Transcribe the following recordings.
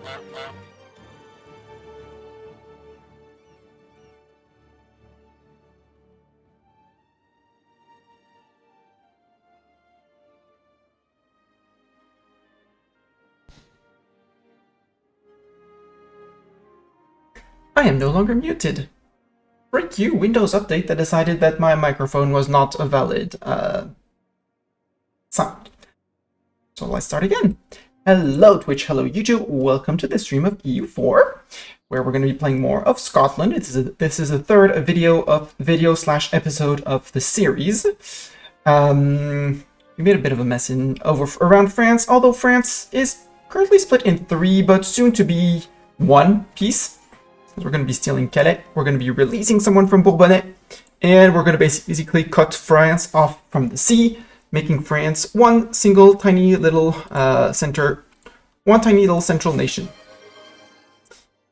I am no longer muted. Break you, Windows update that decided that my microphone was not a valid sound. So let's start again. Hello Twitch, hello YouTube, welcome to the stream of E04, where we're going to be playing more of Scotland. This is the third video/episode of the series. We made a bit of a mess around France, although France is currently split in 3, but soon to be 1 piece. We're going to be stealing Calais, we're going to be releasing someone from Bourbonnais, and we're going to basically cut France off from the sea, making France one tiny little central nation.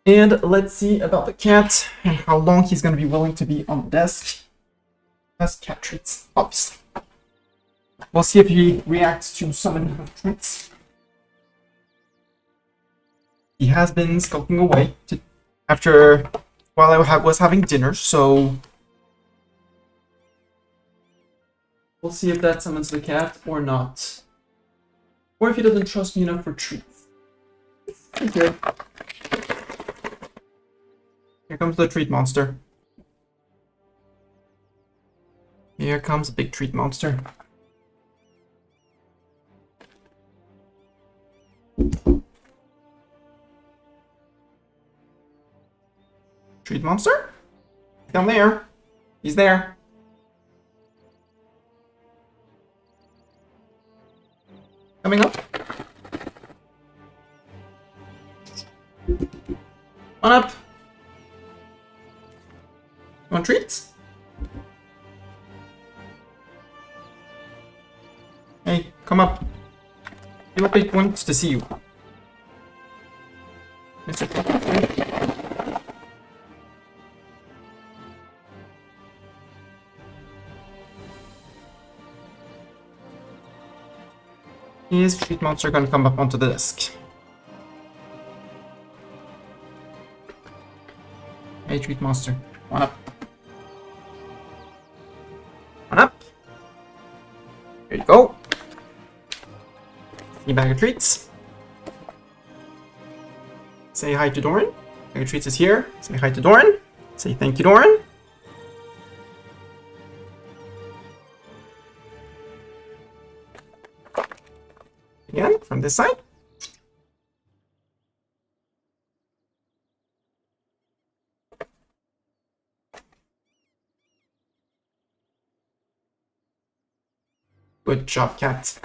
And let's see about the cat and how long he's going to be willing to be on the desk. That's cat treats, obviously. We'll see if he reacts to summon treats. He has been skulking away while I was having dinner, so we'll see if that summons the cat or not. Or if he doesn't trust me enough for treats. Okay. Here comes the treat monster. Here comes a big treat monster. Treat monster? Down there. He's there. Coming up. On up. Want treats? Hey, come up. He wants to see you. Mr. Is treat monster gonna come up onto the desk? Hey, treat monster, one up. One up. Here you go. New bag of treats. Say hi to Doran. Bag of treats is here. Say hi to Doran. Say thank you, Doran. Again, from this side. Good job, cat.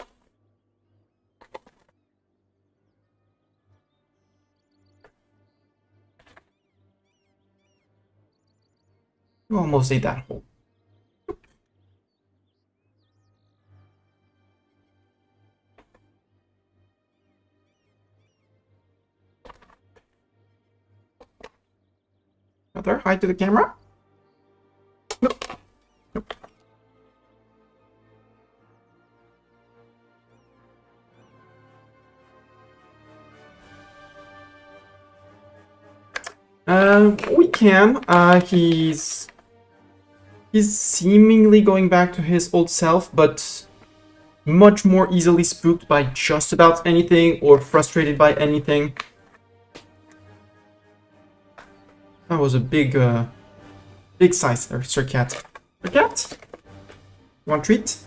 You almost ate that whole. Another hi to the camera. Nope. Nope. We can. He's seemingly going back to his old self, but much more easily spooked by just about anything or frustrated by anything. That was a big size there, Sir Cat. Sir Cat? You want a treat?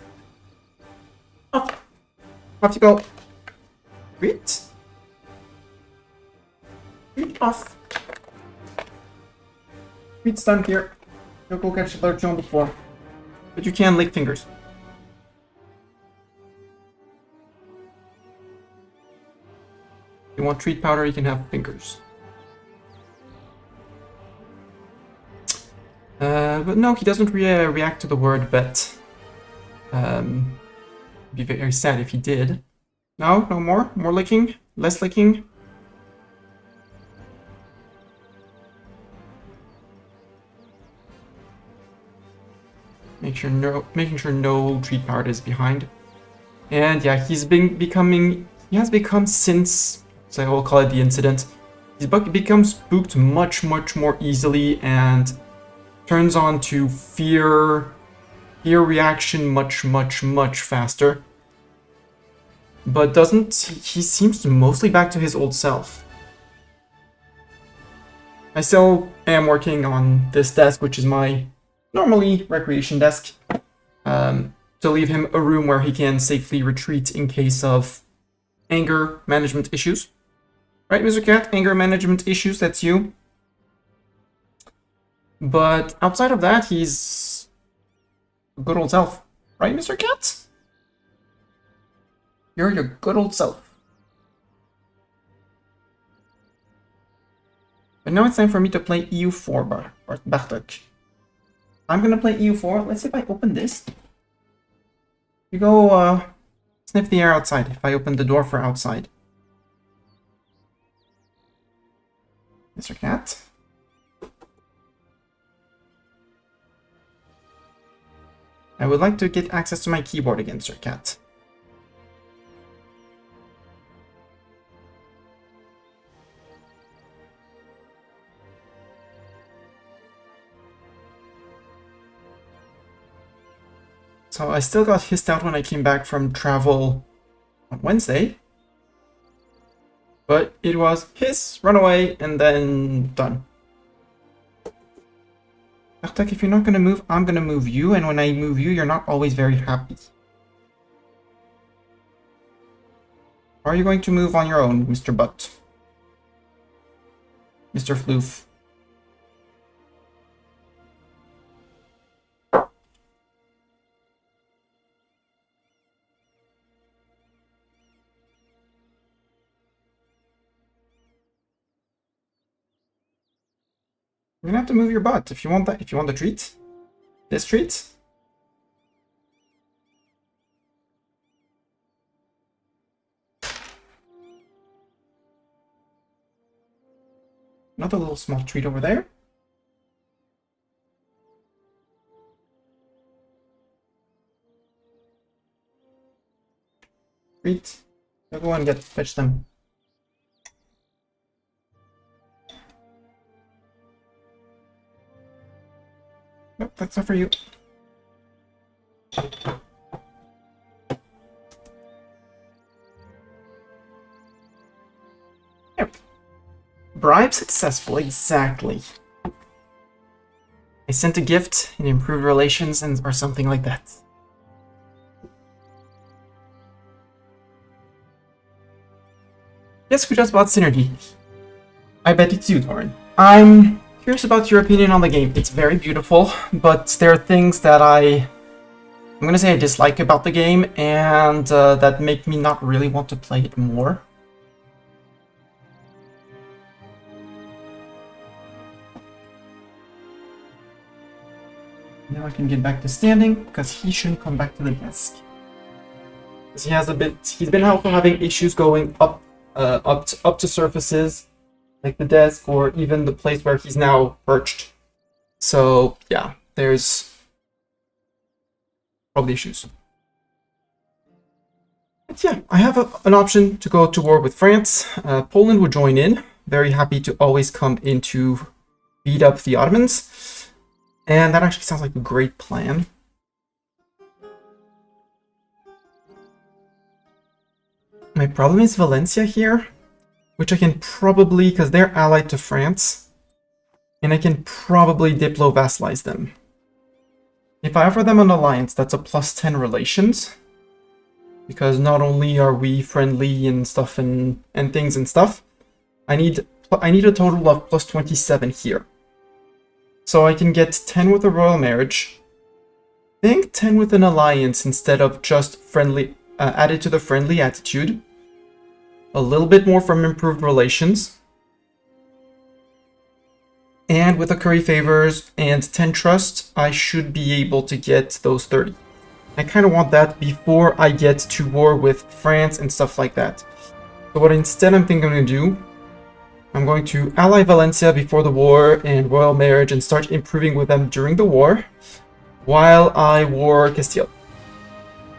Off. Off you go. Treat. Treat off. Treat's done here. You'll go catch the other two on the floor. But you can lick fingers. If you want treat powder, you can have fingers. But no, he doesn't react to the word bet. It'd be very sad if he did. No, no more? More licking? Less licking? Making sure no treat powder is behind. And yeah, he has become since so I will call it the incident. He becomes spooked much more easily and turns on to fear reaction much faster. But he seems mostly back to his old self. I still am working on this desk, which is my normally recreation desk, to leave him a room where he can safely retreat in case of anger management issues. Right, Mr. Cat? Anger management issues, that's you. But outside of that, he's a good old self. Right, Mr. Cat? You're your good old self. But now it's time for me to play EU4, Bartok. I'm gonna play EU4. Let's see if I open this. You go, sniff the air outside if I open the door for outside. Mr. Cat? I would like to get access to my keyboard again, Sir Cat. So I still got hissed out when I came back from travel on Wednesday. But it was hiss, run away, and then done. Bartok, if you're not gonna move, I'm gonna move you, and when I move you, you're not always very happy. Or are you going to move on your own, Mr. Butt? Mr. Floof? You're gonna have to move your butt if you want that. If you want the treat, this treat. Another little small treat over there. Treat. I'll go and fetch them. Nope, that's not for you. Yep. Bribe successful, exactly. I sent a gift and improved relations or something like that. Yes, we just bought Synergy. I bet it's you, Torin. I'm curious about your opinion on the game. It's very beautiful, but there are things that I'm gonna say I dislike about the game, and that make me not really want to play it more. Now I can get back to standing, because he shouldn't come back to the desk. Because he's been also having issues going up to surfaces, like the desk, or even the place where he's now perched. So, yeah, there's probably issues. But yeah, I have an option to go to war with France. Poland would join in. Very happy to always come in to beat up the Ottomans. And that actually sounds like a great plan. My problem is Valencia here, which I can probably, because they're allied to France, and I can probably diplo-vassalize them. If I offer them an alliance, that's a +10 relations, because not only are we friendly and stuff and things and stuff, I need a total of +27 here. So I can get 10 with a royal marriage, I think 10 with an alliance instead of just friendly, added to the friendly attitude. A little bit more from improved relations. And with the curry favors and 10 trust, I should be able to get those 30. I kind of want that before I get to war with France and stuff like that. So what instead I'm thinking I'm going to do, I'm going to ally Valencia before the war and royal marriage and start improving with them during the war, while I war Castile.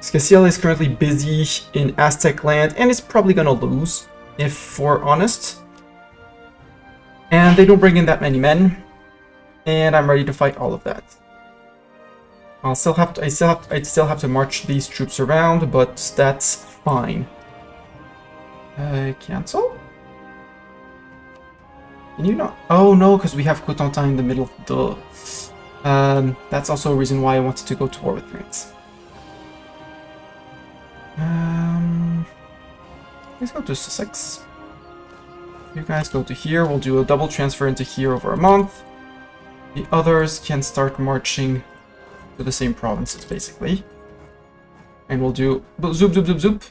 Castile is currently busy in Aztec land and is probably going to lose if we're honest. And they don't bring in that many men, and I'm ready to fight all of that. I still have to march these troops around, but that's fine. Cancel? Can you not? Oh no, because we have Cotentin in the middle. Duh. That's also a reason why I wanted to go to war with France. Let's go to Sussex. You guys go to here. We'll do a double transfer into here over a month. The others can start marching to the same provinces, basically. And we'll do zoop, zoop, zoop, zoop.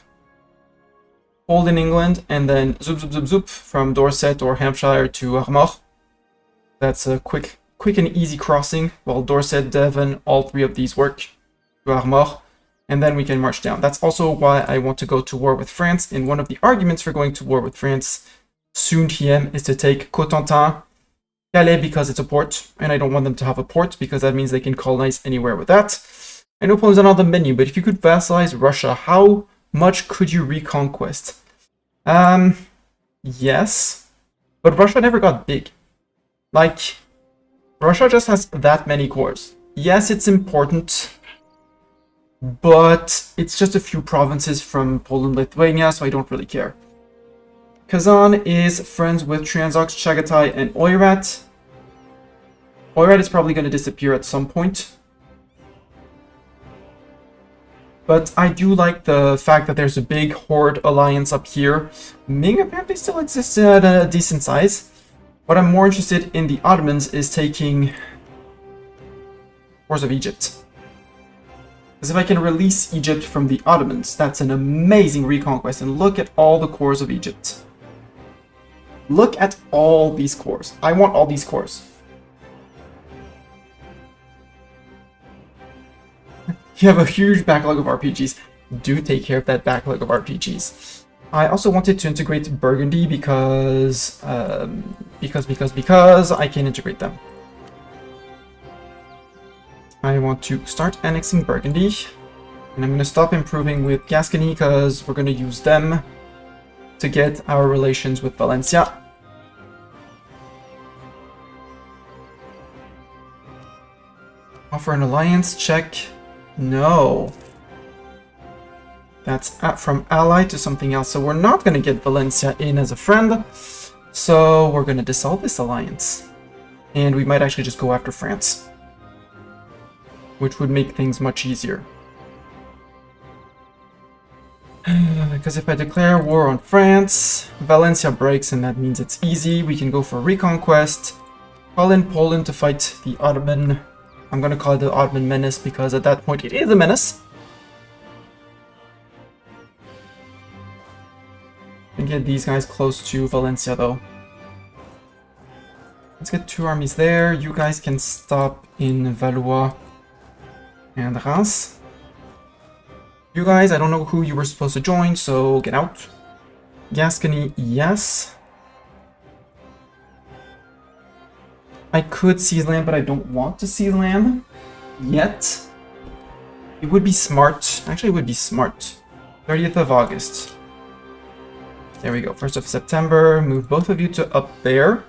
Hold in England, and then zoop, zoop, zoop, zoop from Dorset or Hampshire to Armagh. That's a quick and easy crossing. While Dorset, Devon, all three of these work to Armagh. And then we can march down. That's also why I want to go to war with France. And one of the arguments for going to war with France soon TM is to take Cotentin, Calais because it's a port, and I don't want them to have a port because that means they can colonize anywhere with that. I know Poland's not on the menu, but if you could vassalize Russia, how much could you reconquest? Yes, but Russia never got big. Like, Russia just has that many cores. Yes, it's important, but it's just a few provinces from Poland, Lithuania, so I don't really care. Kazan is friends with Transox, Chagatai, and Oirat. Oirat is probably going to disappear at some point. But I do like the fact that there's a big horde alliance up here. Ming apparently still exists at a decent size. What I'm more interested in the Ottomans is taking cores of Egypt. Because if I can release Egypt from the Ottomans, that's an amazing reconquest. And look at all the cores of Egypt. Look at all these cores. I want all these cores. You have a huge backlog of RPGs. Do take care of that backlog of RPGs. I also wanted to integrate Burgundy because I can integrate them. I want to start annexing Burgundy. And I'm going to stop improving with Gascony because we're going to use them to get our relations with Valencia. Offer an alliance, check. No. That's from ally to something else. So we're not going to get Valencia in as a friend. So we're going to dissolve this alliance. And we might actually just go after France, which would make things much easier. Because if I declare war on France, Valencia breaks and that means it's easy. We can go for reconquest. Call in Poland to fight the Ottoman. I'm going to call it the Ottoman menace because at that point it is a menace. And get these guys close to Valencia though. Let's get 2 armies there. You guys can stop in Valois and Reims. You guys, I don't know who you were supposed to join, so get out. Gascony, yes. I could seize land, but I don't want to seize land yet. It would be smart. Actually, it would be smart. 30th of August. There we go. 1st of September. Move both of you to up there.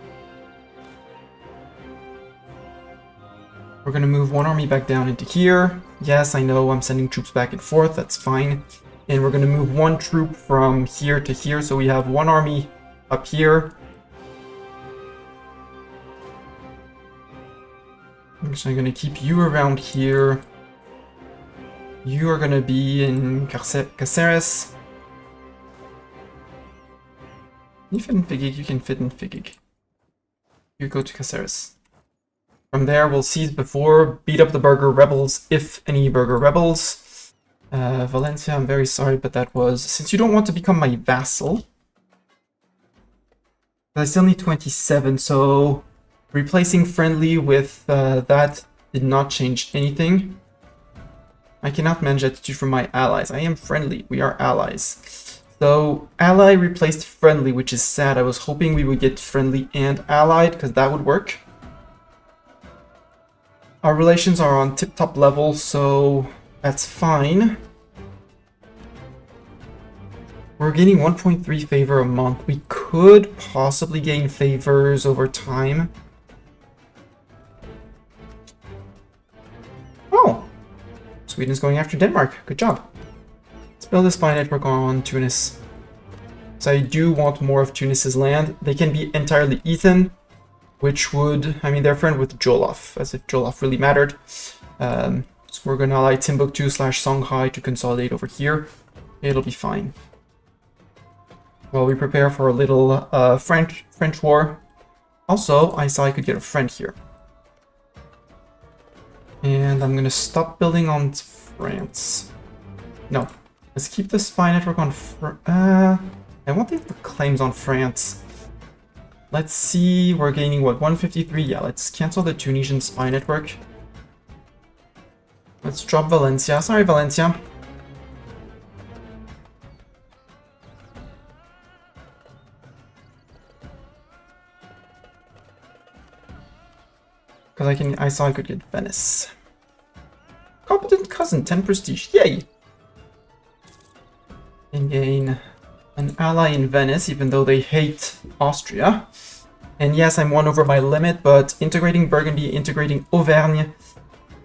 We're going to move 1 army back down into here. Yes, I know I'm sending troops back and forth. That's fine. And we're going to move 1 troop from here to here. So we have 1 army up here. So I'm going to keep you around here. You are going to be in Caceres. You fit in Figig, you can fit in Figig. You go to Caceres. From there, we'll seize before, beat up the Burgher rebels, if any Burgher rebels. Valencia, I'm very sorry, but that was... Since you don't want to become my vassal, I still need 27, so... Replacing friendly with that did not change anything. I cannot manage attitude from my allies. I am friendly. We are allies. So, ally replaced friendly, which is sad. I was hoping we would get friendly and allied, because that would work. Our relations are on tip-top level, so that's fine. We're gaining 1.3 favor a month. We could possibly gain favors over time. Oh! Sweden's going after Denmark. Good job. Let's build a spy network on Tunis. So I do want more of Tunis's land. They can be entirely Ethan, which would, I mean, they're friend with Jollof, as if Jollof really mattered. So we're going to ally Timbuktu / Songhai to consolidate over here. It'll be fine. While we prepare for a little French war. Also, I saw I could get a friend here. And I'm going to stop building on France. No. Let's keep the spy network on I want the claims on France. Let's see, we're gaining what, 153? Yeah, let's cancel the Tunisian spy network. Let's drop Valencia. Sorry, Valencia. Because I saw I could get Venice. Competent cousin, 10 prestige. Yay! And gain an ally in Venice, even though they hate Austria. And yes, I'm 1 over my limit, but integrating Burgundy, integrating Auvergne,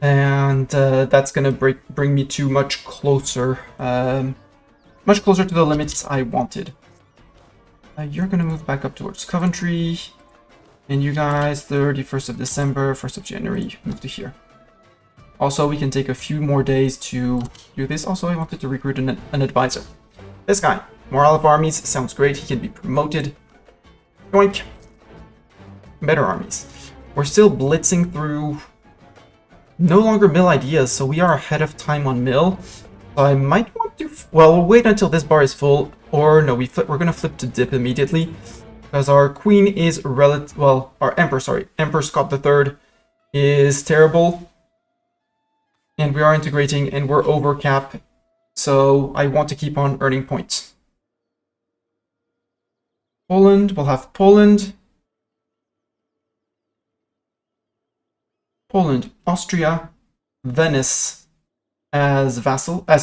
and that's gonna bring me to much closer to the limits I wanted. You're gonna move back up towards Coventry, and you guys, 31st of December, 1st of January, move to here. Also, we can take a few more days to do this. Also, I wanted to recruit an advisor. This guy. Morale of armies sounds great. He can be promoted. Yoink. Better armies. We're still blitzing through no longer mill ideas, so we are ahead of time on mill. So I might want to... Well, we'll wait until this bar is full. Or no, we're going to flip to dip immediately. Because our queen is well, our emperor, sorry. Emperor Scott III is terrible. And we are integrating and we're over cap. So I want to keep on earning points. Poland, we'll have Poland, Austria, Venice as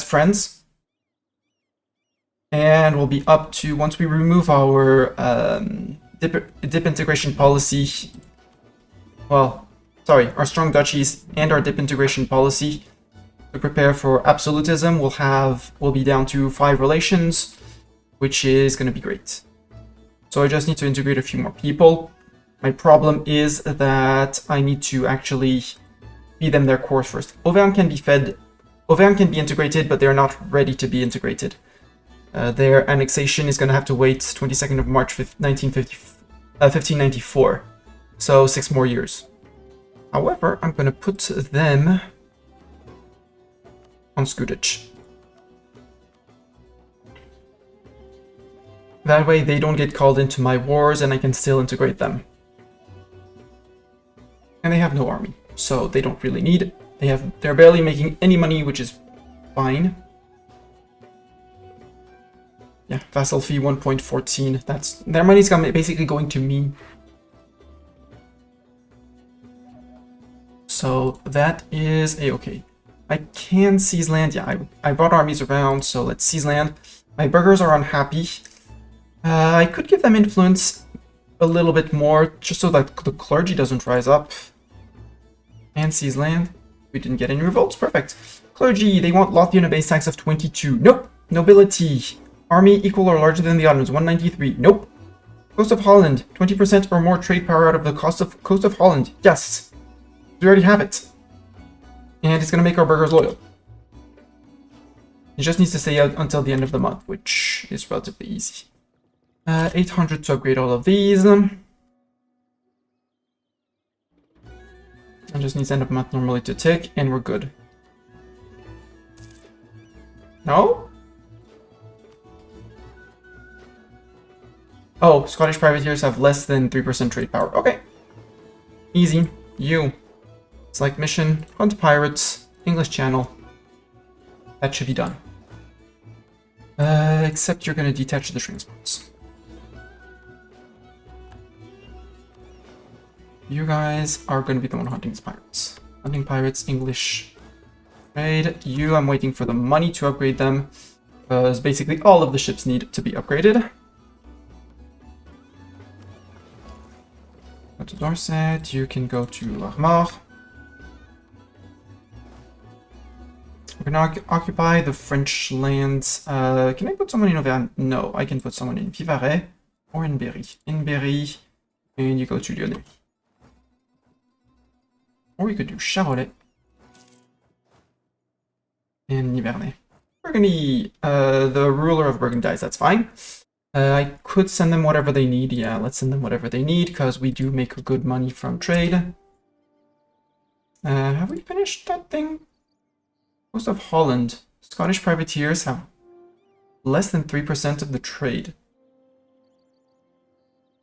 friends, and we'll be up to, once we remove our dip integration policy, well, sorry, our strong duchies and our dip integration policy, to prepare for absolutism, we'll be down to 5 relations, which is going to be great. So I just need to integrate a few more people. My problem is that I need to actually feed them their cores first. Auvergne can be integrated, but they're not ready to be integrated. Their annexation is going to have to wait 22nd of March 1594. So 6 more years. However, I'm going to put them on Skudich. That way they don't get called into my wars and I can still integrate them. And they have no army, so they don't really need it. They're barely making any money, which is fine. Yeah, vassal fee 1.14. That's their money's basically going to me. So that is a-okay. I can seize land. Yeah, I brought armies around, so let's seize land. My burghers are unhappy. I could give them influence a little bit more, just so that the clergy doesn't rise up. And seize land. We didn't get any revolts. Perfect. Clergy, they want Lothian a base tax of 22. Nope. Nobility. Army equal or larger than the Ottomans, 193. Nope. Coast of Holland, 20% or more trade power out of the coast of Holland. Yes. We already have it. And it's going to make our burghers loyal. It just needs to stay out until the end of the month, which is relatively easy. 800 to upgrade all of these. I just need end of month normally to tick, and we're good. No? Oh, Scottish privateers have less than 3% trade power. Okay. Easy. You. Select mission, hunt pirates, English Channel. That should be done. Except you're going to detach the transports. You guys are going to be the one hunting these pirates. Hunting pirates, English trade. You, I'm waiting for the money to upgrade them. Because basically all of the ships need to be upgraded. Go to Dorset, you can go to Armor. We're gonna occupy the French lands. Can I put someone in Auvergne? No, I can put someone in Vivarais or in Berry. In Berry, and you go to Lyonnais. Or we could do Charolais and Nivernais. Burgundy, the ruler of Burgundy dies, that's fine. I could send them whatever they need. Yeah, let's send them whatever they need, because we do make good money from trade. Have we finished that thing? Coast of Holland. Scottish privateers have less than 3% of the trade.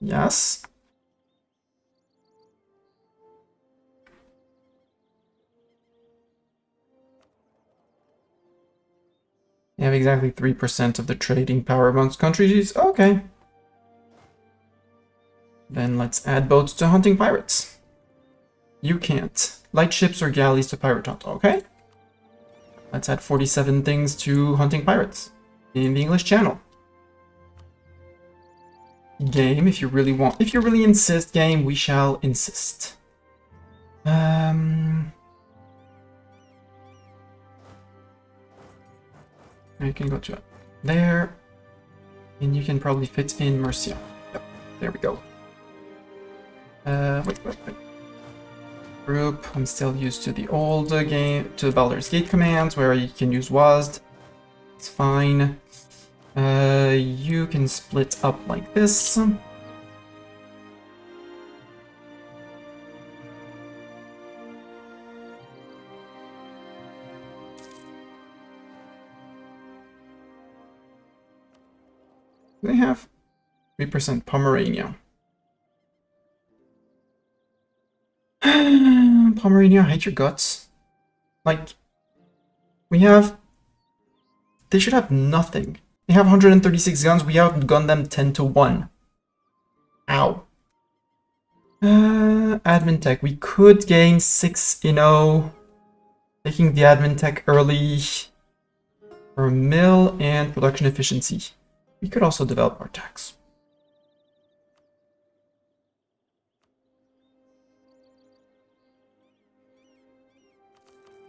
Yes. They have exactly 3% of the trading power amongst countries. Okay. Then let's add boats to hunting pirates. You can't. Light ships or galleys to pirate hunt. Okay. Let's add 47 things to hunting pirates in the English Channel. Game, if you really want, if you really insist, game, we shall insist. You can go to there, and you can probably fit in Murcia. Yep, there we go. Wait. Group, I'm still used to the old game, to Baldur's Gate commands, where you can use WASD. It's fine. You can split up like this. They have 3% Pomerania. Pomerania, hate your guts. Like, we have... They should have nothing. They have 136 guns, we outgunned them 10 to 1. Ow. Admin tech, we could gain 6 in 0. Taking the admin tech early for mill and production efficiency. We could also develop our tax.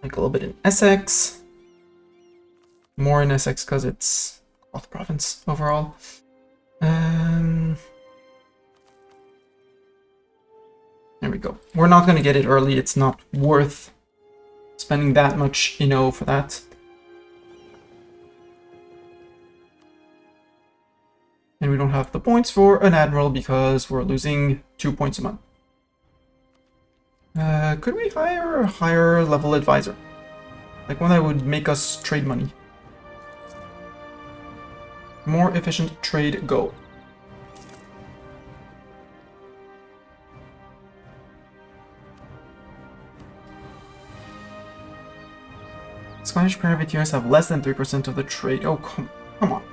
Like a little bit in Essex. More in Essex because it's Cloth Province overall. There we go. We're not going to get it early. It's not worth spending that much, for that. And we don't have the points for an admiral because we're losing 2 points a month. Could we hire a higher level advisor? Like one that would make us trade money. More efficient trade, go. Scottish privateers have less than 3% of the trade. Oh, come on.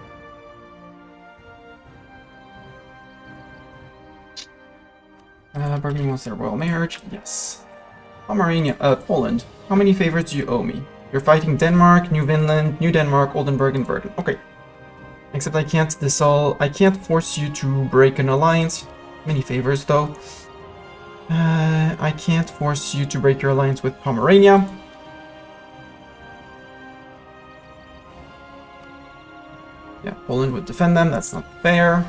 Burgundy wants their royal marriage. Yes. Pomerania, Poland. How many favors do you owe me? You're fighting Denmark, New Vinland, New Denmark, Oldenburg, and Verdun. Okay. Except I can't force you to break an alliance. Many favors, though. I can't force you to break your alliance with Pomerania. Yeah, Poland would defend them. That's not fair.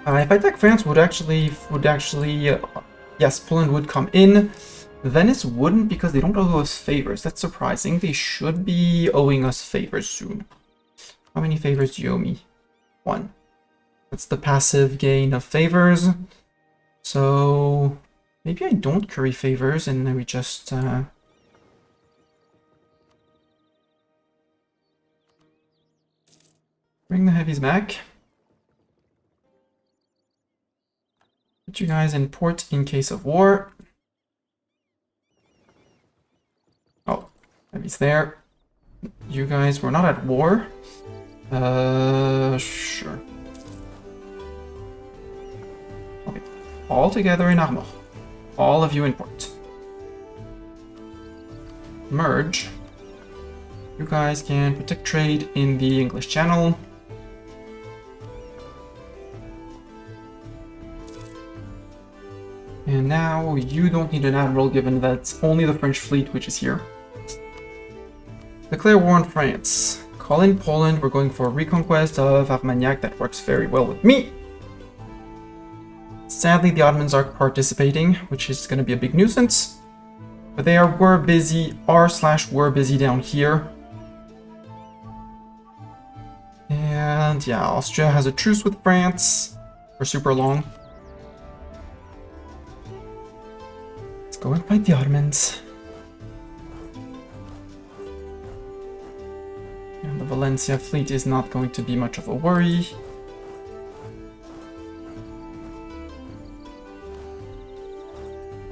If I attack France, yes, Poland would come in. Venice wouldn't because they don't owe us favors. That's surprising. They should be owing us favors soon. How many favors do you owe me? 1. That's the passive gain of favors. So maybe I don't curry favors and then we just bring the heavies back. Put you guys in port in case of war. Oh, heavy's there. You guys were not at war. Sure. Okay, all together in Armor. All of you in port. Merge. You guys can protect trade in the English Channel. And now you don't need an admiral given that it's only the French fleet which is here. Declare war on France. Call in Poland. We're going for a reconquest of Armagnac. That works very well with me. Sadly, the Ottomans are participating, which is going to be a big nuisance. But they were busy down here. And yeah, Austria has a truce with France for super long. Let's go and fight the Ottomans. And the Valencia fleet is not going to be much of a worry.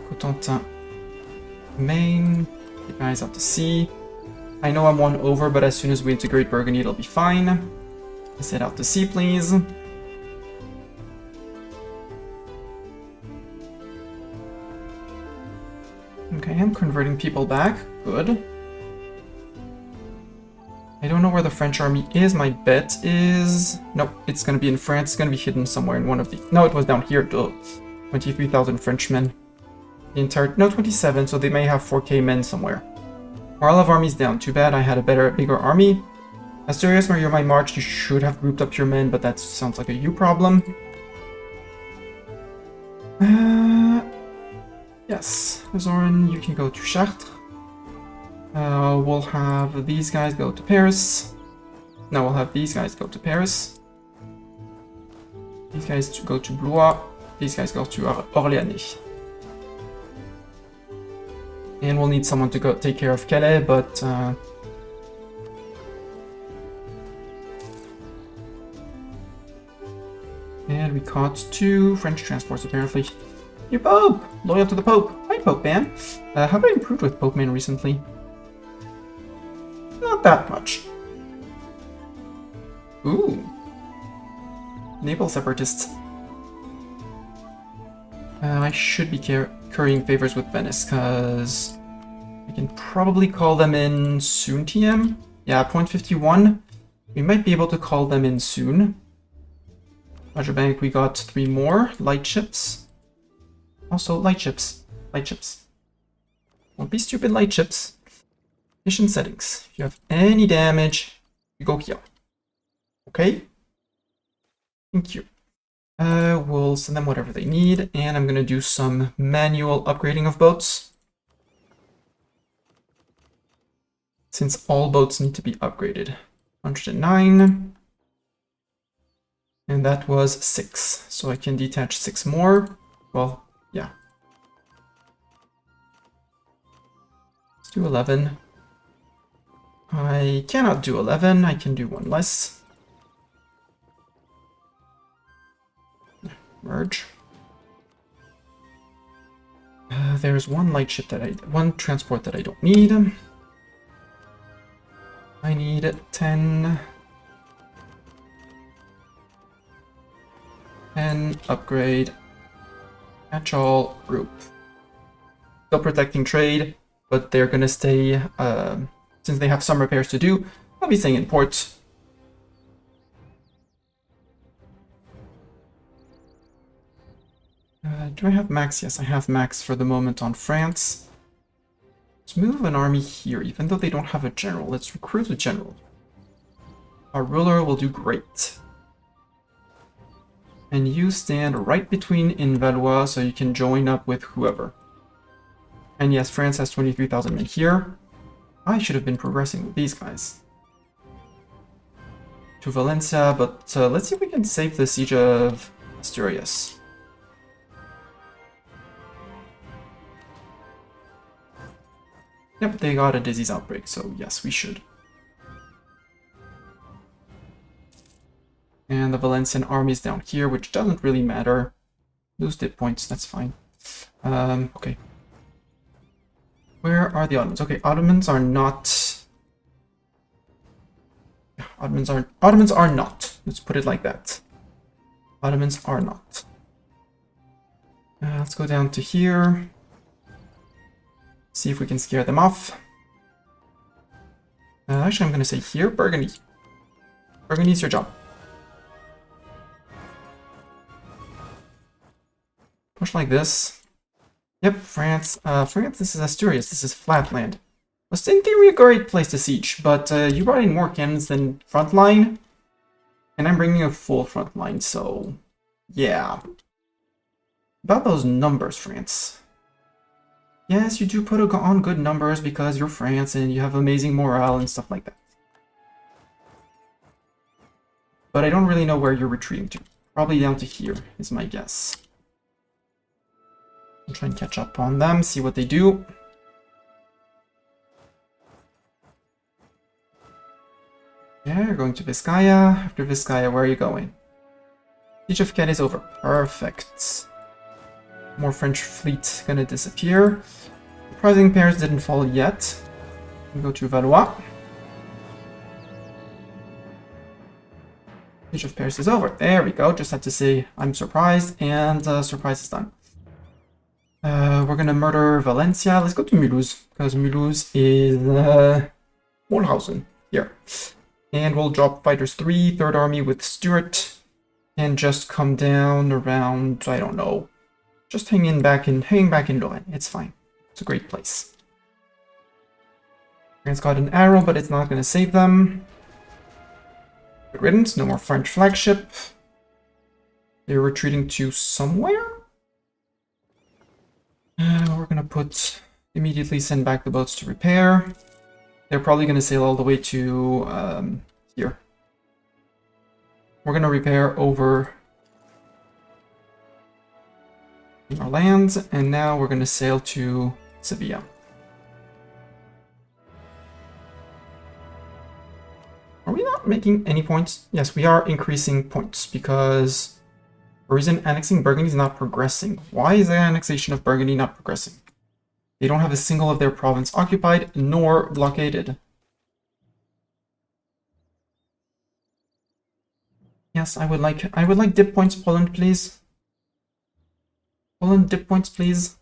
Cotentin, Maine, keep eyes out to sea. I know I'm one over, but as soon as we integrate Burgundy, it'll be fine. Let's head out to sea, please. Okay, I'm converting people back. Good. I don't know where the French army is. My bet is... Nope, it's going to be in France. It's going to be hidden somewhere in one of the... No, it was down here. 23,000 Frenchmen. The entire... No, 27, so they may have 4k men somewhere. Morale of armies down. Too bad I had a bigger army. Asturias, where you're my march, you should have grouped up your men, but that sounds like a you problem. Yes. Zoran, you can go to Chartres. We'll have these guys go to Paris. No, we'll have these guys go to Paris. These guys go to Blois. These guys go to Orléans. And we'll need someone to go take care of Calais, but... And we caught 2 French transports, apparently. You Pope! Loyal to the Pope. Hi, Pope Man. Have I improved with Pope Man recently? Not that much. Ooh. Enable separatists. I should be currying favors with Venice, because I can probably call them in soon, TM. Yeah, 0.51. We might be able to call them in soon. Roger Bank, we got 3 more light ships. Also, light ships. Light ships. Don't be stupid, light ships. Mission settings. If you have any damage, you go here. Okay? Thank you. We'll send them whatever they need, and I'm gonna do some manual upgrading of boats. Since all boats need to be upgraded. 109. And that was 6. So I can detach 6 more. Well, yeah. Let's do 11. I cannot do 11. I can do 1 less. Merge. There's 1 light ship that 1 transport that I don't need. I need 10. And upgrade. Catch all group. Still protecting trade, but they're gonna stay, since they have some repairs to do, I'll be staying in port. Do I have max? Yes, I have max for the moment on France. Let's move an army here, even though they don't have a general. Let's recruit a general. Our ruler will do great. And you stand right between in Valois, so you can join up with whoever. And yes, France has 23,000 men here. I should have been progressing with these guys. To Valencia, but let's see if we can save the siege of Asturias. Yep, they got a disease outbreak, so yes, we should. And the Valencian army's down here, which doesn't really matter. Lose dip points, that's fine. Okay. Where are the Ottomans? Okay, Ottomans are not... Ottomans are not. Let's put it like that. Ottomans are not. Let's go down to here. See if we can scare them off. Actually, I'm going to say here, Burgundy. Burgundy's your job. Push like this. Yep, France. France, this is Asturias. This is flat land. It's in theory a great place to siege, but you brought in more cannons than front line. And I'm bringing a full front line, so... yeah. About those numbers, France. Yes, you do put on good numbers because you're France and you have amazing morale and stuff like that. But I don't really know where you're retreating to. Probably down to here, is my guess. I'll try and catch up on them, see what they do. Yeah, you're going to Vizcaya. After Vizcaya, where are you going? Siege of Calais is over. Perfect. More French fleet gonna disappear. Surprising Paris didn't fall yet. We go to Valois. Siege of Paris is over. There we go. Just had to say I'm surprised, and surprise is done. We're gonna murder Valencia. Let's go to Mulhouse, because Mulhouse is Mulhausen here. And we'll drop Fighters 3, 3rd Army with Stuart, and just come down around, I don't know, just hang back in Lorraine. It's fine. It's a great place. France got an arrow, but it's not going to save them. Good riddance. No more French flagship. They're retreating to somewhere. We're going to immediately send back the boats to repair. They're probably going to sail all the way to here. We're going to repair over our lands, and now we're going to sail to Sevilla. Are we not making any points? Yes, we are increasing points because for reason annexing Burgundy is not progressing. Why is the annexation of Burgundy not progressing? They don't have a single of their province occupied nor blockaded. Yes, I would like dip points, Poland, please. Poland, dip points, please.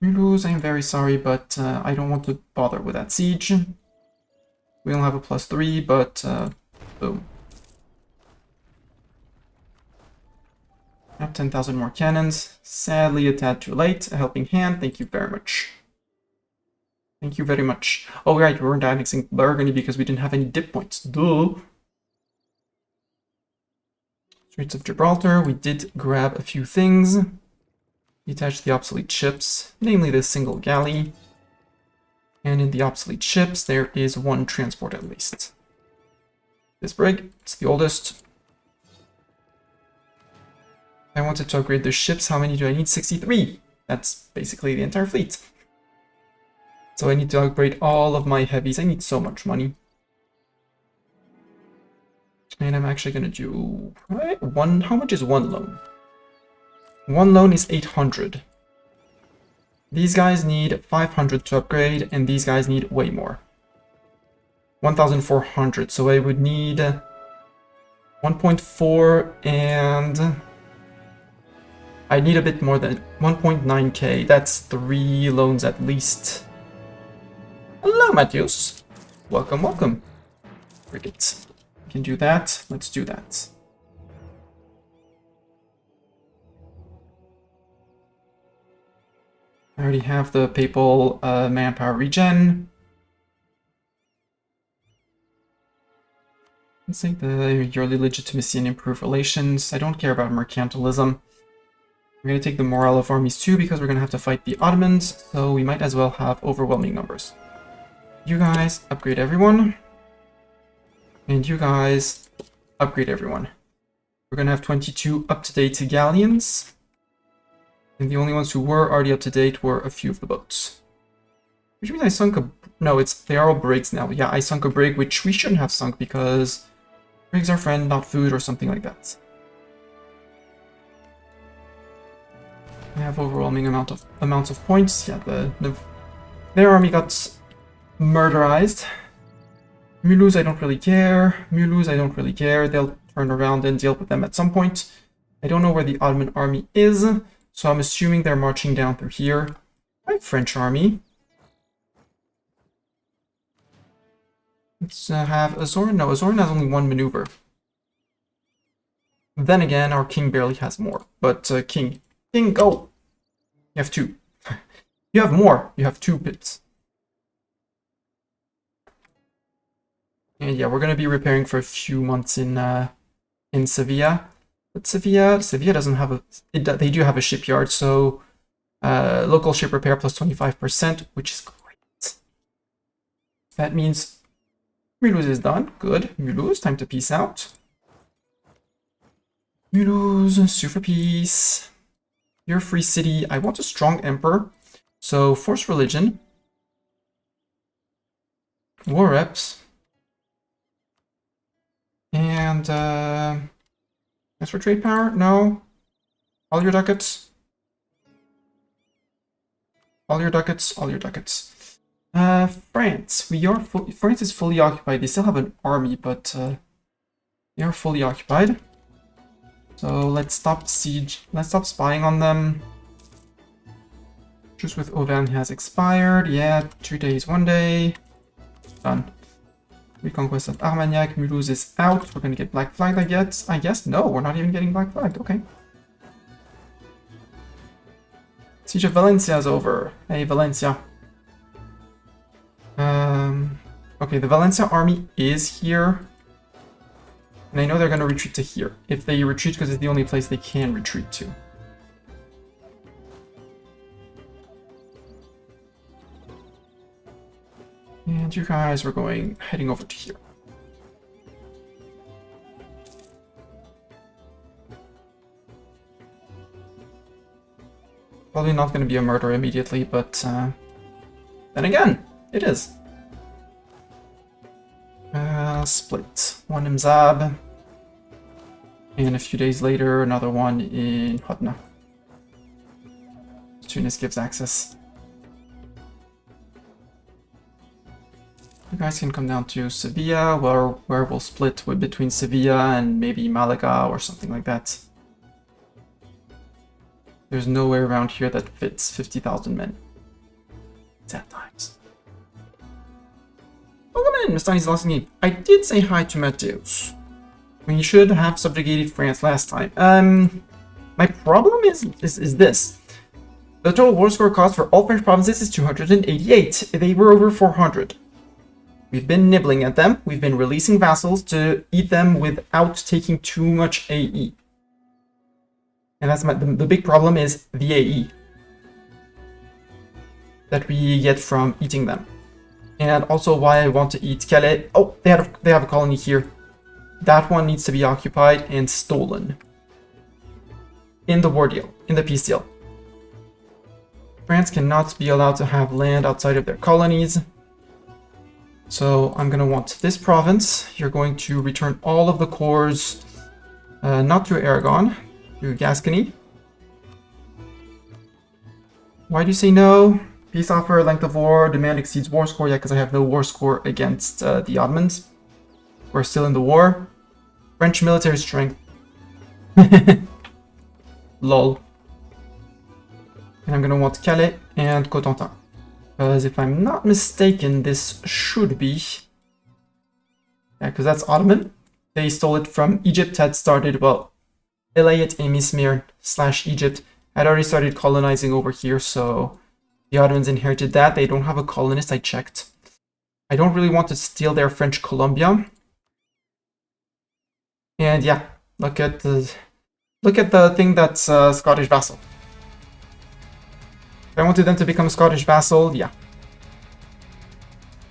Mulhouse, I'm very sorry, but I don't want to bother with that siege. We don't have a +3, but boom. I have 10,000 more cannons. Sadly, a tad too late. A helping hand. Thank you very much. Thank you very much. Oh, right, we weren't annexing Burgundy because we didn't have any dip points. Duh. Straits of Gibraltar. We did grab a few things. Detach the obsolete ships, namely the single galley. And in the obsolete ships, there is one transport at least. This brig, it's the oldest. I wanted to upgrade the ships. How many do I need? 63. That's basically the entire fleet. So I need to upgrade all of my heavies. I need so much money. And I'm actually going to do... How much is one loan? One loan is 800. These guys need 500 to upgrade, and these guys need way more. 1,400. So I would need 1.4 and... I need a bit more than 1.9k. That's 3 loans at least. Hello, Matheus. Welcome, welcome. Cricket. We can do that. Let's do that. I already have the papal manpower regen. Let's take the yearly legitimacy and improve relations. I don't care about mercantilism. We're going to take the morale of armies too because we're going to have to fight the Ottomans, so we might as well have overwhelming numbers. You guys upgrade everyone. And you guys upgrade everyone. We're going to have 22 up-to-date galleons. And the only ones who were already up-to-date were a few of the boats. Which means I sunk a... No, they are all brigs now. Yeah, I sunk a brig, which we shouldn't have sunk because brigs are friend, not food, or something like that. I have overwhelming amounts of points. Yeah, their army got murderized. Mulhouse, I don't really care. Mulhouse, I don't really care. They'll turn around and deal with them at some point. I don't know where the Ottoman army is, so I'm assuming they're marching down through here. My French army. Let's have Azorin. No, Azorin has only one maneuver. Then again, our king barely has more. But king, go! You have 2. You have more. You have 2 bits. And yeah, we're gonna be repairing for a few months in Sevilla. But Sevilla doesn't have a. They do have a shipyard, so local ship repair plus 25%, which is great. That means Mulhouse is done. Good. Mulhouse, time to peace out. Mulhouse, sue for peace. You're a free city. I want a strong emperor. So force religion. War reps. And as for trade power, no. All your ducats. All your ducats, all your ducats. France. France is fully occupied. They still have an army, but they are fully occupied. So let's stop siege. Let's stop spying on them. Truce with Auvergne has expired. Yeah, 2 days, 1 day. Done. Reconquest of Armagnac. Mulhouse is out. We're gonna get black flagged, I guess. No, we're not even getting black flagged. Okay. Siege of Valencia is over. Hey, Valencia. Okay, the Valencia army is here. And I know they're gonna retreat to here. If they retreat, because it's the only place they can retreat to. And you guys were heading over to here. Probably not going to be a murder immediately, but then again, it is. Split. One in Zab. And a few days later, another one in Hodna. Tunis gives access. You guys can come down to Sevilla, where we'll split between Sevilla and maybe Malaga or something like that. There's nowhere around here that fits 50,000 men. Sad times. Welcome in, Mastani's last game. I did say hi to Mateus. We should have subjugated France last time. My problem is this. The total war score cost for all French provinces is 288. They were over 400. We've been nibbling at them. We've been releasing vassals to eat them without taking too much AE. And that's the big problem is the AE that we get from eating them. And also why I want to eat Calais. Oh, they have a colony here. That one needs to be occupied and stolen. In the war deal, in the peace deal. France cannot be allowed to have land outside of their colonies. So I'm going to want this province. You're going to return all of the cores, not to Aragon, to Gascony. Why do you say no? Peace offer, length of war, demand exceeds war score. Yeah, because I have no war score against the Ottomans. We're still in the war. French military strength. Lol. And I'm going to want Calais and Cotentin. Because if I'm not mistaken, this should be... Yeah, because that's Ottoman. They stole it from Egypt, had started, well, Elayat and Izmir / Egypt had already started colonizing over here, so the Ottomans inherited that. They don't have a colonist, I checked. I don't really want to steal their French Columbia. And yeah, look at the thing that's Scottish vassal. If I wanted them to become a Scottish vassal, yeah.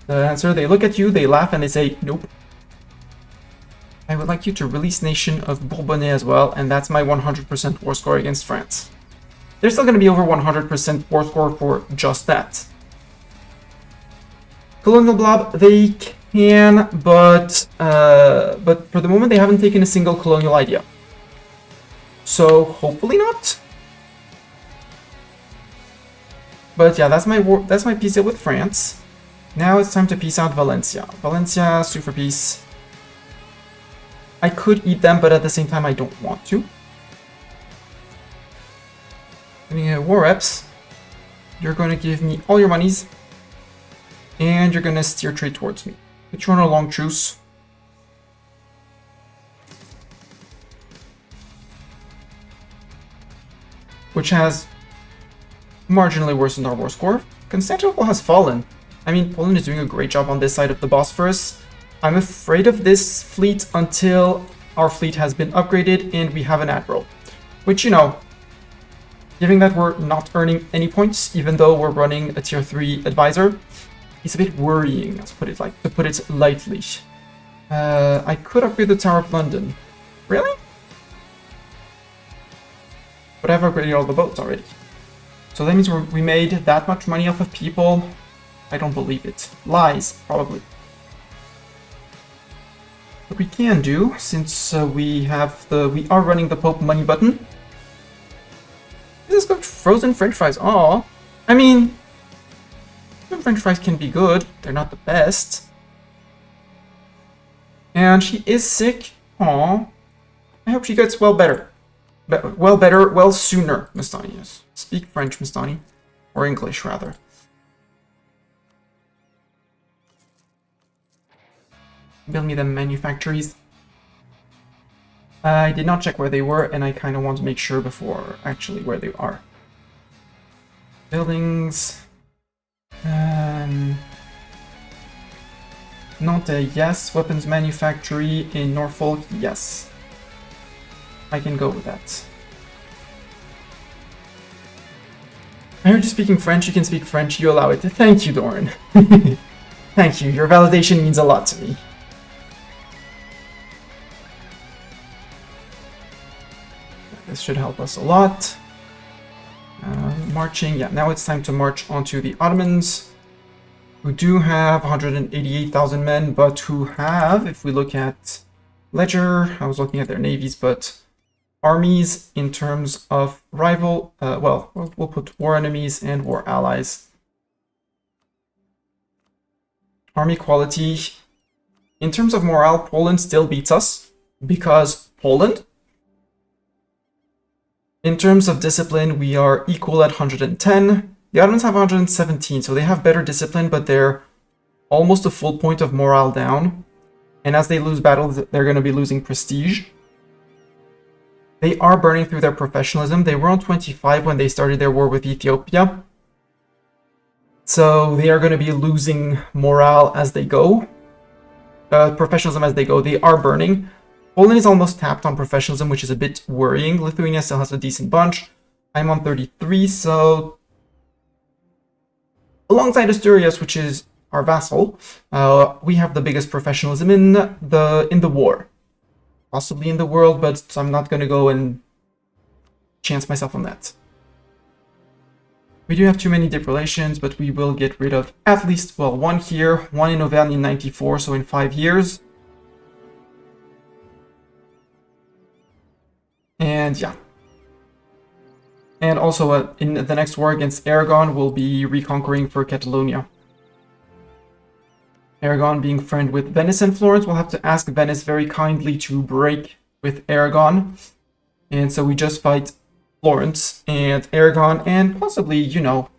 The answer, they look at you, they laugh, and they say, nope. I would like you to release Nation of Bourbonnais as well, and that's my 100% war score against France. They're still going to be over 100% war score for just that. Colonial Blob, they can, but for the moment they haven't taken a single colonial idea. So hopefully not. But yeah, that's my peace deal with France. Now it's time to peace out Valencia. Valencia, sue for peace. I could eat them, but at the same time I don't want to. War reps. You're going to give me all your monies. And you're going to steer trade towards me. Put you on a long truce. Which has marginally worsened our war score. Constantinople has fallen. I mean, Poland is doing a great job on this side of the Bosphorus. I'm afraid of this fleet until our fleet has been upgraded and we have an admiral. Which, you know, given that we're not earning any points, even though we're running a tier 3 advisor, it's a bit worrying, to put it lightly. I could upgrade the Tower of London. Really? But I've upgraded all the boats already. So that means we made that much money off of people. I don't believe it. Lies, probably. What we can do, since we are running the Pope money button, is got frozen French fries. Aw, I mean, French fries can be good. They're not the best. And she is sick. Aw, I hope she gets well better. Well sooner, Mastani. Yes. Speak French, Mastani. Or English, rather. Build me the manufactories. I did not check where they were, and I kind of want to make sure before actually where they are. Buildings. Nantes, yes. Weapons manufactory in Norfolk, yes. I can go with that. I heard you speaking French, you can speak French, you allow it. Thank you, Doran. Thank you, your validation means a lot to me. This should help us a lot. Marching, yeah, now it's time to march onto the Ottomans, who do have 188,000 men, but who have, if we look at Ledger, I was looking at their navies, but armies in terms of rival, well, we'll put war enemies and war allies. Army quality. In terms of morale, Poland still beats us, because Poland. In terms of discipline, we are equal at 110. The Ottomans have 117, so they have better discipline, but they're almost a full point of morale down. And as they lose battles, they're going to be losing prestige. They are burning through their professionalism. They were on 25 when they started their war with Ethiopia. So they are going to be losing morale as they go. Professionalism as they go. They are burning. Poland is almost tapped on professionalism, which is a bit worrying. Lithuania still has a decent bunch. I'm on 33, so alongside Asturias, which is our vassal, we have the biggest professionalism in the war. Possibly in the world, but I'm not going to go and chance myself on that. We do have too many deep relations, but we will get rid of at least, well, one here, one in Auvergne in 94, so in 5 years. And yeah. And also in the next war against Aragon, we'll be reconquering for Catalonia. Aragon being friend with Venice and Florence, we'll have to ask Venice very kindly to break with Aragon. And so we just fight Florence and Aragon and possibly, you know,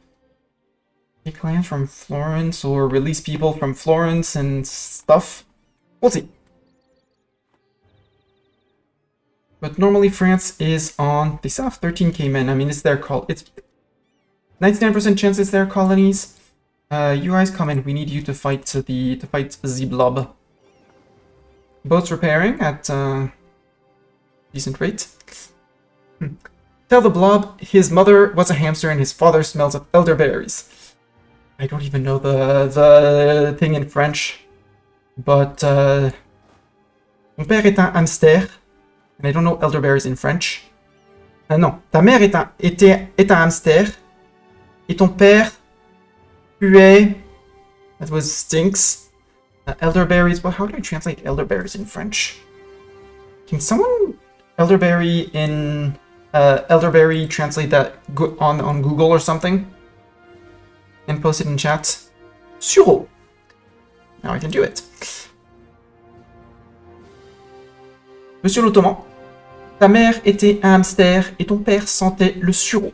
take lands from Florence or release people from Florence and stuff. We'll see. But normally France is on, they still have 13k men. I mean, it's their call. It's 99% chance it's their colonies. You guys come in. We need you to fight the blob. Boats repairing at decent rate. Tell the blob his mother was a hamster and his father smells of elderberries. I don't even know the thing in French, but mon père est un hamster. And I don't know elderberries in French. Non, ta mère est un hamster. Et ton père puait. That was stinks. Elderberries. Well, how do I translate elderberries in French? Can someone elderberry translate that on Google or something? And post it in chat. Sureau. Now I can do it. Monsieur l'Ottoman, ta mère était un hamster et ton père sentait le sureau.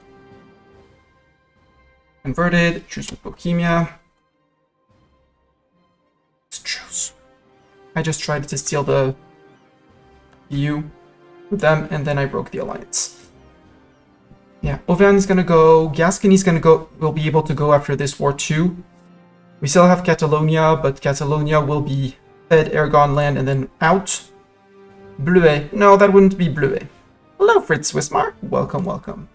Converted, choose with Bohemia. Truce. I just tried to steal the EU with them, and then I broke the alliance. Yeah, Auvergne is gonna go. Gascony's gonna go. Will be able to go after this war too. We still have Catalonia, but Catalonia will be fed Aragon land and then out. Bleuet. No, that wouldn't be Bleuet. Hello, Fritz Wismar. Welcome, welcome.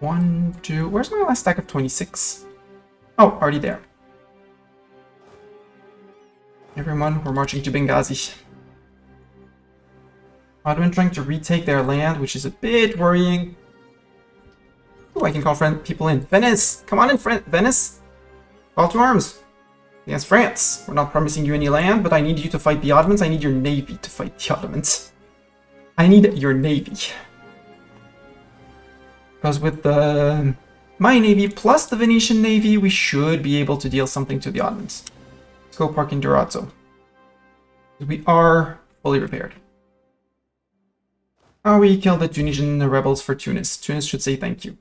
1, 2. Where's my last stack of 26? Oh, already there. Everyone, we're marching to Benghazi. Ottoman trying to retake their land, which is a bit worrying. Oh, I can call people in. Venice! Come on in, Venice! Call to arms! Against France. We're not promising you any land, but I need you to fight the Ottomans. I need your navy to fight the Ottomans. I need your navy. Because with my navy plus the Venetian navy, we should be able to deal something to the Ottomans. Let's go park in Durazzo. We are fully repaired. Oh, we killed the Tunisian rebels for Tunis. Tunis should say thank you.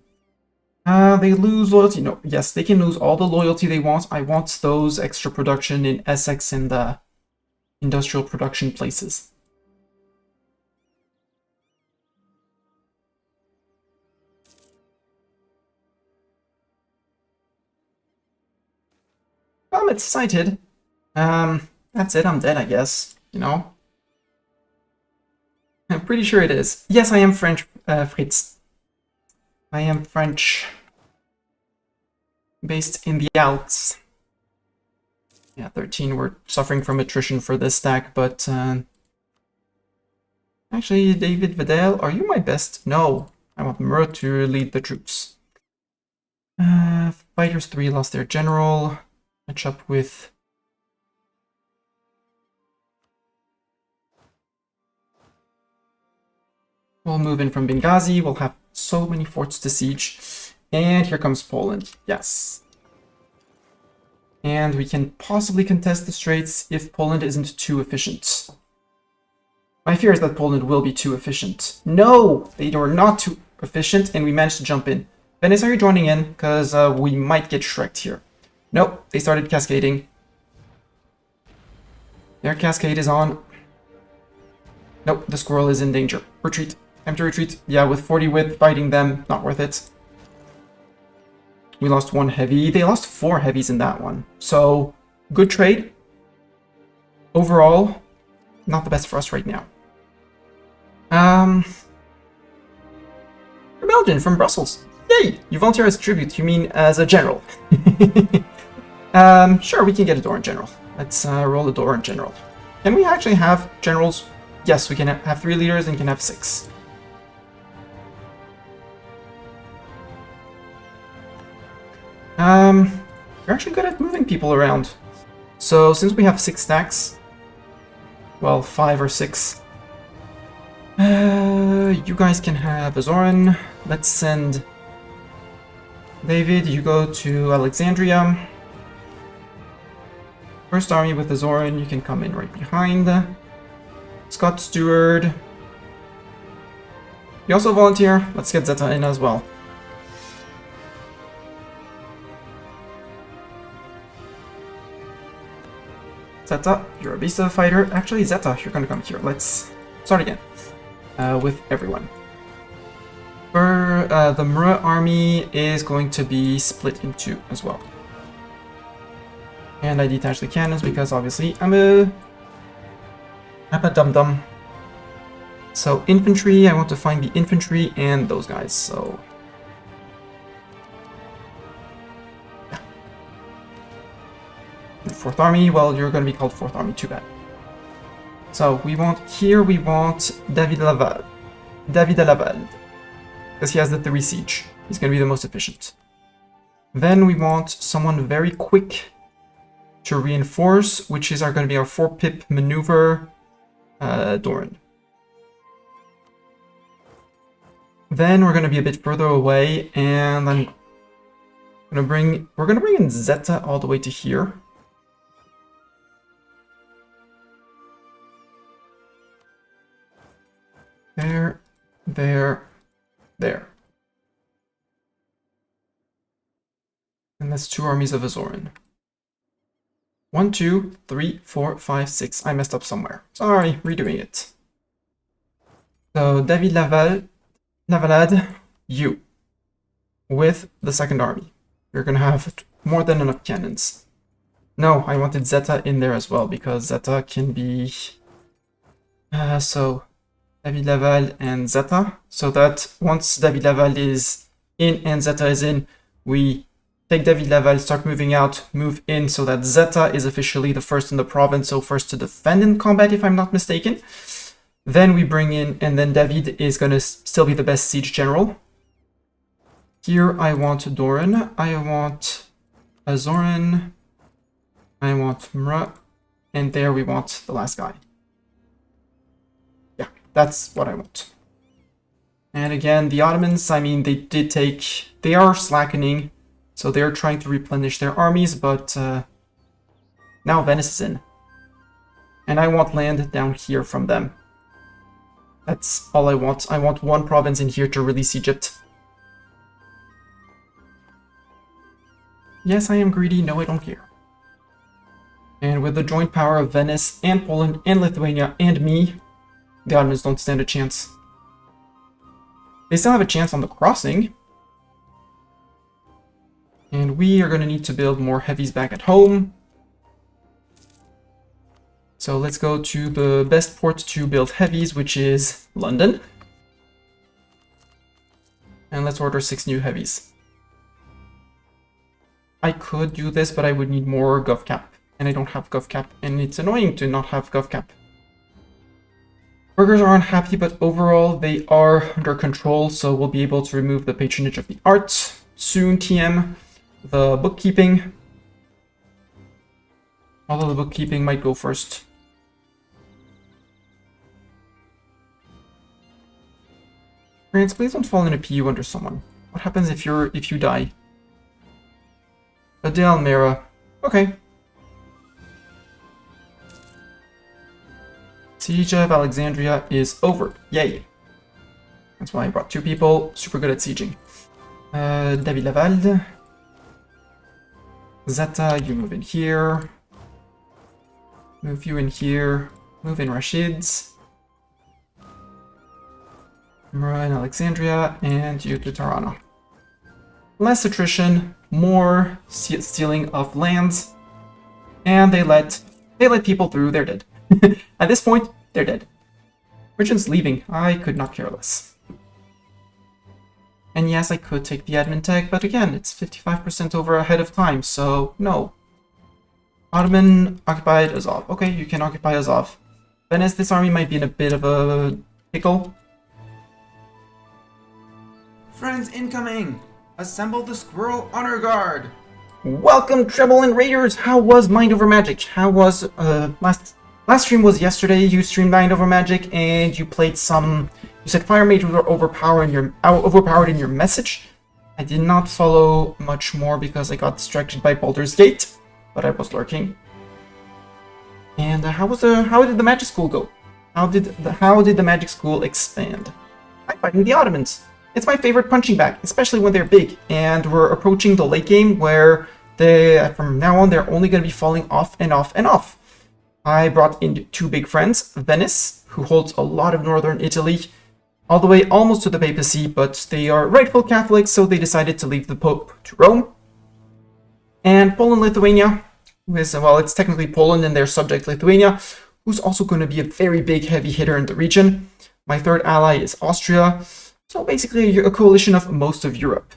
They lose loyalty. No, yes, they can lose all the loyalty they want. I want those extra production in Essex and the industrial production places. Well, it's sighted. That's it. I'm dead, I guess. You know? I'm pretty sure it is. Yes, I am French, Fritz. I am French. Based in the Alps. Yeah, 13. We're suffering from attrition for this stack, but... Actually, David Vidal, are you my best? No. I want Murat to lead the troops. Fighters 3 lost their general. Match up with... We'll move in from Benghazi. We'll have so many forts to siege. And here comes Poland. Yes. And we can possibly contest the Straits if Poland isn't too efficient. My fear is that Poland will be too efficient. No! They are not too efficient, and we managed to jump in. Venice, are you joining in? Because we might get shreked here. Nope, they started cascading. Their cascade is on. Nope, the squirrel is in danger. Retreat. Time to retreat. Yeah, with 40 width fighting them, not worth it. We lost 1 heavy. They lost 4 heavies in that one. So, good trade. Overall, not the best for us right now. Rebellion from Brussels. Yay! You volunteer as tribute. You mean as a general. Sure, we can get a Doran general. Let's roll a Doran general. Can we actually have generals? Yes, we can have 3 leaders and can have 6. We're actually good at moving people around. So since we have 6 stacks, well, 5 or 6, you guys can have Azoran. Let's send David, you go to Alexandria. First army with Azoran, you can come in right behind. Scott Stewart. You also volunteer. Let's get Zeta in as well. Zeta, you're a beast of a fighter. Actually, Zeta, you're gonna come here. Let's start again with everyone. The Murat army is going to be split in 2 as well. And I detach the cannons because obviously I'm a dum-dum. So infantry, I want to find the infantry and those guys, so... Yeah. The 4th army, well, you're going to be called 4th army, too bad. So we want David Laval. David Laval. Because he has the 3 siege. He's going to be the most efficient. Then we want someone very quick to reinforce, which is going to be our 4-pip maneuver, Doran. Then we're going to be a bit further away, and we're going to bring in Zeta all the way to here. There, there, there. And that's 2 armies of Azoran. 1, 2, 3, 4, 5, 6. I messed up somewhere. Sorry, redoing it. So David Lavalade, you, with the second army. You're gonna have more than enough cannons. No, I wanted Zeta in there as well, because Zeta can be... so, David Laval and Zeta, so that once David Laval is in and Zeta is in, we take David Laval, start moving out, move in, so that Zeta is officially the first in the province, so first to defend in combat, if I'm not mistaken. Then we bring in, and then David is going to still be the best siege general. Here I want Doran, I want Azoran, I want Mra, and there we want the last guy. Yeah, that's what I want. And again, the Ottomans, I mean, they are slackening, so they're trying to replenish their armies, but now Venice is in. And I want land down here from them. That's all I want. I want one province in here to release Egypt. Yes, I am greedy. No, I don't care. And with the joint power of Venice and Poland and Lithuania and me, the Ottomans don't stand a chance. They still have a chance on the crossing. And we are going to need to build more heavies back at home. So let's go to the best port to build heavies, which is London. And let's order 6 new heavies. I could do this, but I would need more GovCap. And I don't have GovCap, and it's annoying to not have GovCap. Burghers are unhappy, but overall they are under control, so we'll be able to remove the patronage of the arts. Soon TM the bookkeeping. Although the bookkeeping might go first. France, please don't fall in a PU under someone. What happens if you die? Adele Mera. Okay. Siege of Alexandria is over. Yay. That's why I brought 2 people. Super good at sieging. David Laval. Zeta, you move in here. Move you in here. Move in Rashids. Mura in Alexandria. And you to Tirana. Less attrition. More stealing of lands. And they let people through. They're dead. At this point, they're dead. Regent's leaving. I could not care less. And yes, I could take the admin tag, but again, it's 55% over ahead of time, so no. Ottoman occupied Azov. Okay, you can occupy Azov. Venice, this army might be in a bit of a pickle. Friends incoming! Assemble the Squirrel Honor Guard! Welcome, Treble and Raiders! How was Mind Over Magic? How was, Last stream was yesterday. You streamed Mind Over Magic, and you played some... You said Fire Mages were overpowered in your message. I did not follow much more because I got distracted by Baldur's Gate, but I was lurking. And how did the Magic School go? How did the Magic School expand? I'm fighting the Ottomans. It's my favorite punching bag, especially when they're big, and we're approaching the late game where from now on they're only going to be falling off and off and off. I brought in 2 big friends, Venice, who holds a lot of northern Italy, all the way almost to the papacy, but they are rightful Catholics, so they decided to leave the Pope to Rome. And Poland, Lithuania, who is, well, it's technically Poland and their subject Lithuania, who's also going to be a very big heavy hitter in the region. My third ally is Austria, so basically a coalition of most of Europe.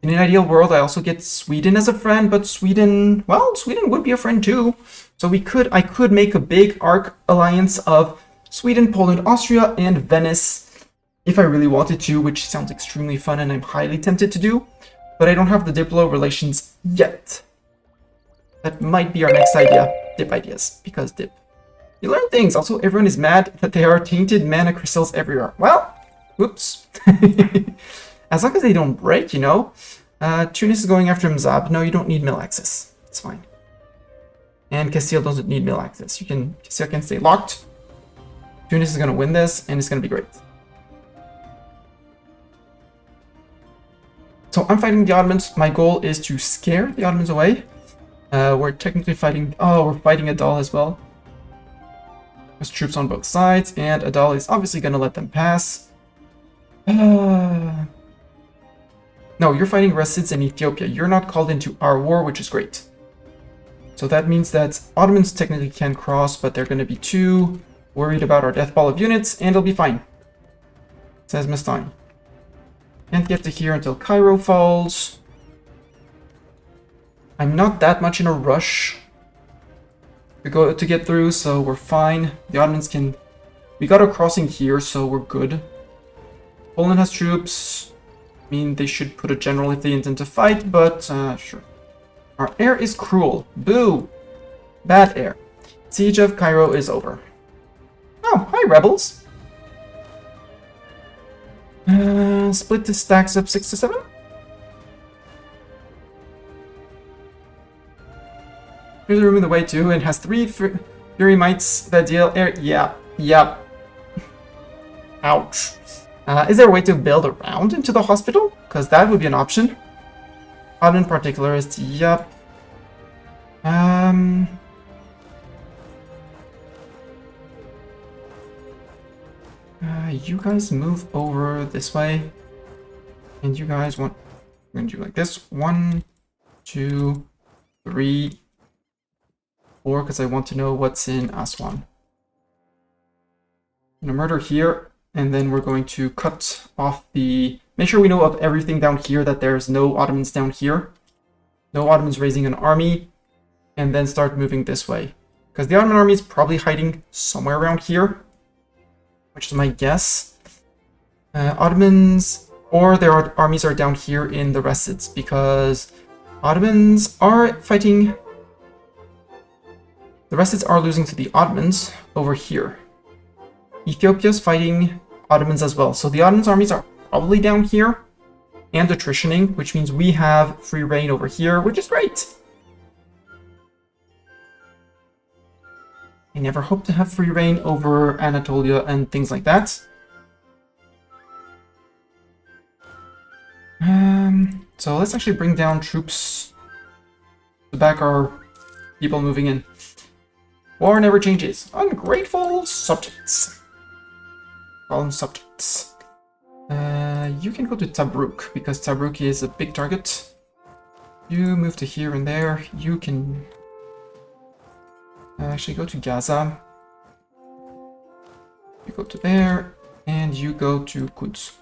In an ideal world, I also get Sweden as a friend, but Sweden would be a friend too. So I could make a big arc alliance of Sweden, Poland, Austria, and Venice if I really wanted to, which sounds extremely fun and I'm highly tempted to do, but I don't have the Diplo relations yet. That might be our next idea. Dip ideas, because dip. You learn things. Also, everyone is mad that there are tainted mana crystals everywhere. Well, whoops. As long as they don't break, you know. Tunis is going after Mzab. No, you don't need mill access. It's fine. And Castile doesn't need mill access. Castile can stay locked. Tunis is going to win this, and it's going to be great. So I'm fighting the Ottomans. My goal is to scare the Ottomans away. We're technically fighting... Oh, we're fighting Adal as well. There's troops on both sides, and Adal is obviously going to let them pass. No, you're fighting Rasids in Ethiopia. You're not called into our war, which is great. So that means that Ottomans technically can cross, but they're going to be too worried about our death ball of units, and it'll be fine. Says Mastani. Can't get to here until Cairo falls. I'm not that much in a rush to get through, so we're fine. The Ottomans can... We got a crossing here, so we're good. Poland has troops. I mean, they should put a general if they intend to fight, but sure. Our air is cruel. Boo! Bad air. Siege of Cairo is over. Oh, hi, rebels. Split the stacks of 6 to 7? Here's a room in the way too, and has 3 Fury Mites that deal air. Yeah. Ouch. Is there a way to build a round into the hospital? Because that would be an option. Ottoman particularist, yep. You guys move over this way. And you guys want... We're going to do like this. 1, 2, 3, 4, because I want to know what's in Aswan. I'm going to murder here, and then we're going to cut off the... Make sure we know of everything down here, that there's no Ottomans down here. No Ottomans raising an army, and then start moving this way. Because the Ottoman army is probably hiding somewhere around here, which is my guess. Ottomans, or their armies are down here in the Rasids, because Ottomans are fighting... The Rasids are losing to the Ottomans over here. Ethiopia's fighting Ottomans as well. So the Ottomans armies are probably down here and attritioning, which means we have free reign over here, which is great. I never hope to have free reign over Anatolia and things like that. So let's actually bring down troops to back our people moving in. War never changes. Ungrateful subjects. Call them subjects. You can go to Tabruk, because Tabruk is a big target. You move to here and there. You can actually go to Gaza. You go to there, and you go to Quds,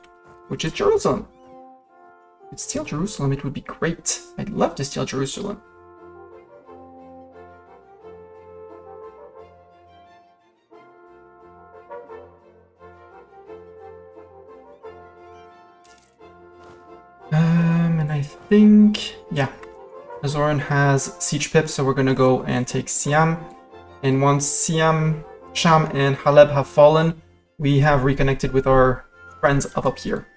which is Jerusalem. If it's steal Jerusalem, it would be great. I'd love to steal Jerusalem. And I think, yeah, Azoran has siege pips, so we're gonna go and take Siam. And once Siam, Sham, and Haleb have fallen, we have reconnected with our friends up here,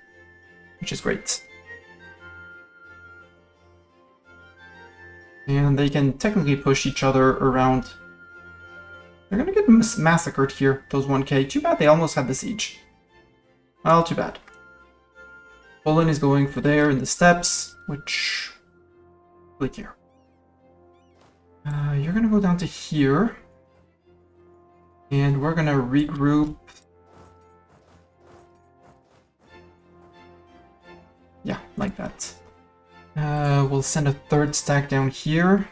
which is great. And they can technically push each other around. They're gonna get massacred here, those 1k. Too bad they almost had the siege. Well, too bad. Poland is going for there in the steppes, which... Click here. You're gonna go down to here. And we're gonna regroup. Yeah, like that. We'll send a third stack down here.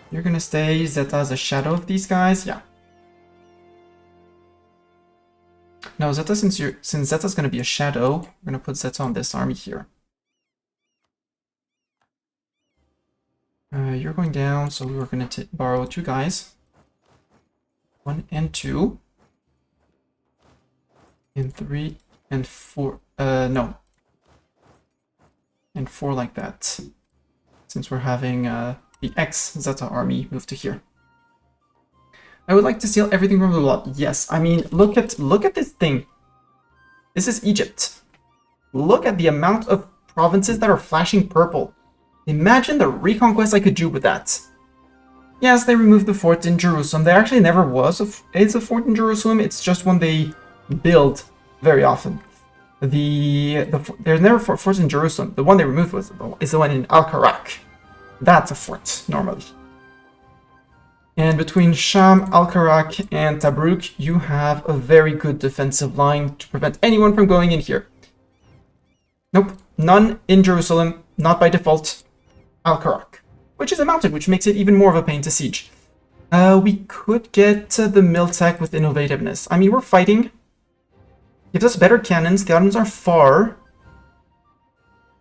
You're gonna stay Zeta as a shadow of these guys? Yeah. No, Zeta, since Zeta's gonna be a shadow, we're gonna put Zeta on this army here. You're going down, so we're gonna borrow 2 guys. 1 and 2. And 3 and 4. No. And 4 like that. Since we're having the ex-Zeta army move to here. I would like to steal everything from the lot. Yes, I mean, look at this thing. This is Egypt. Look at the amount of provinces that are flashing purple. Imagine the reconquest I could do with that. Yes, they removed the fort in Jerusalem. There actually never was a fort in Jerusalem. It's just one they build very often. There's never forts in Jerusalem. The one they removed is the one in Al-Karak. That's a fort, normally. And between Sham, Al-Karak, and Tabruk, you have a very good defensive line to prevent anyone from going in here. Nope, none in Jerusalem, not by default. Al-Karak, which is a mountain, which makes it even more of a pain to siege. We could get the mill tech with innovativeness. I mean, we're fighting. Gives us better cannons. The Ottomans are far.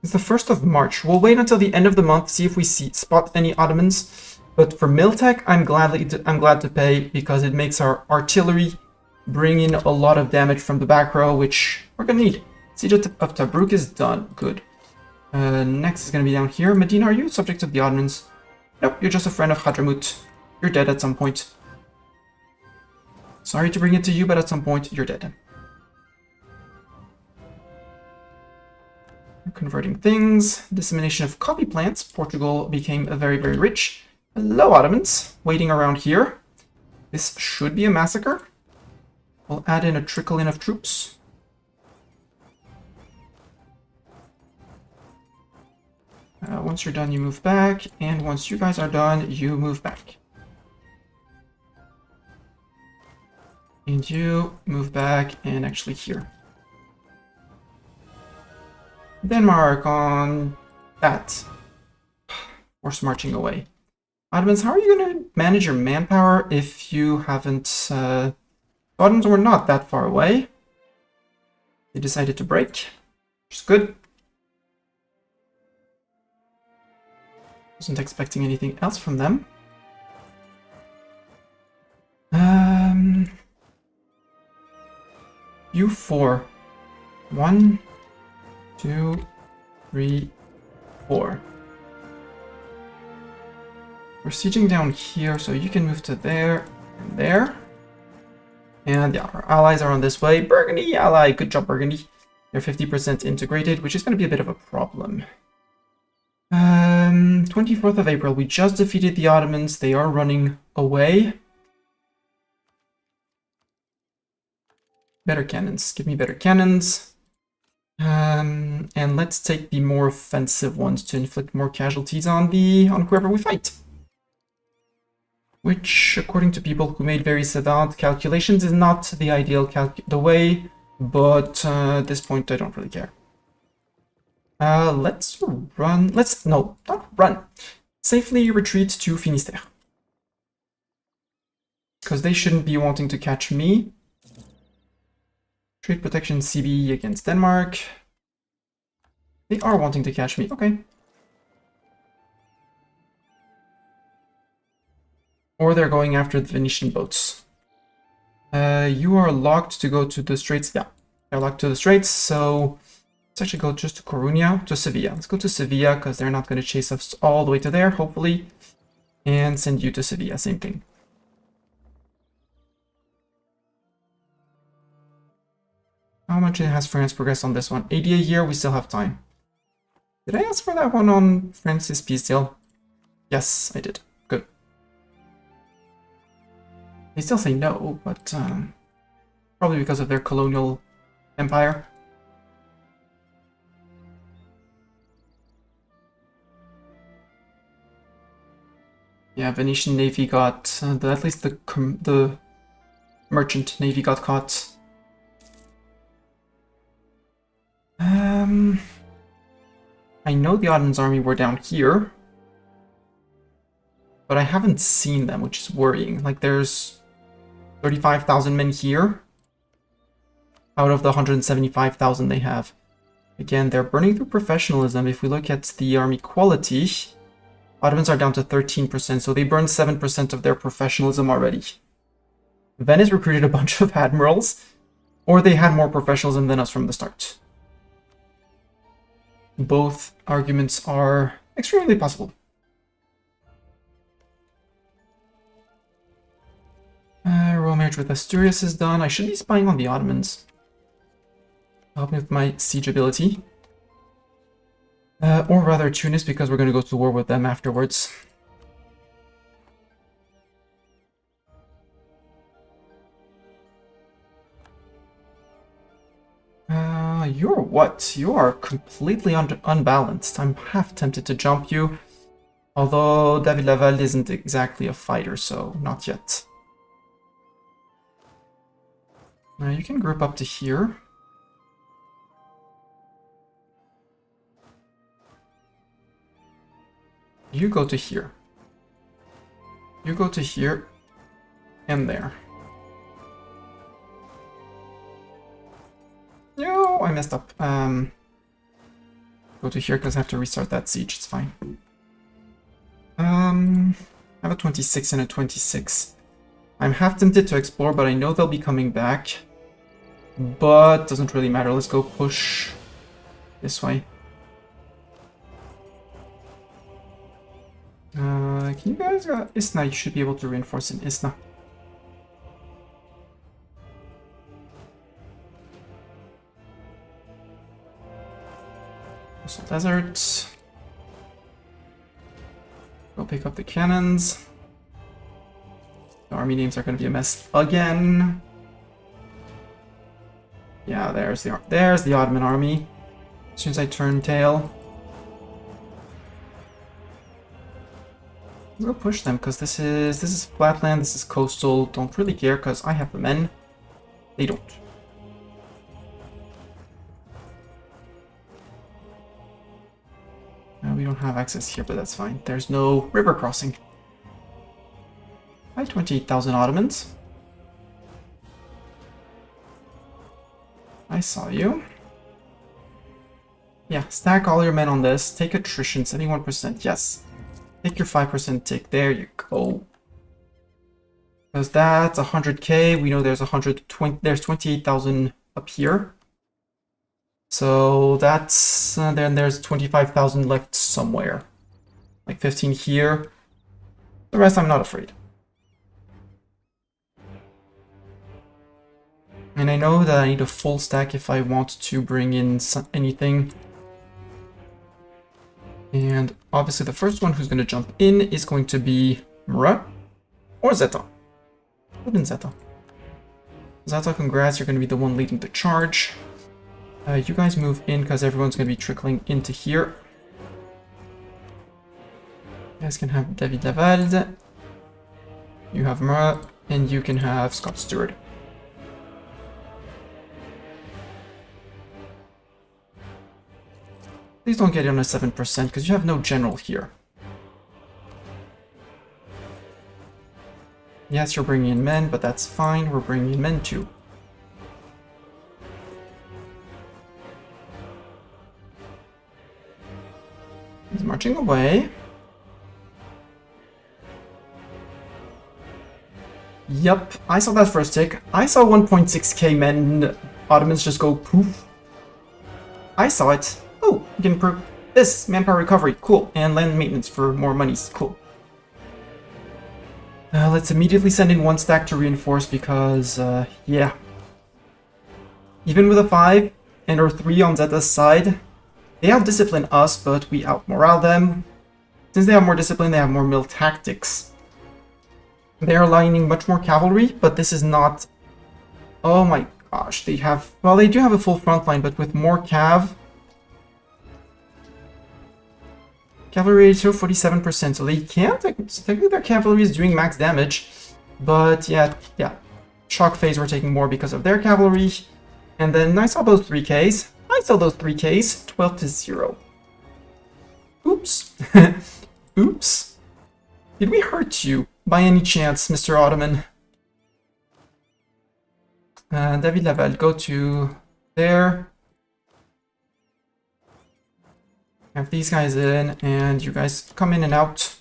It's the 1st of March. We'll wait until the end of the month, see if we spot any Ottomans. But for mill tech, I'm glad to pay because it makes our artillery bring in a lot of damage from the back row, which we're gonna need. Siege of Tabruk is done. Good. Next is gonna be down here. Medina, are you subject of the Ottomans? Nope, you're just a friend of Hadramut. You're dead at some point. Sorry to bring it to you, but at some point, you're dead. Converting things. Dissemination of coffee plants. Portugal became very, very rich. Hello, Ottomans. Waiting around here. This should be a massacre. We'll add in a trickle in of troops. Once you're done, you move back. And once you guys are done, you move back. And you move back and actually here. Denmark on that. Force marching away. Ottomans, how are you going to manage your manpower if you haven't... Ottomans were not that far away. They decided to break, which is good. Wasn't expecting anything else from them. You 4. 1, 2, 3, 4. We're sieging down here, so you can move to there and there. And yeah, our allies are on this way. Burgundy ally, good job, Burgundy. They're 50% integrated, which is going to be a bit of a problem. 24th of April, we just defeated the Ottomans. They are running away. Better cannons. Give me better cannons. And let's take the more offensive ones to inflict more casualties on whoever we fight. Which, according to people who made very savant calculations, is not the ideal way, but at this point I don't really care. Let's run. No, not run. Safely retreat to Finistère. Because they shouldn't be wanting to catch me. Trade protection CB against Denmark. They are wanting to catch me. Okay. Or they're going after the Venetian boats. You are locked to go to the Straits. Yeah, they're locked to the Straits, so let's actually go just to Coruña, to Sevilla. Let's go to Sevilla, because they're not going to chase us all the way to there, hopefully. And send you to Sevilla, same thing. How much has France progressed on this one? 80 a year, we still have time. Did I ask for that one on France's peace deal? Yes, I did. Good. They still say no, but probably because of their colonial empire. Yeah, Venetian navy got, at least the merchant navy got caught. I know the Ottomans army were down here, but I haven't seen them, which is worrying. Like, there's 35,000 men here out of the 175,000 they have. Again, they're burning through professionalism. If we look at the army quality, Ottomans are down to 13%, so they burned 7% of their professionalism already. Venice recruited a bunch of admirals, or they had more professionalism than us from the start. Both arguments are extremely possible. Royal marriage with Asturias is done. I should be spying on the Ottomans. Help me with my siege ability. Or rather Tunis, because we're going to go to war with them afterwards. You're what? You are completely unbalanced. I'm half tempted to jump you. Although David Laval isn't exactly a fighter, so not yet. Now you can group up to here. You go to here. You go to here. And there. No, I messed up. Go to here because I have to restart that siege. It's fine. I have a 26 and a 26. I'm half tempted to explore, but I know they'll be coming back. But doesn't really matter. Let's go push this way. Can you guys Isna? You should be able to reinforce in Isna. Coastal Desert. Go pick up the cannons. The army names are going to be a mess again. Yeah, there's the Ottoman army. As soon as I turn tail. Let's go push them because this is flatland, this is coastal. Don't really care because I have the men. They don't. We don't have access here, but that's fine. There's no river crossing. I have 28,000 Ottomans. I saw you. Yeah, stack all your men on this. Take attrition, 71%. Yes. Take your 5% tick. There you go. Because that's 100k. We know there's 120. There's 28,000 up here. So that's then there's 25,000 left somewhere. Like 15 here. The rest I'm not afraid. And I know that I need a full stack if I want to bring in anything. And obviously the first one who's going to jump in is going to be Murat or Zeta. Put in Zeta. Zeta, congrats, you're going to be the one leading the charge. You guys move in because everyone's going to be trickling into here. You guys can have David Laval. You have Murat, and you can have Scott Stewart. Please don't get in on a 7% because you have no general here. Yes, you're bringing in men, but that's fine. We're bringing in men too. He's marching away. Yep, I saw that first tick. I saw 1.6k men Ottomans just go poof. I saw it. Oh, you can improve this manpower recovery. Cool. And land maintenance for more monies. Cool. Let's immediately send in one stack to reinforce because, yeah. Even with a 5 and or 3 on Zeta's side, they out-discipline us, but we out-morale them. Since they have more discipline, they have more mill tactics. They are aligning much more cavalry, but this is not... Oh my gosh, they have... Well, they do have a full front line, but with more cav... Cavalry ratio 47%, so they can't... Technically their cavalry is doing max damage, but yeah. Shock phase we're taking more because of their cavalry. And then I saw those 3Ks. I saw those 3Ks, 12 to 0. Oops. Oops. Did we hurt you by any chance, Mr. Ottoman? David Laval, go to there. Have these guys in, and you guys come in and out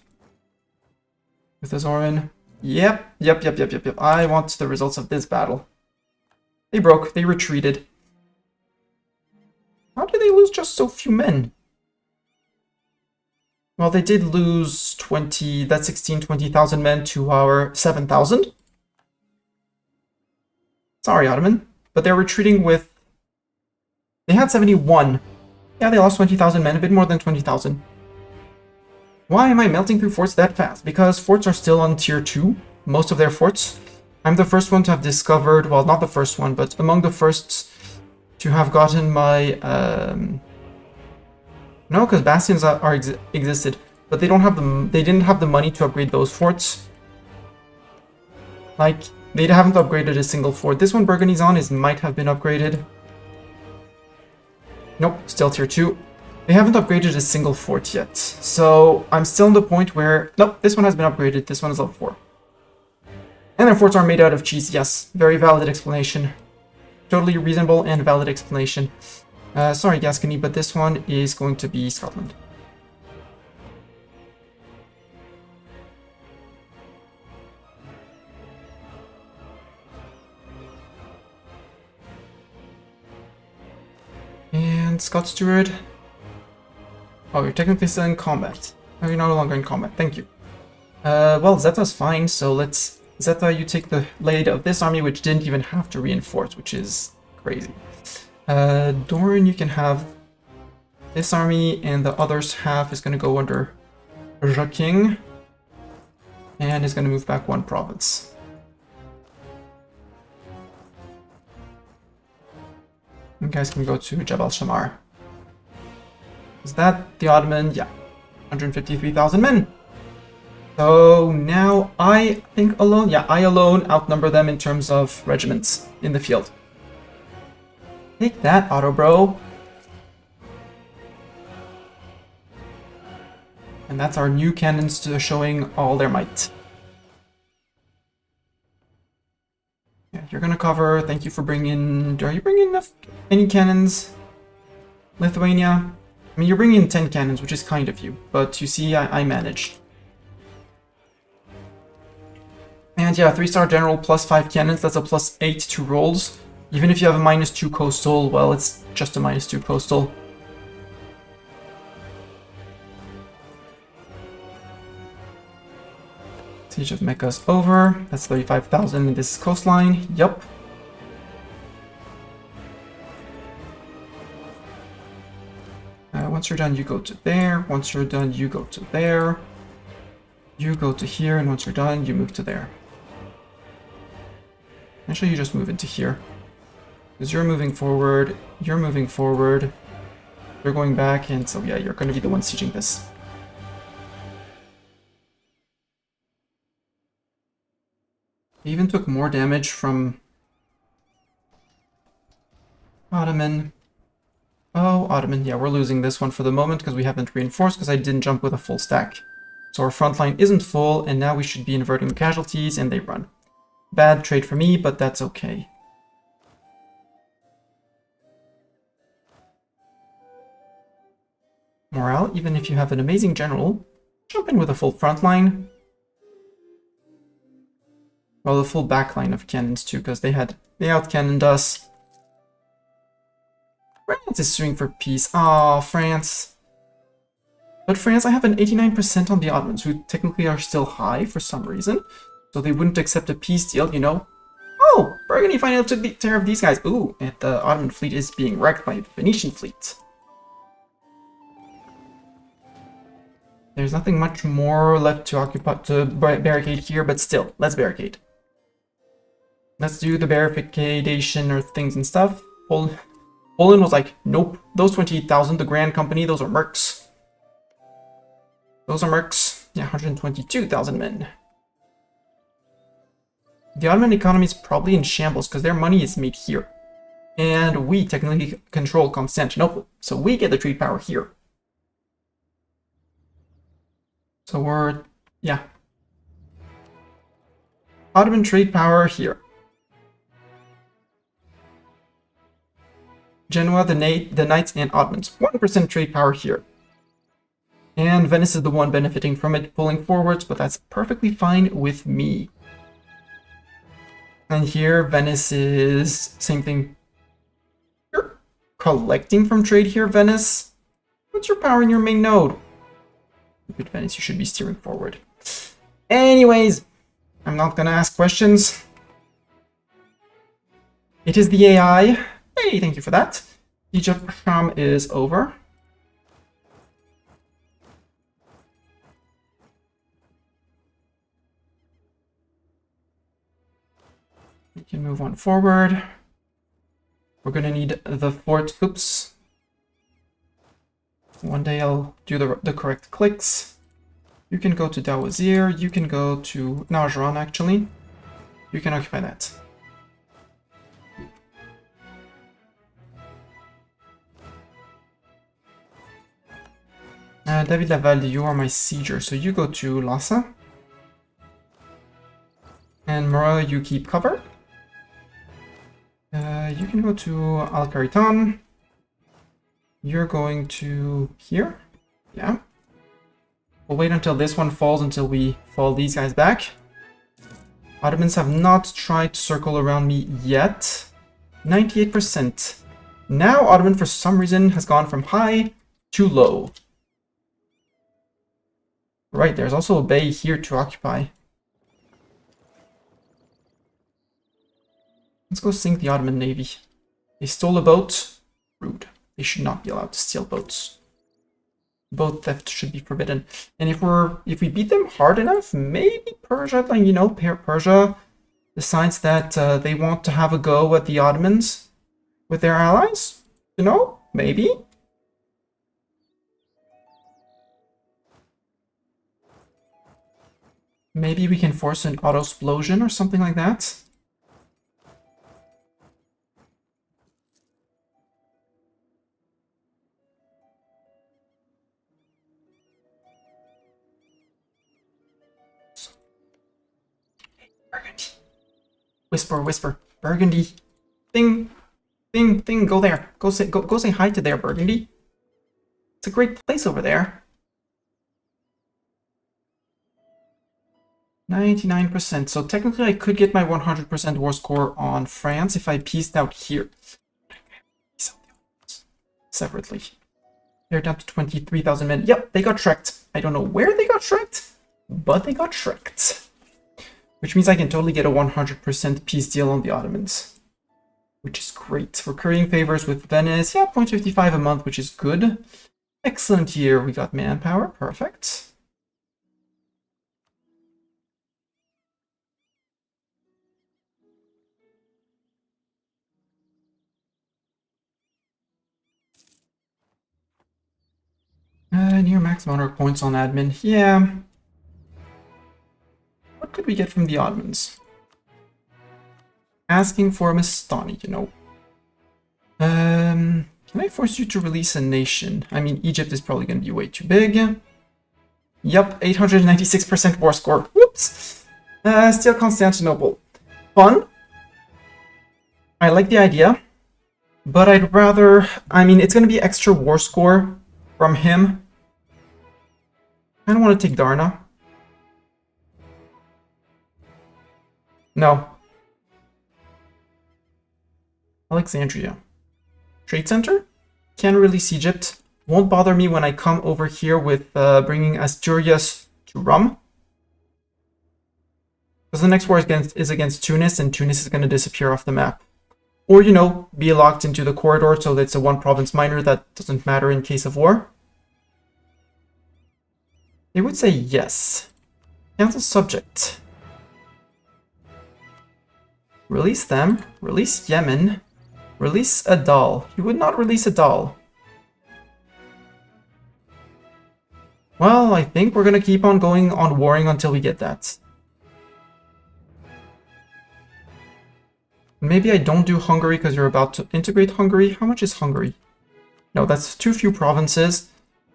with the Zoran. Yep. I want the results of this battle. They broke, they retreated. How did they lose just so few men? Well, they did lose 20,000 men to our 7,000. Sorry, Ottoman. But they're retreating with... They had 71. Yeah, they lost 20,000 men, a bit more than 20,000. Why am I melting through forts that fast? Because forts are still on tier 2. Most of their forts. I'm the first one to have discovered... Well, not the first one, but among the first... to have gotten my, no, because bastions existed. but they don't have they didn't have the money to upgrade those forts. Like, they haven't upgraded a single fort. This one Burgundy's on might have been upgraded. Nope, still tier 2. They haven't upgraded a single fort yet. So I'm still in the point where, nope, this one has been upgraded. This one is level 4. And their forts are made out of cheese. Yes, very valid explanation. Totally reasonable and valid explanation. Sorry, Gascony, but this one is going to be Scotland. And Scott Stewart. Oh, you're technically still in combat. Oh, you're no longer in combat. Thank you. Well, Zeta's fine, so let's... Zeta, you take the lead of this army, which didn't even have to reinforce, which is crazy. Doran, you can have this army, and the other's half is going to go under Joking, and is going to move back 1 province. You guys can go to Jabal Shamar. Is that the Ottoman? Yeah. 153,000 men. So now I think alone, yeah, I alone outnumber them in terms of regiments in the field. Take that, Otto bro. And that's our new cannons showing all their might. Yeah, you're gonna cover. Thank you for bringing... Are you bringing enough? Any cannons? Lithuania? I mean, you're bringing in 10 cannons, which is kind of you. But you see, I managed. And yeah, 3-star general plus 5 cannons. That's a plus 8 to rolls. Even if you have a -2 coastal, well, it's just a -2 coastal. Siege of Mecca's over. That's 35,000 in this coastline. Yup. Once you're done, you go to there. Once you're done, you go to there. You go to here, and once you're done, you move to there. Actually, you just move into here. Because you're moving forward, you're going back, and so yeah, you're going to be the one sieging this. He even took more damage from Ottoman. Oh, Ottoman, yeah, we're losing this one for the moment because we haven't reinforced because I didn't jump with a full stack. So our front line isn't full, and now we should be inverting casualties, and they run. Bad trade for me, but that's okay. Morale, even if you have an amazing general, jump in with a full front line. Well, the full back line of cannons too, because they out-cannoned us. France is suing for peace. Oh, France. But France, I have an 89% on the Ottomans, who technically are still high for some reason. So they wouldn't accept a peace deal, you know. Oh, Burgundy finally took care of these guys. Ooh, and the Ottoman fleet is being wrecked by the Venetian fleet. There's nothing much more left to occupy, to barricade here, but still, let's barricade. Let's do the barricadation or things and stuff. Poland was like, nope, those 28,000, the Grand Company, those are mercs. Those are mercs. Yeah, 122,000 men. The Ottoman economy is probably in shambles because their money is made here. And we technically control Constantinople, so we get the trade power here. So we're, yeah. Ottoman trade power here. Genoa, the Knights, and Ottomans. 1% trade power here. And Venice is the one benefiting from it, pulling forwards, but that's perfectly fine with me. And here, Venice is... same thing. You're collecting from trade here, Venice? What's your power in your main node? Stupid Venice, you should be steering forward. Anyways, I'm not gonna ask questions. It is the AI. Hey, thank you for that. Siege of Sham is over. We can move on forward. We're gonna need the fort. Oops. One day I'll do the correct clicks. You can go to Dawazir, you can go to Najran actually. You can occupy that. David Laval, you are my sieger, so you go to Lhasa. And Mora, you keep cover. You can go to Al Karitan. You're going to here. Yeah. We'll wait until this one falls until we fall these guys back. Ottomans have not tried to circle around me yet. 98%. Now Ottoman, for some reason, has gone from high to low. Right, there's also a bay here to occupy. Let's go sink the Ottoman navy. They stole a boat. Rude. They should not be allowed to steal boats. Boat theft should be forbidden. And if we beat them hard enough, maybe Persia, like, you know, Persia decides that they want to have a go at the Ottomans with their allies. You know, maybe. Maybe we can force an auto-explosion or something like that. Burgundy. Whisper, whisper. Burgundy. Thing, thing, thing. Go there. Go say hi to there, Burgundy. It's a great place over there. 99%. So technically I could get my 100% war score on France if I pieced out here. Separately. They're down to 23,000 men. Yep, they got trekked. I don't know where they got trekked, but they got trekked. Which means I can totally get a 100% peace deal on the Ottomans. Which is great. We're currying favors with Venice. Yeah, 0.55 a month, which is good. Excellent year. We got manpower. Perfect. Near max monarch points on admin. Yeah. What could we get from the Ottomans? Asking for a Mastani, you know. Can I force you to release a nation? I mean, Egypt is probably going to be way too big. Yep, 896% war score. Whoops. Still Constantinople. Fun. I like the idea. But I'd rather... I mean, it's going to be extra war score from him. I don't want to take Darna. No. Alexandria. Trade center? Can release Egypt. Won't bother me when I come over here with bringing Asturias to Rum. Because the next war is against Tunis, and Tunis is going to disappear off the map. Or, you know, be locked into the corridor so that it's a one-province minor that doesn't matter in case of war. They would say yes. Cancel subject. Release them. Release Yemen. Release Adal. You would not release Adal. Well, I think we're gonna keep on going on warring until we get that. Maybe I don't do Hungary because you're about to integrate Hungary. How much is Hungary? No, that's too few provinces.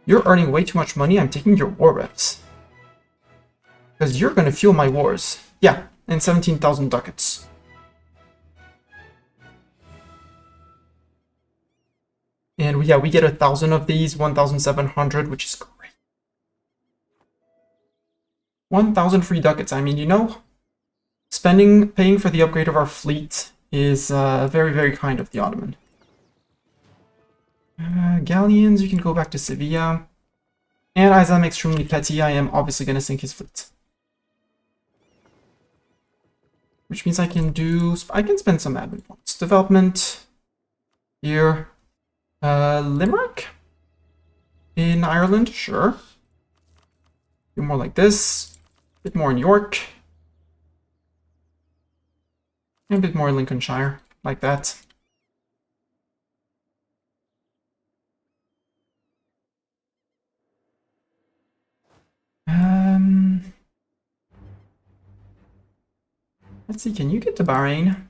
You're earning way too much money. I'm taking your war reps. Because you're gonna fuel my wars. Yeah, and 17,000 ducats. And yeah, we get 1,000 of these, 1,700, which is great. 1,000 free ducats. I mean, you know, paying for the upgrade of our fleet is very, very kind of the Ottoman. Galleons, you can go back to Sevilla. And as I'm extremely petty, I am obviously going to sink his fleet. Which means I can spend some admin points. Development. Here. Limerick? In Ireland, sure. Do more like this. A bit more in York. And a bit more in Lincolnshire, like that. Let's see, can you get to Bahrain?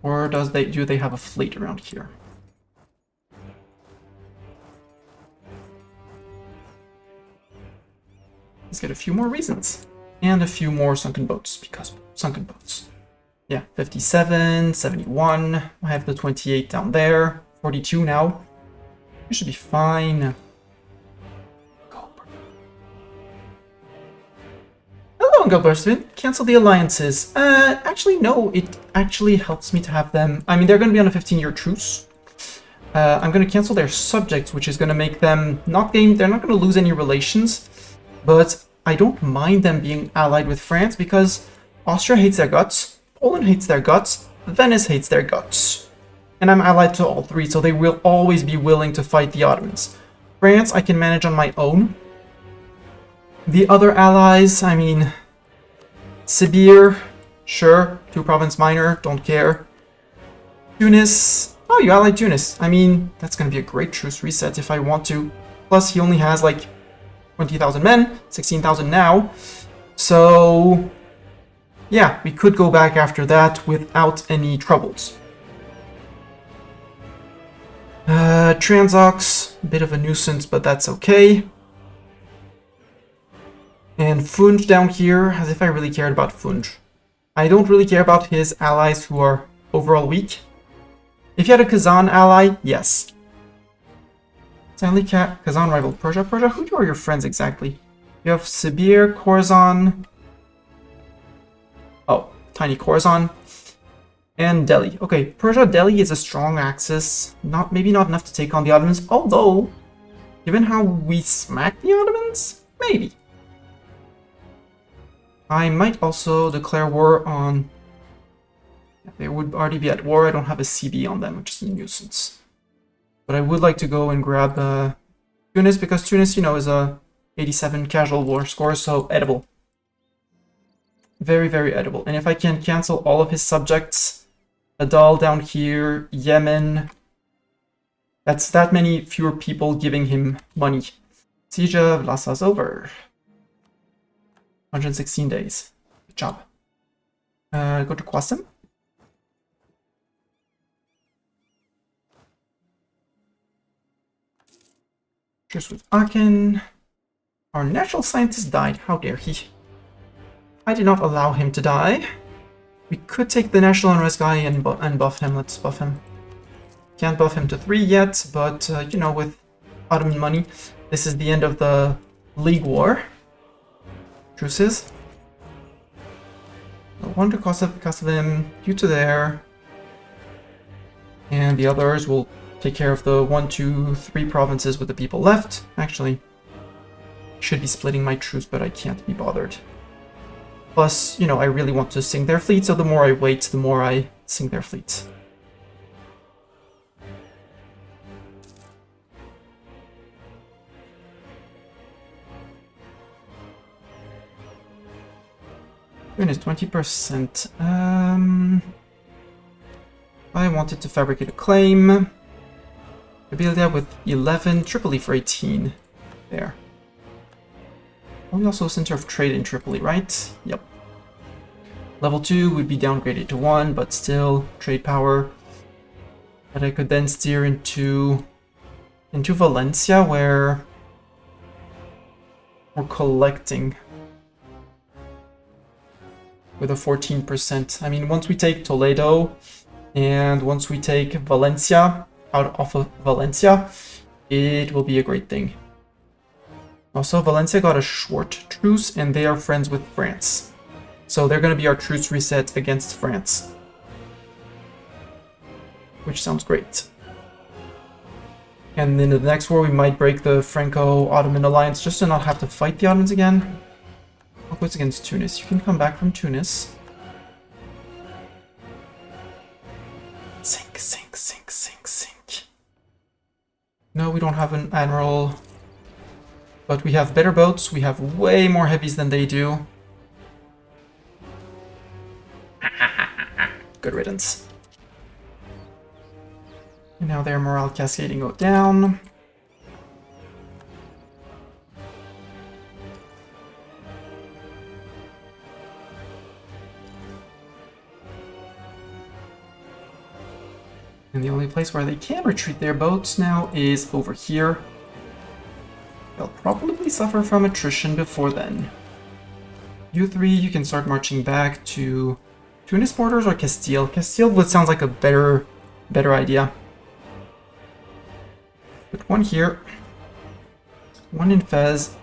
Or do they have a fleet around here? Let's get a few more reasons. And a few more sunken boats, because sunken boats. Yeah, 57, 71. I have the 28 down there. 42 now. It should be fine. Hello, Gilbertson. Cancel the alliances. Actually, no. It actually helps me to have them. I mean, they're going to be on a 15-year truce. I'm going to cancel their subjects, which is going to make them not gain. They're not going to lose any relations. But I don't mind them being allied with France because Austria hates their guts, Poland hates their guts, Venice hates their guts. And I'm allied to all three, so they will always be willing to fight the Ottomans. France, I can manage on my own. The other allies, I mean, Sibir, sure, 2 province minor, don't care. Tunis, oh, you allied Tunis. I mean, that's going to be a great truce reset if I want to. Plus, he only has like 20,000 men, 16,000 now. So, yeah, we could go back after that without any troubles. Transox, a bit of a nuisance, but that's okay. And Funj down here, as if I really cared about Funj. I don't really care about his allies who are overall weak. If you had a Kazan ally, yes. Stanley Kazan rival Persia. Persia, who are your friends exactly? You have Sibir, Khorasan. Oh, tiny Khorasan. And Delhi. Okay, Persia, Delhi is a strong axis. Maybe not enough to take on the Ottomans, although, given how we smacked the Ottomans, maybe. I might also declare war on... They would already be at war. I don't have a CB on them, which is a nuisance. But I would like to go and grab Tunis, because Tunis, you know, is a 87 casual war score, so edible. Very, very edible. And if I can cancel all of his subjects, Adal down here, Yemen, that's that many fewer people giving him money. Siege of Lhasa's over. 116 days. Good job. Go to Qasim. Truce with Aachen. Our natural scientist died. How dare he? I did not allow him to die. We could take the national unrest guy and buff him. Let's buff him. Can't buff him to 3 yet, but, you know, with Ottoman money, this is the end of the League War. Truces. One to Kasavim, you to there. And the others will take care of the 1, 2, 3 provinces with the people left. Actually, I should be splitting my truce, but I can't be bothered. Plus, you know, I really want to sink their fleet, so the more I wait, the more I sink their fleet. Is 20%. I wanted to fabricate a claim. Abilia with 11, Tripoli for 18. There. Only also a center of trade in Tripoli, right? Yep. Level 2 would be downgraded to 1, but still trade power. But I could then steer into Valencia, where we're collecting with a 14%. I mean, once we take Toledo and once we take Valencia off of Valencia, it will be a great thing. Also, Valencia got a short truce and they are friends with France. So they're going to be our truce reset against France. Which sounds great. And then in the next war we might break the Franco-Ottoman alliance just to not have to fight the Ottomans again. What's against Tunis? You can come back from Tunis. Sink, sink, sink, sink, sink. No, we don't have an admiral. But we have better boats. We have way more heavies than they do. Good riddance. And now their morale cascading go down. And the only place where they can retreat their boats now is over here. They'll probably suffer from attrition before then. E03, you can start marching back to Tunis borders or Castile. Castile would sound like a better idea. Put one here, one in Fez,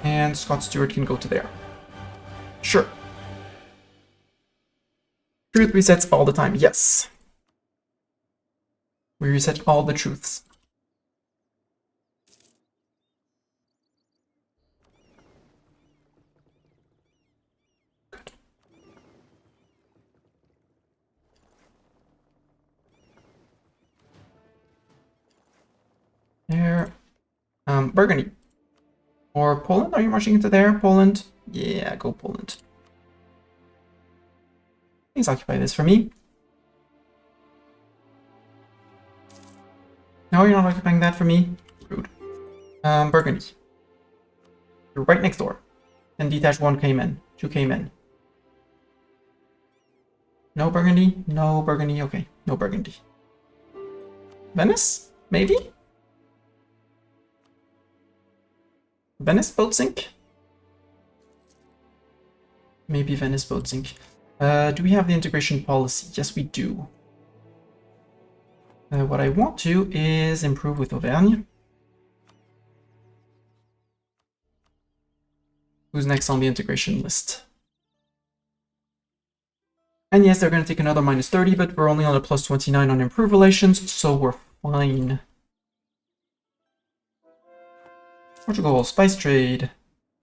and Scott Stewart can go to there. Sure. Truth resets all the time, yes. We reset all the truths. Good. There. Burgundy. Or Poland? Are you marching into there? Poland? Yeah, go Poland. Please occupy this for me. No, you're not occupying that for me. Rude. Burgundy. You're right next door. And detach 1 came in. 2 came in. No Burgundy? No Burgundy. Okay, no Burgundy. Venice? Maybe? Venice boat sink? Maybe Venice boat sink. Do we have the integration policy? Yes, we do. What I want to is improve with Auvergne. Who's next on the integration list? And yes, they're going to take another -30, but we're only on a +29 on improved relations, so we're fine. Portugal, spice trade.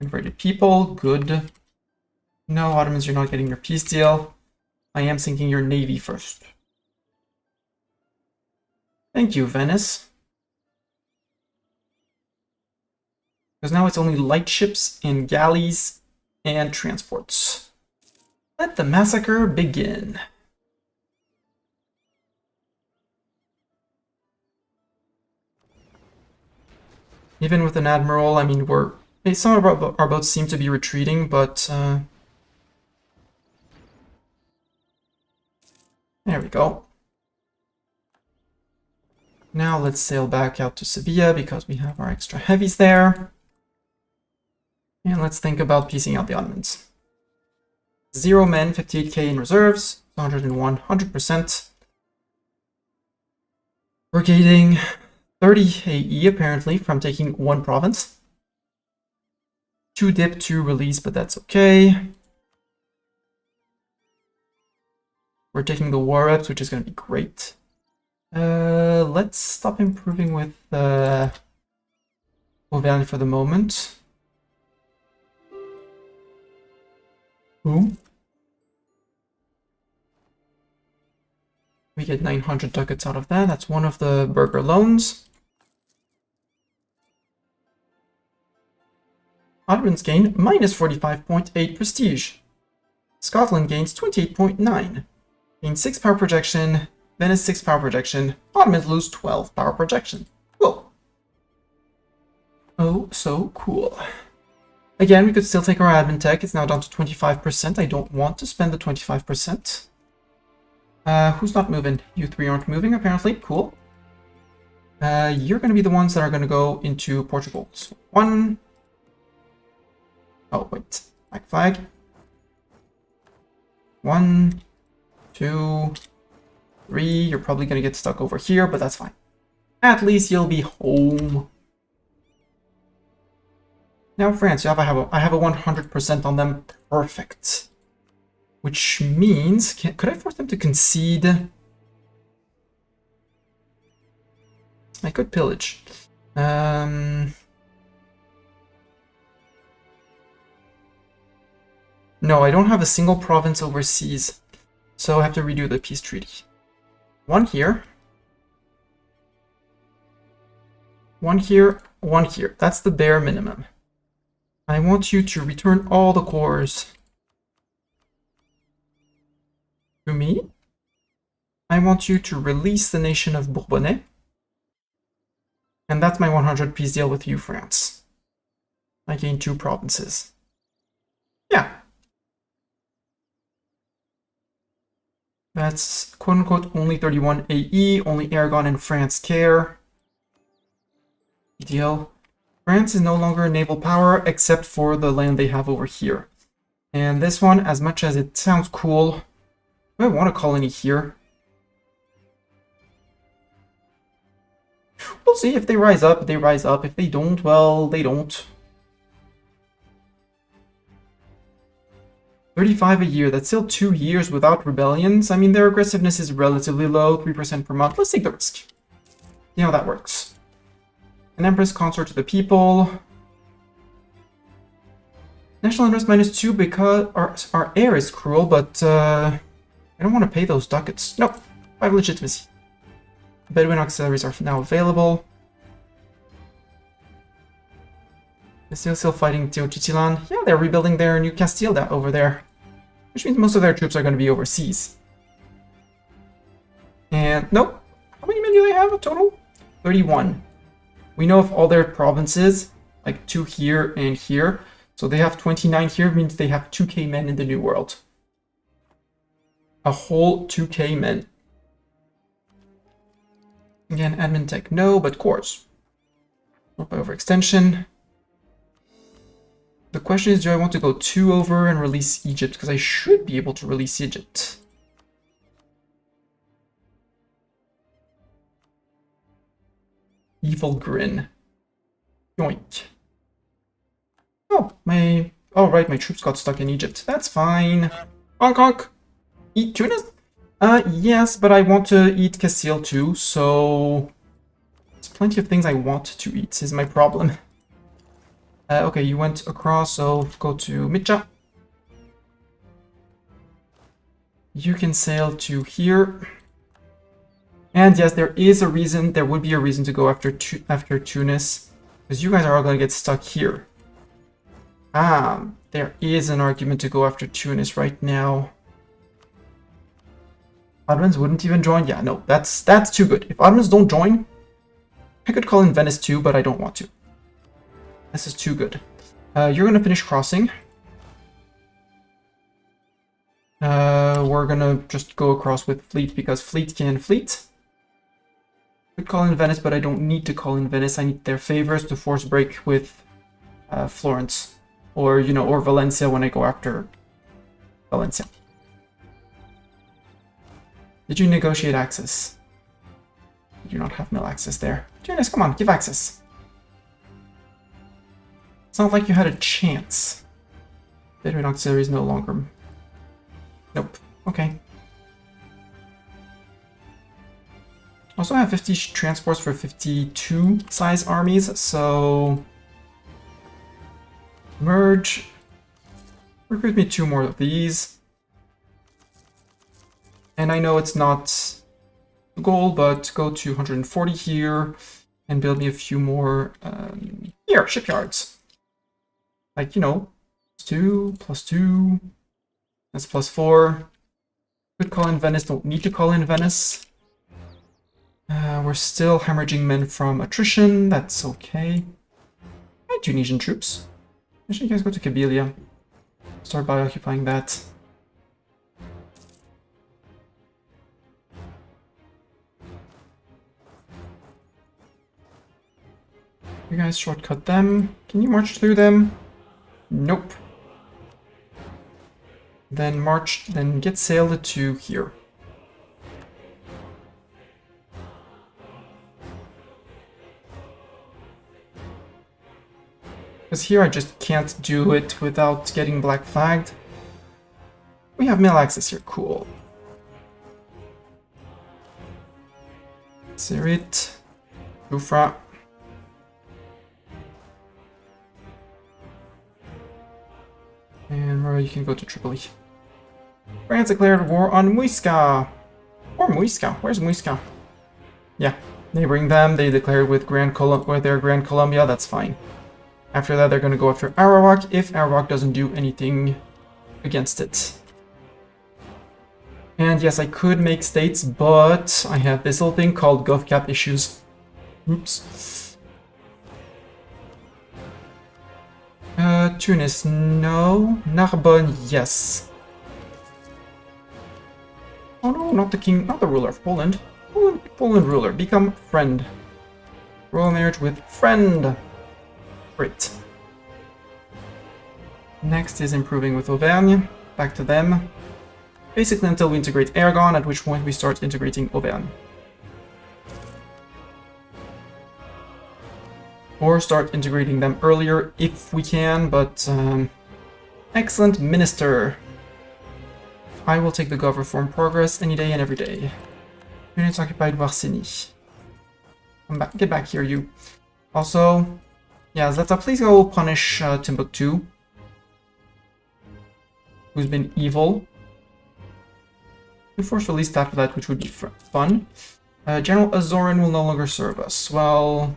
Converted people, good. No, Ottomans, you're not getting your peace deal. I am sinking your navy first. Thank you, Venice. Because now it's only light ships and galleys and transports. Let the massacre begin. Even with an admiral, I mean, some of our boats seem to be retreating, but there we go. Now let's sail back out to Sevilla because we have our extra heavies there. And let's think about piecing out the Ottomans. 0 men, 58k in reserves, 101, 100%. We're gaining 30 AE apparently from taking 1 province. 2 dip, 2 release, but that's okay. We're taking the war reps, which is going to be great. Let's stop improving with Auvergne for the moment. Ooh. We get 900 ducats out of that. That's one of the burger loans. Ottomans gain -45.8 prestige. Scotland gains 28.9. Gains 6 power projection. Venice 6 power projection. Ottomans lose 12 power projection. Cool. Oh, so cool. Again, we could still take our admin tech. It's now down to 25%. I don't want to spend the 25%. Who's not moving? You 3 aren't moving, apparently. Cool. You're going to be the ones that are going to go into Portugal. So 1. Oh, wait. Black flag. 1, 2, 3. You're probably going to get stuck over here, but that's fine. At least you'll be home. Now France, I have a 100% on them. Perfect. Which means, could I force them to concede? I could pillage. No, I don't have a single province overseas, so I have to redo the peace treaty. 1 here. 1 here, 1 here. That's the bare minimum. I want you to return all the cores to me. I want you to release the nation of Bourbonnais. And that's my 100 peace deal with you, France. I gain 2 provinces. Yeah. That's quote-unquote only 31 AE, only Aragon and France care. Deal. France is no longer a naval power except for the land they have over here. And this one, as much as it sounds cool, do I want a colony here? We'll see. If they rise up, they rise up. If they don't, well, they don't. 35 a year, that's still 2 years without rebellions. I mean, their aggressiveness is relatively low, 3% per month. Let's take the risk. See how that works. An Empress consort to the people. National interest -2 because our heir is cruel, but I don't want to pay those ducats. Nope. 5 legitimacy. Bedouin auxiliaries are now available. They're still fighting Teotihuacan. Yeah, they're rebuilding their new Castile over there. Which means most of their troops are going to be overseas. And, nope. How many men do they have in total? 31. We know of all their provinces, like 2 here and here. So they have 29 here, means they have 2k men in the New World. A whole 2k men. Again, admin tech, no, but cores. By overextension. The question is, do I want to go 2 over and release Egypt? Because I should be able to release Egypt. Evil grin. Yoink. Oh, right, my troops got stuck in Egypt. That's fine. Honk honk. Eat Tunis? Yes, but I want to eat Castile too, so... There's plenty of things I want to eat, is my problem. Okay, you went across, so go to Mitja. You can sail to here. And yes, there is a reason, there would be a reason to go after Tunis. Because you guys are all going to get stuck here. There is an argument to go after Tunis right now. Ottomans wouldn't even join? Yeah, no, that's too good. If Ottomans don't join, I could call in Venice too, but I don't want to. This is too good. You're going to finish crossing. We're going to just go across with fleet because fleet can fleet. Could call in Venice, but I don't need to call in Venice. I need their favors to force break with Florence. Or, you know, or Valencia when I go after Valencia. Did you negotiate access? You do not have mill access there. Tunis, come on, give access. It's not like you had a chance. Bedouin auxiliary is no longer... Nope. Okay. Also, I have 50 transports for 52 size armies, so... Merge. Recruit me 2 more of these. And I know it's not the goal, but go to 140 here and build me a few more here, shipyards. Like, you know, +2, +2, that's +4. Could call in Venice, don't need to call in Venice. We're still hemorrhaging men from attrition, that's okay. Hi, Tunisian troops. Why should you guys go to Kabylia? Start by occupying that. You guys shortcut them. Can you march through them? Nope. Then march, then get sailed to here. Because here I just can't do it without getting black flagged. We have mill access here, cool. Sirit, Jufra. And you can go to Tripoli. France declared war on Muisca. Or Muisca. Where's Muisca? Yeah, neighboring them. They declared with their Grand Colombia. That's fine. After that, they're going to go after Arawak if Arawak doesn't do anything against it. And yes, I could make states, but I have this little thing called GovCap issues. Oops. Tunis, no. Narbonne, yes. Oh no, not the king, not the ruler of Poland. Poland ruler, become friend. Royal marriage with friend. Great. Next is improving with Auvergne. Back to them. Basically until we integrate Aragon, at which point we start integrating Auvergne. Or start integrating them earlier if we can, but excellent minister. I will take the Gov reform progress any day and every day. Units occupied Varsini. Come back, get back here, you. Also, yeah, Zleta, please go punish Timbuktu, who's been evil. We force released after that, which would be fun. General Azorin will no longer serve us. Well,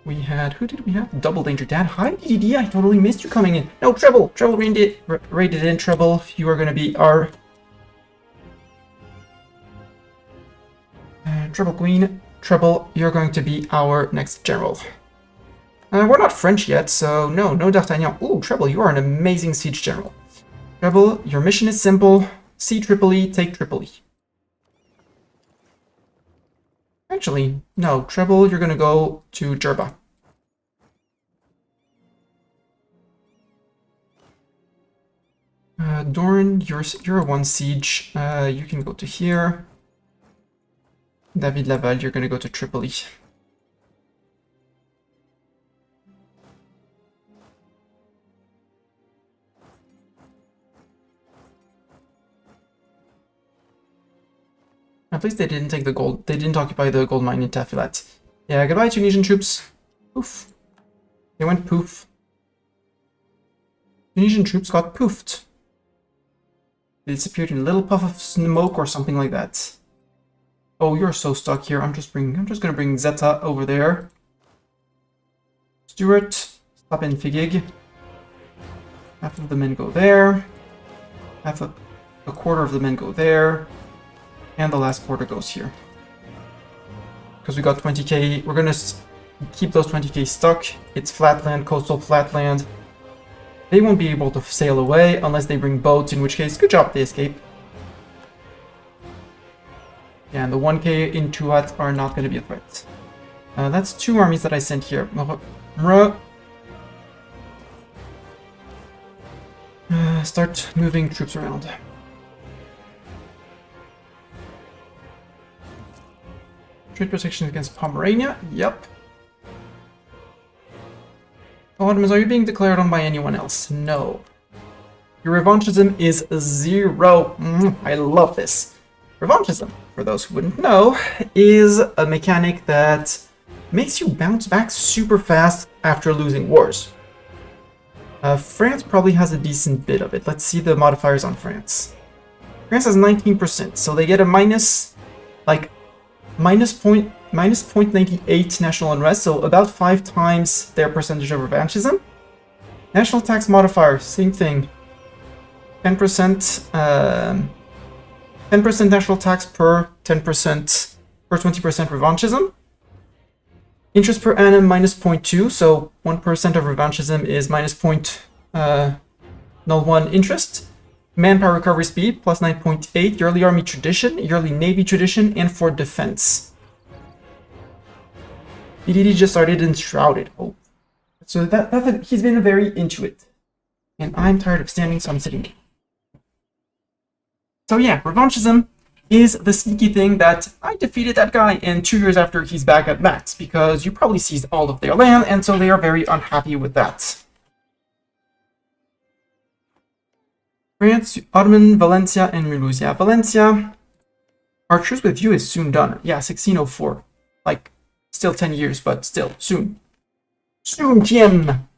we had, who did we have? Double Danger Dad. Hi, DDD, I totally missed you coming in. No, Treble! Treble raided in. Treble, you are going to be our... Treble Queen. Treble, you're going to be our next general. We're not French yet, so no D'Artagnan. Ooh, Treble, you are an amazing siege general. Treble, your mission is simple. See Tripoli, take Tripoli. Actually, no, Treble, you're gonna go to Jerba. Doran, you're a one siege. You can go to here. David Laval, you're gonna go to Tripoli. At least they didn't take the gold. They didn't occupy the gold mine in Tafilat. Yeah, goodbye, Tunisian troops. Poof. They went poof. Tunisian troops got poofed. They disappeared in a little puff of smoke or something like that. Oh, you're so stuck here. I'm just gonna bring Zeta over there. Stuart, stop in Figig. Half of the men go there. A quarter of the men go there. And the last quarter goes here. Because we got 20k, we're gonna keep those 20k stuck. It's flatland, coastal flatland. They won't be able to sail away unless they bring boats, in which case, good job, they escape. Yeah, and the 1k in Tuat are not gonna be a threat. That's two armies that I sent here. Start moving troops around. Trade protection against Pomerania? Yep. Oh, Ottomans, are you being declared on by anyone else? No. Your revanchism is 0. I love this. Revanchism, for those who wouldn't know, is a mechanic that makes you bounce back super fast after losing wars. France probably has a decent bit of it. Let's see the modifiers on France. France has 19%, so they get a minus 0.98 national unrest, so about 5 times their percentage of revanchism. National tax modifier, same thing. 10%, 10% national tax per 10% per 20% revanchism. Interest per annum minus 0.2, so 1% of revanchism is minus 0.01 interest. Manpower recovery speed, plus 9.8, yearly army tradition, yearly navy tradition, and for defense. DDD just started Enshrouded. Oh. So he's been very into it. And I'm tired of standing, so I'm sitting. So yeah, revanchism is the sneaky thing that I defeated that guy, and 2 years after he's back at max, because you probably seized all of their land, and so they are very unhappy with that. France, Ottoman, Valencia, and Mulhouse. Yeah, Valencia, our truce with you is soon done. Yeah, 1604. Like, still 10 years, but still, soon. Soon, Jim!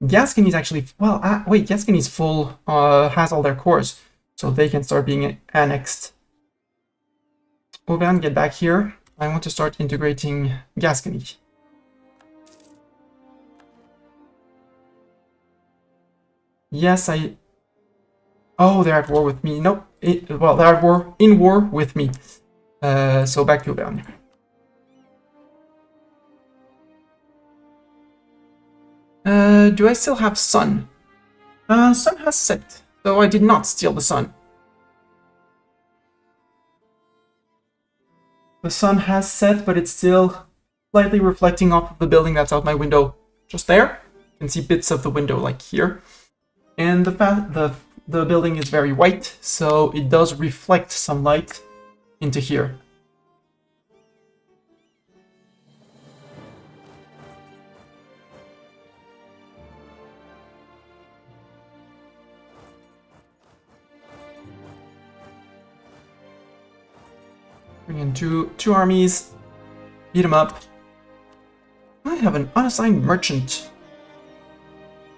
Gascony's actually, well, wait, Gascony's full, has all their cores, so they can start being annexed. Auvergne, get back here. I want to start integrating Gascony. Yes, oh, they're at war with me. Nope. Well, they're in war with me. So back to Auvergne. Do I still have Sun? Sun has set. Though I did not steal the sun. The sun has set, but it's still slightly reflecting off of the building that's out my window. Just there. You can see bits of the window like here. And the building is very white, so it does reflect some light into here. Bring in two armies, beat them up. I have an unassigned merchant.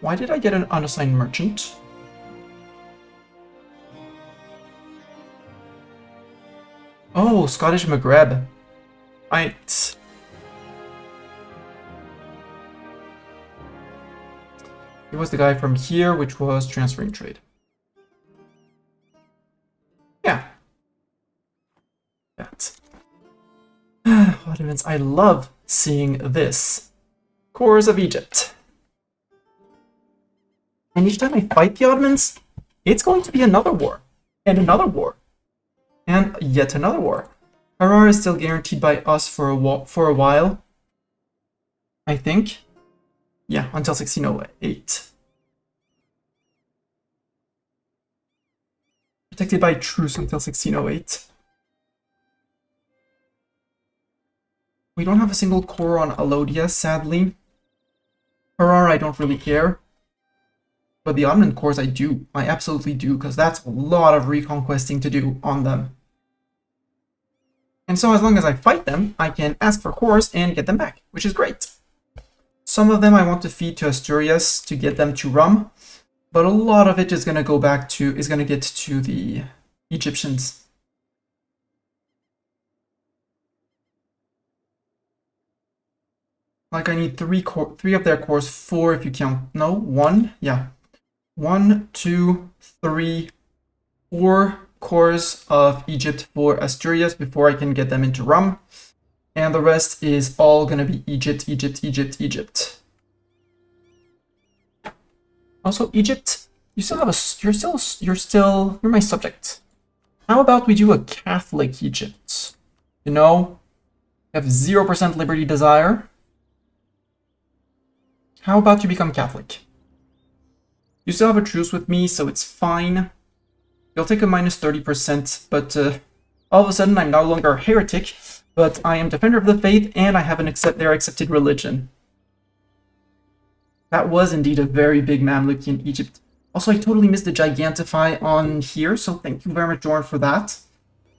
Why did I get an unassigned merchant? Oh, Scottish Maghreb. Right. It was the guy from here, which was transferring trade. Yeah. That. Ottomans, I love seeing this. Cores of Egypt. And each time I fight the Ottomans, it's going to be another war. And another war. And yet another war. Harar is still guaranteed by us for a while. I think. Yeah, until 1608. Protected by truce until 1608. We don't have a single core on Alodia, sadly. Harar, I don't really care. But the Ottoman cores I do. I absolutely do, because that's a lot of reconquesting to do on them. And so as long as I fight them, I can ask for cores and get them back, which is great. Some of them I want to feed to Asturias to get them to Rum, but a lot of it is going to go back to, is going to get to the Egyptians. Like I need three of their cores, 4 if you count, no, 1, yeah. 1, 2, 3, 4 cores of Egypt for Asturias before I can get them into Rum. And the rest is all gonna be Egypt, Egypt, Egypt, Egypt. Also, Egypt, you still have you're my subject. How about we do a Catholic Egypt? You know, you have 0% liberty desire. How about you become Catholic? You still have a truce with me, so it's fine. You'll take a minus 30%, but all of a sudden I'm no longer a heretic, but I am defender of the faith, and I have their accepted religion. That was indeed a very big Mamluki in Egypt. Also, I totally missed the Gigantify on here, so thank you very much, Jorn, for that.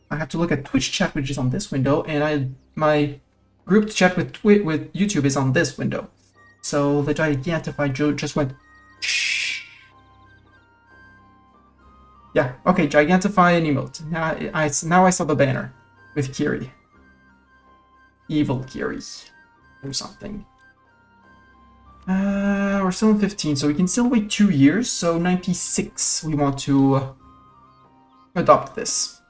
I have to look at Twitch chat, which is on this window, and my grouped chat with YouTube is on this window. So the Gigantify Joe just went shh. Yeah, okay, Gigantify and emote. Now I saw the banner with Kiri. Evil Kiri. Or something. We're still in 15, so we can still wait 2 years. So 96, we want to adopt this.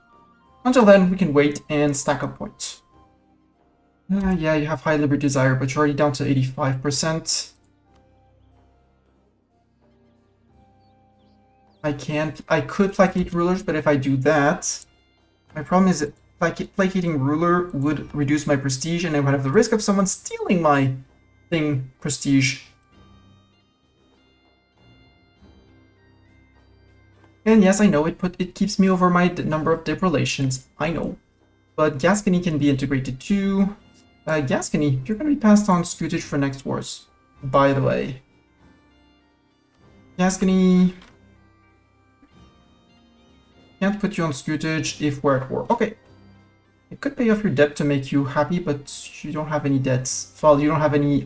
Until then, we can wait and stack up points. Yeah, you have high liberty desire, but you're already down to 85%. I could placate rulers, but if I do that, my problem is that placating ruler would reduce my prestige, and I would have the risk of someone stealing my prestige. And yes, I know it keeps me over my number of dip relations. I know, but Gascony can be integrated too. Gascony, you're going to be passed on scutage for next wars. By the way, Gascony. Can't put you on scutage if we're at war. Okay. It could pay off your debt to make you happy, but you don't have any debts. Well, you don't have any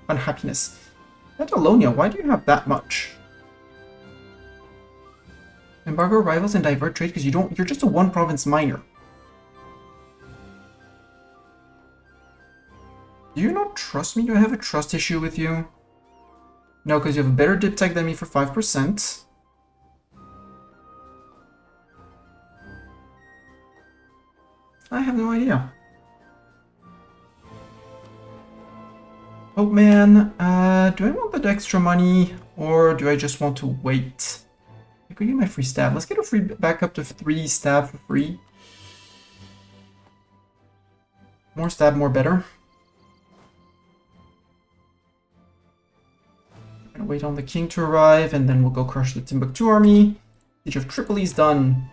unhappiness. Catalonia, why do you have that much? Embargo rivals and divert trade because you're just a one province minor. Do you not trust me? Do I have a trust issue with you? No, because you have a better dip tech than me for 5%. I have no idea. Oh man, do I want that extra money or do I just want to wait? Go get my free stab. Let's get a free back up to 3 stab for free. More stab, more better. I'm gonna wait on the king to arrive, and then we'll go crush the Timbuktu army. Siege of Tripoli's done.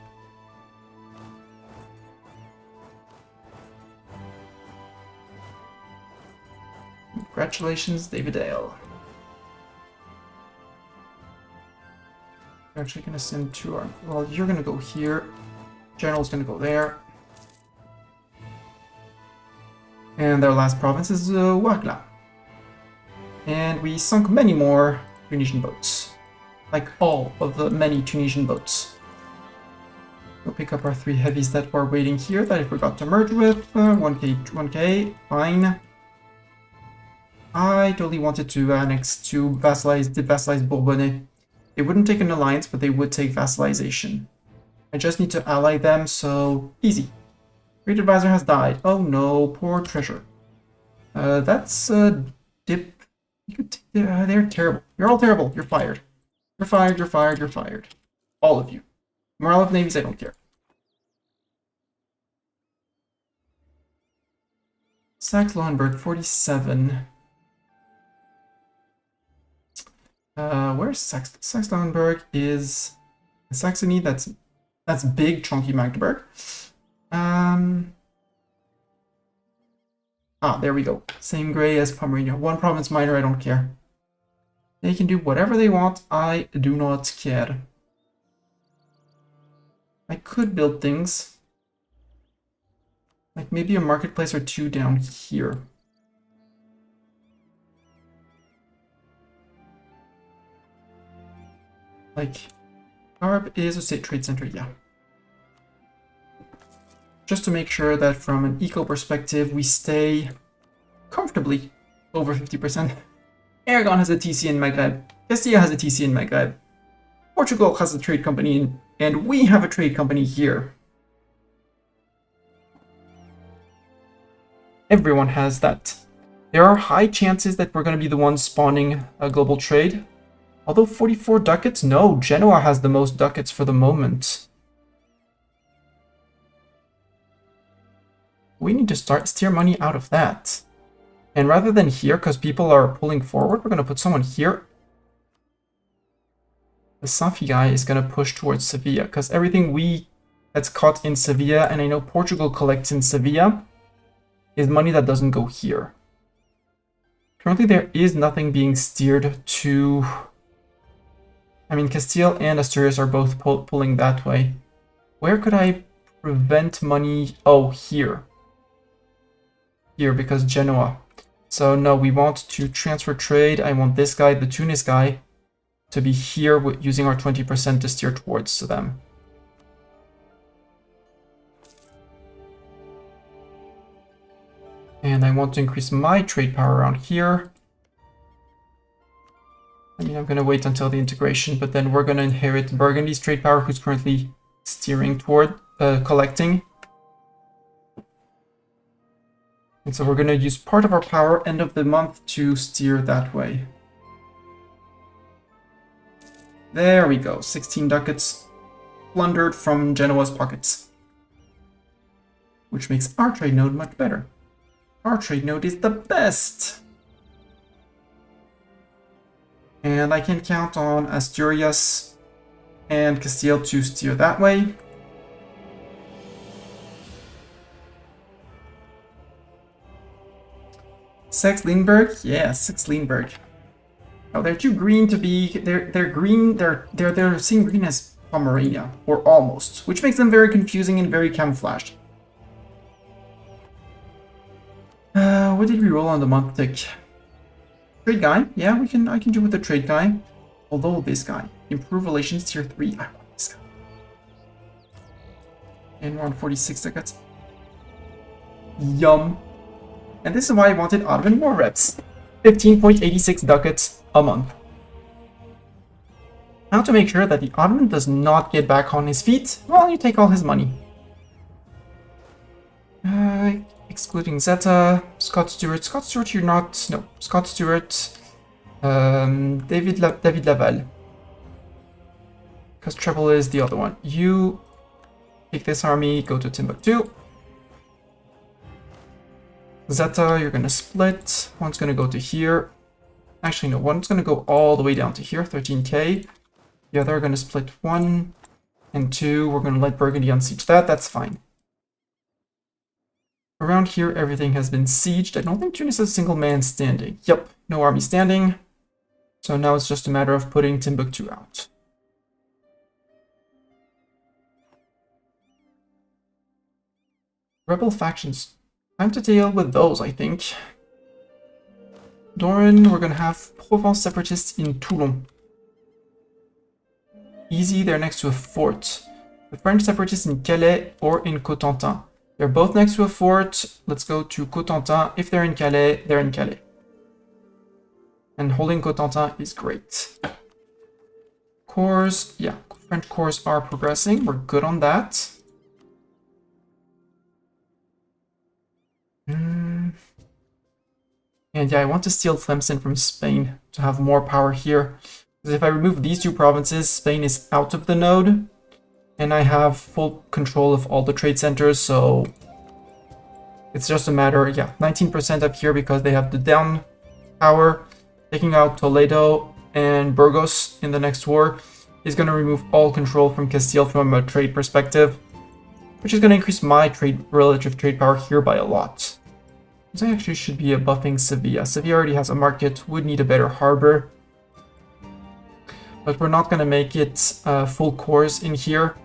Congratulations, David Ale. We're actually gonna send 2 armies. Well, you're gonna go here. General's gonna go there. And their last province is Ouargla. And we sunk many more Tunisian boats. Like all of the many Tunisian boats. We'll pick up our 3 heavies that were waiting here that I forgot to merge with. 1k, fine. I totally wanted to annex to vassalize Bourbonnais. They wouldn't take an alliance, but they would take vassalization. I just need to ally them, so easy. Great advisor has died. Oh no, poor treasure. That's dip. They're terrible. You're all terrible. You're fired. You're fired. You're fired. You're fired. All of you. Morale of navies, I don't care. Saxe-Lauenburg, 47. Where's Saxe-Lauenburg is Saxony. That's big, chunky Magdeburg. There we go. Same gray as Pomerania. 1 province minor, I don't care. They can do whatever they want. I do not care. I could build things. Like maybe a marketplace or 2 down here. Like, Garb is a state trade center, yeah. Just to make sure that from an eco perspective, we stay comfortably over 50%. Aragon has a TC in Maghreb. Castilla has a TC in Maghreb. Portugal has a trade company, and we have a trade company here. Everyone has that. There are high chances that we're going to be the ones spawning a global trade. Although 44 ducats? No, Genoa has the most ducats for the moment. We need to start steer money out of that. And rather than here, because people are pulling forward, we're going to put someone here. The Safi guy is going to push towards Sevilla, because everything that's caught in Sevilla, and I know Portugal collects in Sevilla, is money that doesn't go here. Currently there is nothing being steered to... I mean, Castile and Asturias are both pulling that way. Where could I prevent money? Oh, here. Here, because Genoa. So no, we want to transfer trade. I want this guy, the Tunis guy, to be here using our 20% to steer towards them. And I want to increase my trade power around here. I mean, I'm going to wait until the integration, but then we're going to inherit Burgundy's trade power, who's currently steering toward collecting. And so we're going to use part of our power end of the month to steer that way. There we go. 16 ducats plundered from Genoa's pockets. Which makes our trade node much better. Our trade node is the best! And I can count on Asturias and Castile to steer that way. Saxe-Lauenburg? Yeah, Saxe-Lauenburg. Oh, they're too green to be... They're green, they're same green as Pomerania, or almost, which makes them very confusing and very camouflaged. What did we roll on the month tick? Trade guy? Yeah, I can do with the trade guy. Although this guy. Improve relations tier 3. I want this guy. And we're on 46 ducats. Yum. And this is why I wanted Ottoman war reps. 15.86 ducats a month. How to make sure that the Ottoman does not get back on his feet? Well, you take all his money. Excluding Zeta, Scott Stewart. Scott Stewart, you're not... No, Scott Stewart. David Laval. because treble is the other one. You take this army, go to Timbuktu. Zeta, you're gonna split. One's gonna go to here. Actually, no, one's gonna go all the way down to here, 13k. The other are gonna split 1 and 2. We're gonna let Burgundy unsiege that. That's fine. Around here, everything has been sieged. I don't think Tunis has a single man standing. Yep, no army standing. So now it's just a matter of putting Timbuktu out. Rebel factions. Time to deal with those, I think. Doran, we're gonna have Provence separatists in Toulon. Easy, they're next to a fort. The French separatists in Calais or in Cotentin. They're both next to a fort. Let's go to Cotentin. If they're in Calais, they're in Calais. And holding Cotentin is great. Corps, yeah, French corps are progressing. We're good on that. And yeah, I want to steal Tlemcen from Spain to have more power here. Because if I remove these two provinces, Spain is out of the node. And I have full control of all the trade centers, so it's just a matter, yeah, 19% up here because they have the down power. Taking out Toledo and Burgos in the next war is going to remove all control from Castile from a trade perspective, which is going to increase my relative trade power here by a lot. So I actually should be buffing Sevilla. Sevilla already has a market, would need a better harbor. But we're not going to make it full cores in here.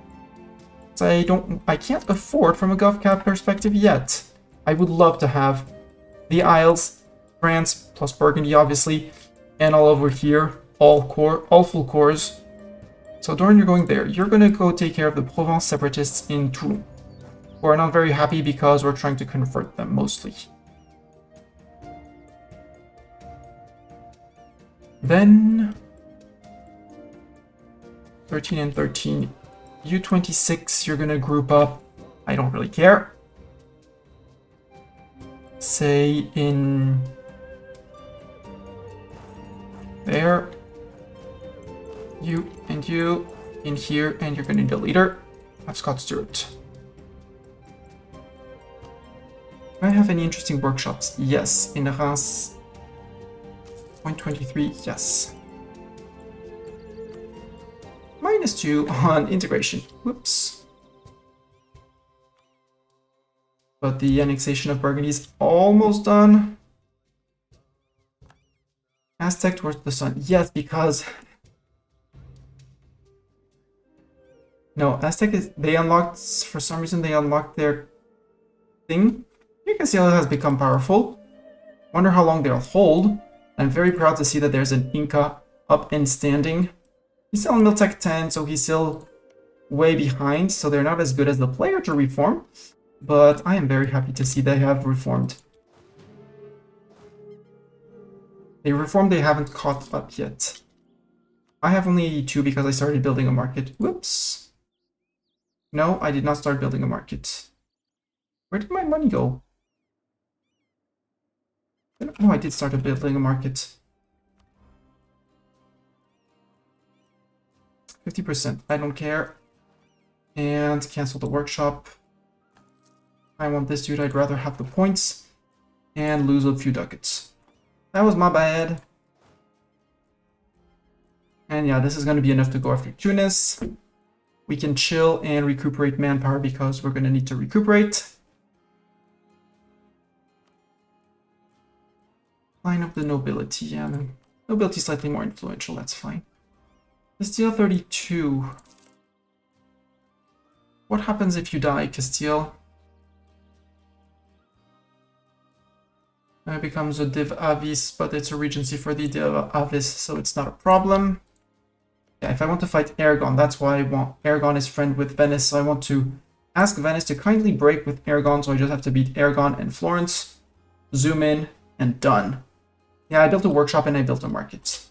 I can't afford from a GovCap perspective yet. I would love to have the Isles, France, plus Burgundy obviously, and all over here, all full cores. So Doran, you're going there. You're going to go take care of the Provence separatists in Toulon, who are not very happy because we're trying to convert them mostly. Then 13 and 13. U26, you're gonna group up. I don't really care. Say in there. You and you in here, and you're gonna need a leader. Have Scott Stewart. Do I have any interesting workshops? Yes. In Reims. Point 23, yes. -2 on integration. Whoops. But the annexation of Burgundy is almost done. Aztec towards the sun. Yes, because... No, Aztec is... They unlocked... For some reason, they unlocked their thing. You can see how it has become powerful. Wonder how long they'll hold. I'm very proud to see that there's an Inca up and standing. He's still in Miltech 10, so he's still way behind, so they're not as good as the player to reform. But I am very happy to see they have reformed. They reformed, they haven't caught up yet. I have only 82 because I started building a market. Whoops. No, I did not start building a market. Where did my money go? No, I did start building a market. 50%. I don't care. And cancel the workshop. I want this dude. I'd rather have the points and lose a few ducats. That was my bad. And yeah, this is going to be enough to go after Tunis. We can chill and recuperate manpower because we're going to need to recuperate. Line up the nobility. Yeah, the nobility is slightly more influential. That's fine. Castile 32. What happens if you die, Castile? It becomes a div avis, but it's a regency for the div avis, so it's not a problem. Yeah, if I want to fight Aragon, that's why I want... Aragon is friend with Venice, so I want to ask Venice to kindly break with Aragon, so I just have to beat Aragon and Florence. Zoom in, and done. Yeah, I built a workshop and I built a market.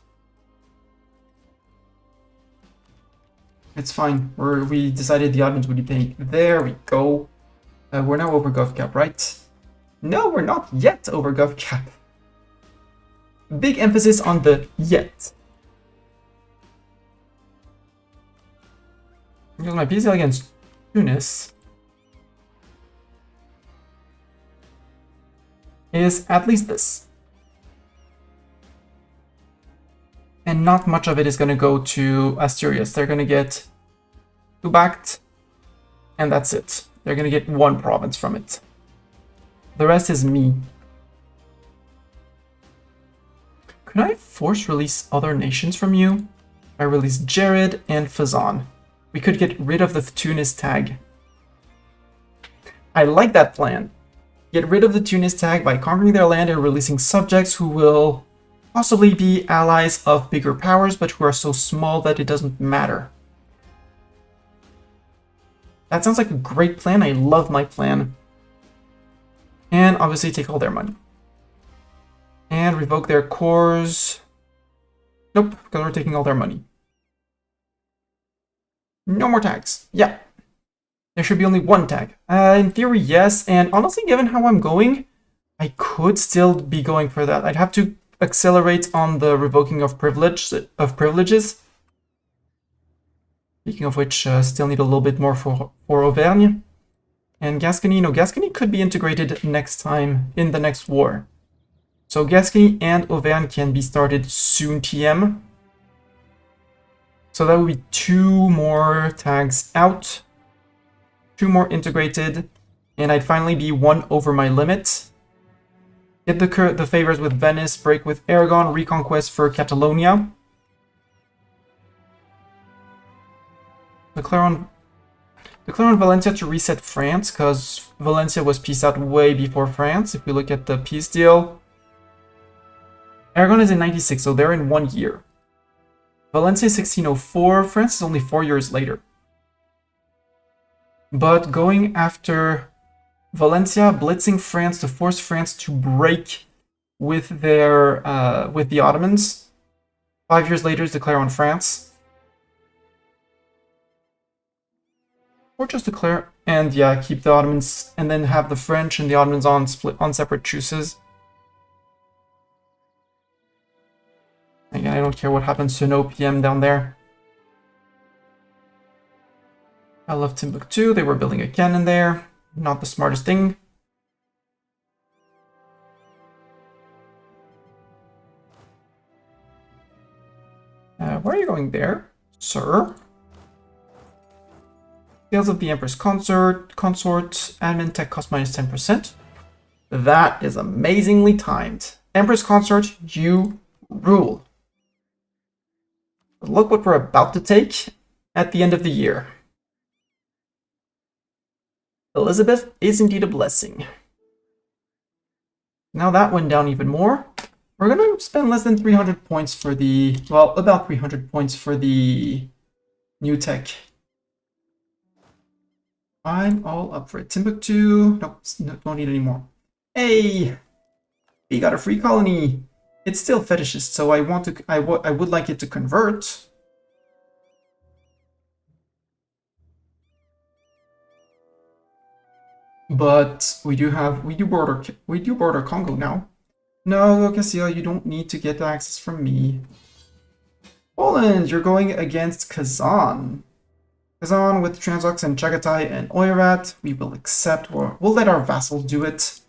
It's fine. We decided the Ottomans would be paying. There we go. We're now over GovCap, right? No, we're not yet over GovCap. Big emphasis on the yet. Because my peace deal against Tunis is at least this. And not much of it is going to go to Asturias. They're going to get Tubact, and that's it. They're going to get one province from it. The rest is me. Could I force release other nations from you? I release Jared and Fazan. We could get rid of the Tunis tag. I like that plan. Get rid of the Tunis tag by conquering their land and releasing subjects who will possibly be allies of bigger powers, but who are so small that it doesn't matter. That sounds like a great plan. I love my plan. And obviously take all their money. And revoke their cores. Nope, because we're taking all their money. No more tags. Yeah. There should be only one tag. In theory, yes. And honestly, given how I'm going, I could still be going for that. I'd have to accelerate on the revoking of privileges. Speaking of which, still need a little bit more for Auvergne. And Gascony, no, Gascony could be integrated next time in the next war. So Gascony and Auvergne can be started soon TM. So that would be 2 more tags out. 2 more integrated. And I'd finally be 1 over my limit. Get the favors with Venice, break with Aragon, reconquest for Catalonia. Declare on Valencia to reset France, because Valencia was peaced out way before France. If we look at the peace deal, Aragon is in 96, so they're in 1 year. Valencia is 1604, France is only 4 years later. But going after Valencia, blitzing France to force France to break with their with the Ottomans. 5 years later is declare on France. Or just declare and yeah, keep the Ottomans and then have the French and the Ottomans on separate truces. Again, I don't care what happens to no PM down there. I love Timbuktu. They were building a cannon there. Not the smartest thing. Where are you going there, sir? Tales of the Empress Consort, admin tech cost minus 10%. That is amazingly timed. Empress Consort, you rule. But look what we're about to take at the end of the year. Elizabeth is indeed a blessing. Now that went down even more. We're going to spend less than 300 points for the... well, about 300 points for the new tech. I'm all up for it. Timbuktu... nope, don't need any more. Hey! We got a free colony! It's still fetishist, so I would like it to convert. But we do border Congo now. No, Castilla, you don't need to get access from me. Poland, you're going against Kazan. Kazan with Transox and Chagatai and Oirat. We will accept, or we'll let our vassals do it.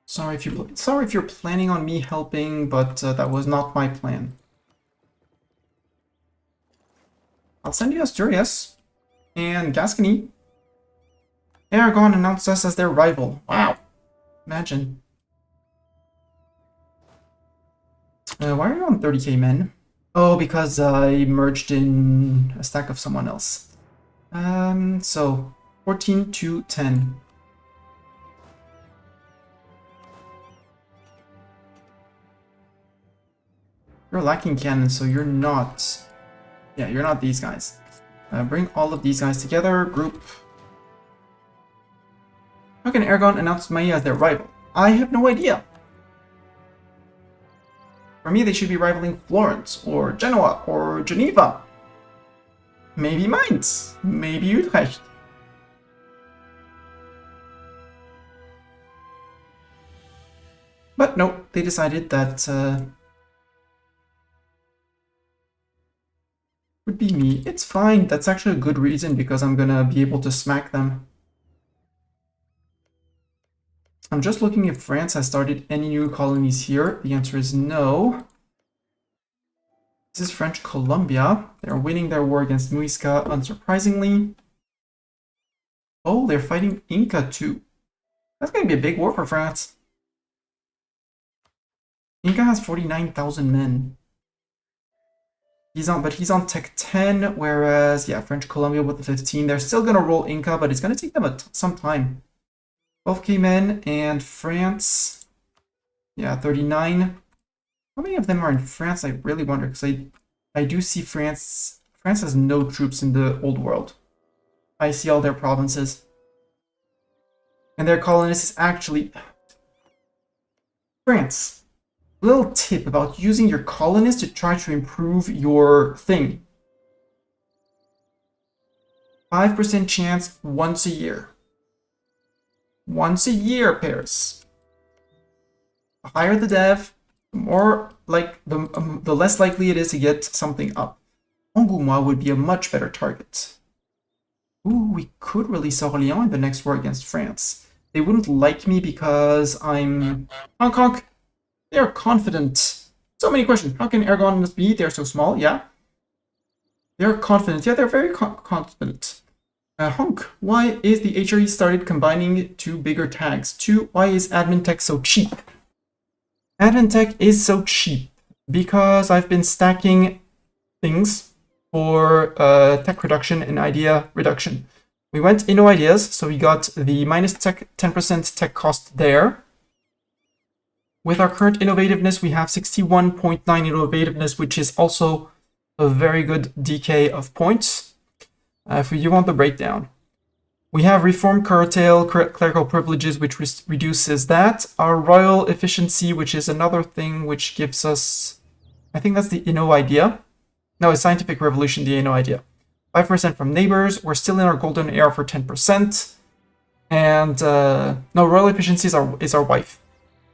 Sorry if you're planning on me helping, but that was not my plan. I'll send you Asturias and Gascony. Aragon announced us as their rival. Wow. Imagine. Why are you on 30k men? Oh, because I merged in a stack of someone else. So 14 to 10. You're lacking cannon, so you're not... yeah, you're not these guys. Bring all of these guys together, group. How can Aragon announce Mai as their rival? I have no idea. For me, they should be rivaling Florence, or Genoa, or Geneva. Maybe Mainz, maybe Utrecht. But no, they decided that would be me. It's fine. That's actually a good reason because I'm gonna be able to smack them. I'm just looking if France has started any new colonies here. The answer is no. This is French Colombia. They're winning their war against Muisca, unsurprisingly. Oh, they're fighting Inca too. That's gonna be a big war for France. Inca has 49,000 men. He's on tech 10, whereas, yeah, French Colombia with the 15. They're still gonna roll Inca, but it's gonna take them some time. 12k men, and France, yeah, 39. How many of them are in France? I really wonder, because I do see France has no troops in the old world. I see all their provinces. And their colonists is actually France. Little tip about using your colonists to try to improve your thing. 5% chance once a year. Once a year, Paris. The higher the dev, the more like the less likely it is to get something up. Angoumois would be a much better target. Ooh, we could release Orléans in the next war against France. They wouldn't like me because I'm honk honk. They are confident. So many questions. How can Aragon be? They're so small. Yeah. They're confident. Yeah, they're very confident. Honk. Why is the HRE started combining two bigger tags? Two. Why is admin tech so cheap? Admin tech is so cheap because I've been stacking things for tech reduction and idea reduction. We went into ideas, so we got the minus 10% tech cost there. With our current innovativeness, we have 61.9 innovativeness, which is also a very good decay of points. If you want the breakdown, we have reform curtail clerical privileges, which reduces that. Our royal efficiency, which is another thing which gives us, I think that's the Inno idea. No, it's scientific revolution, the Inno idea. 5% from neighbors. We're still in our golden era for 10%. And no, royal efficiency is our wife.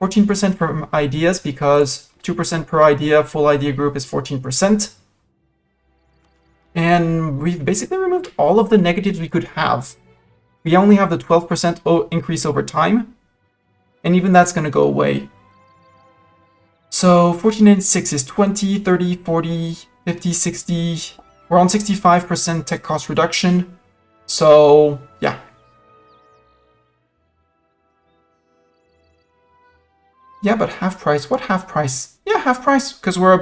14% from ideas because 2% per idea, full idea group is 14%. And we've basically removed all of the negatives we could have. We only have the 12% increase over time. And even that's going to go away. So 14 and 6 is 20, 30, 40, 50, 60. We're on 65% tech cost reduction. So, yeah. Yeah, but half price. What half price? Yeah, half price, because we're on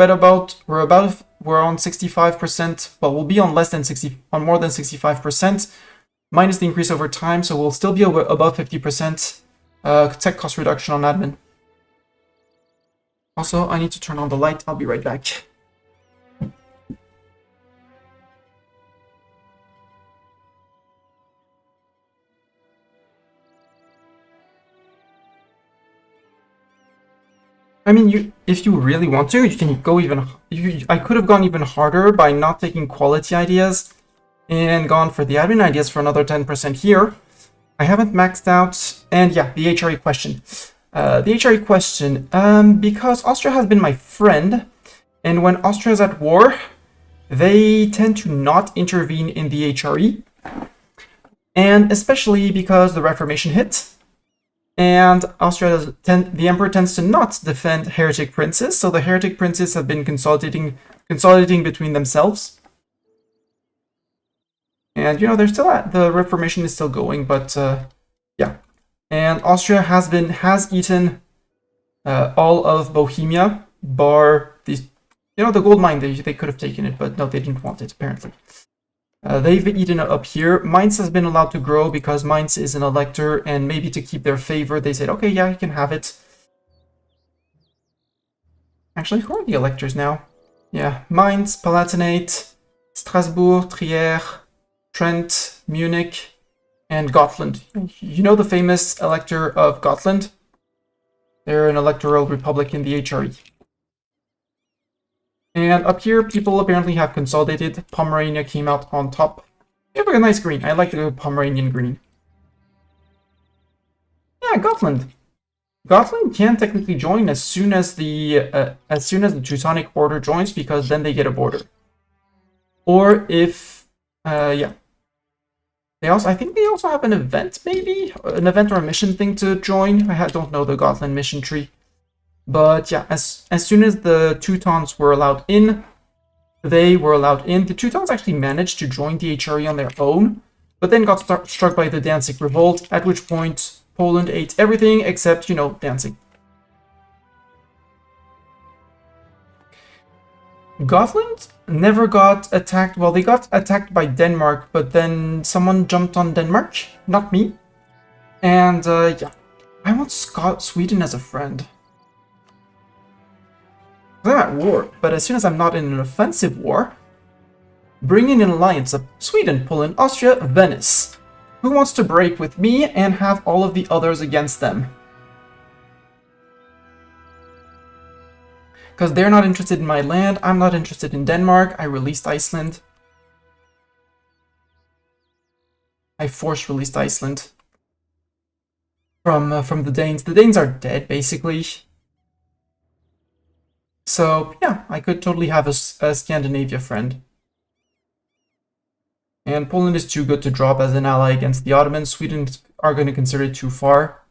65%. Well, we'll be on more than 65%, minus the increase over time. So we'll still be above 50% tech cost reduction on admin. Also, I need to turn on the light. I'll be right back. I mean, if you really want to, you can go even. I could have gone even harder by not taking quality ideas and gone for the admin ideas for another 10% here. I haven't maxed out. And yeah, the HRE question. Because Austria has been my friend, and when Austria is at war, they tend to not intervene in the HRE. And especially because the Reformation hit. And Austria the emperor tends to not defend heretic princes, so the heretic princes have been consolidating between themselves. And you know they're still the Reformation is still going, but yeah. And Austria has eaten all of Bohemia, bar these. You know the gold mine they could have taken it, but no, they didn't want it apparently. They've eaten up here. Mainz has been allowed to grow because Mainz is an elector, and maybe to keep their favor, they said, okay, yeah, you can have it. Actually, who are the electors now? Yeah, Mainz, Palatinate, Strasbourg, Trier, Trent, Munich, and Gotland. You know the famous elector of Gotland? They're an electoral republic in the HRE. And up here, people apparently have consolidated. Pomerania came out on top. You have a nice green. I like the Pomeranian green. Yeah, Gotland. Gotland can technically join as soon as the Teutonic Order joins, because then they get a border. Or if yeah. I think they also have an event, maybe? An event or a mission thing to join. I don't know the Gotland mission tree. But yeah, as soon as the Teutons were allowed in, they were allowed in. The Teutons actually managed to join the HRE on their own, but then got struck by the Danzig Revolt, at which point Poland ate everything except, you know, Danzig. Gotland never got attacked. Well, they got attacked by Denmark, but then someone jumped on Denmark, not me. And yeah, I want Sweden as a friend. I'm at war, but as soon as I'm not in an offensive war, bring in an alliance of Sweden, Poland, Austria, Venice. Who wants to break with me and have all of the others against them? Because they're not interested in my land, I'm not interested in Denmark, I released Iceland. I force-released Iceland from the Danes. The Danes are dead, basically. So, yeah, I could totally have a Scandinavia friend. And Poland is too good to drop as an ally against the Ottomans. Sweden are going to consider it too far.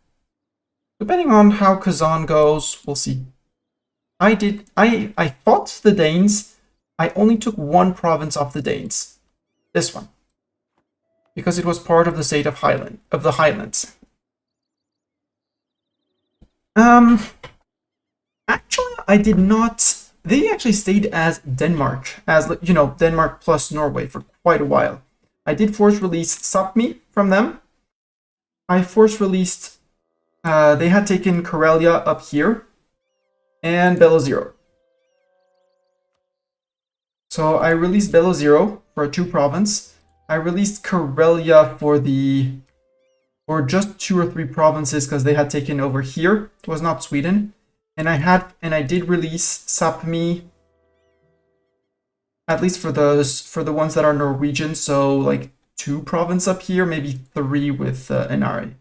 Depending on how Kazan goes, we'll see. I fought the Danes. I only took one province off the Danes. This one. Because it was part of the state of the Highlands. Actually, I did not. They actually stayed as Denmark, as, you know, Denmark plus Norway for quite a while. I did force release Sapmi from them. I force released. They had taken Karelia up here. And Belozero. So I released Belozero for a 2 province. I released Karelia for just 2 or 3 provinces because they had taken over here. It was not Sweden. And I did release Sapmi, at least for the ones that are Norwegian. So like 2 provinces up here, maybe 3 with Inari.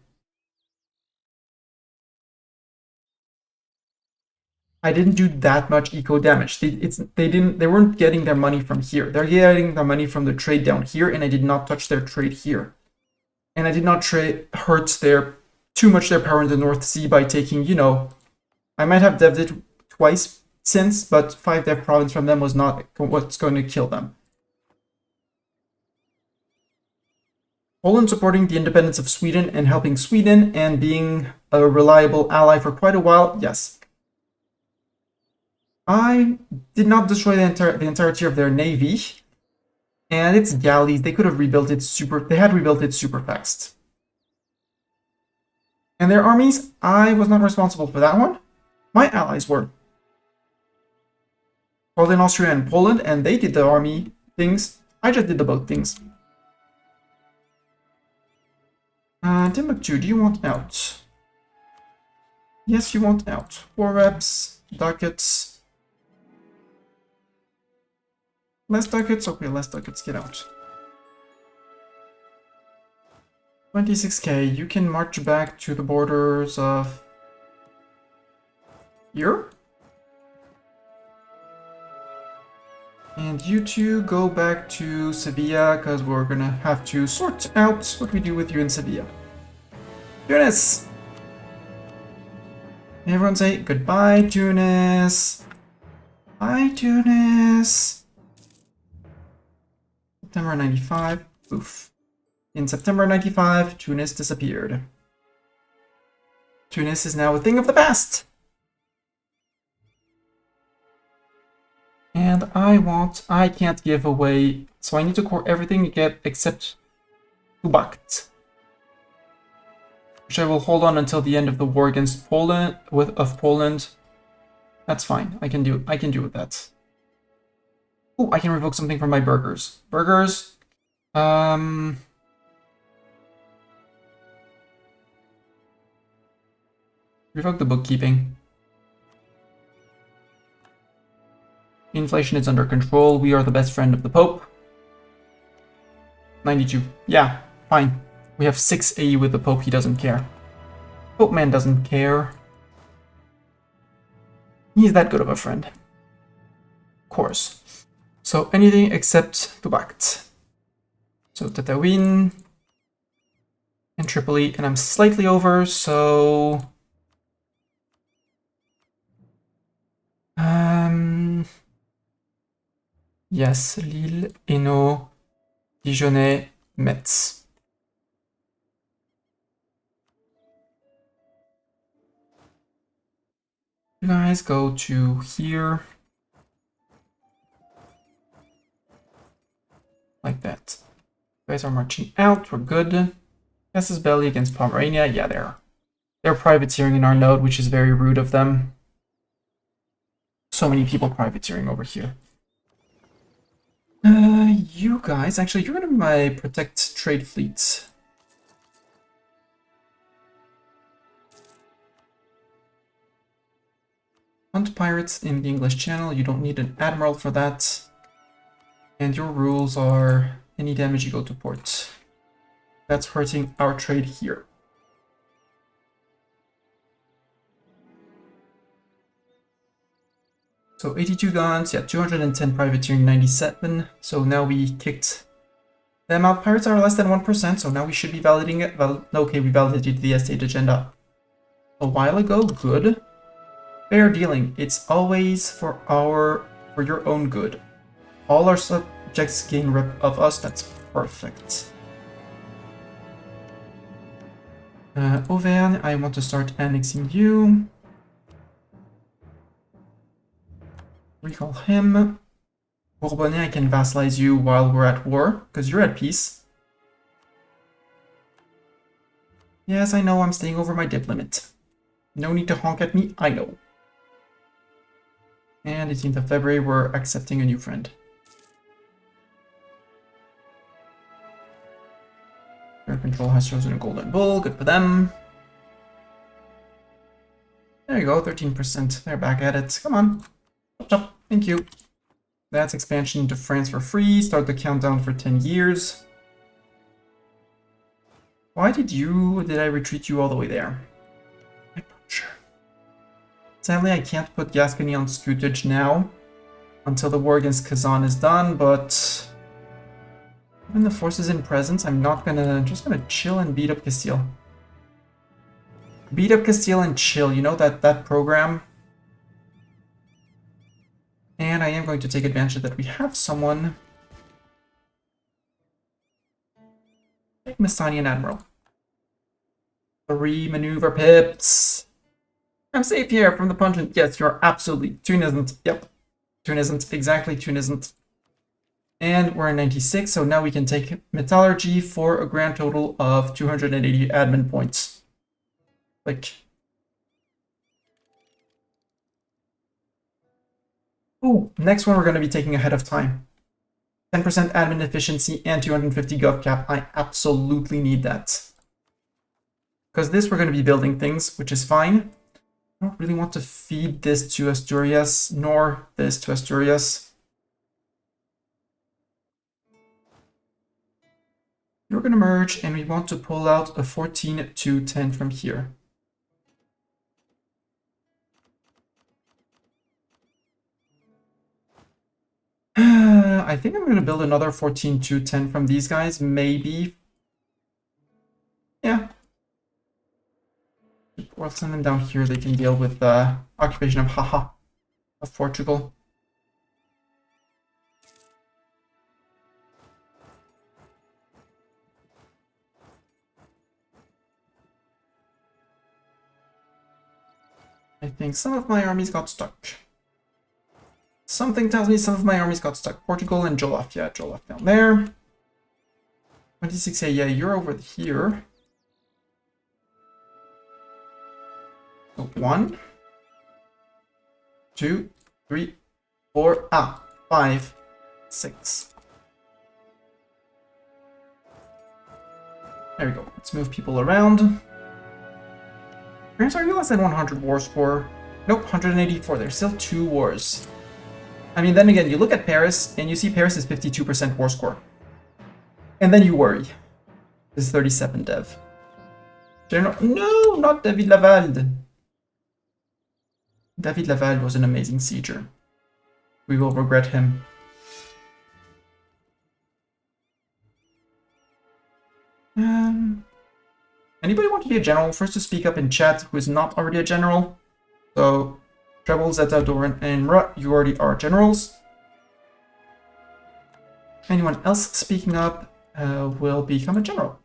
I didn't do that much eco damage. They weren't getting their money from here. They're getting their money from the trade down here, and I did not touch their trade here. And I did not hurt too much their power in the North Sea by taking, you know, I might have devved it twice since, but 5 dev province from them was not what's going to kill them. Poland supporting the independence of Sweden and helping Sweden and being a reliable ally for quite a while, yes. I did not destroy the entirety of their navy, and its galleys. They could have rebuilt it They had rebuilt it super fast. And their armies, I was not responsible for that one. My allies were. Poland, Austria, and Poland, and they did the army things. I just did the boat things. Timbuktu, do you want out? Yes, you want out. 4 reps, ducats. Less ducats? Okay, less ducats, get out. 26k, you can march back to the borders of here. And you two go back to Sevilla, because we're gonna have to sort out what we do with you in Sevilla. Tunis! Everyone say goodbye, Tunis! Bye, Tunis! September 95. Oof. In September 95, Tunis disappeared. Tunis is now a thing of the past! And I can't give away, so I need to core everything except Tubakt. Which I will hold on until the end of the war against Poland, Poland. That's fine, I can do with that. Ooh, I can revoke something from my burghers. Burghers, revoke the bookkeeping. Inflation is under control. We are the best friend of the Pope. 92. Yeah, fine. We have 6 AE with the Pope. He doesn't care. Pope man doesn't care. He's that good of a friend. Of course. So anything except Tubact. So Tatooine and Tripoli, and I'm slightly over, so yes, Lille, Hainaut, Dijonais, Metz. You guys go to here. Like that. You guys are marching out, we're good. Casus Belli against Pomerania, yeah, they're privateering in our node, which is very rude of them. So many people privateering over here. You guys, actually, you're gonna be my protect trade fleet. Hunt pirates in the English Channel, you don't need an admiral for that. And your rules are any damage you go to port. That's hurting our trade here. So 82 guns, yeah, 210 privateering, 97. So now we kicked them out. Pirates are less than 1%, so now we should be validating it. Okay, we validated the estate agenda a while ago. Good. Fair dealing. It's always for your own good. All our subjects gain rep of us. That's perfect. Auvergne, I want to start annexing you. Recall him. Bourbonnais, I can vassalize you while we're at war, because you're at peace. Yes, I know I'm staying over my dip limit. No need to honk at me, I know. And 18th of February, we're accepting a new friend. Air Control has chosen a Golden Bull, good for them. There you go, 13%. They're back at it. Come on. Chop, chop. Thank you. That's expansion into France for free. Start the countdown for 10 years. Why did I retreat you all the way there? I'm not sure. Sadly, I can't put Gascony on scutage now until the war against Kazan is done, but even the forces in presence, I'm not just gonna chill and beat up Castile. Beat up Castile and chill, you know that program? And I am going to take advantage that we have someone like Mastanian Admiral. 3 maneuver pips. I'm safe here from the pungent. Yes, you're absolutely. Tune isn't. Yep. Tune isn't. Exactly, Tune isn't. And we're in 96, so now we can take Metallurgy for a grand total of 280 admin points. Like... Ooh, next one we're going to be taking ahead of time. 10% admin efficiency and 250 gov cap. I absolutely need that. Because this we're going to be building things, which is fine. I don't really want to feed this to Asturias, nor this to Asturias. You're going to merge, and we want to pull out a 14 to 10 from here. I think I'm going to build another 14 to 10 from these guys, maybe. Yeah. We'll send them down here. They can deal with the occupation of Portugal. I think some of my armies got stuck. Something tells me some of my armies got stuck. Portugal and Jolaf. Yeah, Jolaf down there. 26A, yeah, you're over here. So 1, 2, 3, 4, 5, 6. There we go. Let's move people around. France, are you less than 100 war score? Nope, 184. There's still 2 wars. I mean, then again, you look at Paris, and you see Paris is 52% war score. And then you worry. This is 37 dev. General, no, not David Lavalde. David Laval was an amazing sieger. We will regret him. Anybody want to be a general? First to speak up in chat who is not already a general. So, Treble, Zeta, Doran, and Mra, you already are generals. Anyone else speaking up will become a general.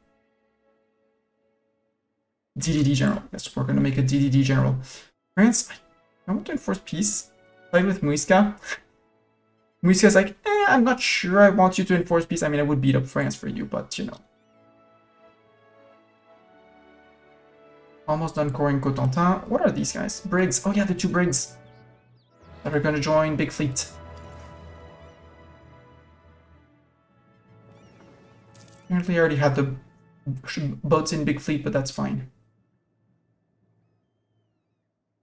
DDD general. Yes, we're going to make a DDD general. France, I want to enforce peace. Played with Muisca. Muisca's like, I'm not sure I want you to enforce peace. I mean, I would beat up France for you, but you know. Almost done coring Cotentin. What are these guys? Brigs. Oh yeah, the 2 Brigs that are going to join Big Fleet. Apparently I already had the boats in Big Fleet, but that's fine.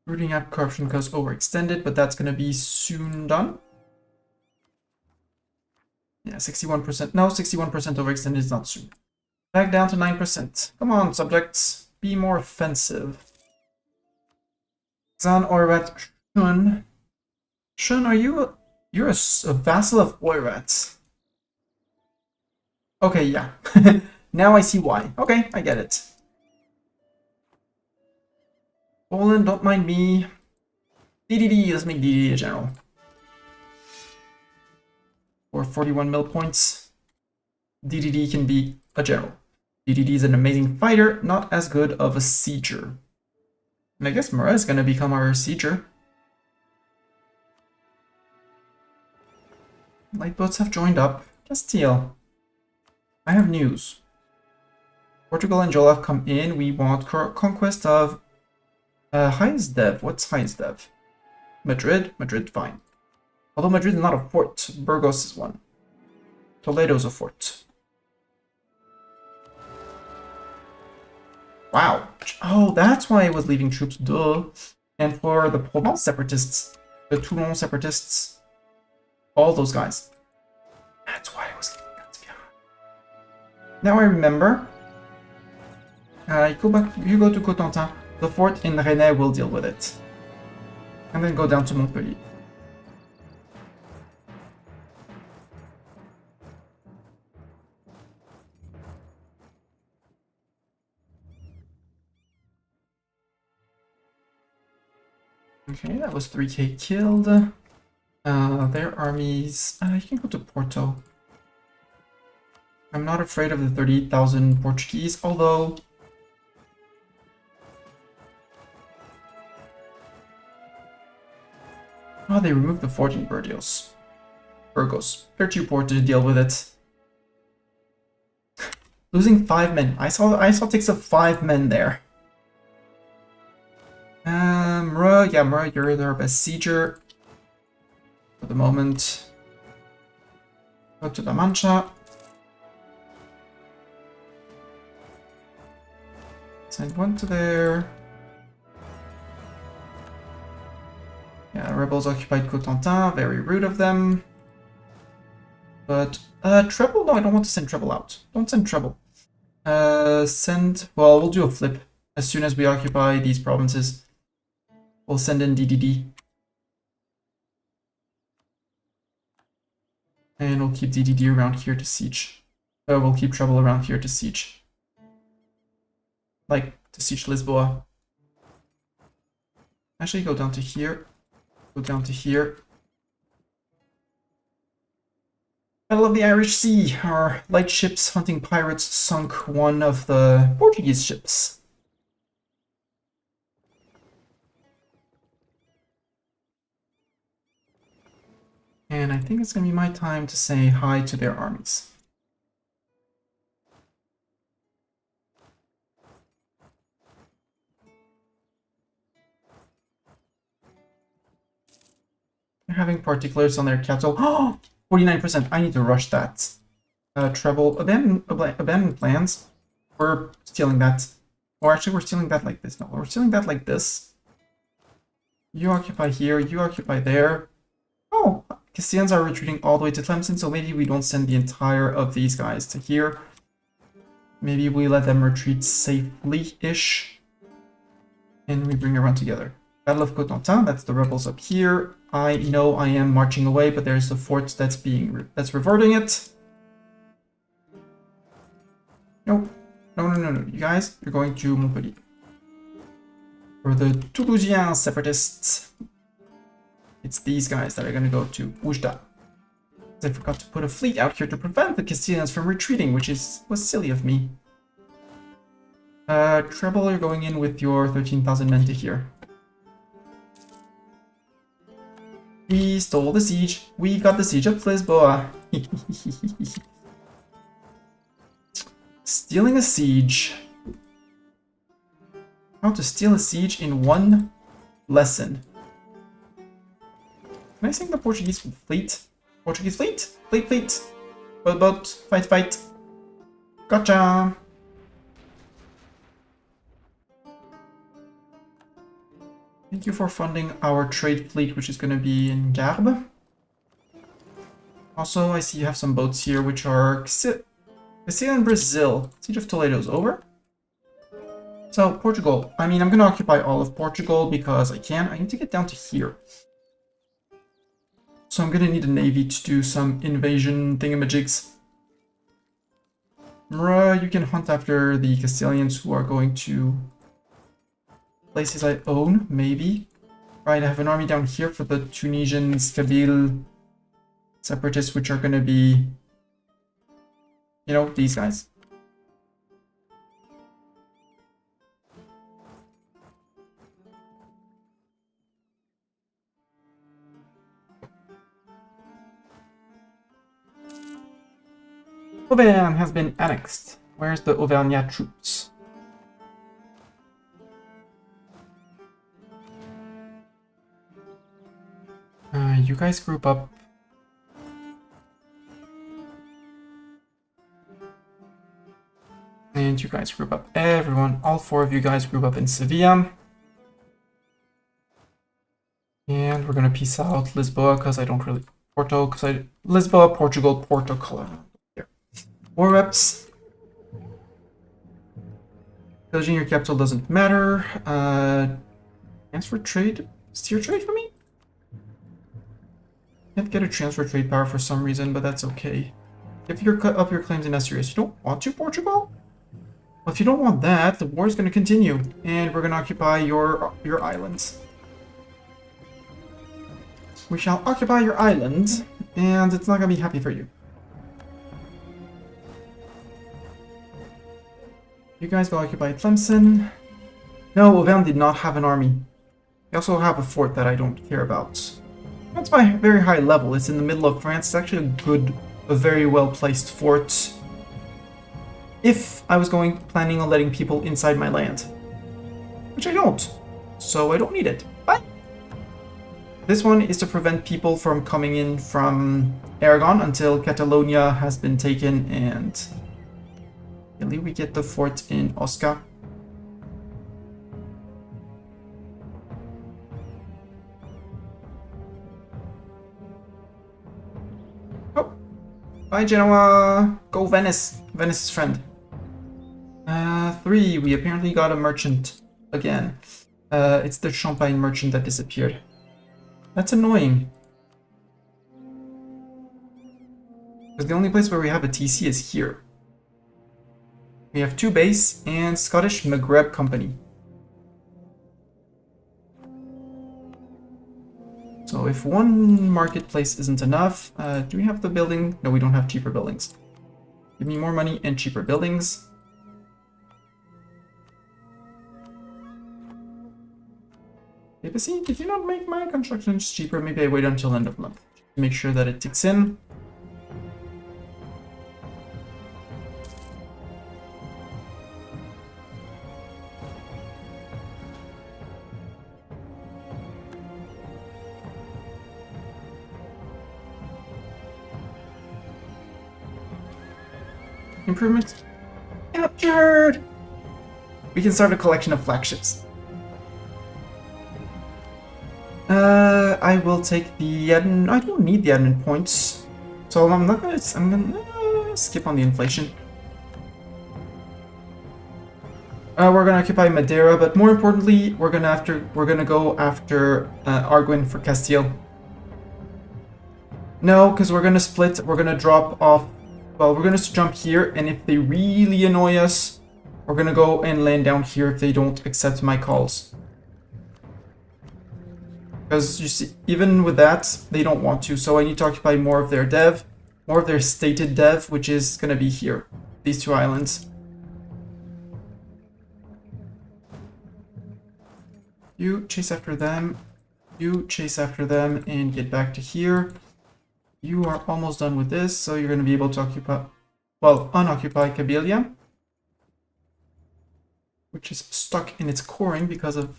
Rooting out corruption because overextended, but that's going to be soon done. Yeah, 61%. No, 61% overextended is not soon. Back down to 9%. Come on, subjects. Be more offensive. Zan Oirat Shun. Shun, are you... You're a vassal of Oirat. Okay, yeah. Now I see why. Okay, I get it. Poland, don't mind me. DDD, let's make DDD a general. For 41 mil points, DDD can be a general. DDD is an amazing fighter, not as good of a sieger. And I guess Mura is going to become our sieger. Light boats have joined up. Castile. I have news. Portugal and Jola have come in. We want conquest of highest dev. What's highest dev? Madrid? Madrid, fine. Although Madrid is not a fort. Burgos is one. Toledo's a fort. Wow. Oh, that's why I was leaving troops. Duh. And for the Provence separatists, the Toulon separatists, all those guys. That's why I was leaving guys behind. Now I remember. You go to Cotentin. The fort in Rennes will deal with it. And then go down to Montpellier. Okay, that was 3k killed. Their armies... you can go to Porto. I'm not afraid of the 38,000 Portuguese, although... Oh, they removed the fort in Burgos. They're too poor to deal with it. Losing 5 men. I saw takes of 5 men there. Mura, yeah, Mura, you're their best sieger for the moment. Go to La Mancha. Send one to there. Yeah, rebels occupied Cotentin, very rude of them. But, Treble? No, I don't want to send Treble out. Don't send Treble. Well, we'll do a flip. As soon as we occupy these provinces, we'll send in DDD. And we'll keep DDD around here to siege. We'll keep Treble around here to siege. Like, to siege Lisboa. Actually, go down to here. Go down to here. Battle of the Irish Sea. Our light ships hunting pirates sunk one of the Portuguese ships. And I think it's going to be my time to say hi to their armies. They're having particulars on their capital. Oh, 49%. I need to rush that. Treble. Abandon plans. We're stealing that. Or actually, we're stealing that like this. No, we're stealing that like this. You occupy here. You occupy there. Oh, Castilians are retreating all the way to Tlemcen, so maybe we don't send the entire of these guys to here. Maybe we let them retreat safely-ish. And we bring everyone together. Battle of Cotentin, that's the rebels up here. I know I am marching away, but there's the fort that's reverting it. Nope. No. You guys, you're going to Montpellier. For the Toulousian separatists, it's these guys that are going to go to Oujda. I forgot to put a fleet out here to prevent the Castilians from retreating, which was silly of me. Treble, you're going in with your 13,000 men to here. We stole the siege. We got the siege of Lisboa. Stealing a siege. How to steal a siege in one lesson. Can I sing the Portuguese fleet? Portuguese fleet? Fleet. Boat. Fight. Gotcha. Thank you for funding our trade fleet, which is going to be in Garbe. Also, I see you have some boats here, which are Castile and Brazil. Siege of Toledo is over. So, Portugal. I mean, I'm going to occupy all of Portugal because I can. I need to get down to here. So I'm going to need a navy to do some invasion thingamajigs. Mura, you can hunt after the Castilians who are going to places I own, maybe. Right, I have an army down here for the Tunisians, Kabyle separatists, which are going to be, you know, these guys. Auvergne has been annexed. Where's the Auvergnat troops? You guys group up. And you guys group up. Everyone, all four of you guys group up in Sevilla. And we're gonna peace out Lisboa because I don't really Porto because Lisboa, Portugal, Porto, Colorado. War reps. Pillaging your capital doesn't matter. Transfer trade? Steer trade for me? Can't get a transfer trade power for some reason, but that's okay. If you're cut up your claims in Asturias, you don't want to, Portugal? Well, if you don't want that, the war is going to continue, and we're going to occupy your islands. We shall occupy your island, and it's not going to be happy for you. You guys go occupy Tlemcen. No, Auvergne did not have an army. They also have a fort that I don't care about. That's by very high level. It's in the middle of France. It's actually a very well-placed fort. If I was planning on letting people inside my land. Which I don't. So I don't need it. But this one is to prevent people from coming in from Aragon until Catalonia has been taken and really we get the fort in Osca. Oh, bye Genoa. Go Venice. Venice's friend. 3. We apparently got a merchant again. It's the Champagne merchant that disappeared. That's annoying. Because the only place where we have a TC is here. We have 2 base and Scottish Maghreb Company. So if one marketplace isn't enough, do we have the building? No, we don't have cheaper buildings. Give me more money and cheaper buildings. Papacy, did you not make my constructions cheaper? Maybe I wait until end of month to make sure that it ticks in. Improvements captured. We can start a collection of flagships. I will take the admin. I don't need the admin points, so I'm gonna skip on the inflation. We're gonna occupy Madeira, but more importantly, we're gonna go after Arguin for Castile. No, because we're gonna split. We're gonna drop off. Well, we're gonna jump here, and if they really annoy us, we're gonna go and land down here if they don't accept my calls. Because you see, even with that, they don't want to. So I need to occupy more of their dev, more of their stated dev, which is gonna be here, these two islands. You chase after them. You chase after them and get back to here. You are almost done with this, so you're going to be able to occupy, well, unoccupy Kabylia, which is stuck in its coring because of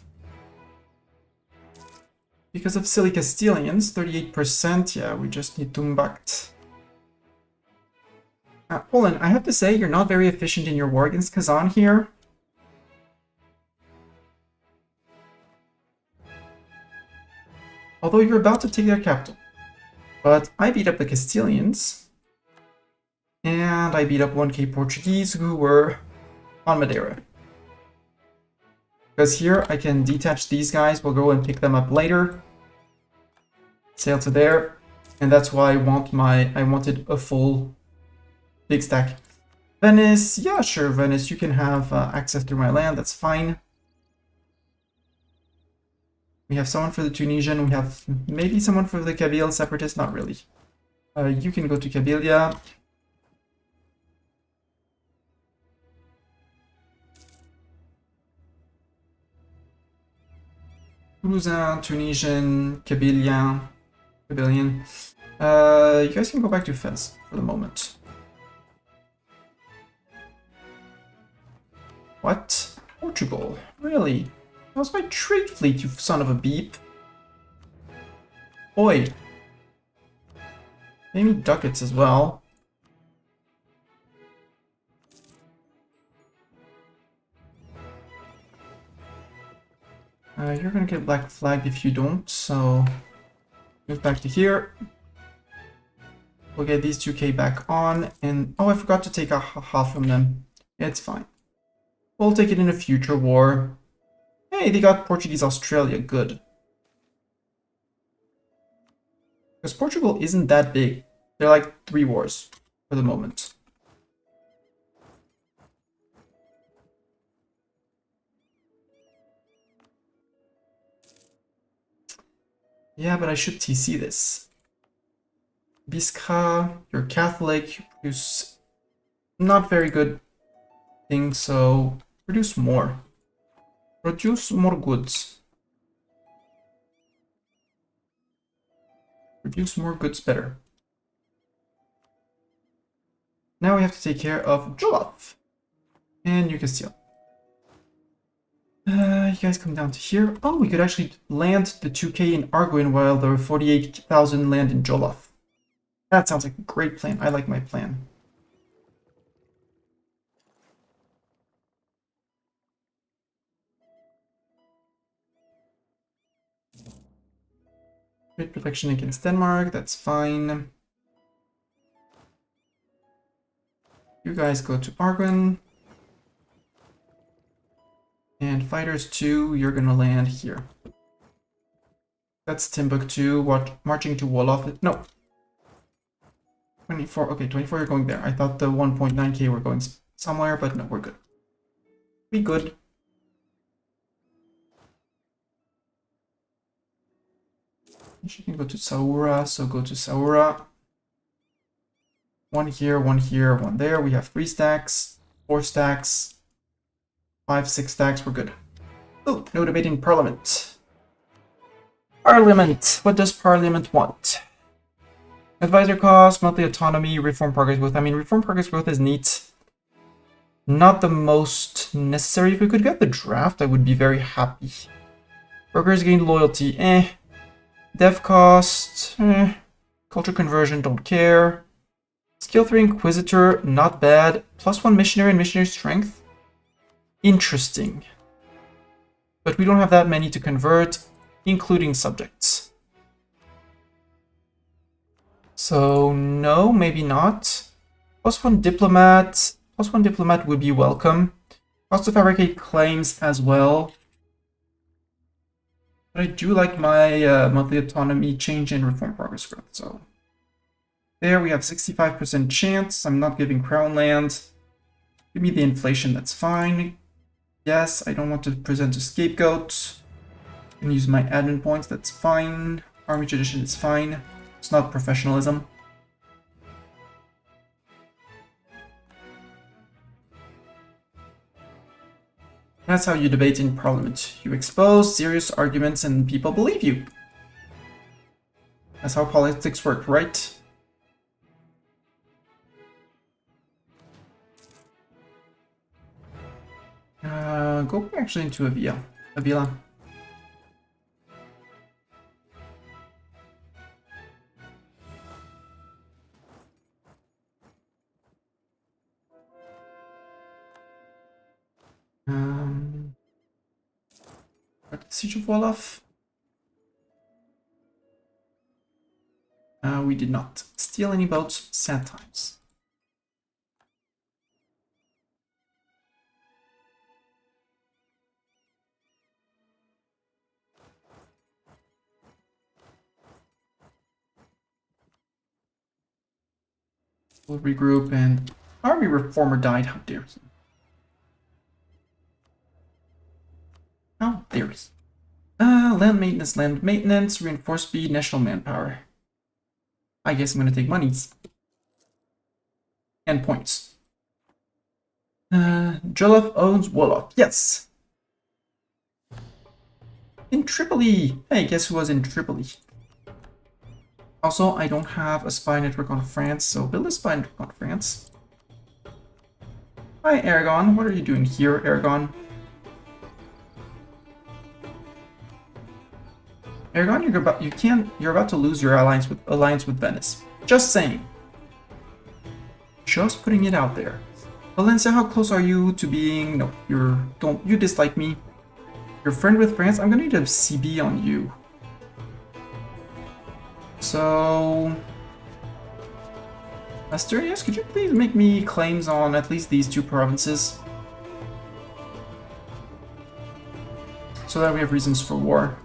silly Castilians. 38%. Yeah, we just need Tumbact. Poland, I have to say, you're not very efficient in your war against Kazan here. Although you're about to take their capital. But I beat up the Castilians. And I beat up 1k Portuguese who were on Madeira. Because here I can detach these guys. We'll go and pick them up later. Sail to there. And that's why I wanted a full big stack. Venice, yeah, sure, Venice. You can have access to my land. That's fine. We have someone for the Tunisian. We have maybe someone for the Kabyle separatists. Not really. You can go to Kabylia. Toulousain, Tunisian, Kabylien. You guys can go back to Fez for the moment. What? Portugal? Really? That was my trade fleet, you son of a beep. Oi. Pay me ducats as well. You're gonna get black flagged if you don't, so move back to here. We'll get these 2k back on, and oh, I forgot to take a half from them. Yeah, it's fine. We'll take it in a future war. Hey, they got Portuguese Australia, good. Because Portugal isn't that big. They're like 3 wars for the moment. Yeah, but I should TC this. Biskra, you're Catholic, you produce not very good things, so produce more. Produce more goods. Produce more goods better. Now we have to take care of Jollof. And you can steal. You guys come down to here. Oh, we could actually land the 2k in Arguin while the 48,000 land in Jollof. That sounds like a great plan. I like my plan. Great protection against Denmark, that's fine. You guys go to Arguin. And fighters 2, you're gonna land here. That's Timbuktu, marching to Wolof. No. 24, okay, 24 you're going there. I thought the 1.9k were going somewhere, but no, we're good. We good. She can go to Saura, so go to Saura. 1 here, 1 here, 1 there. We have 3 stacks, 4 stacks, 5, 6 stacks. We're good. Oh, no debate in Parliament. Parliament. What does Parliament want? Advisor cost, monthly autonomy, reform progress growth. I mean, reform progress growth is neat. Not the most necessary. If we could get the draft, I would be very happy. Workers gain loyalty. Dev cost, culture conversion, don't care. Skill 3 Inquisitor, not bad. +1 missionary and missionary strength. Interesting. But we don't have that many to convert, including subjects. So no, maybe not. +1 diplomat. +1 diplomat would be welcome. Also fabricate claims as well. But I do like my monthly autonomy change in reform progress growth, so... There we have 65% chance. I'm not giving crown land. Give me the inflation, that's fine. Yes, I don't want to present a scapegoat. I can use my admin points, that's fine. Army tradition is fine. It's not professionalism. That's how you debate in parliament. You expose serious arguments and people believe you. That's how politics work, right? Go actually into Avila. Avila. Siege of Wolof. We did not steal any boats. Sad times. We'll regroup and... Army reformer died, how dare he. How dare he. Land maintenance, reinforce speed, national manpower. I guess I'm gonna take monies. And points. Jollof owns Wolof, yes! In Tripoli! Hey, guess who was in Tripoli? Also, I don't have a spy network on France, so build a spy network on France. Hi, Aragon. What are you doing here, Aragon? Aragon, you're about to lose your alliance with Venice. Just saying. Just putting it out there. Valencia, how close are you to being... No, you dislike me. You're friend with France? I'm gonna need a CB on you. So... Asturias, could you please make me claims on at least these two provinces? So that we have reasons for war.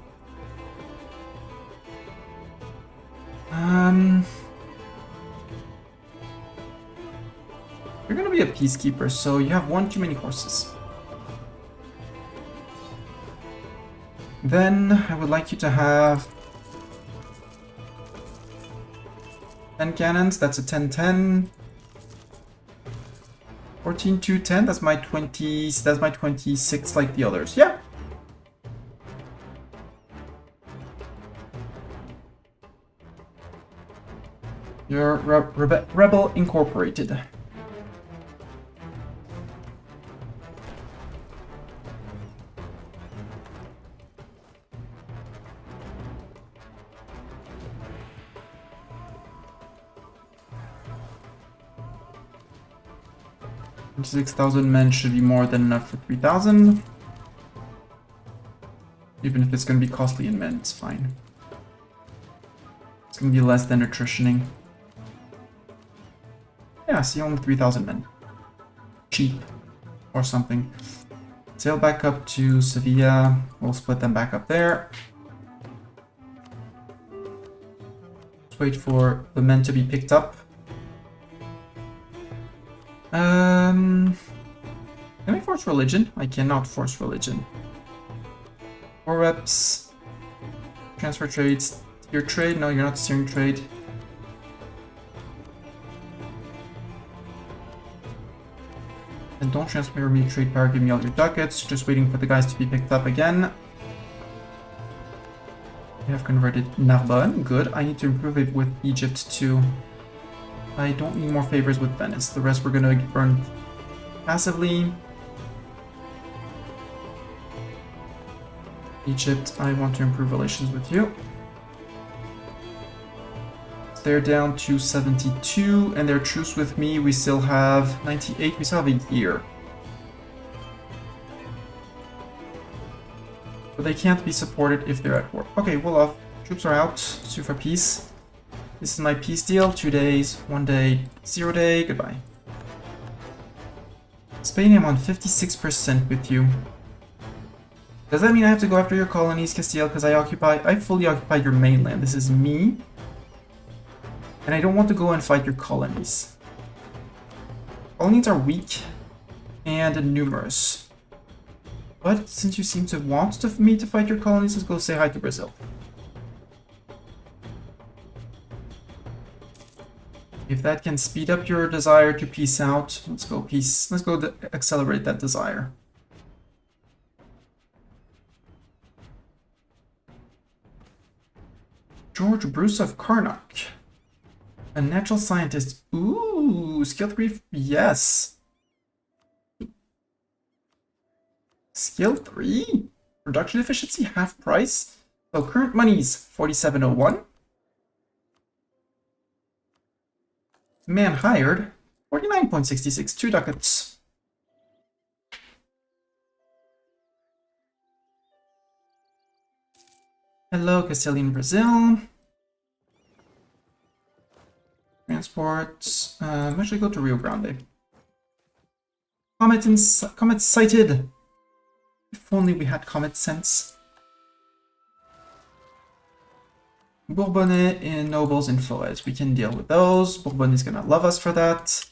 You're gonna be a peacekeeper, so you have one too many horses. Then I would like you to have 10 cannons, that's a 10-10. 14-2-10, that's my 20s, that's my 26 like the others. Yeah. You're Rebel Incorporated. $6,000 men should be more than enough for 3,000. Even if it's going to be costly in men, it's fine. It's going to be less than attritioning. Yeah, see, only 3,000 men. Cheap. Or something. Sail back up to Sevilla. We'll split them back up there. Let's wait for the men to be picked up. Can I force religion? I cannot force religion. 4 reps. Transfer trades. Your trade? No, you're not steering trade. And don't transfer me trade power, give me all your ducats. Just waiting for the guys to be picked up again. We have converted Narbonne. Good. I need to improve it with Egypt too. I don't need more favors with Venice. The rest we're gonna burn passively. Egypt, I want to improve relations with you. They're down to 72, and their truce with me, we still have 98. We still have a year. But they can't be supported if they're at war. Okay, Wolof, troops are out. Sue for peace. This is my peace deal. 2 days, 1 day, 0 day. Goodbye. Spain, I'm on 56% with you. Does that mean I have to go after your colonies, Castile? Because I fully occupy your mainland. This is me. And I don't want to go and fight your colonies. Colonies are weak and numerous. But since you seem to want me to fight your colonies, let's go say hi to Brazil. If that can speed up your desire to peace out, let's go peace. Let's go accelerate that desire. George Bruce of Karnak. A natural scientist. Ooh, skill 3, yes. Skill 3? Production efficiency, half price. So current money's 4701. Man hired, 49.66, 2 ducats. Hello, Castilian Brazil. Transports. Actually go to Rio Grande. Comet sighted. If only we had comet sense. Bourbonnais and nobles in Flores. We can deal with those. Bourbonnais is gonna love us for that.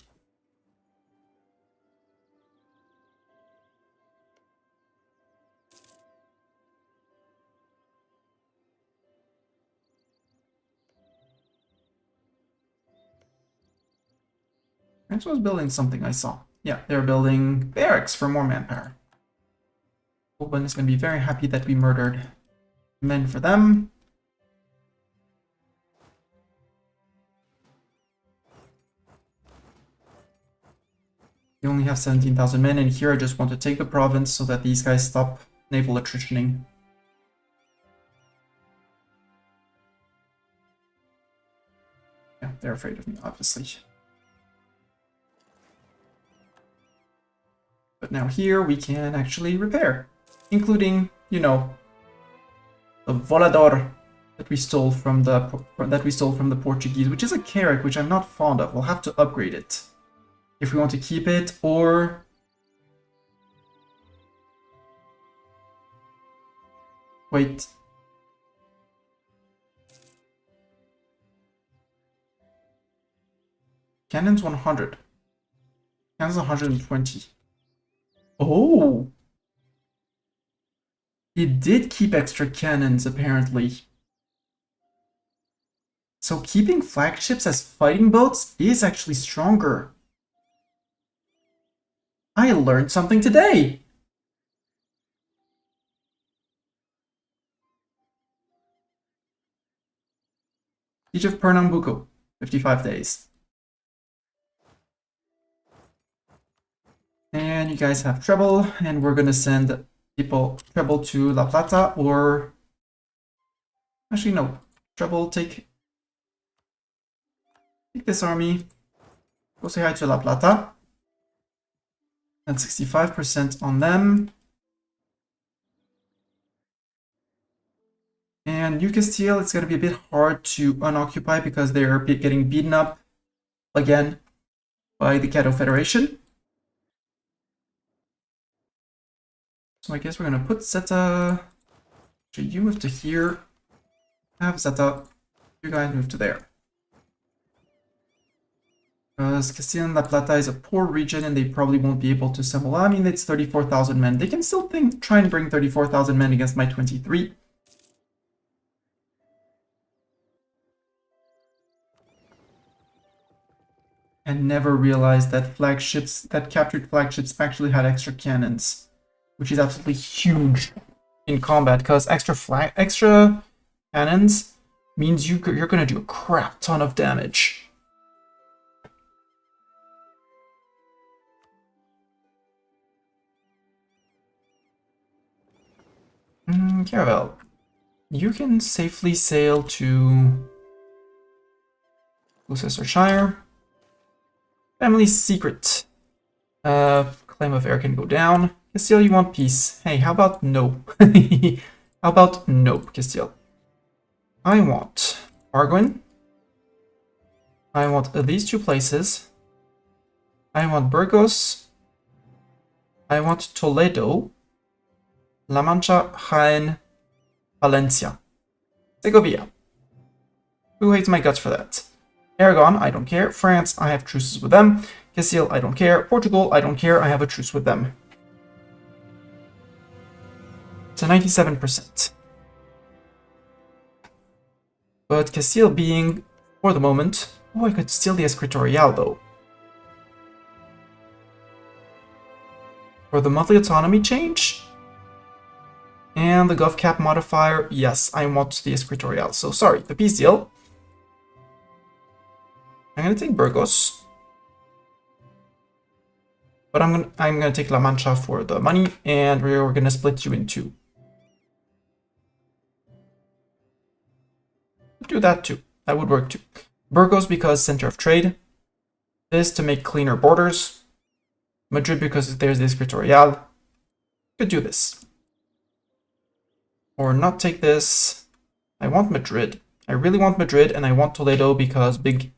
France was building something I saw. Yeah, they're building barracks for more manpower. Bourbon is gonna be very happy that we murdered men for them. We only have 17,000 men, and here I just want to take the province so that these guys stop naval attritioning. Yeah, they're afraid of me, obviously. But now here we can actually repair, including, you know, the volador that we stole from the Portuguese, which is a carrack which I'm not fond of. We'll have to upgrade it if we want to keep it, or wait. Cannons 100. Cannons 120. Oh! It did keep extra cannons, apparently. So keeping flagships as fighting boats is actually stronger. I learned something today! Siege of Pernambuco, 55 days. And you guys have treble, and we're gonna send people treble to La Plata, or actually no, treble, take this army, go say hi to La Plata, and 65% on them. And New Castile, it's gonna be a bit hard to unoccupy because they're getting beaten up again by the Caddo Federation. So I guess we're gonna put Zeta. Actually, you move to here. Have Zeta. You guys move to there. Because Castilla and La Plata is a poor region and they probably won't be able to assemble. I mean, it's 34,000 men. They can still try and bring 34,000 men against my 23. And never realized that captured flagships actually had extra cannons, which is absolutely huge in combat, because extra cannons means you're going to do a crap ton of damage. Caravel, you can safely sail to Gloucestershire. Family secret. Claim of heir can go down. Castile, you want peace. Hey, how about no? How about nope, Castile? I want Arguin. I want these two places. I want Burgos. I want Toledo, La Mancha, Jaén, Valencia, Segovia. Who hates my guts for that? Aragon, I don't care. France, I have truces with them. Castile, I don't care. Portugal, I don't care. I have a truce with them. So 97%. But Castile being, for the moment... Oh, I could steal the Escritorial, though. For the monthly autonomy change? And the gov cap modifier, yes, I want the Escritorial. So, sorry, the peace deal. I'm gonna take Burgos. But I'm gonna take La Mancha for the money, and we're gonna split you in two. Do that too. That would work too. Burgos because center of trade. This to make cleaner borders. Madrid because there's the Escritorial. Could do this. Or not take this. I want Madrid. I really want Madrid, and I want Toledo because big.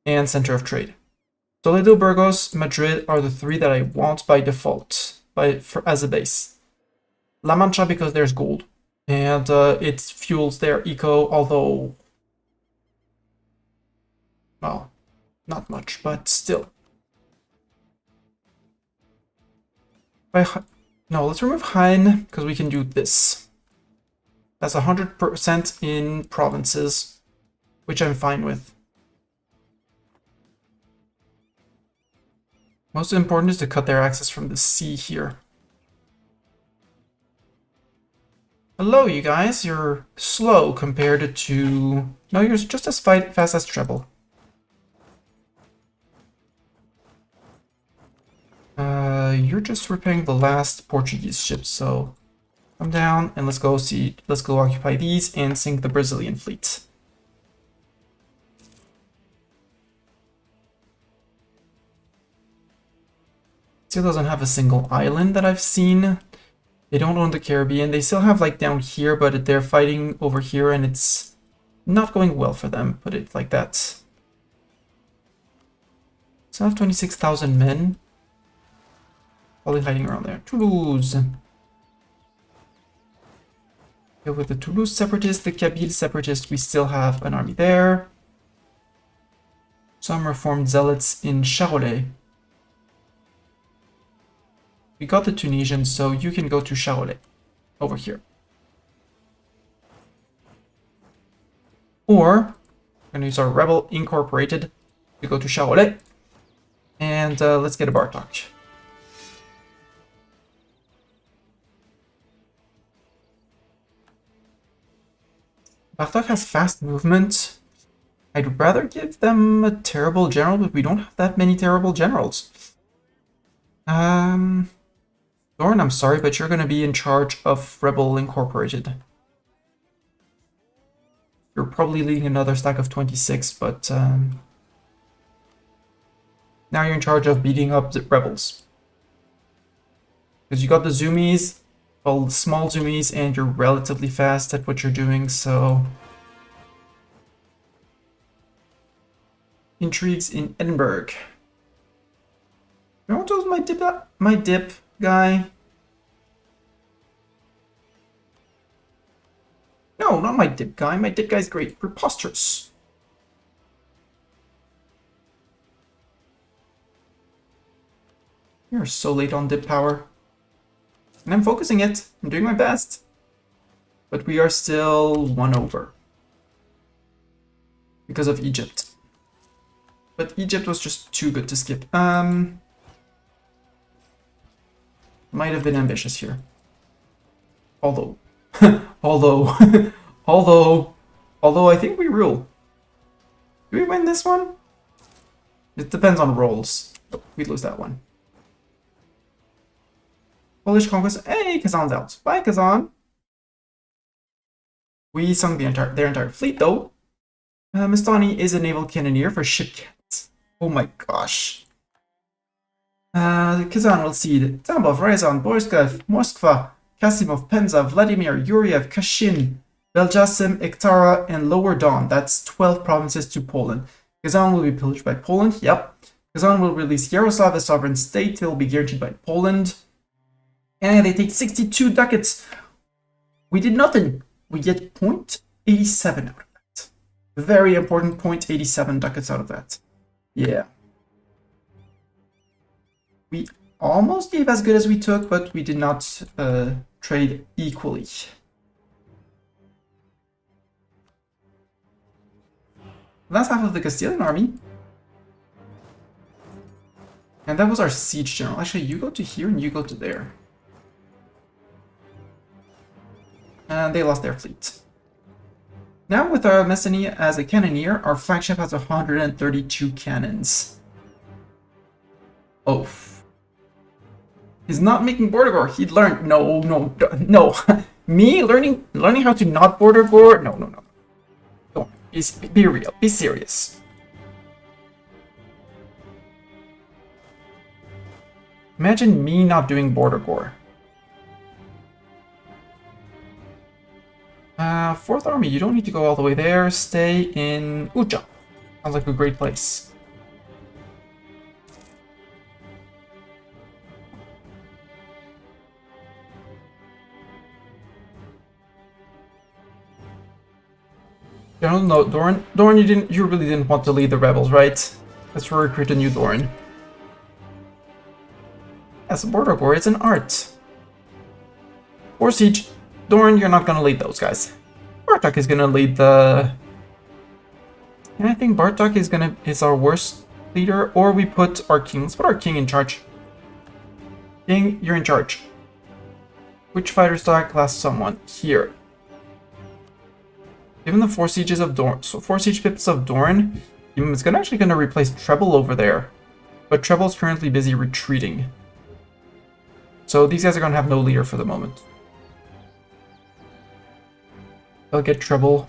And center of trade. Toledo, Burgos, Madrid are the three that I want by default, as a base. La Mancha because there's gold. And it fuels their eco, although... Well, not much, but still. No, let's remove Jaén, because we can do this. That's 100% in provinces, which I'm fine with. Most important is to cut their access from the sea here. Hello, you guys. You're slow compared to... No, you're just as fast as Treble. You're just repairing the last Portuguese ship, so... Come down and let's go occupy these and sink the Brazilian fleet. Still doesn't have a single island that I've seen. They don't own the Caribbean. They still have like down here, but they're fighting over here and it's not going well for them, put it like that. So I have 26,000 men. Probably hiding around there. Toulouse. Okay, with the Toulouse separatists, the Kabyle separatists, we still have an army there. Some reformed zealots in Charolais. We got the Tunisians, so you can go to Charolais. Over here. Or, we're going to use our Rebel Incorporated to go to Charolais. And let's get a Bartok. Bartok has fast movement. I'd rather give them a terrible general, but we don't have that many terrible generals. Thorn, I'm sorry, but you're going to be in charge of Rebel Incorporated. You're probably leading another stack of 26, but now you're in charge of beating up the rebels. Because you got the zoomies, well, the small zoomies, and you're relatively fast at what you're doing, so... Intrigues in Edinburgh. You know what was my dip guy? No, not my dip guy. My dip guy's great. Preposterous. You're so late on dip power. And I'm focusing it. I'm doing my best. But we are still 1 over. Because of Egypt. But Egypt was just too good to skip. Might have been ambitious here. Although, although I think we rule. Do we win this one? It depends on rolls. Oh, we lose that one. Polish conquest. Hey, Kazan's out. Bye, Kazan. We sunk their entire fleet, though. Mastani is a naval cannoneer for ship cannons. Oh my gosh. Kazan will cede Tambov, Ryazan, Borisov, Moskva, Kasimov, Penza, Vladimir, Yuriev, Kashin, Beljasim, Iktara, and Lower Don. That's 12 provinces to Poland. Kazan will be pillaged by Poland, yep. Kazan will release Yaroslav as sovereign state. They will be guaranteed by Poland. And they take 62 ducats. We did nothing. We get 0.87 out of that. Very important 0.87 ducats out of that. Yeah. We almost gave as good as we took, but we did not trade equally. That's half of the Castilian army. And that was our siege general. Actually, you go to here and you go to there. And they lost their fleet. Now with our Messini as a cannoneer, our flagship has 132 cannons. Oh. He's not making border gore. He learned. No. Me learning how to not border gore? No. Don't. Be real. Be serious. Imagine me not doing border gore. 4th Army, you don't need to go all the way there. Stay in Uja. Sounds like a great place. General, no, Doran, you really didn't want to lead the rebels, right? Let's recruit a new Doran. As a border gore, it's an art. Or siege. Doran, you're not gonna lead those guys. Bartok is gonna lead the... And I think Bartok is our worst leader, or we put our king. Let's put our king in charge. King, you're in charge. Which fighter stock lasts someone? Here. Given the 4 sieges of Dorn, so 4 siege pips of Dorn, it's actually gonna replace Treble over there. But Treble's currently busy retreating. So these guys are gonna have no leader for the moment. They'll get Treble.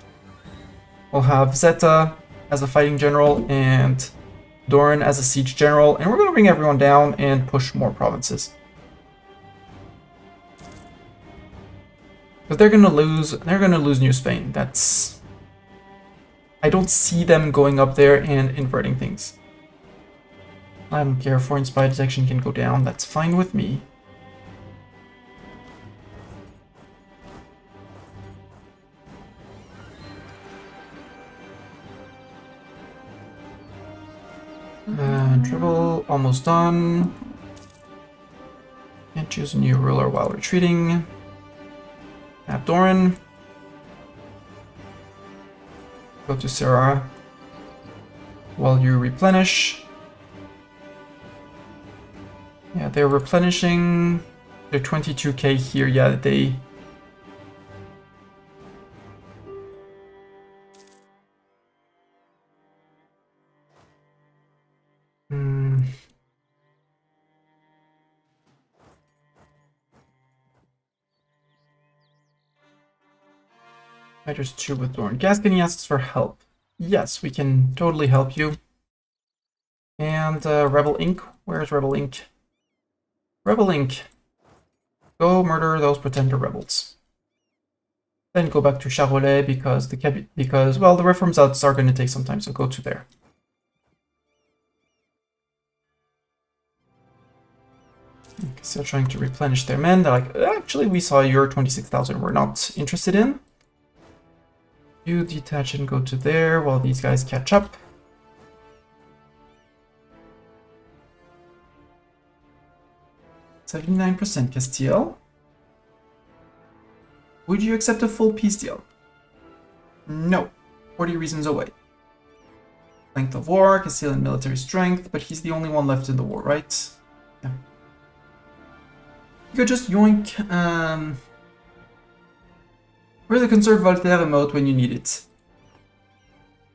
We'll have Zeta as a fighting general and Doran as a siege general, and we're going to bring everyone down and push more provinces. But they're going to lose New Spain. I don't see them going up there and inverting things. I don't care. Foreign spy detection can go down. That's fine with me. Treble, almost done. Can't choose a new ruler while retreating. Have Doran. Go to Sarah while you replenish. Yeah, they're replenishing. They're 22k here. Yeah, they... Fighters 2 with Dorn. Gascony asks for help. Yes, we can totally help you. And Rebel Inc. Where's Rebel Inc? Rebel Inc. Go murder those pretender rebels. Then go back to Charolais because well, the reforms outs are going to take some time, so go to there. Still trying to replenish their men. They're like, actually, we saw your 26,000. We're not interested in. You detach and go to there while these guys catch up. %79% Castile. Would you accept a full peace deal? No. 40 reasons away. Length of war, Castilian military strength, but he's the only one left in the war, right? Yeah. You could just yoink, where's the conserve Voltaire emote when you need it?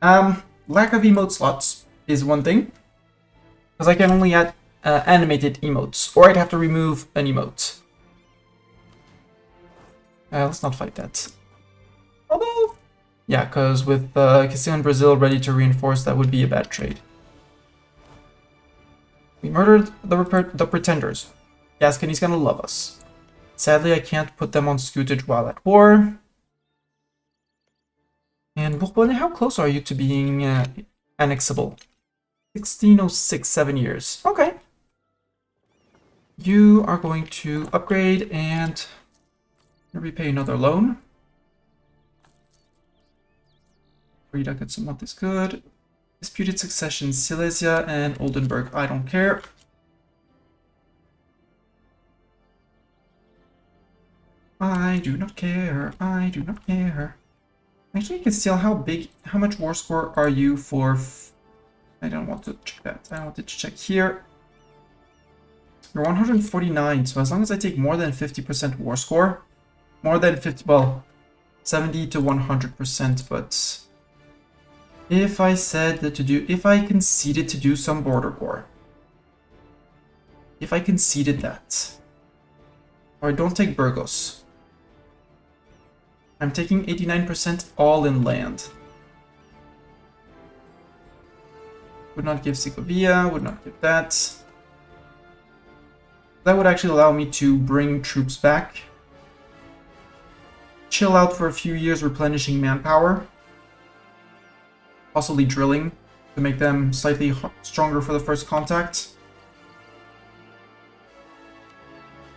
Lack of emote slots is one thing. Because I can only add animated emotes, or I'd have to remove an emote. Let's not fight that. Although, yeah, because with Castile and Brazil ready to reinforce, that would be a bad trade. We murdered the pretenders. Gascony's gonna love us. Sadly, I can't put them on scutage while at war. And Bourbonnais, how close are you to being annexable? 1606, 7 years. Okay. You are going to upgrade and repay another loan. 3 ducats a month is good. Disputed succession, Silesia and Oldenburg. I don't care. I do not care. I do not care. Actually, you can steal how much war score are you for... I don't want to check that. I wanted to check here. You're 149, so as long as I take more than 50% war score, more than 50, well, 70 to 100%, but if I said that if I conceded to do some border war, if I conceded that, or I don't take Burgos, I'm taking 89% all in land. Would not give Segovia, would not give that. That would actually allow me to bring troops back. Chill out for a few years, replenishing manpower. Possibly drilling to make them slightly stronger for the first contact.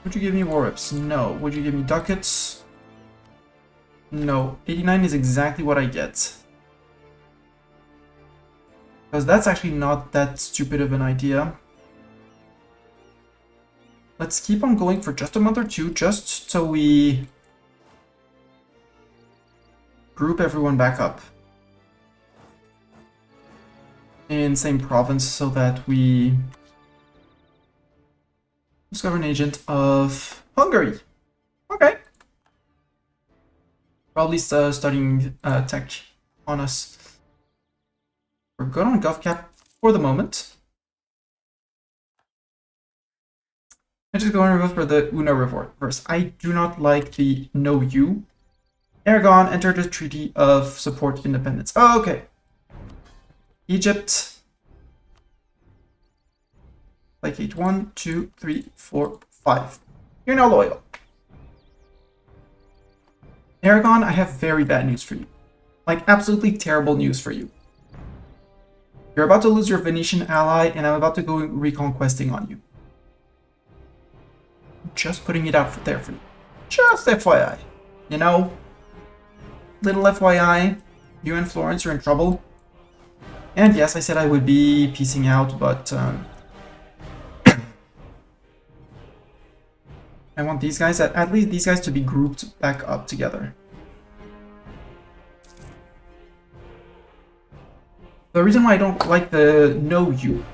Would you give me war reps? No. Would you give me ducats? No. 89 is exactly what I get. Because that's actually not that stupid of an idea. Let's keep on going for just a month or two, just so we group everyone back up in same province so that we discover an agent of Hungary. Okay. Probably studying tech on us. We're good on GovCap for the moment. I'm just going to go for the Una reverse. I do not like the no you. Aragon entered the Treaty of Support Independence. Oh, okay. Egypt. Placate 1, 2, 3, 4, 5. You're now loyal. Aragon, I have very bad news for you. Like, absolutely terrible news for you. You're about to lose your Venetian ally, and I'm about to go reconquesting on you. Just putting it out there for you. Just FYI. You know? Little FYI. You and Florence are in trouble. And yes, I said I would be piecing out, but... I want these guys, at least these guys, to be grouped back up together. The reason why I don't like the no you.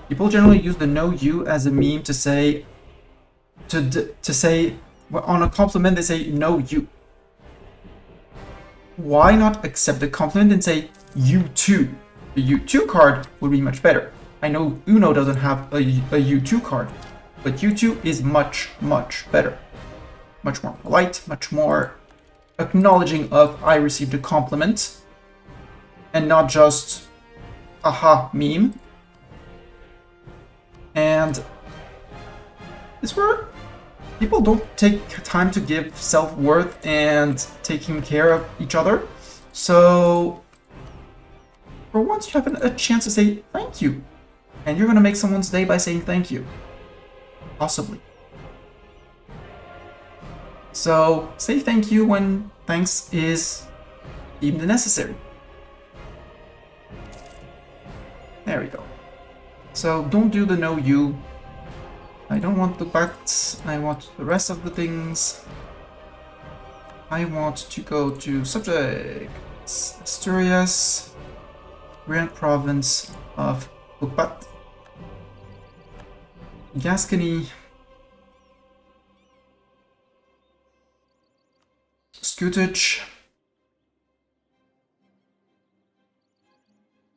People generally use the no you as a meme to say... To say, on a compliment, they say, no, you. Why not accept the compliment and say, you too? The you too card would be much better. I know Uno doesn't have a you too card, but you too is much, much better. Much more polite, much more acknowledging of I received a compliment, and not just, aha, meme. And it's where people don't take time to give self-worth and taking care of each other. So for once you have a chance to say thank you. And you're going to make someone's day by saying thank you. Possibly. So say thank you when thanks is deemed necessary. There we go. So don't do the no you. I don't want the buts, I want the rest of the things. I want to go to subjects, Asturias, Grand Province of Bukbat, Gascony, Scutage.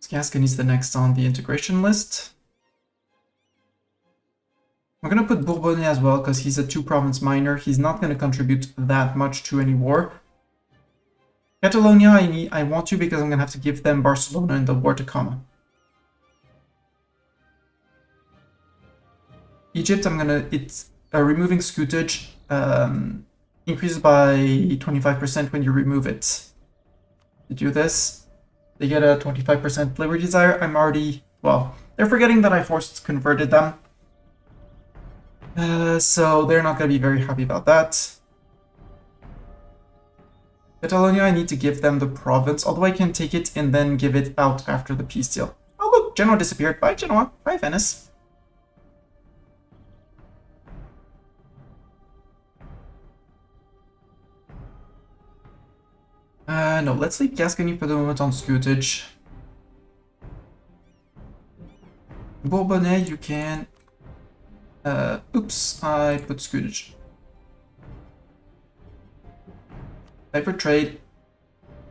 Gascony is the next on the integration list. I'm going to put Bourbonnais as well, because he's a 2-province minor. He's not going to contribute that much to any war. Catalonia, I want to, because I'm going to have to give them Barcelona in the war to come. Egypt, it's removing scutage increases by 25% when you remove it. To do this, they get a 25% liberty desire. I'm already well, they're forgetting that I forced converted them. So they're not going to be very happy about that. Catalonia, I need to give them the province, although I can take it and then give it out after the peace deal. Oh look, Genoa disappeared. Bye Genoa. Bye Venice. No, let's leave Gascony for the moment on scutage. Bourbonnais, you can... oops, I put scutage. Hyper trade,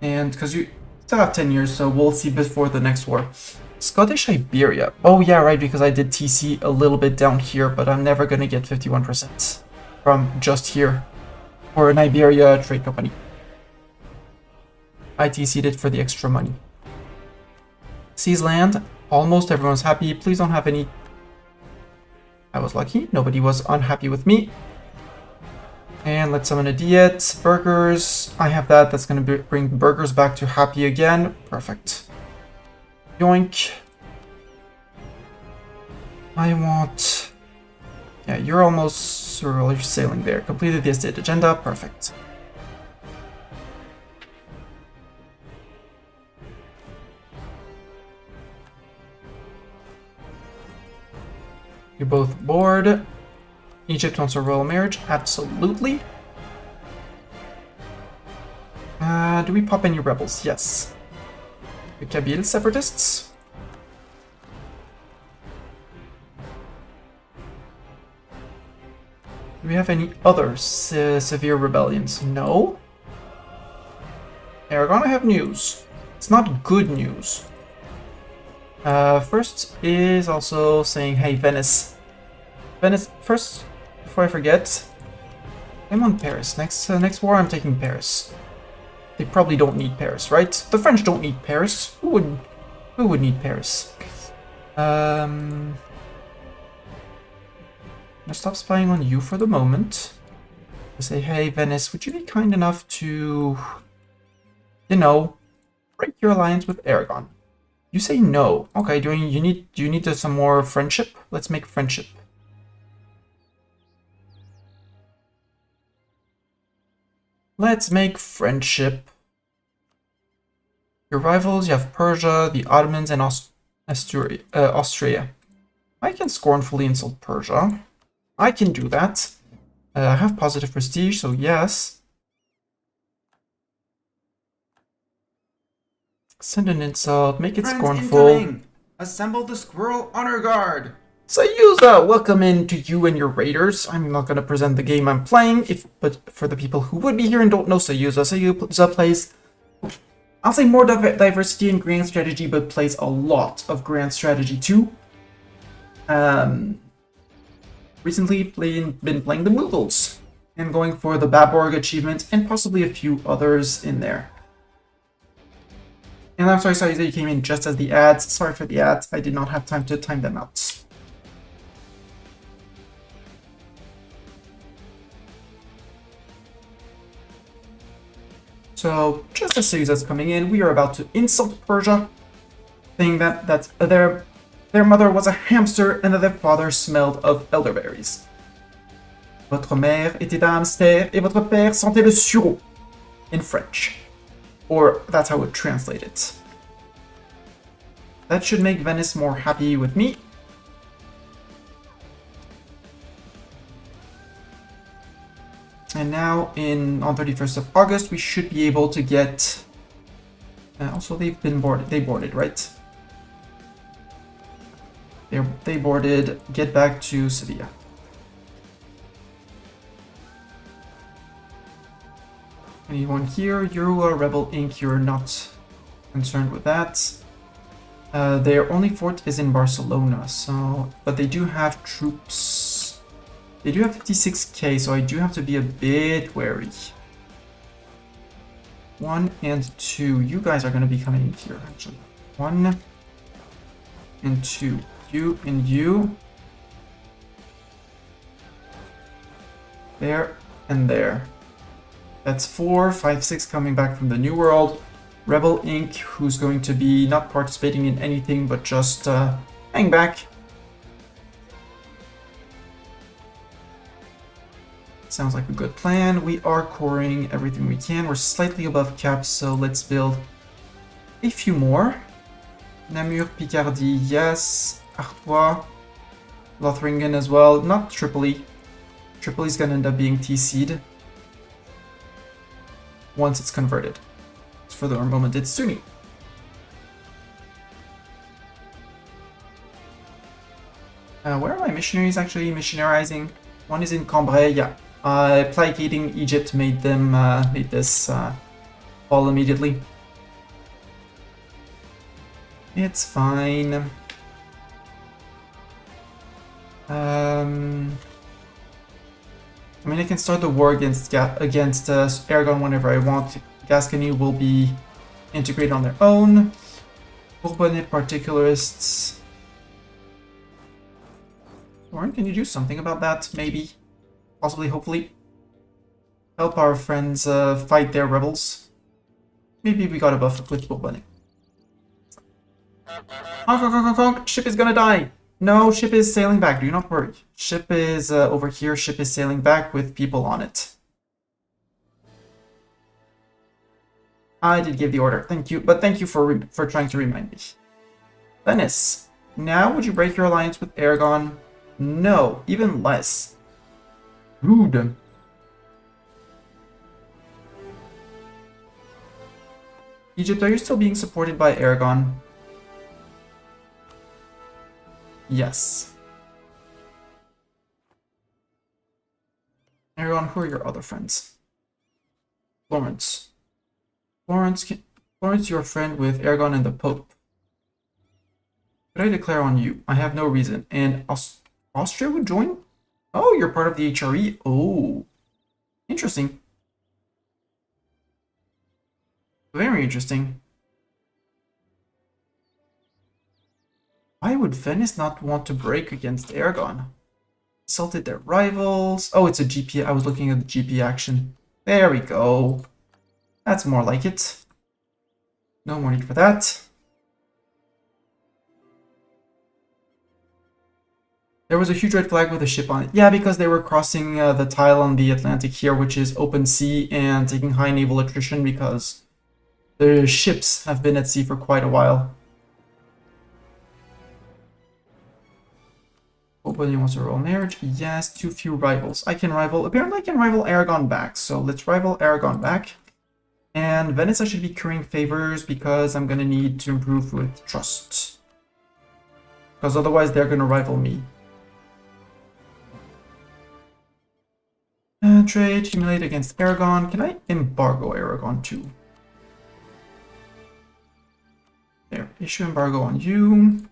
and because you still have 10 years, so we'll see before the next war. Scottish Iberia. Oh yeah, right, because I did TC a little bit down here, but I'm never gonna get 51% from just here for an Iberia trade company. I TC'd it for the extra money. Seize land. Almost everyone's happy. Please don't have any... I was lucky. Nobody was unhappy with me. And let's summon a Diet. Burgers. I have that. That's going to bring burgers back to happy again. Perfect. Yoink. I want... Yeah, you're almost you're sailing there. Completed the estate agenda. Perfect. You're both bored. Egypt wants a royal marriage. Absolutely. Do we pop any rebels? Yes. The Kabyle separatists. Do we have any other severe rebellions? No. Aragon, I have news. It's not good news. First is also saying, hey, Venice. Venice, first, before I forget, I'm on Paris. Next war, I'm taking Paris. They probably don't need Paris, right? The French don't need Paris. Who would need Paris? I'm gonna stop spying on you for the moment. I say, hey, Venice, would you be kind enough to, you know, break your alliance with Aragon? You say no. Okay, do you need some more friendship? Let's make friendship. Let's make friendship. Your rivals, you have Persia, the Ottomans, and Austria. I can scornfully insult Persia. I can do that. I have positive prestige, so yes. Send an insult, make it Friends scornful. Incoming. Assemble the Squirrel Honor Guard! Sayuza, welcome in to you and your raiders. I'm not going to present the game I'm playing, but for the people who would be here and don't know Sayuza plays, I'll say more diversity in grand strategy, but plays a lot of grand strategy too. Recently been playing the Mughals and going for the Baborg achievement and possibly a few others in there. And I'm sorry, Sayuza, you came in just as the ads. Sorry for the ads. I did not have time to time them out. So, just as Sayuza's coming in, we are about to insult Persia, saying that their mother was a hamster and that their father smelled of elderberries. Votre mère était un hamster et votre père sentait le sureau, in French. Or that's how I would translate it. That should make Venice more happy with me. And now on 31st of August, we should be able to get... also, they've been boarded. They boarded, right? They boarded. Get back to Sevilla. Anyone here? You're a Rebel Inc. You're not concerned with that. Their only fort is in Barcelona, so... But they do have troops... They do have 56k, so I do have to be a bit wary. 1 and 2. You guys are going to be coming in here, actually. 1 and 2. You and you. There and there. That's 4, 5, 6 coming back from the New World. Rebel Inc., who's going to be not participating in anything but just hang back. Sounds like a good plan. We are coring everything we can. We're slightly above cap, so let's build a few more. Namur, Picardy, yes. Artois, Lothringen as well. Not Tripoli. Tripoli's gonna end up being TC'd once it's converted. For the moment, it's Sunni. Where are my missionaries actually missionarizing? One is in Cambrai, yeah. Placating Egypt made them made this fall immediately. It's fine. I mean, I can start the war against Aragon whenever I want. Gascony will be integrated on their own. Bourbonnais particularists. Warren, can you do something about that? Maybe. Possibly, hopefully. Help our friends fight their rebels. Maybe we got a buff with Bourbonnais. Honk, honk, honk, honk, honk. Ship is gonna die. No, ship is sailing back. Do not worry. Ship is over here. Ship is sailing back with people on it. I did give the order. Thank you. But thank you for trying to remind me. Venice. Now would you break your alliance with Aragon? No. Even less. Rude. Egypt, are you still being supported by Aragon? Yes. Aragon, who are your other friends? Florence. Florence, you're a friend with Aragon and the Pope. Could I declare on you? I have no reason. And Austria would join? Oh, you're part of the HRE? Oh. Interesting. Very interesting. Why would Venice not want to break against Aragon? Insulted their rivals. Oh, it's a GP. I was looking at the GP action. There we go. That's more like it. No more need for that. There was a huge red flag with a ship on it. Yeah, because they were crossing the tile on the Atlantic here, which is open sea, and taking high naval attrition because the ships have been at sea for quite a while. Nobody wants a royal marriage. Yes, too few rivals. Apparently I can rival Aragon back, so let's rival Aragon back. And Venice, I should be currying favors because I'm gonna need to improve with trust. Because otherwise they're gonna rival me. Trade, humiliate against Aragon. Can I embargo Aragon too? There, issue embargo on you.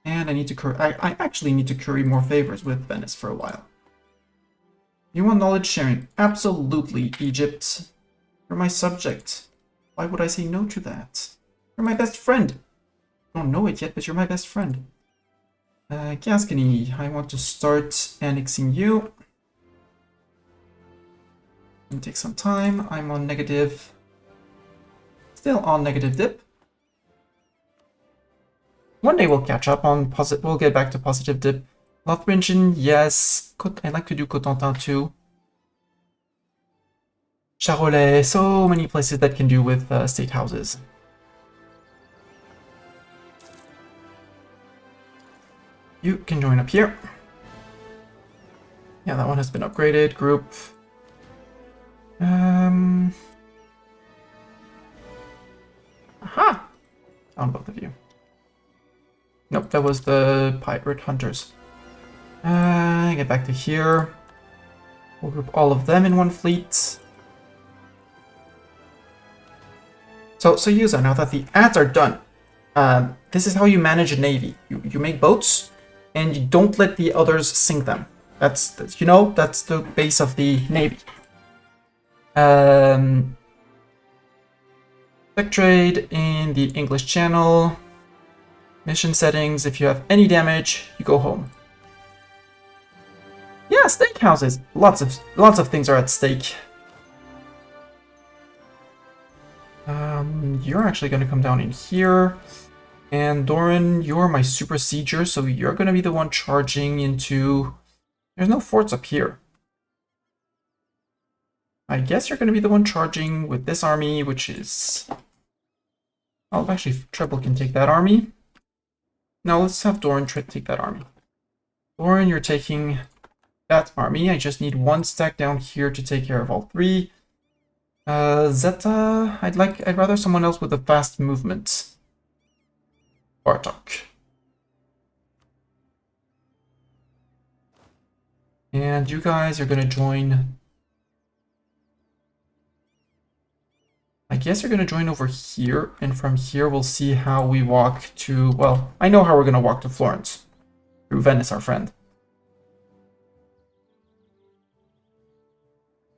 And I need to curry. I actually need to curry more favors with Venice for a while. You want knowledge sharing? Absolutely, Egypt. You're my subject. Why would I say no to that? You're my best friend. I don't know it yet, but you're my best friend. Gascony, I want to start annexing you. It'll take some time. I'm on negative. Still on negative dip. One day we'll catch up on positive. We'll get back to positive dip. Lothringen, yes. I'd like to do Cotentin too. Charolais, so many places that can do with state houses. You can join up here. Yeah, that one has been upgraded. Group. Aha! Found both of you. Nope, that was the pirate hunters. Get back to here. We'll group all of them in one fleet. So Yuza, now that the ads are done, this is how you manage a navy. You make boats, and you don't let the others sink them. That's the base of the navy. Tech trade in the English Channel. Mission settings, if you have any damage, you go home. Yeah, stake houses. Lots of things are at stake. you're actually going to come down in here. And Doran, you're my super sieger, so you're going to be the one charging into... There's no forts up here. I guess you're going to be the one charging with this army, which is... Oh, actually, Treble can take that army. Now let's have Doran take that army. Doran, you're taking that army. I just need one stack down here to take care of all three. Zeta, I'd rather someone else with a fast movement. Bartok. And you guys are gonna join. I guess you're gonna join over here, and from here we'll see how we walk to, well, I know how we're gonna walk to Florence. Through Venice, our friend.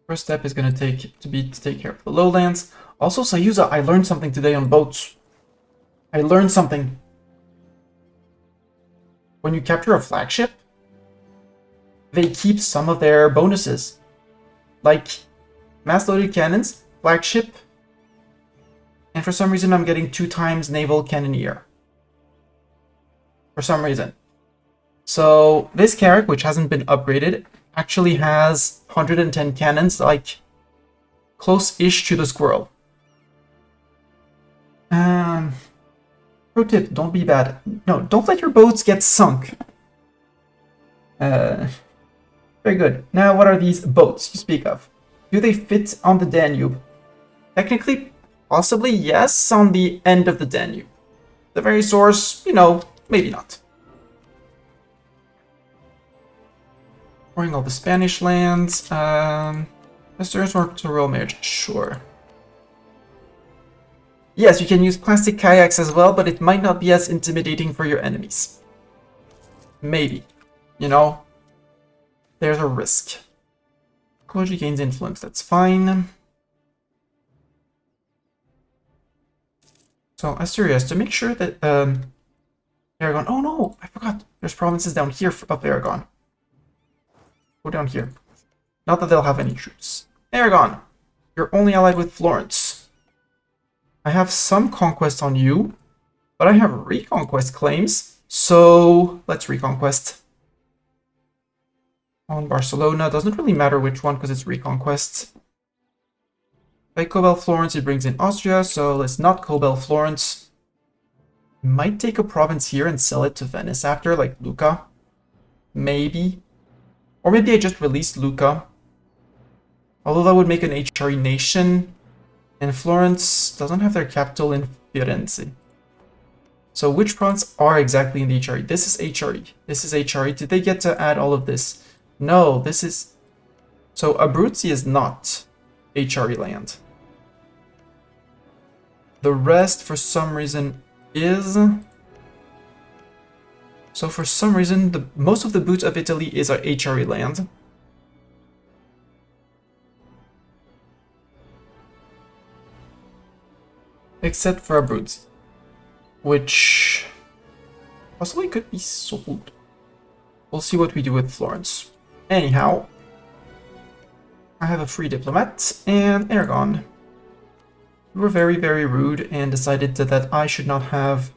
First step is going to take care of the lowlands. Also, Sayuza, I learned something today on boats. I learned something. When you capture a flagship, they keep some of their bonuses. Like mass-loaded cannons, flagship, and for some reason I'm getting 2 times naval cannoneer. For some reason. So this carrack, which hasn't been upgraded, actually has 110 cannons, like close-ish to the squirrel. Pro tip, don't be bad. No, don't let your boats get sunk. Very good. Now, what are these boats you speak of? Do they fit on the Danube? Technically, possibly yes, on the end of the Danube. The very source, you know, maybe not. Exploring all the Spanish lands. Asturias or to royal marriage? Sure. Yes, you can use plastic kayaks as well, but it might not be as intimidating for your enemies. Maybe. You know? There's a risk. Clergy gains influence, that's fine. So, Asturias, to make sure that, Aragon... Oh no! I forgot! There's provinces down here of Aragon. Go down here. Not that they'll have any troops. Aragon! You're only allied with Florence. I have some conquest on you, but I have reconquest claims, so let's reconquest. On Barcelona, doesn't really matter which one because it's reconquest. If I Cobel Florence, it brings in Austria, so let's not Cobel Florence. Might take a province here and sell it to Venice after, like Lucca. Maybe. Or maybe I just release Lucca. Although that would make an HRE nation. And Florence doesn't have their capital in Firenze. So which provinces are exactly in the HRE? This is HRE. This is HRE. Did they get to add all of this? No, this is... So Abruzzi is not HRE land. The rest, for some reason, is... So for some reason, most of the boot of Italy is our HRE land. Except for Abruzzi, which possibly could be sold. We'll see what we do with Florence. Anyhow, I have a free diplomat, and Aragon. You were very, very rude and decided that I should not have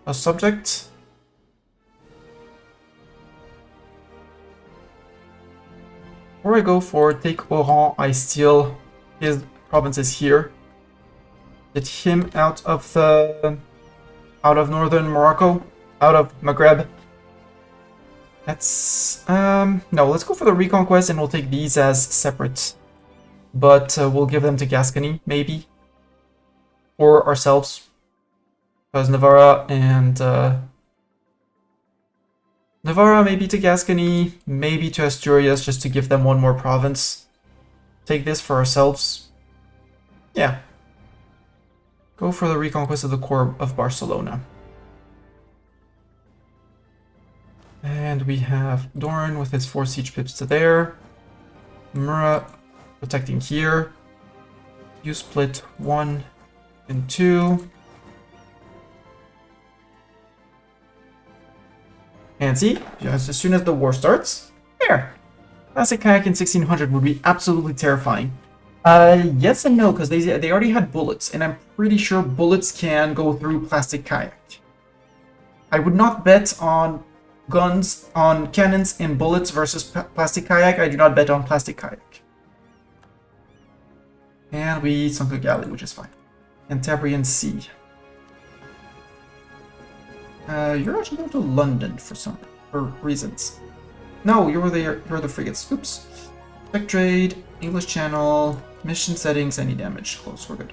a subject. Before I go for take Oran, I steal his provinces here. Get him out of northern Morocco, out of Maghreb. That's no, let's go for the reconquest and we'll take these as separate. But we'll give them to Gascony, maybe. Or ourselves. Because Navarra and Navarra maybe to Gascony, maybe to Asturias just to give them one more province. Take this for ourselves. Yeah. Go for the reconquest of the core of Barcelona. And we have Doran with his 4 siege pips to there. Murat protecting here. You split 1 and 2. And see, just as soon as the war starts, there. Classic kayak in 1600 would be absolutely terrifying. Yes and no, because they already had bullets, and I'm pretty sure bullets can go through plastic kayak. I would not bet on cannons and bullets versus plastic kayak. I do not bet on plastic kayak. And we sunk a galley, which is fine. Cantabrian Sea. You're actually going to London for reasons. No, you're the frigates. Oops. Check trade, English Channel, mission settings, any damage. Close, we're good.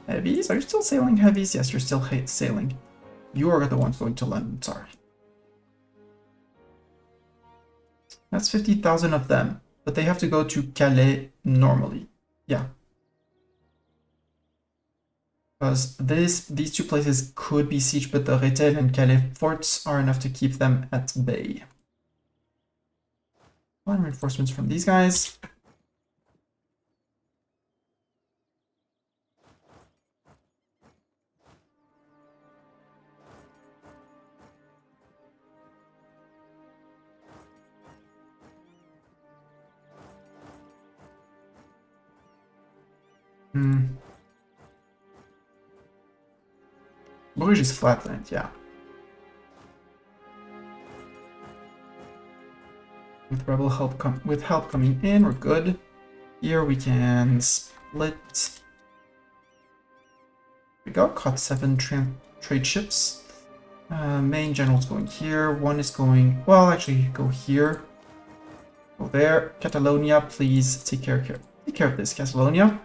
Heavies? Are you still sailing heavies? Yes, you're still sailing. You are the ones going to London, sorry. That's 50,000 of them, but they have to go to Calais normally. Yeah. Because these two places could be sieged, but the Rethel and Calais forts are enough to keep them at bay. One reinforcements from these guys. Bruges is flatland, yeah. With help coming in, we're good. Here we can split. We got 7 trade ships. Main general's going here. One is going. Well, actually, go here. Go there. Catalonia, please take care of this, Catalonia.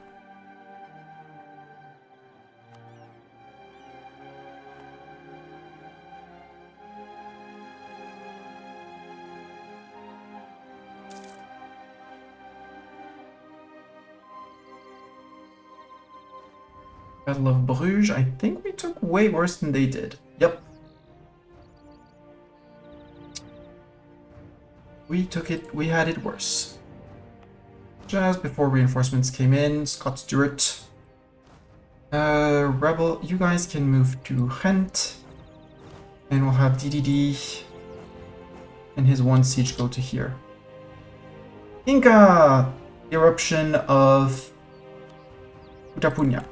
Battle of Bruges, I think we took way worse than they did. Yep. We had it worse. Just before reinforcements came in, Scott Stewart. Rebel, you guys can move to Ghent. And we'll have DDD and his one siege go to here. Inca! Eruption of Utapunya.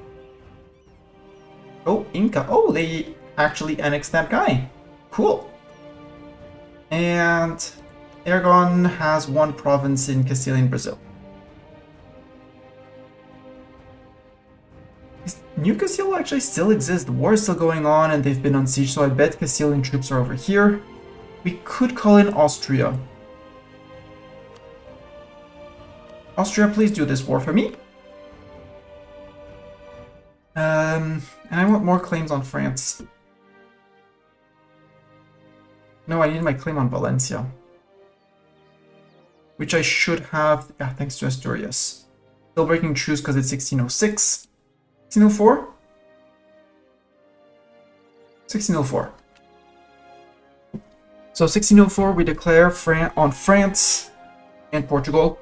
Oh, Inca. Oh, they actually annexed that guy. Cool. And Aragon has one province in Castilian Brazil. New Castile actually still exists. The war is still going on and they've been on siege, so I bet Castilian troops are over here. We could call in Austria. Austria, please do this war for me. And I want more claims on France. No, I need my claim on Valencia. Which I should have, yeah, thanks to Asturias. Still breaking truce because it's 1606. 1604? 1604. So 1604 we declare on France and Portugal.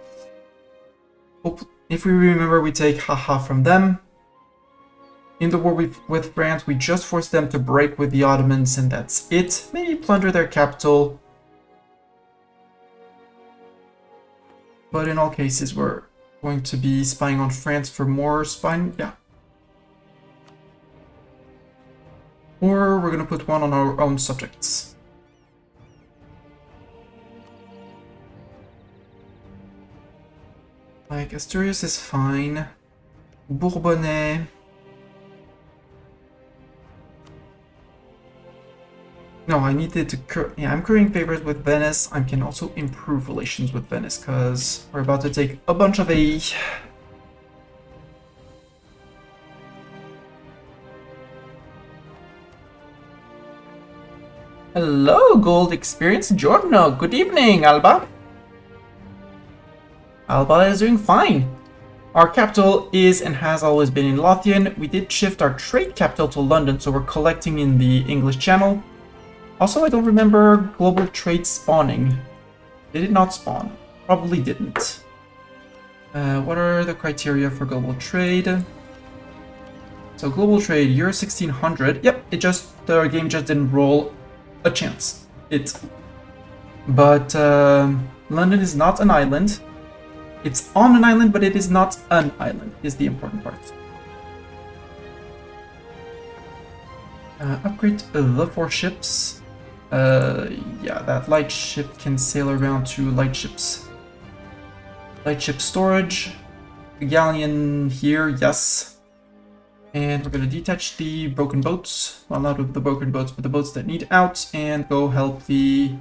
If we remember, we take haha from them. In the war with France, we just forced them to break with the Ottomans and that's it. Maybe plunder their capital. But in all cases, we're going to be spying on France for more spying, yeah. Or we're going to put one on our own subjects. Like, Asturias is fine. Bourbonnais. No, I needed to yeah, I'm currying favors with Venice. I can also improve relations with Venice because we're about to take a bunch of a... Hello, Gold Experience Giorno. Good evening, Alba. Alba is doing fine. Our capital is and has always been in Lothian. We did shift our trade capital to London, so we're collecting in the English Channel. Also, I don't remember global trade spawning. Did it not spawn? Probably didn't. What are the criteria for global trade? So global trade, you're 1600. Yep, the game just didn't roll a chance. It But London is not an island. It's on an island, but it is not an island, is the important part. Upgrade the 4 ships. Yeah, that light ship can sail around to light ships. Light ship storage. The galleon here, yes. And we're going to detach the broken boats. Well, not the broken boats, but the boats that need out, and go help the...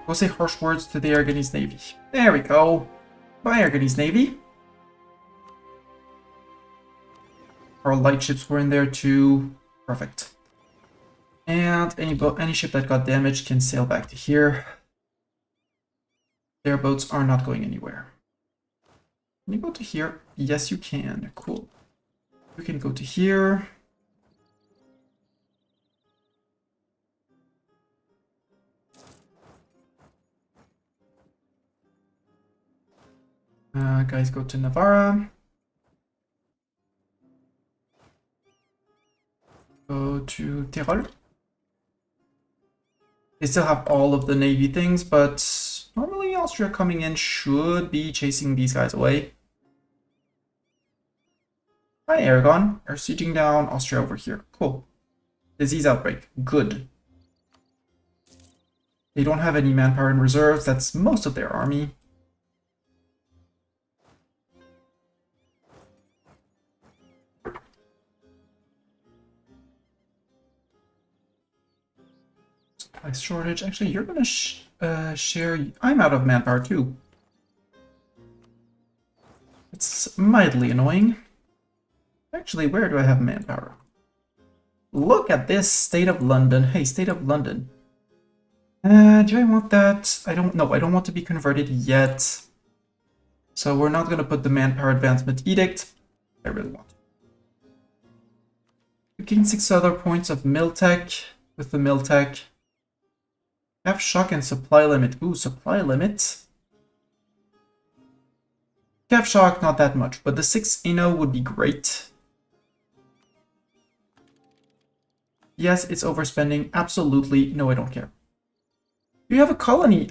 Go say harsh words to the Aragonese Navy. There we go. Bye, Aragonese Navy. Our light ships were in there too. Perfect. And any ship that got damaged can sail back to here. Their boats are not going anywhere. Can you go to here? Yes, you can. Cool. You can go to here. Guys, go to Navarra. Go to Tyrol. They still have all of the navy things, but normally Austria coming in should be chasing these guys away. Hi, Aragon. Are sieging down Austria over here. Cool. Disease outbreak. Good. They don't have any manpower in reserves. That's most of their army. Supply shortage. Actually, you're gonna share. I'm out of manpower too. It's mildly annoying. Actually, where do I have manpower? Look at this, State of London. Hey, State of London. Do I want that? I don't know. I don't want to be converted yet. So we're not going to put the manpower advancement edict. I really want to. You gain 6 other points of mill tech with the mill tech. Have shock and supply limit. Ooh, supply limit. Cav shock, not that much, but the 6 Inno would be great. Yes, it's overspending. Absolutely. No, I don't care. You have a colony.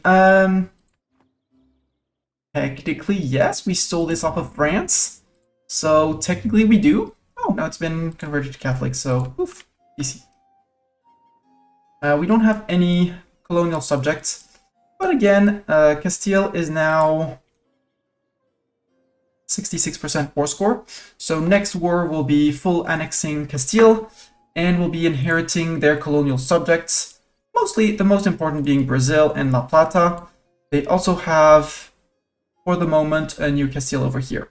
Technically, yes, we stole this off of France. So technically we do. Oh, now it's been converted to Catholic, so oof, easy. We don't have any colonial subjects. But again, Castile is now 66% war score. So next war will be full annexing Castile, and will be inheriting their colonial subjects, mostly the most important being Brazil and La Plata. They also have, for the moment, a new Castile over here.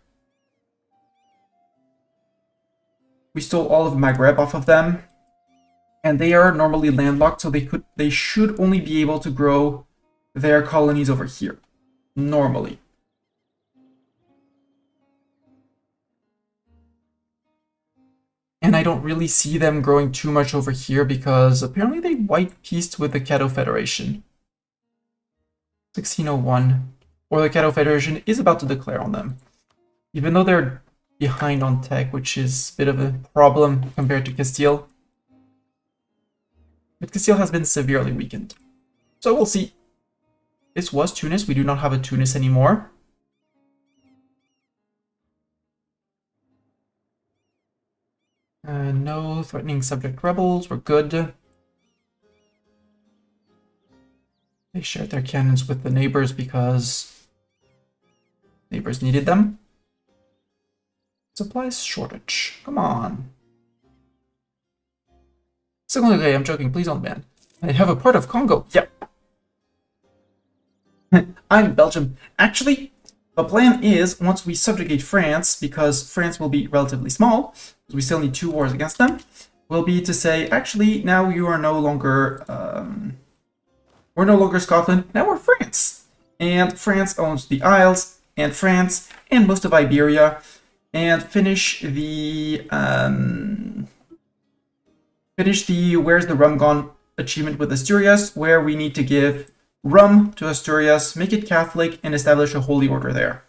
We stole all of Maghreb off of them, and they are normally landlocked, so they should only be able to grow their colonies over here, normally. And I don't really see them growing too much over here because apparently they white-pieced with the Caddo Federation. 1601. Or the Caddo Federation is about to declare on them. Even though they're behind on tech, which is a bit of a problem compared to Castile. But Castile has been severely weakened. So we'll see. This was Tunis. We do not have a Tunis anymore. No threatening subject rebels, we're good. They shared their cannons with the neighbors because neighbors needed them. Supplies shortage, come on. Second degree, I'm joking, please don't ban. I have a part of Congo, yep. I'm Belgium. Actually, the plan is, once we subjugate France, because France will be relatively small, we still need 2 wars against them, will be to say, actually, now you are no longer, we're no longer Scotland, now we're France. And France owns the Isles, and France, and most of Iberia, and finish the Where's the Rum Gone achievement with Asturias, where we need to give rum to Asturias, make it Catholic, and establish a holy order there.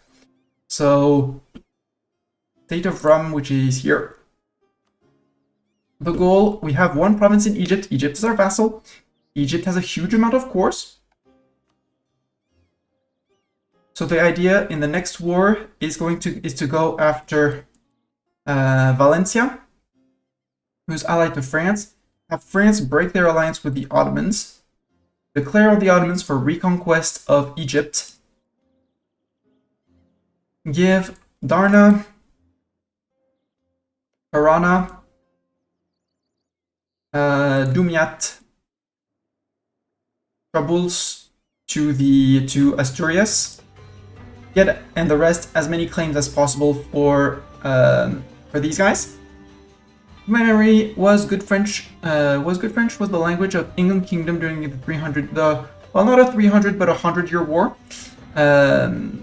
So, State of Rum, which is here. The goal, we have 1 province in Egypt. Egypt is our vassal. Egypt has a huge amount of cores. So the idea in the next war is to go after Valencia, who's allied to France, have France break their alliance with the Ottomans, declare on the Ottomans for reconquest of Egypt, give Darna, Harana, Dumyat, troubles to Asturias, and the rest as many claims as possible for these guys. Memory was good French. Was the language of England Kingdom during the not a 300 but a 100-year war. The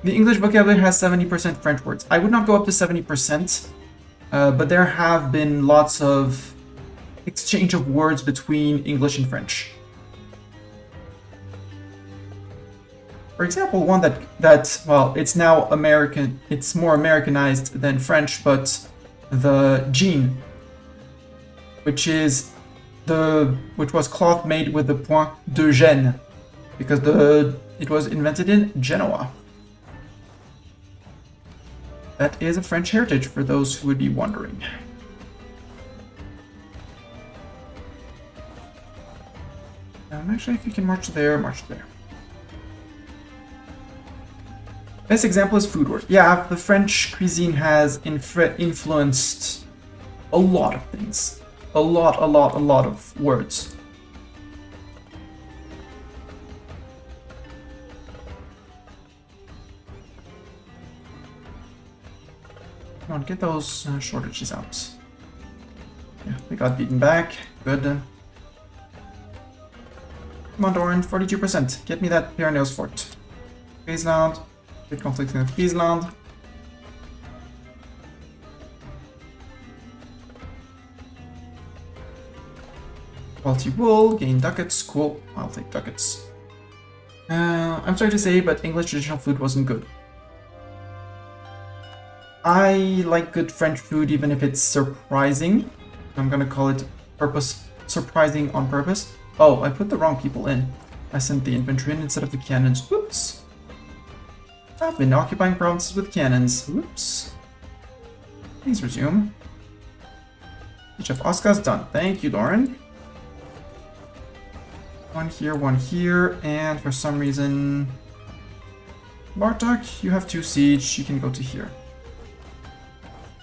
English vocabulary has 70% French words. I would not go up to 70%, but there have been lots of exchange of words between English and French. For example, one that well, it's now American. It's more Americanized than French, but the jean, which was cloth made with the point de Gênes, because it was invented in Genoa. That is a French heritage for those who would be wondering. Actually, if you can march there, march there. Best example is food wars. Yeah, the French cuisine has influenced a lot of things. A lot of words. Come on, get those shortages out. Yeah, they got beaten back. Good. Come on, Doran, 42%. Get me that Pyrenees fort. Friesland. Get conflict in Friesland. Quality wool, gain ducats. Cool, I'll take ducats. I'm sorry to say, but English traditional food wasn't good. I like good French food even if it's surprising. I'm gonna call it surprising on purpose. Oh, I put the wrong people in. I sent the infantry in instead of the cannons. Whoops. I've been occupying provinces with cannons. Whoops. Please resume. Siege of Osca's done. Thank you, Lauren. One here, and for some reason... Bartok, you have 2 siege, you can go to here.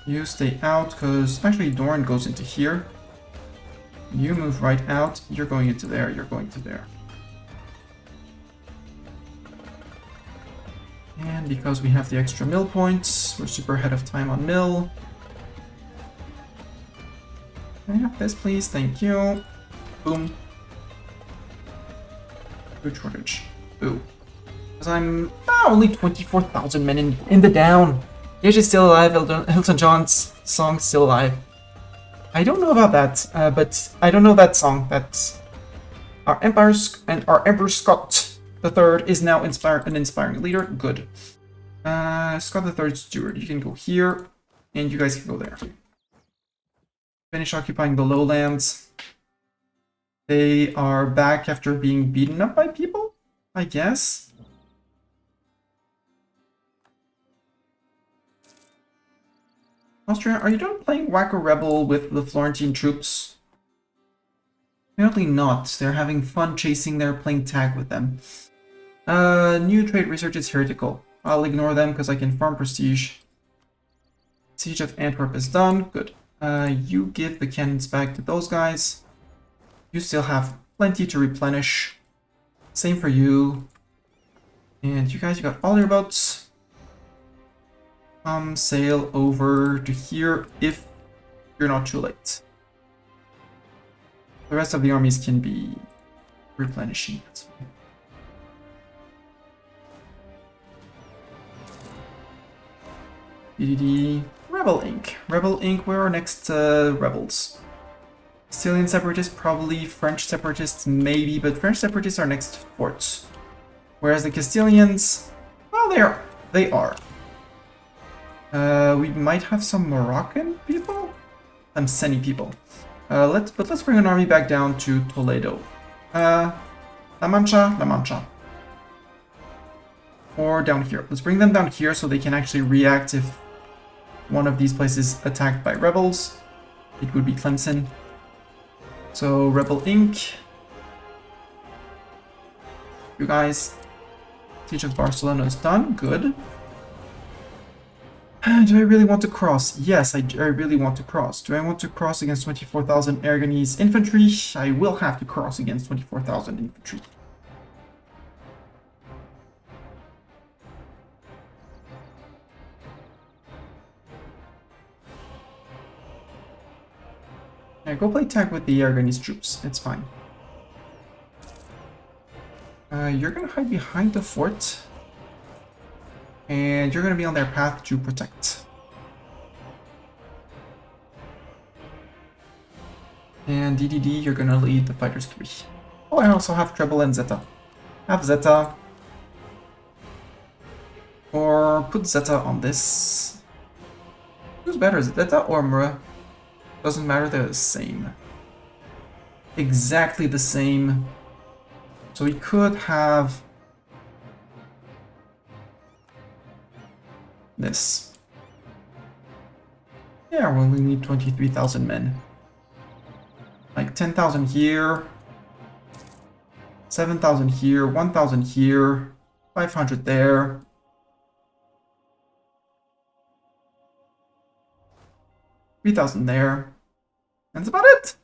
You stay out, because actually Doran goes into here. You move right out, you're going into there, you're going to there. And because we have the extra mill points, we're super ahead of time on mill. Can I have this please? Thank you. Boom. Food shortage. Ooh. Because I'm only 24,000 men in the down. Gage is still alive, Elton John's song's still alive. I don't know about that, but I don't know that song. That's our Emperor Scott III is now an inspiring leader. Good. Scott III Steward, you can go here, and you guys can go there. Finish occupying the lowlands. They are back after being beaten up by people, I guess. Austria, are you done playing Wacko Rebel with the Florentine troops? Apparently not. They're having fun chasing their playing tag with them. New trade research is heretical. I'll ignore them because I can farm prestige. Siege of Antwerp is done. Good. You give the cannons back to those guys. You still have plenty to replenish. Same for you. And you guys, you got all your boats. Sail over to here if you're not too late. The rest of the armies can be replenishing. That's fine. BDD. Rebel Inc. Rebel Inc. Where are our next rebels? Castilian separatists, probably. French separatists, maybe, but French separatists are next forts. Whereas the Castilians, well, they are. We might have some Moroccan people? Some Seni people. Let's bring an army back down to Toledo. La Mancha. or down here. Let's bring them down here so they can actually react if one of these places attacked by rebels. It would be Clemson. So Rebel Inc. You guys, Siege of Barcelona is done. Good. Do I really want to cross? Yes, I really want to cross. Do I want to cross against 24,000 Aragonese infantry? I will have to cross against 24,000 infantry. Yeah, go play tag with the Aragonese troops. It's fine. You're gonna hide behind the fort. And you're gonna be on their path to protect. And DDD, you're gonna lead the Fighters 3. Oh, I also have Treble and Zeta. Have Zeta. Or put Zeta on this. Who's better, Zeta or Mura? Doesn't matter, they're the same. Exactly the same. So we could have this. Yeah, we only need 23,000 men. Like 10,000 here, 7,000 here, 1,000 here, 500 there. 3,000 there. That's about it.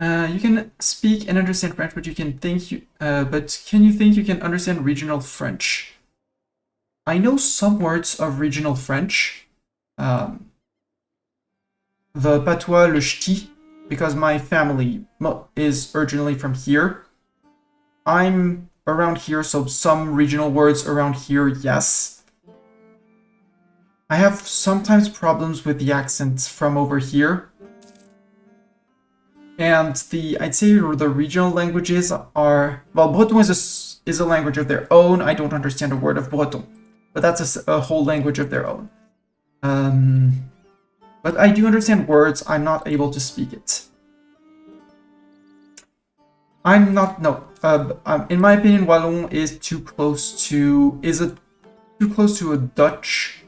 You can speak and understand French, but you can think you. But can you think you can understand regional French? I know some words of regional French. The patois, le ch'ti, because my family is originally from here. I'm around here, so some regional words around here, yes. I have sometimes problems with the accents from over here. And I'd say the regional languages are, well, Breton is a language of their own. I don't understand a word of Breton, but that's a whole language of their own. But I do understand words. I'm not able to speak it. I'm not, no. In my opinion, Wallon is too close to, too close to a Dutch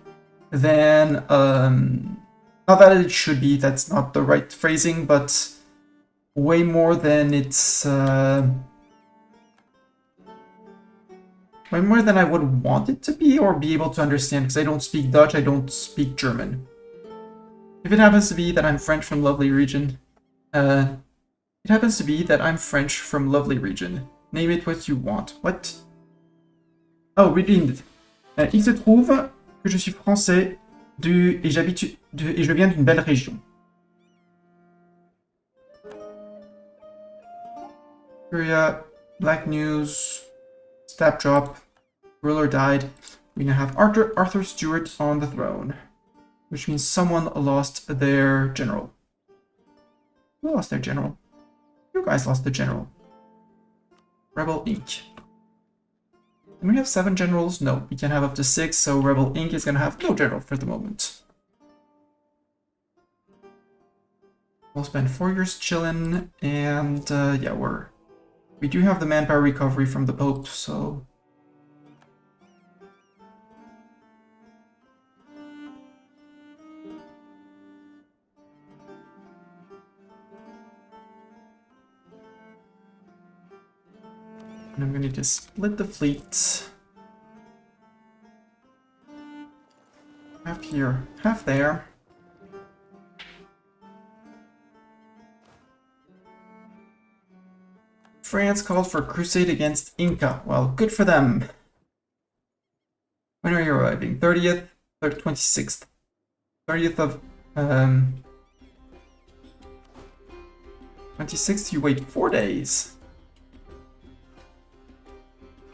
than, not that it should be, that's not the right phrasing, but way more than it's, way more than I would want it to be or be able to understand, because I don't speak Dutch, I don't speak German. If it happens to be that I'm French from lovely region, it happens to be that I'm French from lovely region. Name it what you want. What? Oh, redeemed. Il se trouve que je suis français et je viens d'une belle région. Syria, Black News, Stab Drop, Ruler died. We now have Arthur Stewart on the throne, which means someone lost their general. Who lost their general? You guys lost the general. Rebel Inc. Can we have 7 generals? No, we can have up to 6, so Rebel Inc. is gonna have no general for the moment. We'll spend 4 years chilling, and yeah, we do have the manpower recovery from the Pope, so... And I'm going to just split the fleet. Half here, half there. France called for crusade against Inca. Well, good for them. When are you arriving? 30th or 26th? 30th of 26th, you wait 4 days.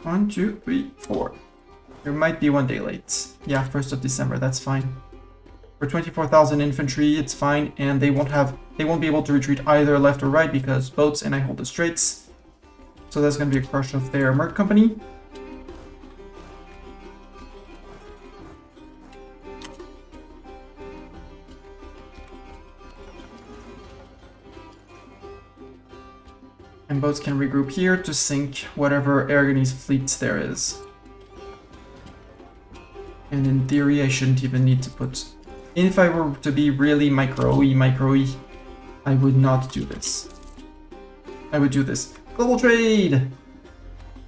1, 2, 3, 4. There might be 1 day late. Yeah, 1st of December, that's fine. For 24,000 infantry, it's fine, and they won't be able to retreat either left or right because boats and I hold the straits. So that's going to be a crush of their Merc Company. And boats can regroup here to sink whatever Aragonese fleet there is. And in theory, I shouldn't even need to put... If I were to be really micro-y, I would not do this. I would do this. Global trade!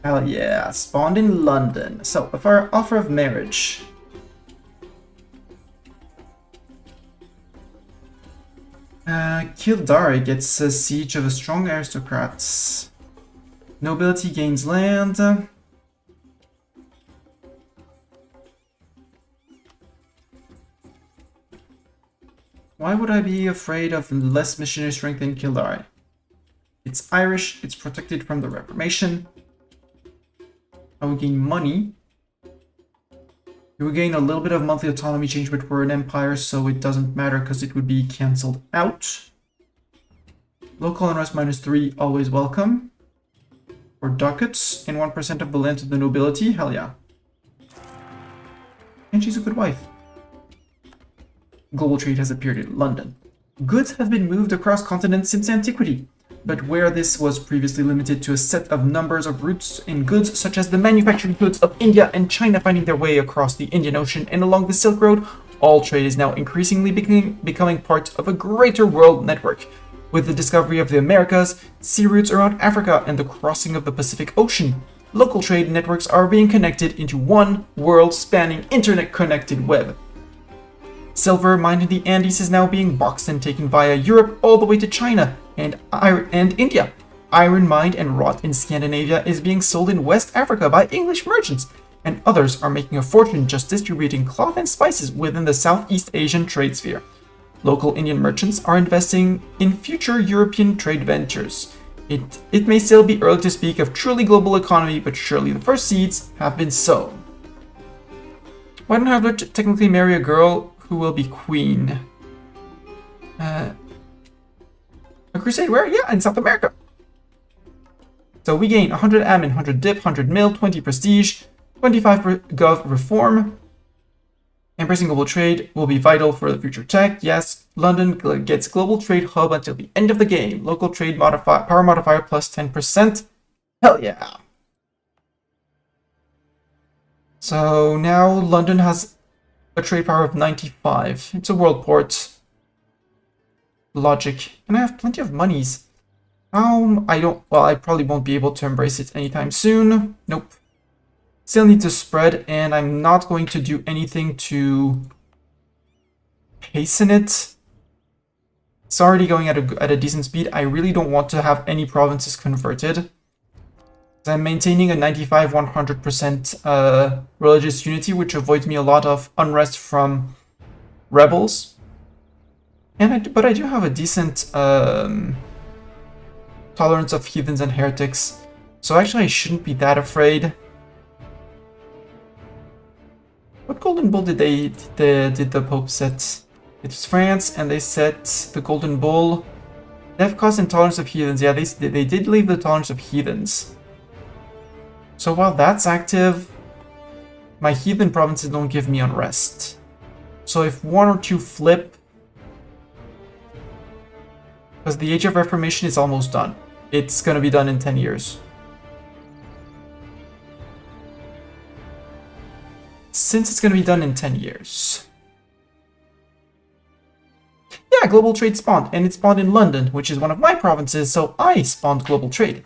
Hell yeah, spawned in London. So, if our offer of marriage... Kildare gets a siege of a strong aristocrats. Nobility gains land. Why would I be afraid of less missionary strength in Kildare? It's Irish, it's protected from the Reformation. I would gain money. You would gain a little bit of monthly autonomy change, but we're an empire, so it doesn't matter because it would be cancelled out. Local unrest -3, always welcome. Or ducats, and 1% of the land to the nobility, hell yeah. And she's a good wife. Global trade has appeared in London. Goods have been moved across continents since antiquity, but where this was previously limited to a set of numbers of routes in goods, such as the manufactured goods of India and China finding their way across the Indian Ocean and along the Silk Road, all trade is now increasingly becoming part of a greater world network. With the discovery of the Americas, sea routes around Africa, and the crossing of the Pacific Ocean, local trade networks are being connected into one world-spanning internet-connected web. Silver mined in the Andes is now being boxed and taken via Europe all the way to China and India. Iron mined and wrought in Scandinavia is being sold in West Africa by English merchants, and others are making a fortune just distributing cloth and spices within the Southeast Asian trade sphere. Local Indian merchants are investing in future European trade ventures. It may still be early to speak of truly global economy, but surely the first seeds have been sown. Why don't I have to technically marry a girl who will be queen? A crusade where? Yeah, in South America. So we gain 100 admin, 100 dip, 100 mil, 20 prestige, 25 gov reform. Embracing global trade will be vital for the future tech. Yes, London gets global trade hub until the end of the game. Local trade power modifier plus 10%. Hell yeah. So now London has a trade power of 95. It's a world port. Logic. And I have plenty of monies. I probably won't be able to embrace it anytime soon. Nope. Still need to spread, and I'm not going to do anything to hasten it. It's already going at a decent speed. I really don't want to have any provinces converted. I'm maintaining a 95-100% religious unity, which avoids me a lot of unrest from rebels. But I do have a decent tolerance of heathens and heretics, so actually I shouldn't be that afraid. What golden bull did the Pope set? It was France, and they set the golden bull. They have cost and tolerance of heathens. Yeah, they did leave the tolerance of heathens. So while that's active, my heathen provinces don't give me unrest. So if one or two flip, because the Age of Reformation is almost done. It's gonna be done in 10 years. Since it's gonna be done in 10 years. Yeah, global trade spawned, and it spawned in London, which is one of my provinces, so I spawned global trade.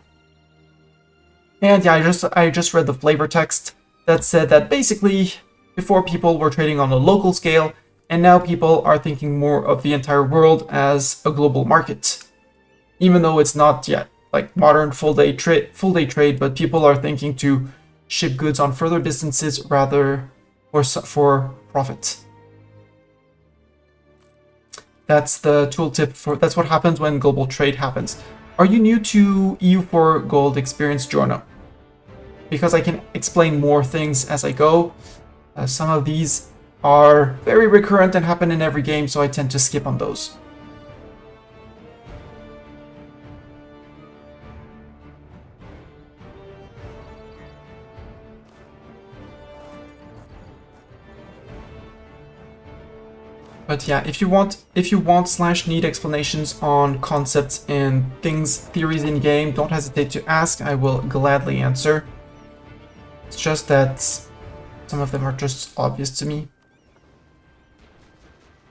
And yeah, I just read the flavor text that said that basically, before people were trading on a local scale, and now people are thinking more of the entire world as a global market. Even though it's not yet like modern full-day trade, but people are thinking to ship goods on further distances rather for profit. That's the tooltip that's what happens when global trade happens. Are you new to EU4 Gold Experience, Giorno? Because I can explain more things as I go. Some of these are very recurrent and happen in every game, so I tend to skip on those. But yeah, if you want / need explanations on concepts and theories in game, don't hesitate to ask. I will gladly answer. It's just that Some of them are just obvious to me.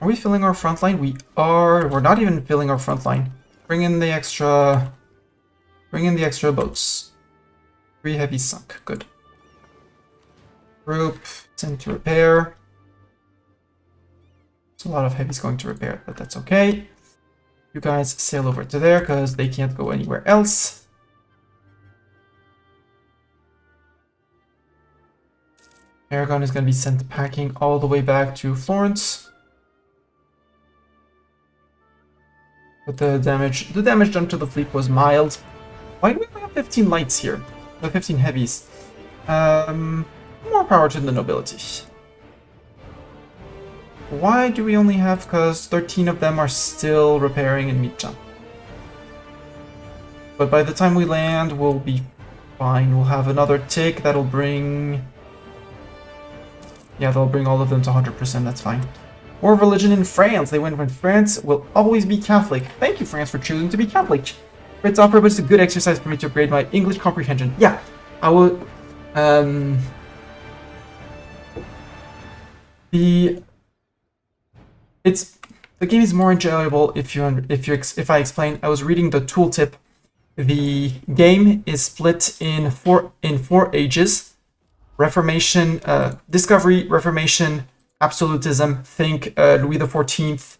Are we filling our front line? We are. We're not even filling our front line. Bring in the extra boats. 3 heavy sunk. Good. Group sent to repair. There's a lot of heavies going to repair, but that's okay. You guys sail over to there because they can't go anywhere else. Aragon is going to be sent packing all the way back to Florence. But the damage done to the fleet was mild. Why do we only have 15 lights here? The 15 heavies. More power to the nobility. Why do we only have? Because 13 of them are still repairing in Mitja. But by the time we land, we'll be fine. We'll have another tick that'll bring... Yeah, they'll bring all of them to 100%, that's fine. War of religion in France. They went when France will always be Catholic. Thank you, France, for choosing to be Catholic. It's on purpose, a good exercise for me to upgrade my English comprehension. Yeah, I will... The game is more enjoyable if I explain. I was reading the tooltip. The game is split in four ages: Reformation, Discovery, Reformation, Absolutism. Think Louis XIV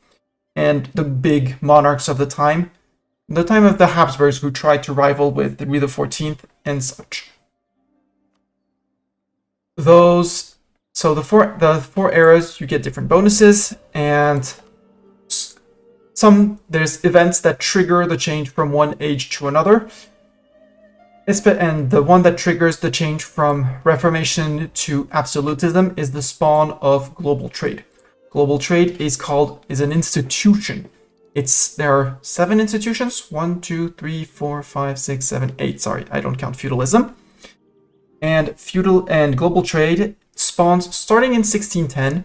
and the big monarchs of the time. The time of the Habsburgs, who tried to rival with Louis XIV and such. So the four eras, you get different bonuses, and there's events that trigger the change from one age to another. And the one that triggers the change from Reformation to Absolutism is the spawn of global trade. Global trade is an institution. There are 7 institutions. 1, 2, 3, 4, 5, 6, 7, 8. Sorry, I don't count feudalism. And global trade spawns starting in 1610.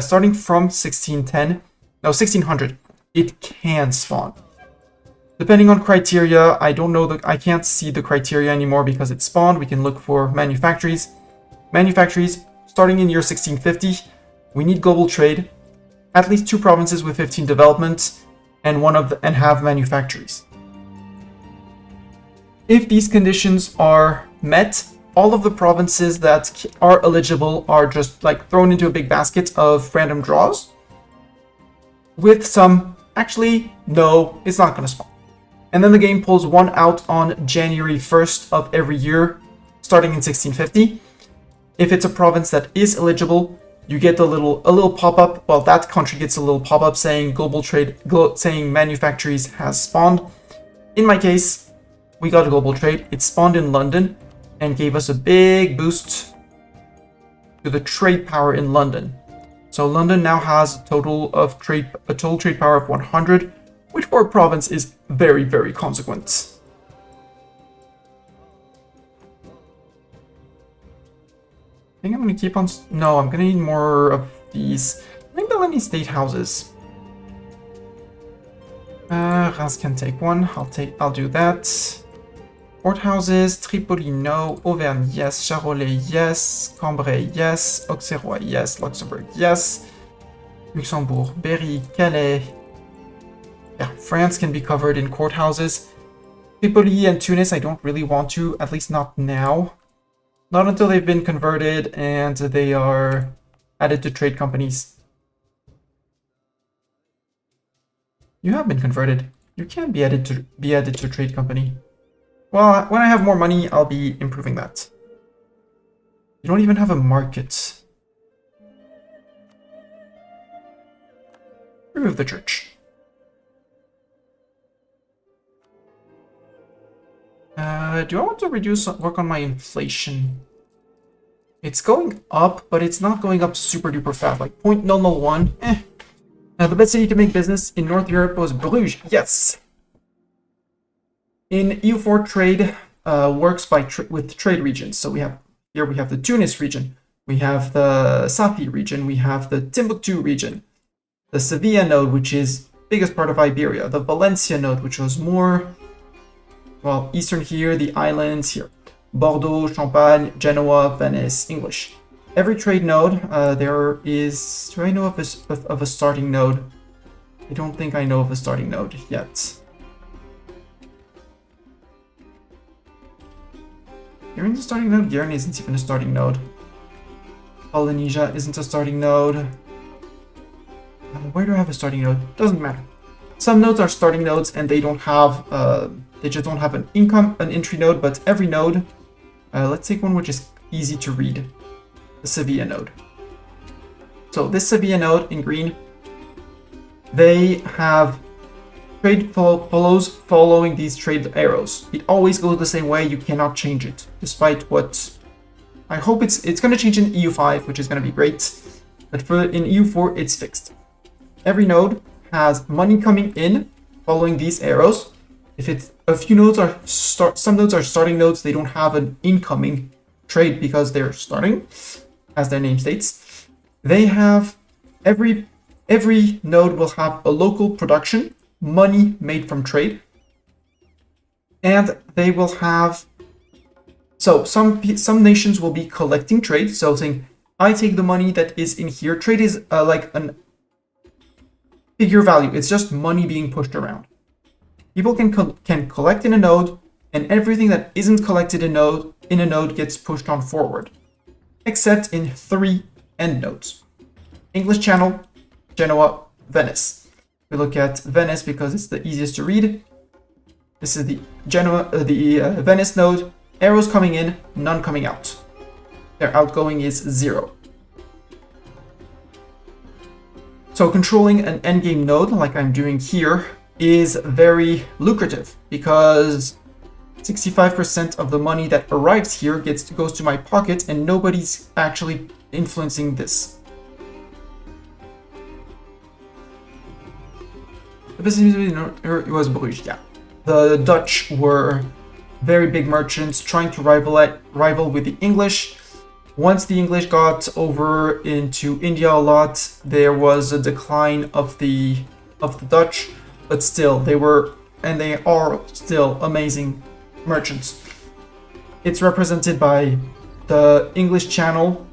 Starting from 1600, it can spawn. Depending on criteria, I can't see the criteria anymore because it spawned. We can look for manufactories. Manufactories starting in year 1650. We need global trade. At least 2 provinces with 15 developments, and have manufactories. If these conditions are met, all of the provinces that are eligible are just like thrown into a big basket of random draws. With some, actually, no, it's not going to spawn. And then the game pulls one out on January 1st of every year, starting in 1650. If it's a province that is eligible, you get a little pop-up. Well, that country gets a little pop-up saying global trade, saying manufactories has spawned. In my case, we got a global trade. It spawned in London and gave us a big boost to the trade power in London. So London now has a total trade power of 100, which for a province is very, very consequent. I think I'm going to keep on... No, I'm going to need more of these. I think they'll let me state houses. Reims can take one. I'll do that. Port houses, Tripoli, no. Auvergne, yes. Charolais, yes. Cambrai, yes. Auxerrois, yes. Luxembourg, yes. Luxembourg, Berry, Calais. Yeah, France can be covered in courthouses. Tripoli and Tunis, I don't really want to, at least not now. Not until they've been converted and they are added to trade companies. You have been converted. You can be added to trade company. Well, when I have more money, I'll be improving that. You don't even have a market. Remove the church. Do I want to work on my inflation? It's going up, but it's not going up super duper fast, like 0.001. The best city to make business in North Europe was Bruges, yes. In E04, trade works with trade regions. So we have the Tunis region, we have the Safi region, we have the Timbuktu region, the Sevilla node, which is biggest part of Iberia, the Valencia node, which was more, well, eastern here, the islands here. Bordeaux, Champagne, Genoa, Venice, English. Every trade node, there is... Do I know of a starting node? I don't think I know of a starting node yet. You're in the starting node? Guerin isn't even a starting node. Polynesia isn't a starting node. Where do I have a starting node? Doesn't matter. Some nodes are starting nodes and they don't have, they just don't have an entry node, but every node, let's take one which is easy to read. The Sevilla node. So this Sevilla node in green, they have trade follows following these trade arrows. It always goes the same way, you cannot change it, despite what... I hope it's going to change in EU5, which is going to be great, but in EU4 it's fixed. Every node has money coming in following these arrows. If it's a few nodes are some nodes are starting nodes, they don't have an incoming trade because they're starting, as their name states. They have every node will have a local production, money made from trade, and they will have. So some nations will be collecting trade. So saying, I take the money that is in here. Trade is like an figure value. It's just money being pushed around. People can collect in a node, and everything that isn't collected in a node gets pushed on forward, except in 3 end nodes: English Channel, Genoa, Venice. We look at Venice because it's the easiest to read. This is the Venice node. Arrows coming in, none coming out. Their outgoing is 0. So controlling an endgame node, like I'm doing here, is very lucrative because 65% of the money that arrives here goes to my pocket, and nobody's actually influencing this. It was Bruges, yeah. The Dutch were very big merchants trying to rival with the English. Once the English got over into India a lot, there was a decline of the Dutch, but still they were, and they are still, amazing merchants. It's represented by the English Channel,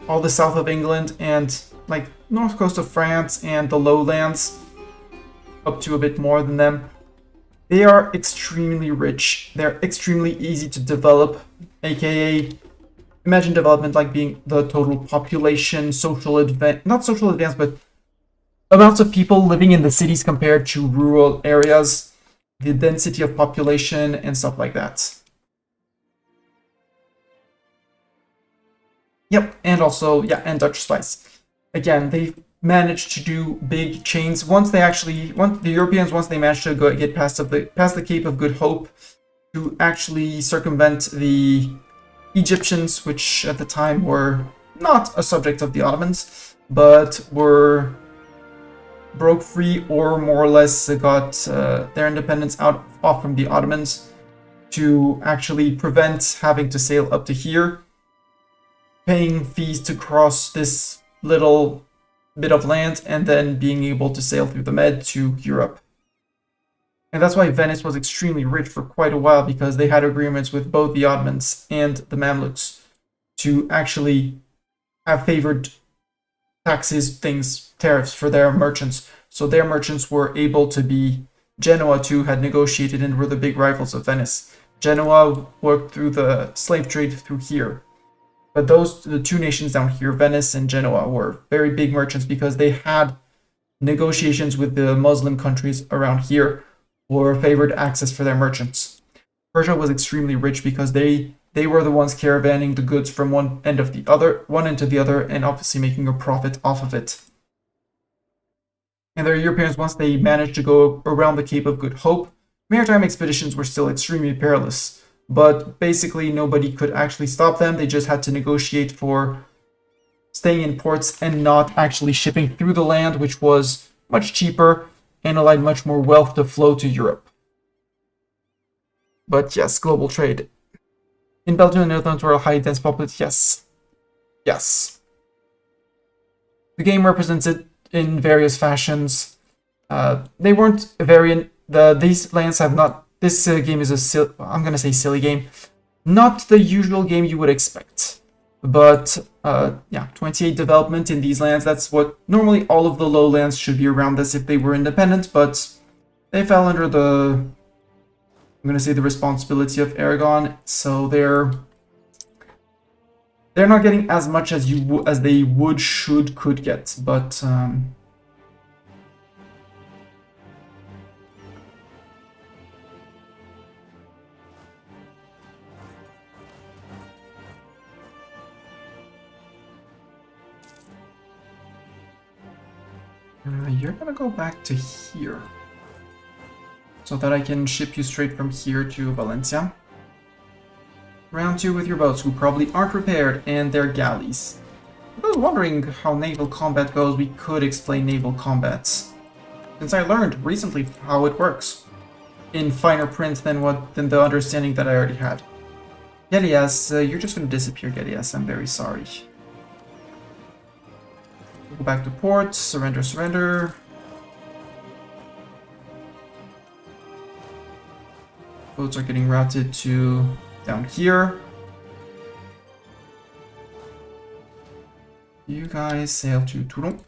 all the south of England, and like north coast of France and the lowlands, up to a bit more than them. They are extremely rich. They're extremely easy to develop, aka imagine development like being the total population, not social advance, but amounts of people living in the cities compared to rural areas, the density of population and stuff like that. Yep, and also, yeah, and Dutch spice. Again, they managed to do big chains. Once the Europeans managed to get past the Cape of Good Hope to actually circumvent the Egyptians, which at the time were not a subject of the Ottomans, but broke free or more or less got their independence off from the Ottomans, to actually prevent having to sail up to here, paying fees to cross this little bit of land, and then being able to sail through the Med to Europe. And that's why Venice was extremely rich for quite a while, because they had agreements with both the Ottomans and the Mamluks to actually have favored taxes, tariffs for their merchants. So their merchants were able to be... Genoa too had negotiated and were the big rivals of Venice. Genoa worked through the slave trade through here. But the 2 nations down here, Venice and Genoa, were very big merchants because they had negotiations with the Muslim countries around here for favored access for their merchants. Persia was extremely rich because they were the ones caravanning the goods from one end to the other, and obviously making a profit off of it. And the Europeans, once they managed to go around the Cape of Good Hope, maritime expeditions were still extremely perilous. But basically nobody could actually stop them. They just had to negotiate for staying in ports and not actually shipping through the land, which was much cheaper and allowed much more wealth to flow to Europe. But yes, global trade. In Belgium and Netherlands were a high dense population. Yes. The game represents it in various fashions. They weren't these lands have not... This game is I'm gonna say silly game. Not the usual game you would expect. But, yeah, 28 development in these lands, that's what normally all of the lowlands should be around this if they were independent, but they fell under the, I'm gonna say, the responsibility of Aragon, so they're not getting as much as as they would, should, could get, but you're gonna go back to here so that I can ship you straight from here to Valencia. Round 2 with your boats, who probably aren't repaired, and their galleys. I was wondering how naval combat goes. We could explain naval combat, since I learned recently how it works in finer print than the understanding that I already had. Gelias, you're just gonna disappear, Gelias. I'm very sorry. Go back to port. Surrender, surrender. Boats are getting routed to down here. You guys sail to Toulon.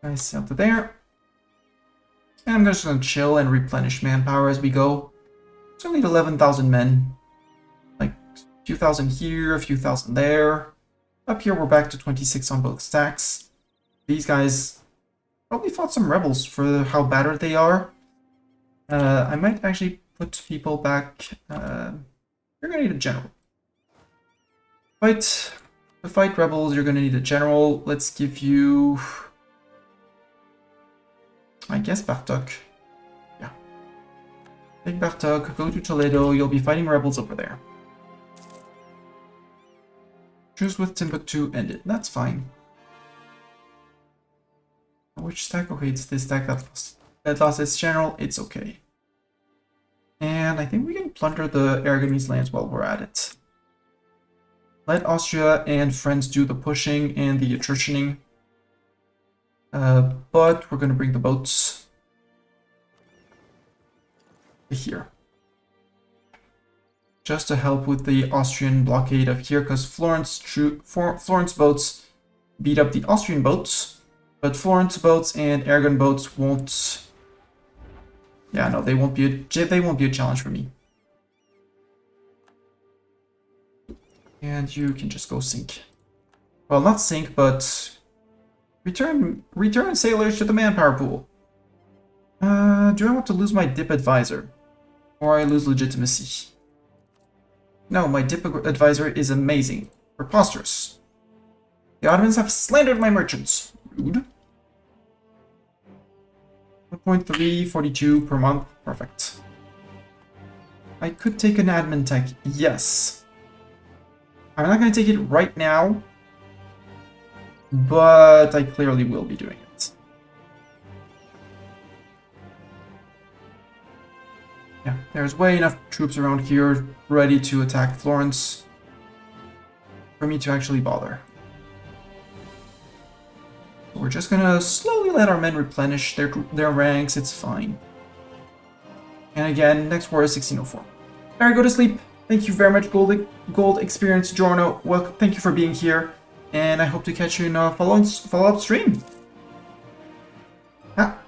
Guys sail to there. And I'm just gonna chill and replenish manpower as we go. So I need 11,000 men. Like a few thousand here, a few thousand there. Up here we're back to 26 on both stacks. These guys probably fought some rebels for how battered they are. I might actually put people back. You're gonna need a general. To fight rebels, you're gonna need a general. Let's give you, I guess, Bartok. Yeah. Take Bartok, go to Toledo, you'll be fighting rebels over there. Choose with Timbuktu, end it. That's fine. Which stack? Okay, it's this stack that lost its general. It's okay. And I think we can plunder the Aragonese lands while we're at it. Let Austria and friends do the pushing and the attritioning. But we're going to bring the boats here. Just to help with the Austrian blockade of here, because Florence boats beat up the Austrian boats, but Florence boats and Aragon boats won't. Yeah, no, they won't be a challenge for me. And you can just go sink. Well, not sink, but return sailors to the manpower pool. Do I want to lose my dip advisor, or I lose legitimacy? No, my dip advisor is amazing. Preposterous. The Ottomans have slandered my merchants. Rude. 1.3, 42 per month. Perfect. I could take an admin tech. Yes. I'm not going to take it right now, but I clearly will be doing it. Yeah, there's way enough troops around here ready to attack Florence for me to actually bother. We're just gonna slowly let our men replenish their ranks, it's fine. And again, next war is 1604. Alright, go to sleep. Thank you very much, Gold Experience Giorno. Well, thank you for being here, and I hope to catch you in a follow-up stream. Ah.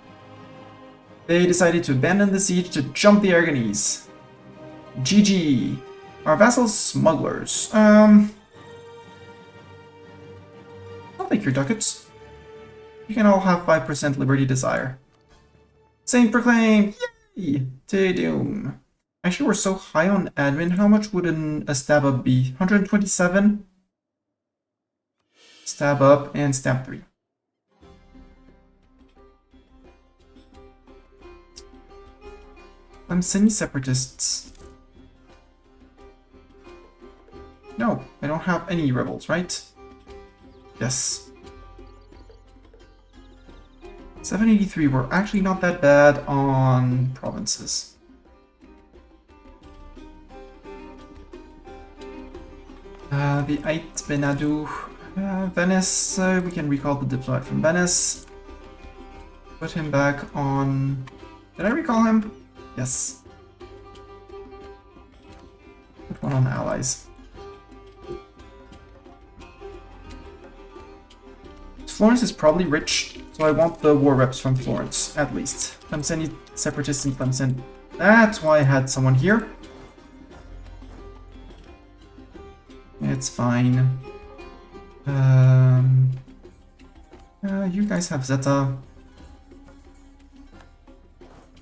They decided to abandon the siege to jump the Aragonese. GG. Our vassals smugglers. I'll take your ducats. You can all have 5% Liberty Desire. Saint Proclaim! Yay! Te Deum. Actually, we're so high on admin. How much would a stab up be? 127? Stab up and stab 3. I'm semi-separatists. No, I don't have any rebels, right? Yes. 783, we're actually not that bad on provinces. The Ait Benadu, Venice, we can recall the diplomat from Venice. Put him back on... Did I recall him? Yes. Put one on allies. Florence is probably rich, so I want the war reps from Florence, at least. Tlemcen separatists in Tlemcen. That's why I had someone here. It's fine. You guys have Zeta.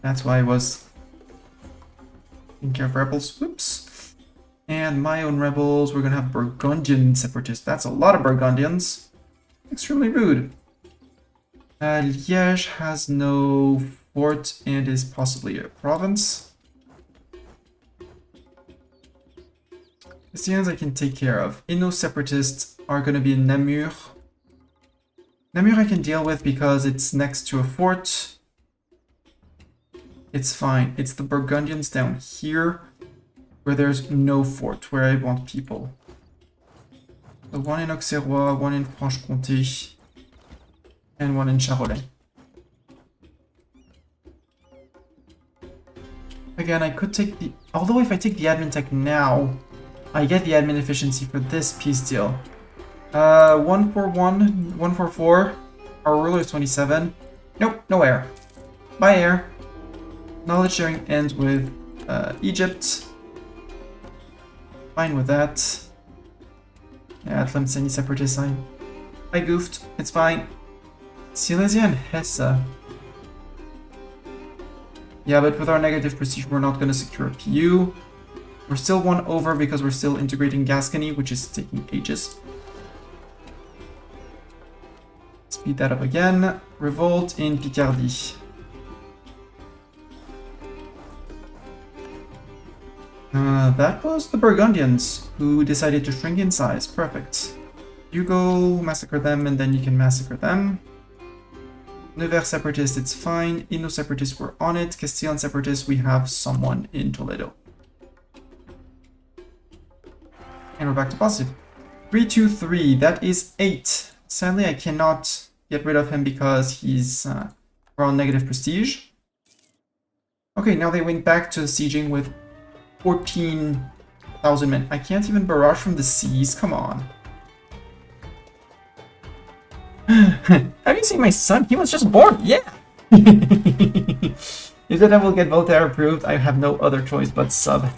That's why I was taking care of rebels. Whoops. And my own rebels, we're gonna have Burgundian separatists. That's a lot of Burgundians. Extremely rude. Liège has no fort and is possibly a province. Castilians I can take care of. Inno separatists are going to be in Namur. Namur I can deal with because it's next to a fort. It's fine. It's the Burgundians down here where there's no fort, where I want people. So one in Auxerrois, one in Franche-Comté, and one in Charolais. Again, I could take the... Although if I take the admin tech now, I get the admin efficiency for this peace deal. 141, 144. Our ruler is 27. Nope, no air. By air. Knowledge sharing ends with Egypt. Fine with that. Yeah, Tlemcen separatist. I goofed. It's fine. Silesia and Hesse. Yeah, but with our negative prestige, we're not going to secure a PU. We're still one over because we're still integrating Gascony, which is taking ages. Speed that up again. Revolt in Picardy. That was the Burgundians who decided to shrink in size. Perfect. You go massacre them and then you can massacre them. Nevers separatists, it's fine. Inno separatists, we're on it. Castilian separatists, we have someone in Toledo. And we're back to positive. 323, that is 8. Sadly, I cannot get rid of him because he's we're on negative prestige. Okay, now they went back to sieging with 14,000 men. I can't even barrage from the seas, come on. Have you seen my son? He was just born, yeah! You said I will get Voltaire approved. I have no other choice but sub.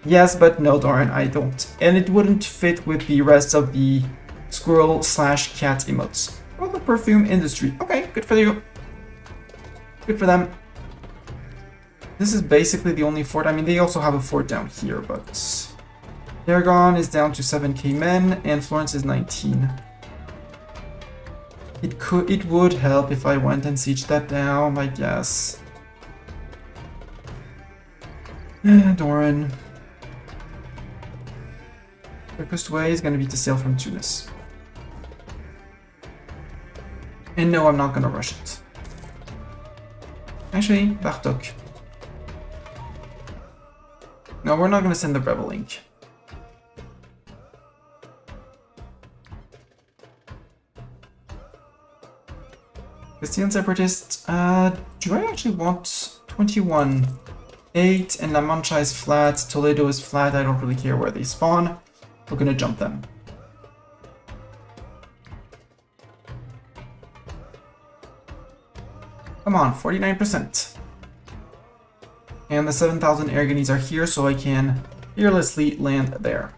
Yes, but no, Doran, I don't. And it wouldn't fit with the rest of the squirrel/cat emotes. Well, the perfume industry. Okay, good for you. Good for them. This is basically the only fort. I mean, they also have a fort down here, but... Aragon is down to 7k men, and Florence is 19. It would help if I went and sieged that down, I guess. Doran. Quickest way is going to be to sail from Tunis. And no, I'm not going to rush it. Actually, Bartok. No, we're not going to send the Rebel Link. Castilian Separatists, do I actually want 21? 8 and La Mancha is flat, Toledo is flat, I don't really care where they spawn. We're gonna jump them. Come on, 49%. And the 7,000 Aragonese are here, so I can fearlessly land there.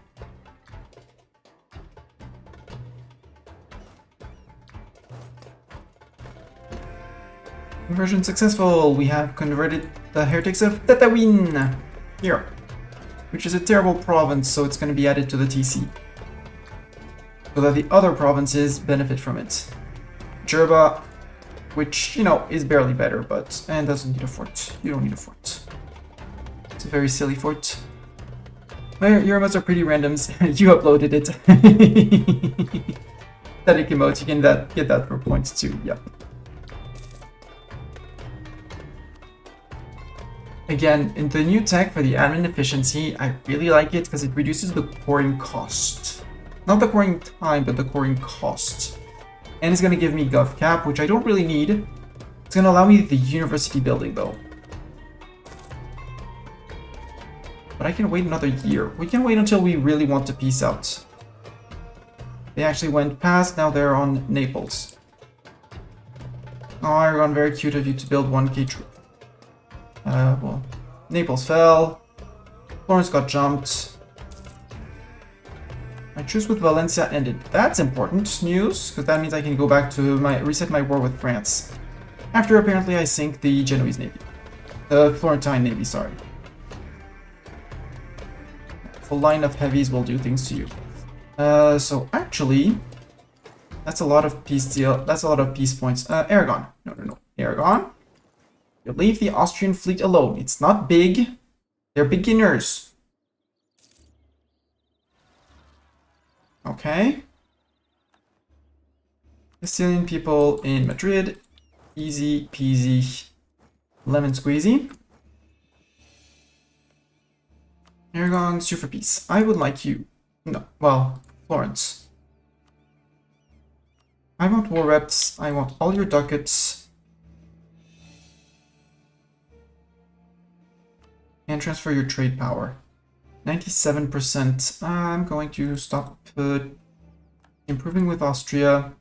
Conversion successful. We have converted the heretics of Tatooine here, which is a terrible province, so it's going to be added to the TC, so that the other provinces benefit from it. Jerba, which, you know, is barely better, but and doesn't need a fort. You don't need a fort. It's a very silly fort. Your emotes are pretty randoms. You uploaded it. Static emote, you can get that for points too. Yep. Again, in the new tech for the admin efficiency, I really like it because it reduces the coring cost. Not the coring time, but the coring cost. And it's going to give me gov cap, which I don't really need. It's going to allow me the university building though. But I can wait another year. We can wait until we really want to peace out. They actually went past, now they're on Naples. Oh, Aragon, very cute of you to build 1k troop. Well, Naples fell. Florence got jumped. My truce with Valencia ended. That's important news, because that means I can go back to reset my war with France. After apparently I sink the Genoese navy. The Florentine navy, sorry. Full line of heavies will do things to you. So actually, that's a lot of peace deal. That's a lot of peace points. Aragon. No. Aragon. You leave the Austrian fleet alone. It's not big. They're beginners. Okay. Sicilian people in Madrid. Easy peasy. Lemon squeezy. Aragon, sue for peace. I would like you. No, well, Florence. I want war reps. I want all your ducats. And transfer your trade power. 97%. I'm going to stop improving with Austria.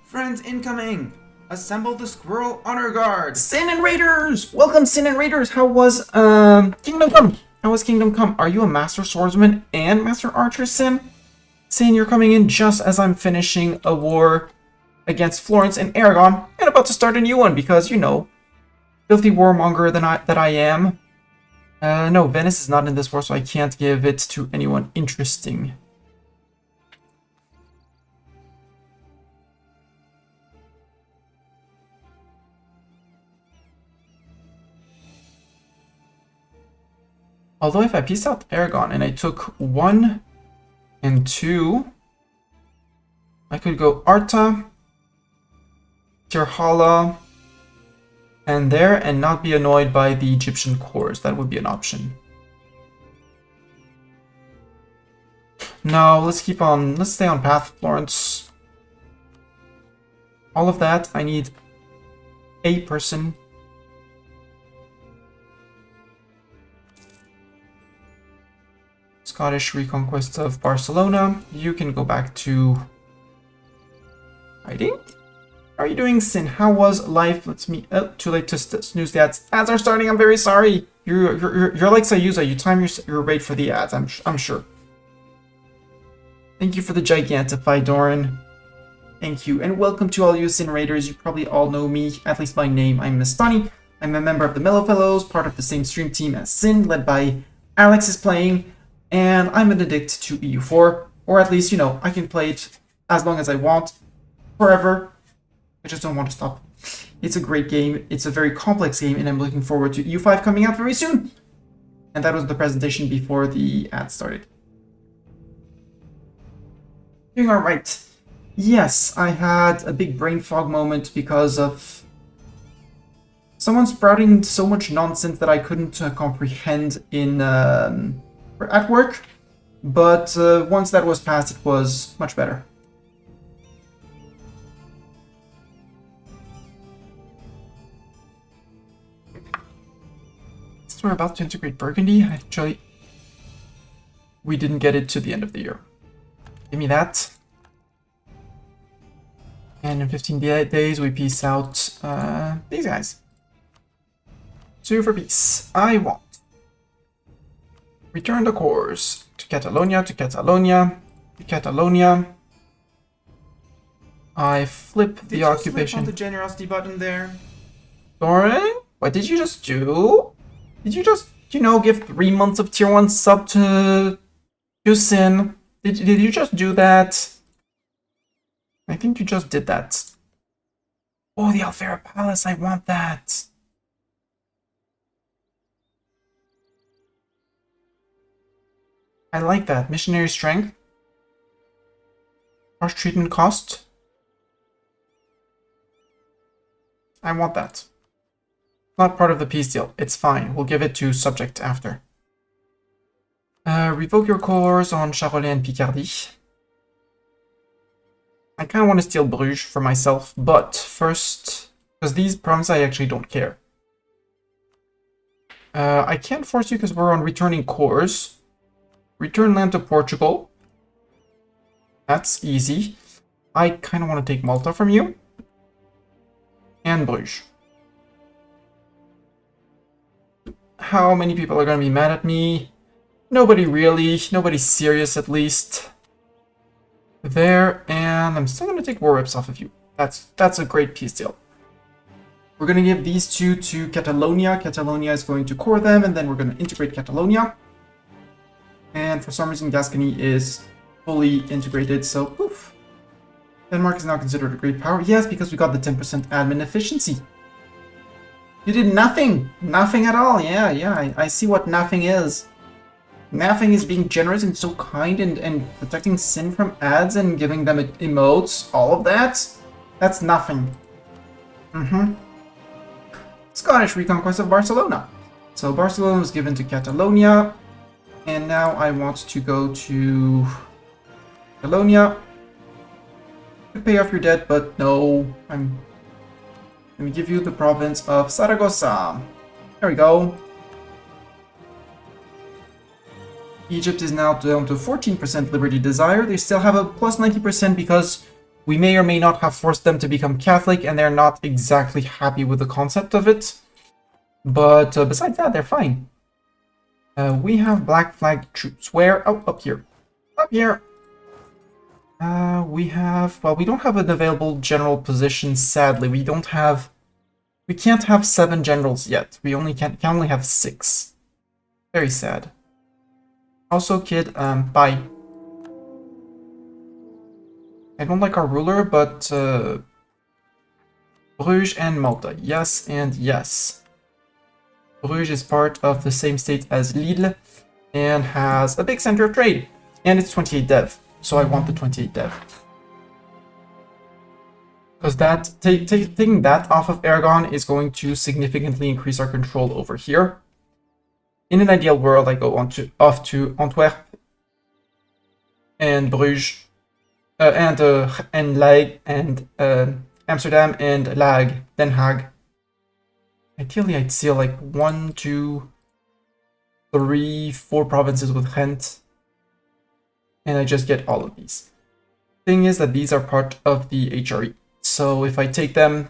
Friends incoming! Assemble the Squirrel Honor Guard! Sin and Raiders! Welcome, Sin and Raiders! How was Kingdom Come? How was Kingdom Come? Are you a Master Swordsman and Master Archer, Sin? Sin, you're coming in just as I'm finishing a war against Florence and Aragon, and about to start a new one because, you know, filthy warmonger that I am. No, Venice is not in this war, so I can't give it to anyone interesting. Although if I pieced out Aragon and I took 1 and 2, I could go Arta, Tirhala, and there, and not be annoyed by the Egyptian cores. That would be an option. No, let's stay on path, Florence. All of that, I need a person. Scottish reconquest of Barcelona. You can go back to hiding. How are you doing, Sin? How was life? Let's meet. Oh, too late to snooze the ads. Ads are starting. I'm very sorry. You're like Sayuza. You time your rate for the ads. I'm sure. Thank you for the Gigantify, Doran. Thank you, and welcome to all you Sin Raiders. You probably all know me, at least by name. I'm Mistani. I'm a member of the Mellow Fellows, part of the same stream team as Sin, led by Alex is playing. And I'm an addict to EU4, or at least, you know, I can play it as long as I want, forever. I just don't want to stop. It's a great game, it's a very complex game, and I'm looking forward to EU5 coming out very soon. And that was the presentation before the ad started. Doing alright. Yes, I had a big brain fog moment because of someone sprouting so much nonsense that I couldn't comprehend in at work, but once that was passed, it was much better. Since we're about to integrate Burgundy, actually, we didn't get it to the end of the year. Give me that. And in 15 days, we peace out these guys. Sue for peace. I want. Return the cores to Catalonia, to Catalonia, to Catalonia. I flip the occupation. On the generosity button there. Doran, what did you just do? Did you just, you know, give 3 months of tier 1 sub to Sin? Did you just do that? I think you just did that. Oh, the Alfera Palace, I want that. I like that. Missionary strength. Harsh treatment cost. I want that. Not part of the peace deal. It's fine. We'll give it to subject after. Revoke your cores on Charolais and Picardy. I kind of want to steal Bruges for myself, but first, because these provinces I actually don't care. I can't force you because we're on returning course. Return land to Portugal. That's easy. I kind of want to take Malta from you. And Bruges. How many people are going to be mad at me? Nobody really. Nobody serious, at least. There, and I'm still going to take war reps off of you. That's a great peace deal. We're going to give these two to Catalonia. Catalonia is going to core them, and then we're going to integrate Catalonia. And for some reason, Gascony is fully integrated, so poof. Denmark is now considered a great power. Yes, because we got the 10% admin efficiency. You did nothing. Nothing at all. Yeah, I see what nothing is. Nothing is being generous and so kind and protecting Sin from ads and giving them emotes. All of that. That's nothing. Scottish reconquest of Barcelona. So Barcelona was given to Catalonia. And now I want to go to Catalonia. To pay off your debt, but no. Let me give you the province of Saragossa. There we go. Egypt is now down to 14% liberty desire. They still have a plus 90% because we may or may not have forced them to become Catholic, and they're not exactly happy with the concept of it. But besides that, they're fine. We have black flag troops. Where? Oh, up here. Up here. We have... Well, we don't have an available general position, sadly. We can't have 7 generals yet. We can only have 6. Very sad. Also, kid, bye. I don't like our ruler, but Bruges and Malta. Yes and yes. Bruges is part of the same state as Lille and has a big center of trade. And it's 28 dev, so I want the 28 dev. Because that taking that off of Aragon is going to significantly increase our control over here. In an ideal world, I go off to Antwerp and Bruges and Lag and Amsterdam and Lag, Den Haag. Ideally, I'd seal like 1, 2, 3, 4 provinces with Ghent, and I just get all of these. Thing is that these are part of the HRE, so if I take them,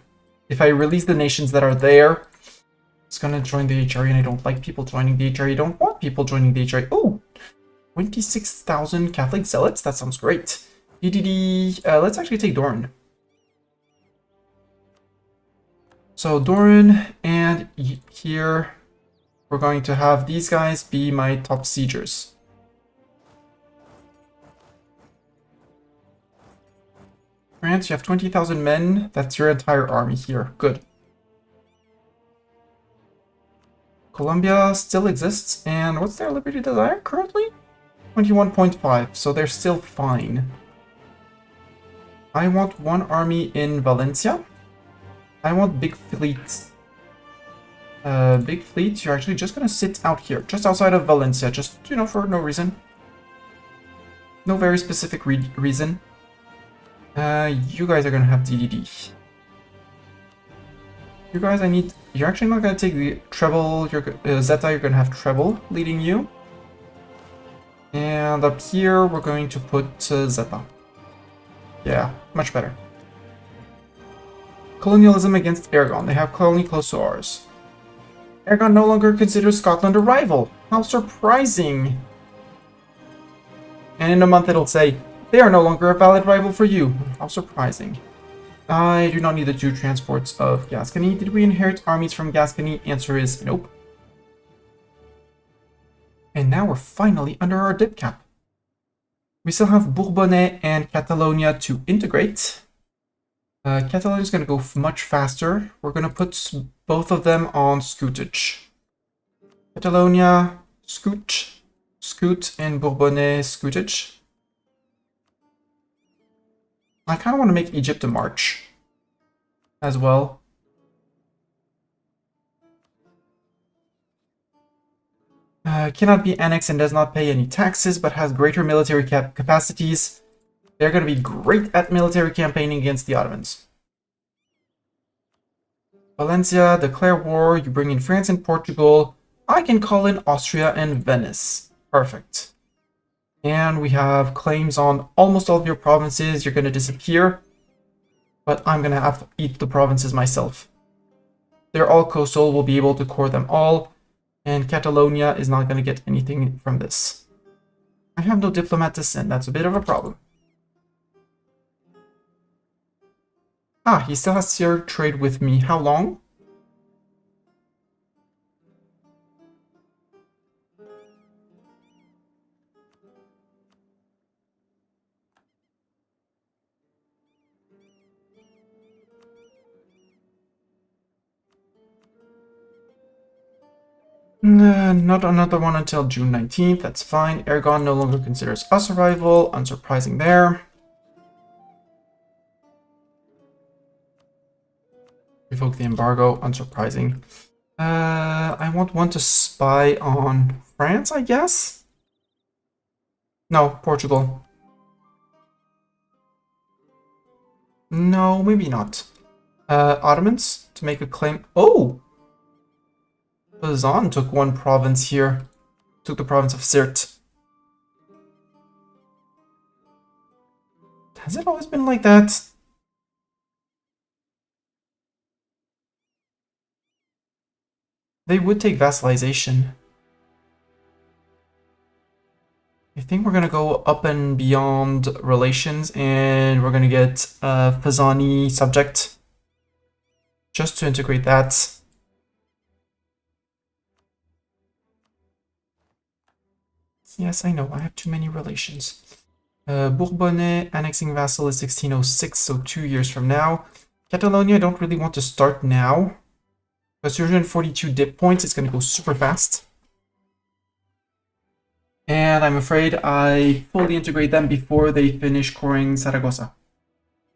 if I release the nations that are there, it's gonna join the HRE, and I don't like people joining the HRE. I don't want people joining the HRE. Oh, 26,000 Catholic zealots. That sounds great. DDD. Let's actually take Doran. So Doran, and here we're going to have these guys be my top siegers. France, you have 20,000 men. That's your entire army here. Good. Colombia still exists, and what's their liberty desire currently? 21.5, so they're still fine. I want 1 army in Valencia. I want big fleet. Big fleet, you're actually just gonna sit out here, just outside of Valencia, just, you know, for no reason. No very specific reason. You guys are gonna have DDD. You guys, you're actually not gonna take the treble, Zeta, you're gonna have treble leading you. And up here, we're going to put Zeta. Yeah, much better. Colonialism against Aragon. They have colony close to ours. Aragon no longer considers Scotland a rival. How surprising. And in a month it'll say, they are no longer a valid rival for you. How surprising. I do not need the 2 transports of Gascony. Did we inherit armies from Gascony? Answer is nope. And now we're finally under our dip cap. We still have Bourbonnais and Catalonia to integrate. Catalonia is going to go much faster. We're going to put both of them on scootage. Catalonia, scoot, and Bourbonnais, scootage. I kind of want to make Egypt a march as well. Cannot be annexed and does not pay any taxes, but has greater military capacities. They're going to be great at military campaigning against the Ottomans. Valencia, declare war. You bring in France and Portugal. I can call in Austria and Venice. Perfect. And we have claims on almost all of your provinces. You're going to disappear. But I'm going to have to eat the provinces myself. They're all coastal. We'll be able to core them all. And Catalonia is not going to get anything from this. I have no diplomat to send. That's a bit of a problem. Ah, he still has to trade with me. How long? Not another one until June 19th. That's fine. Aragon no longer considers us a rival. Unsurprising there. Revoke the embargo. Unsurprising. I want one to spy on France, I guess? No, Portugal. No, maybe not. Ottomans to make a claim. Oh! Bazan took one province here. Took the province of Sirte. Has it always been like that? They would take vassalization. I think we're gonna go up and beyond relations, and we're gonna get Fazani subject. Just to integrate that. Yes, I know, I have too many relations. Bourbonnais annexing vassal is 1606, so 2 years from now. Catalonia, I don't really want to start now. Because 242 dip points, it's going to go super fast. And I'm afraid I fully integrate them before they finish coring Saragossa.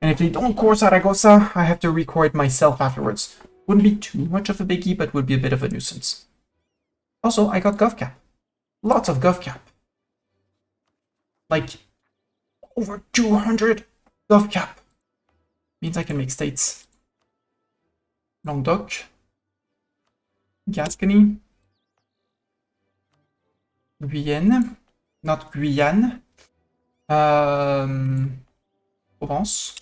And if they don't core Saragossa, I have to recore it myself afterwards. Wouldn't be too much of a biggie, but would be a bit of a nuisance. Also, I got GovCap. Lots of GovCap. Like, over 200 GovCap. Means I can make states. Languedoc. Gascony. Guyenne. Not Guyane. Provence.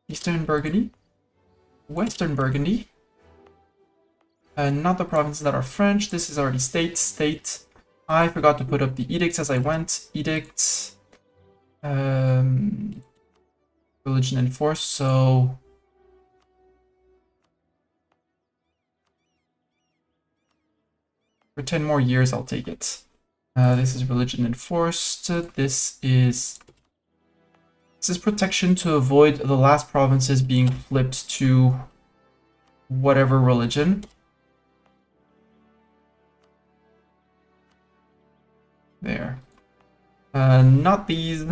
Eastern Burgundy. Western Burgundy. Not the provinces that are French. This is already state. I forgot to put up the edicts as I went. Edicts. Religion enforced, so... For 10 more years, I'll take it. This is religion enforced. This is protection to avoid the last provinces being flipped to whatever religion. There. Not these.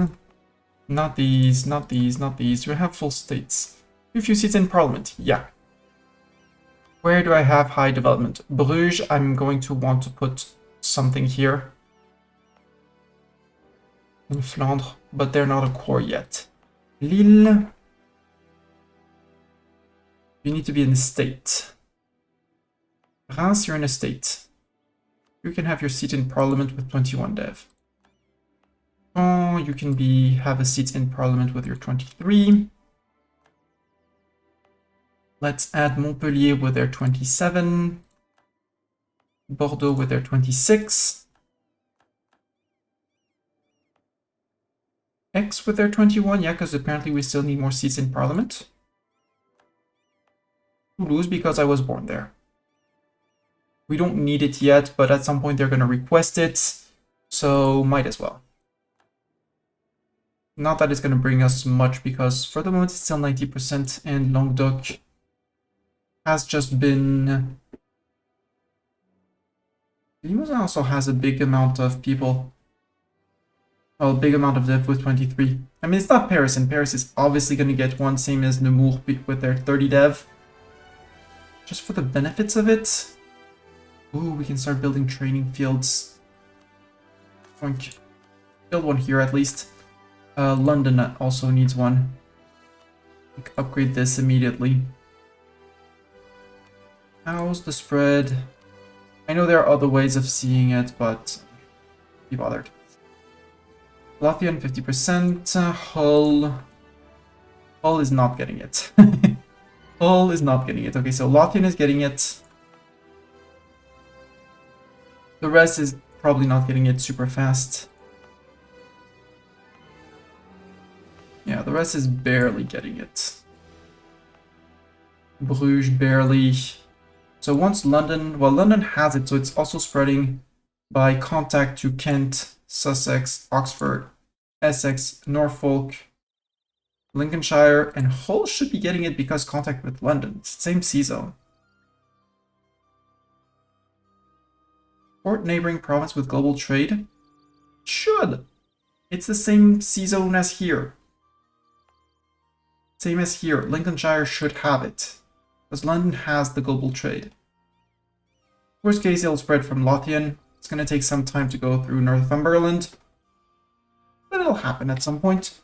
Not these. Not these. Not these. We have full states. A few seats in parliament. Yeah. Where do I have high development? Bruges, I'm going to want to put something here. In Flandre, but they're not a core yet. Lille. You need to be in the state. Reims, you're in a state. You can have your seat in parliament with 21 dev. Oh, you can have a seat in parliament with your 23. Let's add Montpellier with their 27. Bordeaux with their 26. Aix with their 21, yeah, because apparently we still need more seats in parliament. Toulouse, because I was born there. We don't need it yet, but at some point they're going to request it, so might as well. Not that it's going to bring us much, because for the moment it's still 90%, and Languedoc has just been... Limousin also has a big amount of people. Well, a big amount of dev with 23. I mean, it's not Paris, and Paris is obviously going to get one, same as Nemours with their 30 dev. Just for the benefits of it. Ooh, we can start building training fields. Boink. Build one here at least. London also needs one. Upgrade this immediately. How's the spread? I know there are other ways of seeing it, but be bothered. Latvian 50%. Hull is not getting it. Hull is not getting it. Okay, so Latvian is getting it. The rest is probably not getting it super fast. Yeah, the rest is barely getting it. Bruges barely. So once London, well, London has it, so it's also spreading by contact to Kent, Sussex, Oxford, Essex, Norfolk, Lincolnshire, and Hull should be getting it because contact with London. It's the same sea zone. Port neighboring province with global trade? Should. It's the same sea zone as here. Same as here. Lincolnshire should have it. Because London has the global trade. Worst case, it'll spread from Lothian. It's going to take some time to go through Northumberland. But it'll happen at some point.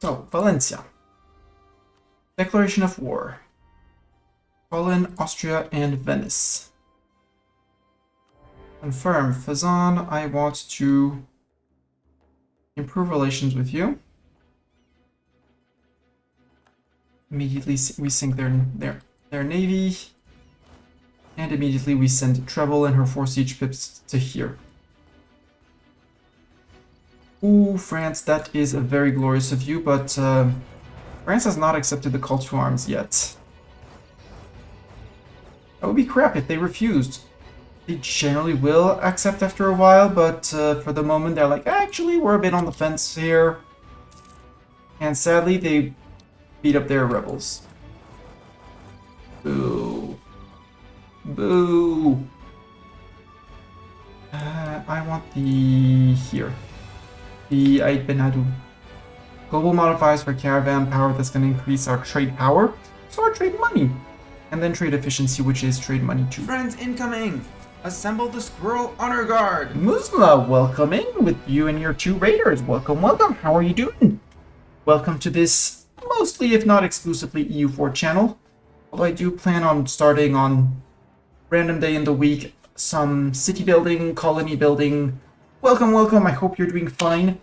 So, Valencia. Declaration of war. Poland, Austria, and Venice. Confirm. Fazan, I want to improve relations with you. Immediately we sink their navy. And immediately we send Treble and her 4 siege pips to here. Ooh, France, that is a very glorious of you, but France has not accepted the call to arms yet. That would be crap if they refused. They generally will accept after a while, but for the moment they're like, actually, we're a bit on the fence here. And sadly, they beat up their rebels. Boo. Boo. I want the... here. The Ait Benadu. Global modifiers for caravan power that's going to increase our trade power. So our trade money. And then trade efficiency, which is trade money too. Friends incoming! Assemble the Squirrel Honor Guard! Musla, welcoming with you and your 2 raiders. Welcome, welcome. How are you doing? Welcome to this mostly, if not exclusively, EU4 channel. Although I do plan on starting on random day in the week some city building, colony building. Welcome, welcome. I hope you're doing fine.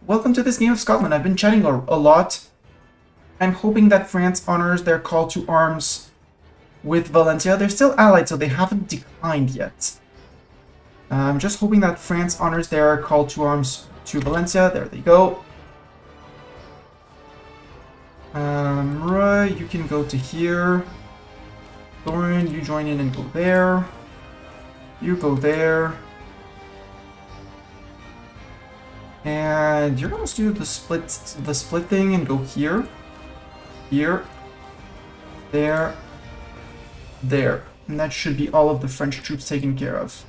Welcome to this game of Scotland. I've been chatting a lot. I'm hoping that France honors their call to arms with Valencia. They're still allied, so they haven't declined yet. I'm just hoping that France honors their call to arms to Valencia. There they go. Right, you can go to here. Thorin, you join in and go there. You go there. And you're going to do the split thing and go here. Here. There. There. And that should be all of the French troops taken care of.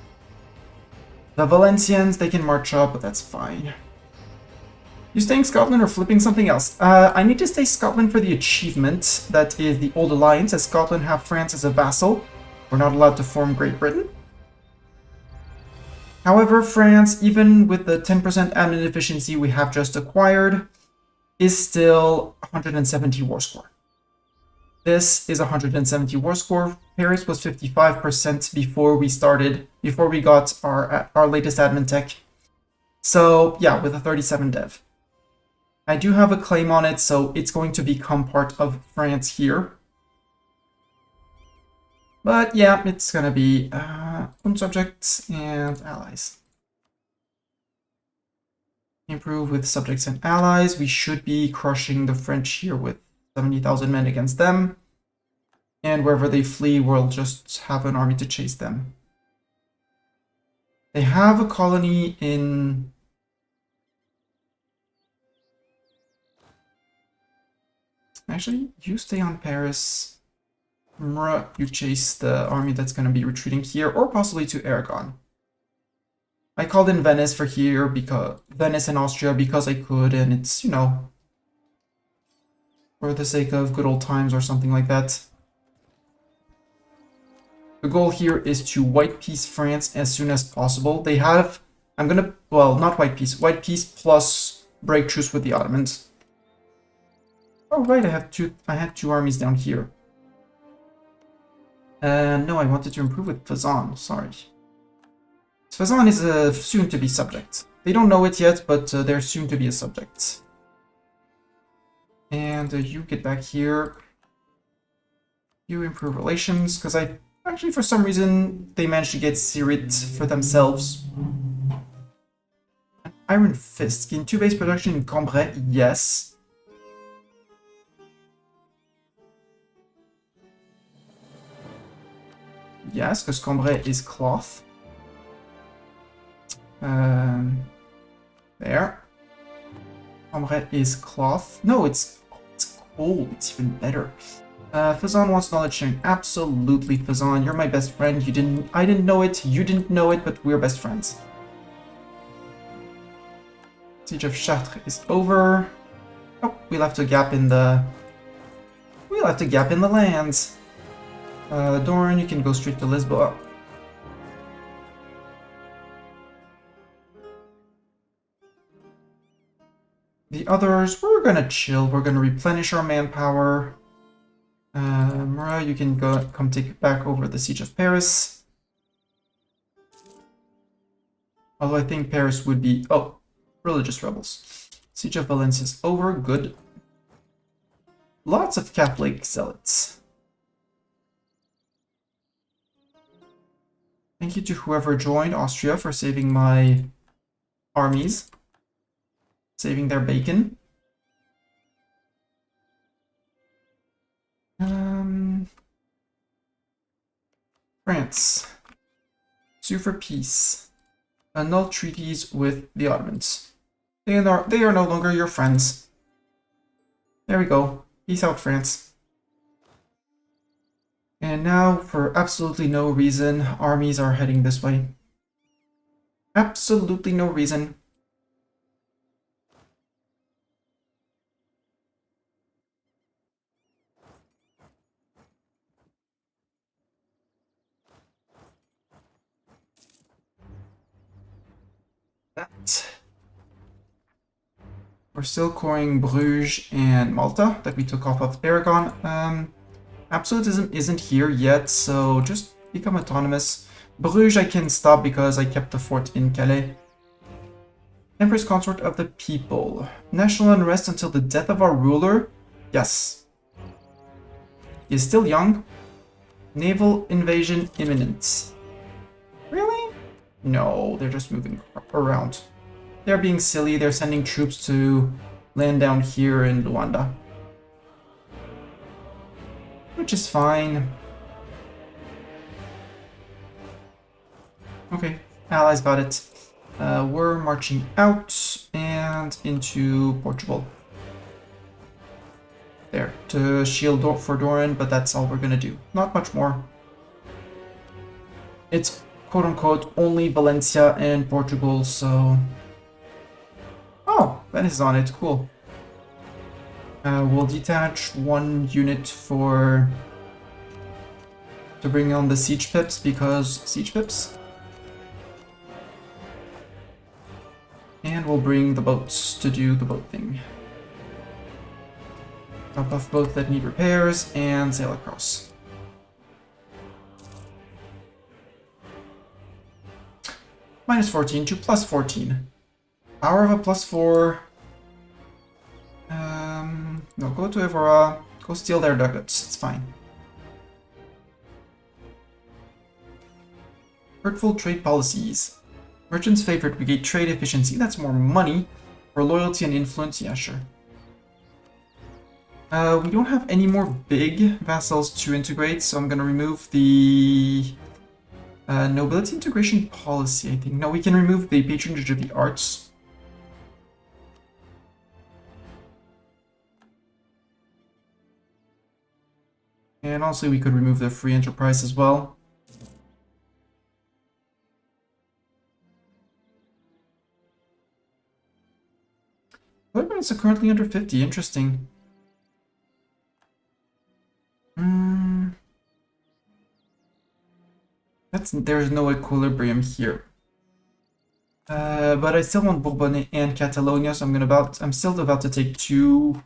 The Valencians, they can march up, but that's fine. You staying Scotland or flipping something else? I need to stay Scotland for the achievement. That is the Auld Alliance, as Scotland have France as a vassal. We're not allowed to form Great Britain. However, France, even with the 10% admin efficiency we have just acquired, is still 170 war score. This is 170 war score. Paris was 55% before we got our latest admin tech. So yeah, with a 37 dev. I do have a claim on it, so it's going to become part of France here. But yeah, it's gonna be own subjects and allies. Improve with subjects and allies. We should be crushing the French here with 70,000 men against them. And wherever they flee, we'll just have an army to chase them. They have a colony in... Actually, you stay on Paris. You chase the army that's going to be retreating here, or possibly to Aragon. I called in Venice for here, because Venice and Austria, because I could, and it's, you know, for the sake of good old times or something like that. The goal here is to white peace France as soon as possible. They have, well, not white peace plus break truce with the Ottomans. Oh right, I had two armies down here. No, I wanted to improve with Fazan, sorry. Fazan is a soon-to-be subject. They don't know it yet, but they're soon to be a subject. And you get back here. You improve relations, because actually, for some reason, they managed to get Sirit for themselves. Iron Fist. Gain 2 base production in Cambrai, yes. Yes, because Cambrai is cloth. There. Cambrai is cloth. No, it's coal. It's even better. Fazan wants knowledge sharing. Absolutely, Fazan. You're my best friend. I didn't know it. You didn't know it, but we're best friends. Siege of Chartres is over. Oh, we left a gap in the... We left a gap in the lands. Doran, you can go straight to Lisboa. The others, we're gonna chill. We're gonna replenish our manpower. Murat, you can come take back over the Siege of Paris. Although I think Paris would be... Oh, religious rebels. Siege of Valencia is over. Good. Lots of Catholic zealots. Thank you to whoever joined Austria for saving my armies. Saving their bacon. France. Sue for peace. Annul treaties with the Ottomans. They are no longer your friends. There we go. Peace out, France. And now, for absolutely no reason, armies are heading this way. Absolutely no reason. That. We're still coring Bruges and Malta that we took off of Aragon. Absolutism isn't here yet, so just become autonomous. Bruges I can stop because I kept the fort in Calais. Empress Consort of the People. National unrest until the death of our ruler? Yes. He is still young. Naval invasion imminent. Really? No, they're just moving around. They're being silly, they're sending troops to land down here in Luanda. Which is fine. Okay, allies got it. We're marching out and into Portugal. There, to shield for Doran, but that's all we're gonna do. Not much more. It's quote-unquote only Valencia and Portugal, so... Oh, Venice is on it, cool. We'll detach one unit to bring on the siege pips, because siege pips. And we'll bring the boats to do the boat thing. Top off boats that need repairs and sail across. Minus 14 to plus 14. Power of a plus 4. No, go to Evora. Go steal their ducats. It's fine. Hurtful trade policies. Merchants' favorite, we get trade efficiency. That's more money. For loyalty and influence, yeah, sure. We don't have any more big vassals to integrate, so I'm gonna remove the nobility integration policy, I think. No, we can remove the patronage of the arts. And also we could remove the free enterprise as well. Equipments are currently under 50, interesting. There's no equilibrium here. But I still want Bourbonnais and Catalonia, so I'm still about to take two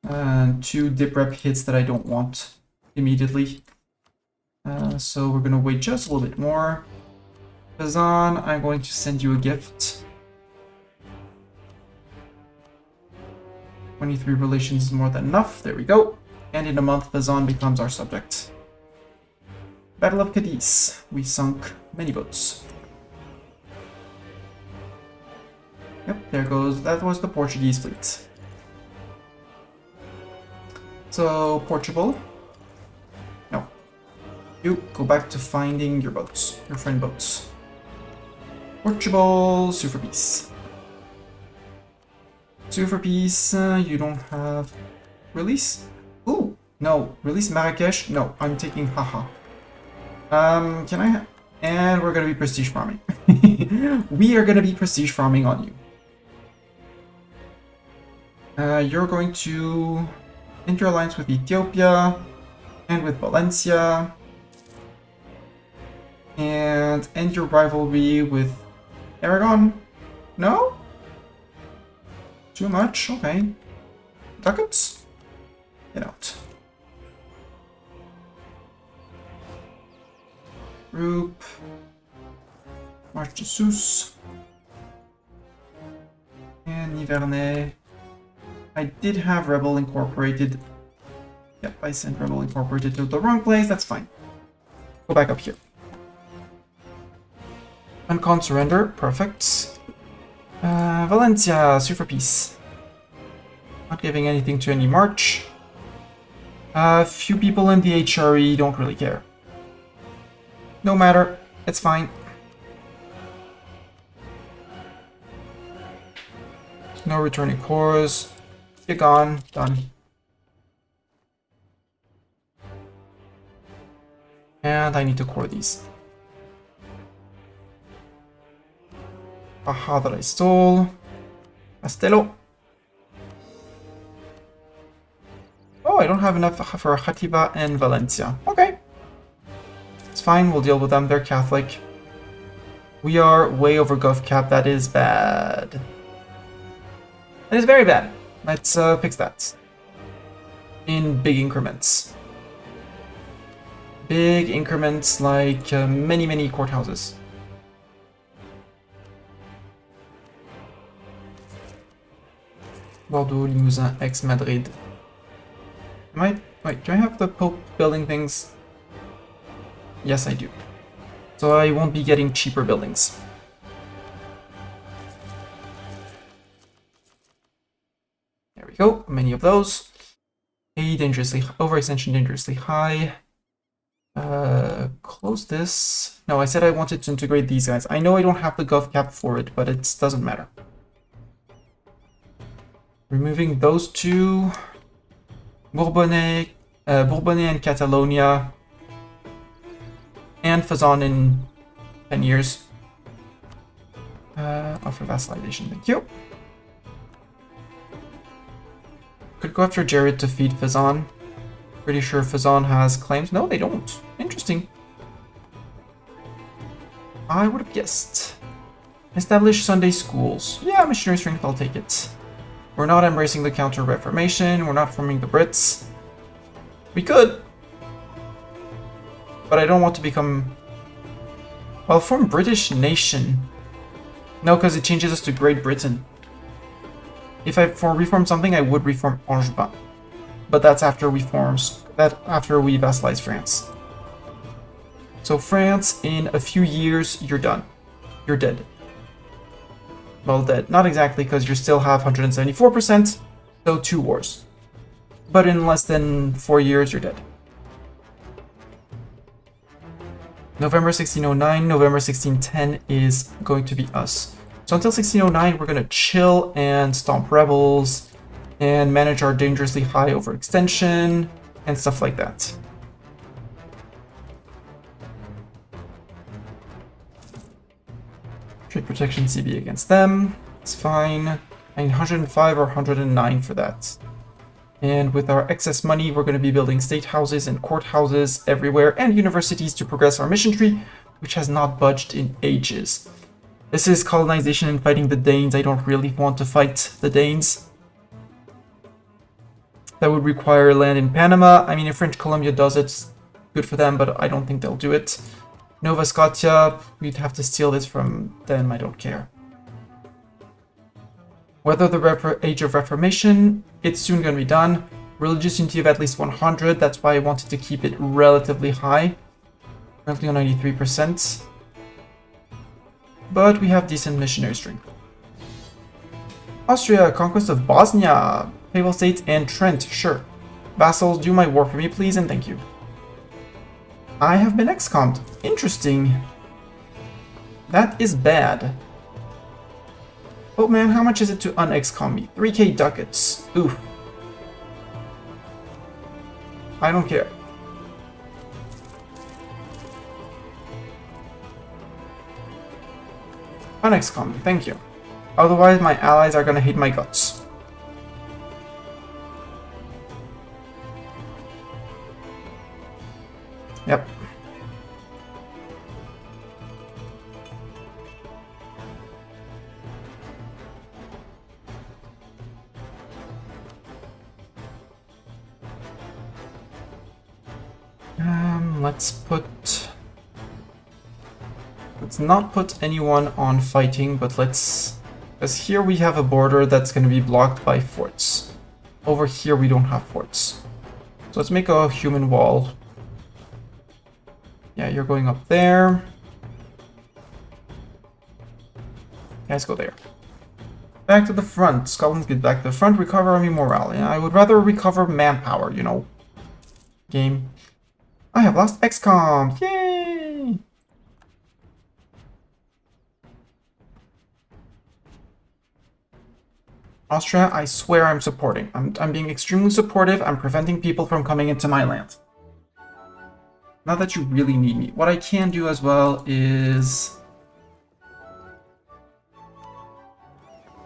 dip rep hits that I don't want immediately. So we're gonna wait just a little bit more. Fazan, I'm going to send you a gift. 23 relations is more than enough. There we go. And in a month, Fazan becomes our subject. Battle of Cadiz. We sunk many boats. Yep, there goes. That was the Portuguese fleet. So, Portugal. No. You go back to finding your boats. Your friend boats. Portugal, sue for peace. Sue for peace. You don't have... Release? Ooh, no. Release Marrakesh? No, I'm taking haha. Can I... And we're gonna be prestige farming. We are gonna be prestige farming on you. You're going to enter alliance with Ethiopia and with Valencia. And end your rivalry with Aragon? No? Too much? Okay. Ducats? Get out. Group. March to Sus. And Nivernais. I did have Rebel Incorporated. Yep, I sent Rebel Incorporated to the wrong place. That's fine. Go back up here. Uncon surrender. Perfect. Valencia, sue for peace. Not giving anything to any march. Few people in the HRE don't really care. No matter. It's fine. No returning cores. You're gone. Done. And I need to core these. Aha, that I stole. Castello. Oh, I don't have enough for Khatiba and Valencia. Okay. It's fine, we'll deal with them. They're Catholic. We are way over gov cap. That is bad. That is very bad. Let's fix that. In big increments. Big increments like many, many courthouses. Bordeaux, Limousin, Aix-Madrid. Wait, do I have the Pope building things? Yes, I do. So I won't be getting cheaper buildings. There we go, many of those. A dangerously, overextension dangerously high. Close this. No, I said I wanted to integrate these guys. I know I don't have the gov cap for it, but it doesn't matter. Removing those two. Bourbonnais and Catalonia. And Fazan in 10 years. Offer vassalization, thank you. Could go after Jared to feed Fazan. Pretty sure Fazan has claims. No, they don't. Interesting. I would have guessed. Establish Sunday schools. Yeah, missionary strength, I'll take it. We're not embracing the Counter-Reformation. We're not forming the Brits. We could. But I don't want to become... Well, form British nation. No, because it changes us to Great Britain. If I reform something, I would reform Angevin. But that's after we vassalize France. So France, in a few years, you're done. You're dead. Well, dead. Not exactly, because you still have 174%, so 2 wars. But in less than 4 years, you're dead. November 1609, November 1610 is going to be us. So until 1609, we're going to chill and stomp rebels and manage our dangerously high overextension and stuff like that. Trade protection CB against them. It's fine. 105 or 109 for that. And with our excess money, we're going to be building state houses and courthouses everywhere and universities to progress our mission tree, which has not budged in ages. This is colonization and fighting the Danes. I don't really want to fight the Danes. That would require land in Panama. I mean, if French Columbia does it, good for them, but I don't think they'll do it. Nova Scotia, we'd have to steal this from them. I don't care. Whether the Age of Reformation, it's soon going to be done. Religious unity of at least 100. That's why I wanted to keep it relatively high. Currently on 93%. But we have decent missionary strength. Austria, conquest of Bosnia, Papal States, and Trent. Sure. Vassals, do my war for me, please, and thank you. I have been excommed. Interesting. That is bad. Oh man, how much is it to un-excom me? 3k ducats. Ooh. I don't care. Un-excom me, thank you. Otherwise, my allies are gonna hate my guts. Yep. Let's not put anyone on fighting, but because here we have a border that's going to be blocked by forts. Over here we don't have forts. So let's make a human wall. Yeah, you're going up there. Guys, go there. Back to the front. Scotland, get back to the front. Recover army morale. Yeah, I would rather recover manpower, you know. Game. I have lost XCOM. Yay! Austria, I swear I'm supporting. I'm being extremely supportive. I'm preventing people from coming into my land. Not that you really need me. What I can do as well is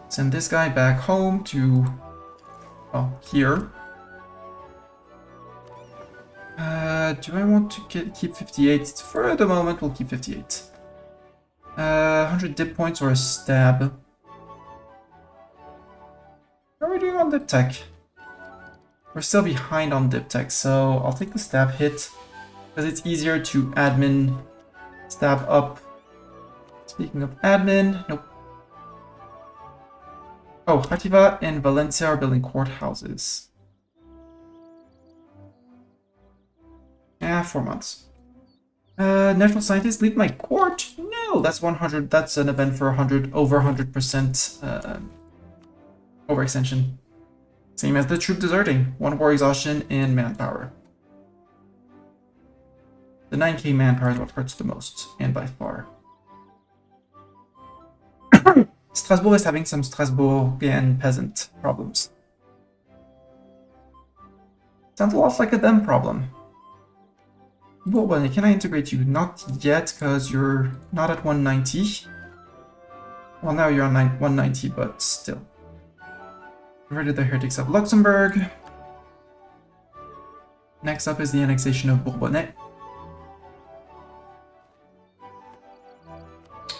send this guy back home to, well, here. Do I want to keep 58? For the moment, we'll keep 58. 100 dip points or a stab. How are we doing on dip tech? We're still behind on dip tech, so I'll take the stab hit because it's easier to admin stab up. Speaking of admin, nope. Oh, Hativa and Valencia are building courthouses. Yeah, 4 months. National scientists leave my court? No, that's 100. That's an event for 100, over 100% overextension. Same as the troop deserting. 1 war exhaustion and manpower. The 9k manpower is what hurts the most, and by far. Strasbourg is having some Strasbourgian peasant problems. Sounds a lot like a them problem. Bourbon, can I integrate you? Not yet, because you're not at 190. Well, now you're on 190, but still. Converted the heretics of Luxembourg. Next up is the annexation of Bourbonnais.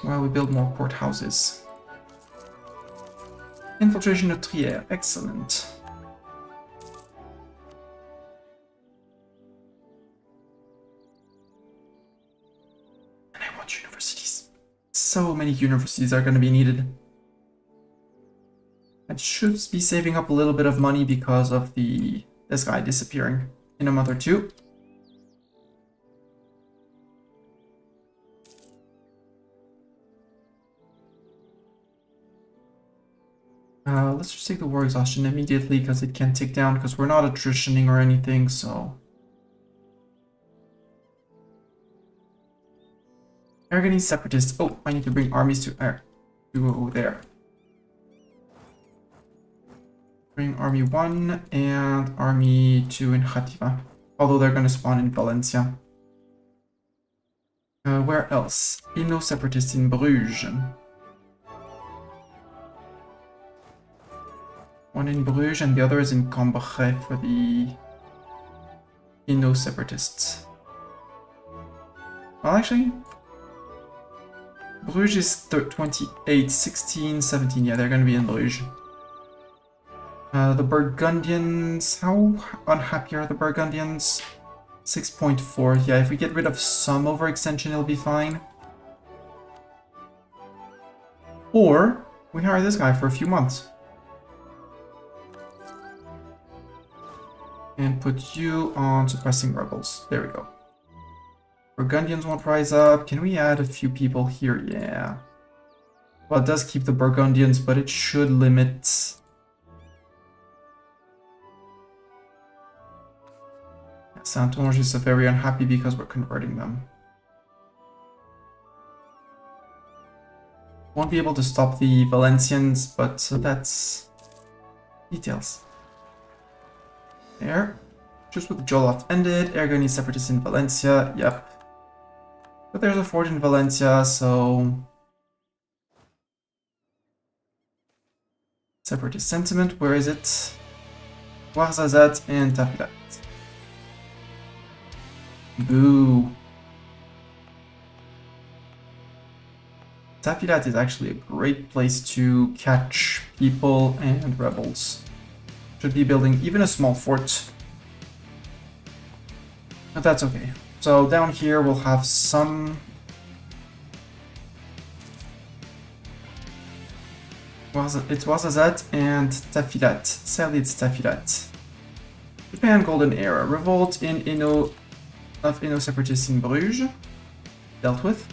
While we build more courthouses. Infiltration of Trier, excellent. And I want universities. So many universities are going to be needed. I should be saving up a little bit of money because of this guy disappearing in a month or two. Let's just take the war exhaustion immediately because it can tick down because we're not attritioning or anything, so. Aragonese separatists. Oh, I need to bring armies to there. Bring army 1 and army 2 in Khativa. Although they're going to spawn in Valencia. Where else? Inno separatists in Bruges. One in Bruges and the other is in Cambrai for the Inno separatists. Well, actually, Bruges is 28, 16, 17. Yeah, they're going to be in Bruges. The Burgundians, how unhappy are the Burgundians? 6.4. Yeah, if we get rid of some overextension, it'll be fine. Or we hire this guy for a few months. And put you on suppressing rebels. There we go. Burgundians won't rise up. Can we add a few people here? Yeah. Well, it does keep the Burgundians, but it should limit... Saintonge is very unhappy because we're converting them. Won't be able to stop the Valencians, but that's details. There. Just with the Jolof ended, Aragonese separatists in Valencia, yep. But there's a fort in Valencia, so... Separatist sentiment, where is it? Ouarzazate and Tafilat. Boo. Tafilat is actually a great place to catch people and rebels. Should be building even a small fort. But that's okay. So down here we'll have some... It's Ouarzazate and Tafilat. Sadly it's Tafilat. Japan Golden Era. Revolt in Inno separatists in Bruges. Dealt with.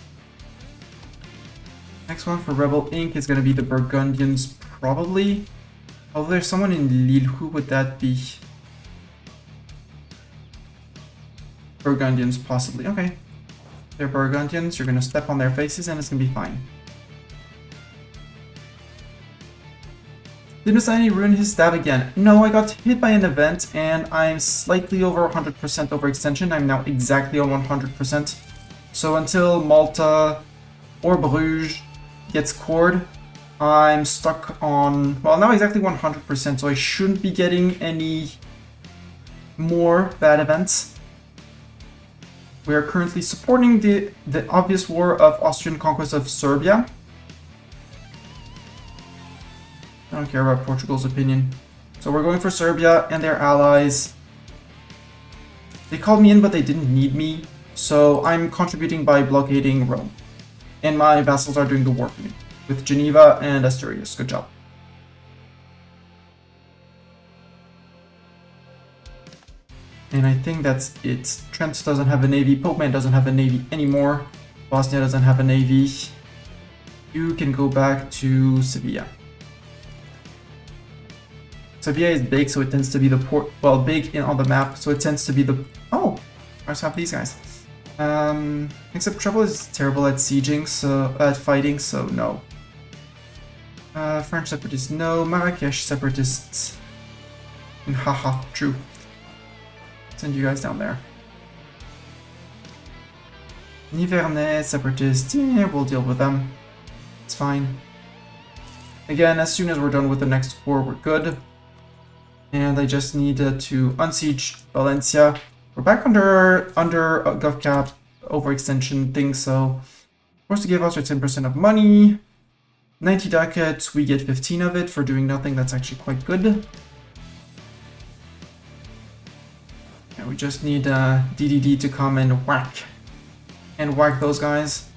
Next one for Rebel Inc. is going to be the Burgundians, probably. Although there's someone in Lille, who would that be? Burgundians, possibly. Okay. They're Burgundians, you're going to step on their faces and it's going to be fine. Did Masani ruin his stab again? No, I got hit by an event and I'm slightly over 100% overextension. I'm now exactly on 100%. So until Malta or Bruges gets cored, I'm stuck on, well, now exactly 100%, so I shouldn't be getting any more bad events. We are currently supporting the obvious war of Austrian conquest of Serbia. I don't care about Portugal's opinion. So we're going for Serbia and their allies. They called me in, but they didn't need me. So I'm contributing by blockading Rome. And my vassals are doing the war for me. With Geneva and Asturias. Good job. And I think that's it. Trent doesn't have a navy. Popeman doesn't have a navy anymore. Bosnia doesn't have a navy. You can go back to Sevilla. Sevilla is big, so it tends to be the port. Well, big on the map, so it tends to be the. Oh, let's have these guys. Except Trouble is terrible at sieging, so at fighting, so no. French separatists, no. Marrakesh separatists. And haha, true. Send you guys down there. Nivernais separatists, yeah, we'll deal with them. It's fine. Again, as soon as we're done with the next war, we're good. And I just need to unsiege Valencia. We're back under GovCap overextension thing, so forced to give us 10% of money. 90 ducats, we get 15 of it for doing nothing. That's actually quite good. And we just need DDD to come and whack those guys.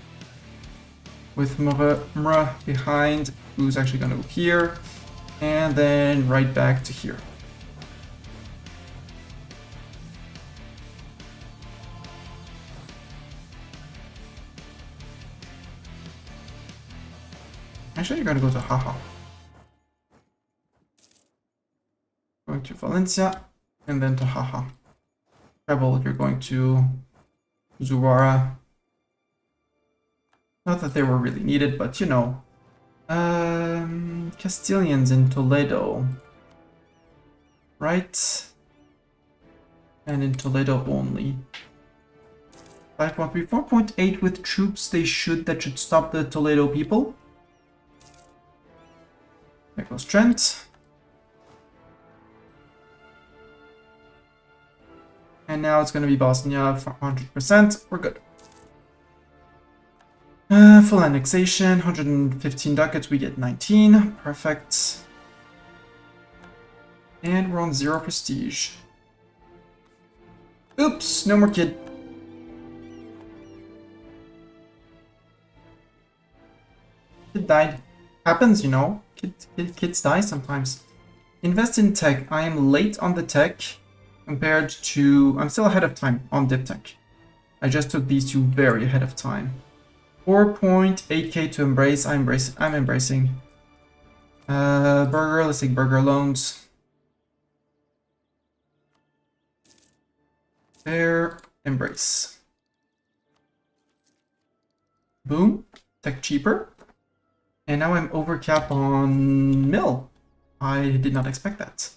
With Mra behind, who's actually going to go here, and then right back to here. Actually, you're going to go to Haha. Going to Valencia, and then to Haha. Rebel, you're going to Zuwara. Not that they were really needed, but you know. Castilians in Toledo. Right? And in Toledo only. 5.3, 4.8 with troops that should stop the Toledo people. There goes Trent. And now it's going to be Bosnia for 100%. We're good. Full annexation, 115 ducats, we get 19. Perfect. And we're on 0 prestige. Oops, no more kid. Kid died. Happens, you know. Kids die sometimes. Invest in tech. I am late on the tech compared to... I'm still ahead of time on dip tech. I just took these two very ahead of time. 4.8k to embrace. I'm embracing. Burger. Let's take burger loans. There. Embrace. Boom. Tech cheaper. And now I'm over cap on mill. I did not expect that.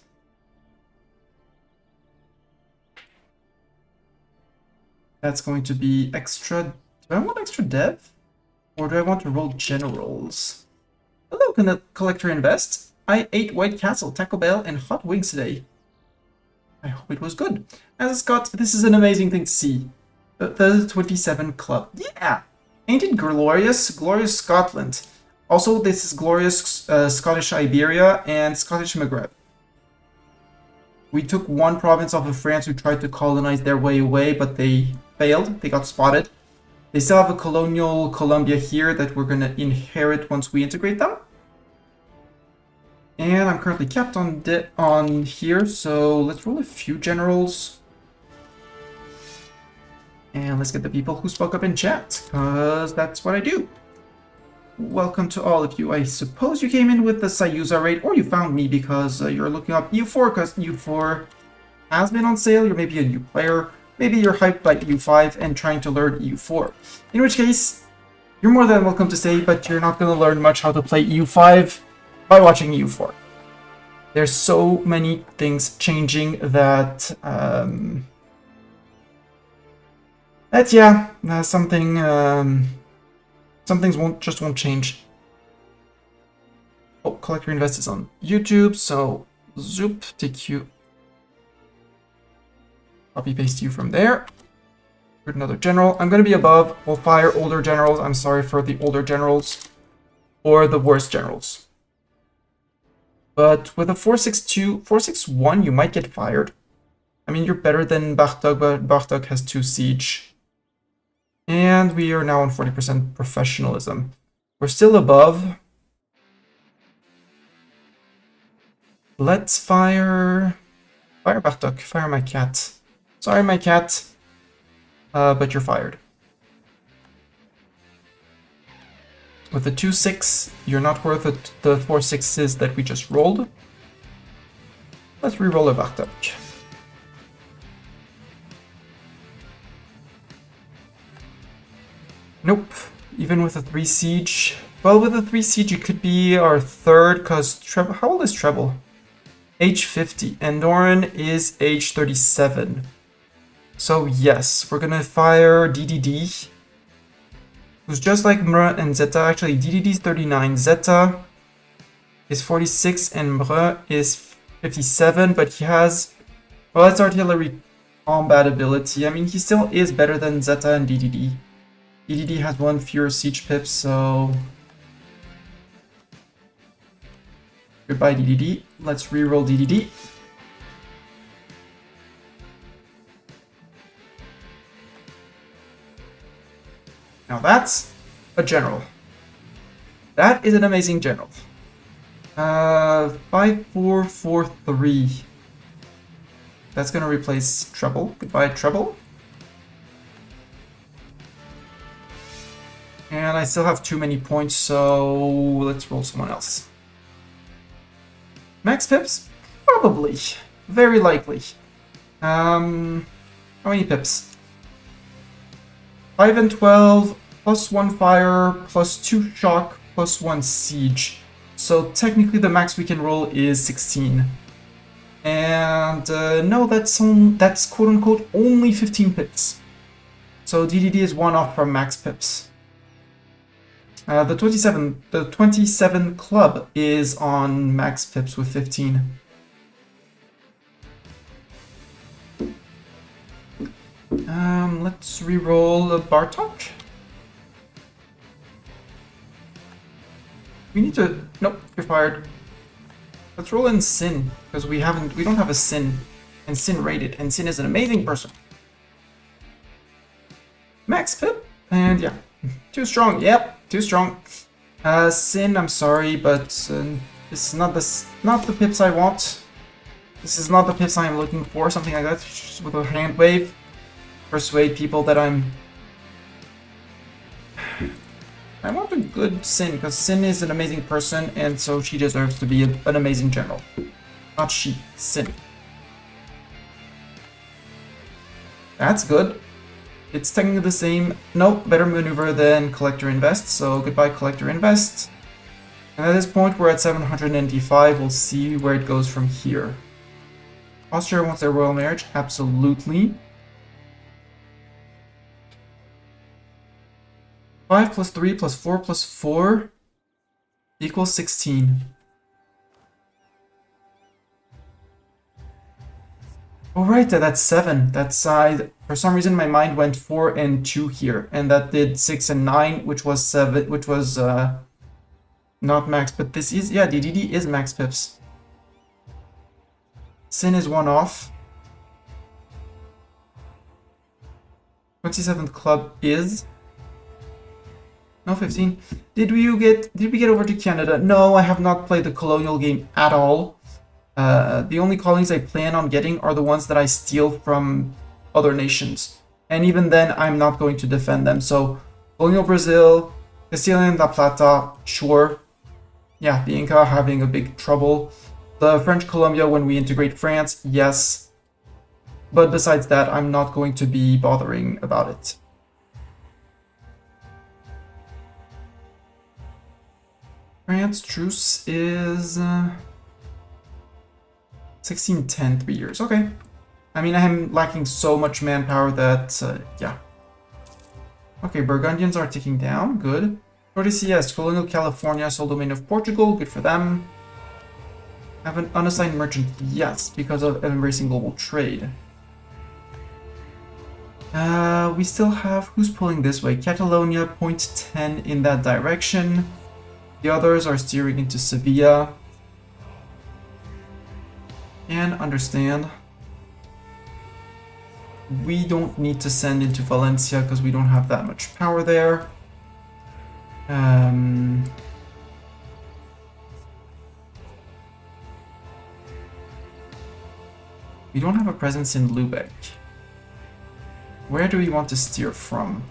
That's going to be extra... Do I want extra dev? Or do I want to roll generals? Hello, can the collector invest? I ate White Castle, Taco Bell, and hot wings today. I hope it was good. As a Scot, this is an amazing thing to see. The 27 Club. Yeah! Ain't it glorious? Glorious Scotland. Also, this is glorious Scottish Iberia and Scottish Maghreb. We took one province off of France who tried to colonize their way away, but they failed. They got spotted. They still have a colonial Colombia here that we're going to inherit once we integrate them. And I'm currently capped on here, so let's roll a few generals. And let's get the people who spoke up in chat, because that's what I do. Welcome to all of you. I suppose you came in with the Sayuza raid, or you found me because you're looking up EU4, because EU4 has been on sale. You're maybe a new player. Maybe you're hyped by EU5 and trying to learn EU4. In which case, you're more than welcome to stay, but you're not going to learn much how to play EU5 by watching EU4. There's so many things changing that... some things won't change. Oh, Collector Invest is on YouTube, so zoop, take you. Copy paste you from there. Put another general. I'm gonna be above. We'll fire older generals. I'm sorry for the older generals or the worst generals. But with a 462, 461, you might get fired. I mean, you're better than Bartok, but Bartok has 2 siege. And we are now on 40% professionalism. We're still above. Let's fire Bartok. Fire my cat. Sorry, my cat. But you're fired. With the 2-6, you're not worth it, the 4-6s that we just rolled. Let's re-roll a Bartok. Nope. Even with a 3 siege. Well, with a 3 siege, it could be our third, because Treble. How old is Treble? Age 50. And Doran is age 37. So, yes, we're gonna fire DDD, who's just like Mre and Zeta. Actually, DDD is 39. Zeta is 46, and Mre is 57, but he has. Well, that's artillery combat ability. I mean, he still is better than Zeta and DDD. DDD has 1 fewer siege pips, so... Goodbye, DDD. Let's re-roll DDD. Now that's a general. That is an amazing general. 5443. That's gonna replace Treble. Goodbye, Treble. And I still have too many points, so let's roll someone else. Max pips? Probably. Very likely. How many pips? 5 and 12, plus 1 fire, plus 2 shock, plus 1 siege. So technically the max we can roll is 16. And no, that's quote-unquote only 15 pips. So DDD is 1 off from max pips. The 27 club is on max pips with 15. Let's re-roll Bartok. We need to... Nope, you're fired. Let's roll in Sin, because we don't have a Sin. And Sin rated, and Sin is an amazing person. Max Pip, and yeah. Too strong, yep, too strong. Sin, I'm sorry, but this is not the pips I want. This is not the pips I'm looking for, something like that, just with a hand wave. Persuade people that I want a good Sin, because Sin is an amazing person, and so she deserves to be an amazing general. Not she, Sin. That's good. It's technically the same. Nope, better maneuver than Collector Invest, so goodbye Collector Invest. And at this point we're at 795, we'll see where it goes from here. Austria wants their royal marriage, absolutely. 5 plus 3 plus 4 plus 4 equals 16. Oh right, that's 7. That's for some reason my mind went 4 and 2 here, and that did 6 and 9, which was 7, which was not max, but this is, yeah, DDD is max pips. Sin is 1 off. 27th club is no 15. Did we get over to Canada? No, I have not played the colonial game at all. The only colonies I plan on getting are the ones that I steal from other nations. And even then, I'm not going to defend them. So, Colonial Brazil, Castilian La Plata, sure. Yeah, the Inca having a big trouble. The French Colombia when we integrate France, yes. But besides that, I'm not going to be bothering about it. France truce is 1610, 3 years. Okay. I mean, I am lacking so much manpower that, yeah. Okay, Burgundians are ticking down. Good. Tordesillas, Colonial California, sole domain of Portugal. Good for them. Have an unassigned merchant. Yes, because of embracing global trade. We still have... Who's pulling this way? Catalonia, 0.10 in that direction. The others are steering into Sevilla. And understand. We don't need to send into Valencia because we don't have that much power there. We don't have a presence in Lubeck. Where do we want to steer from?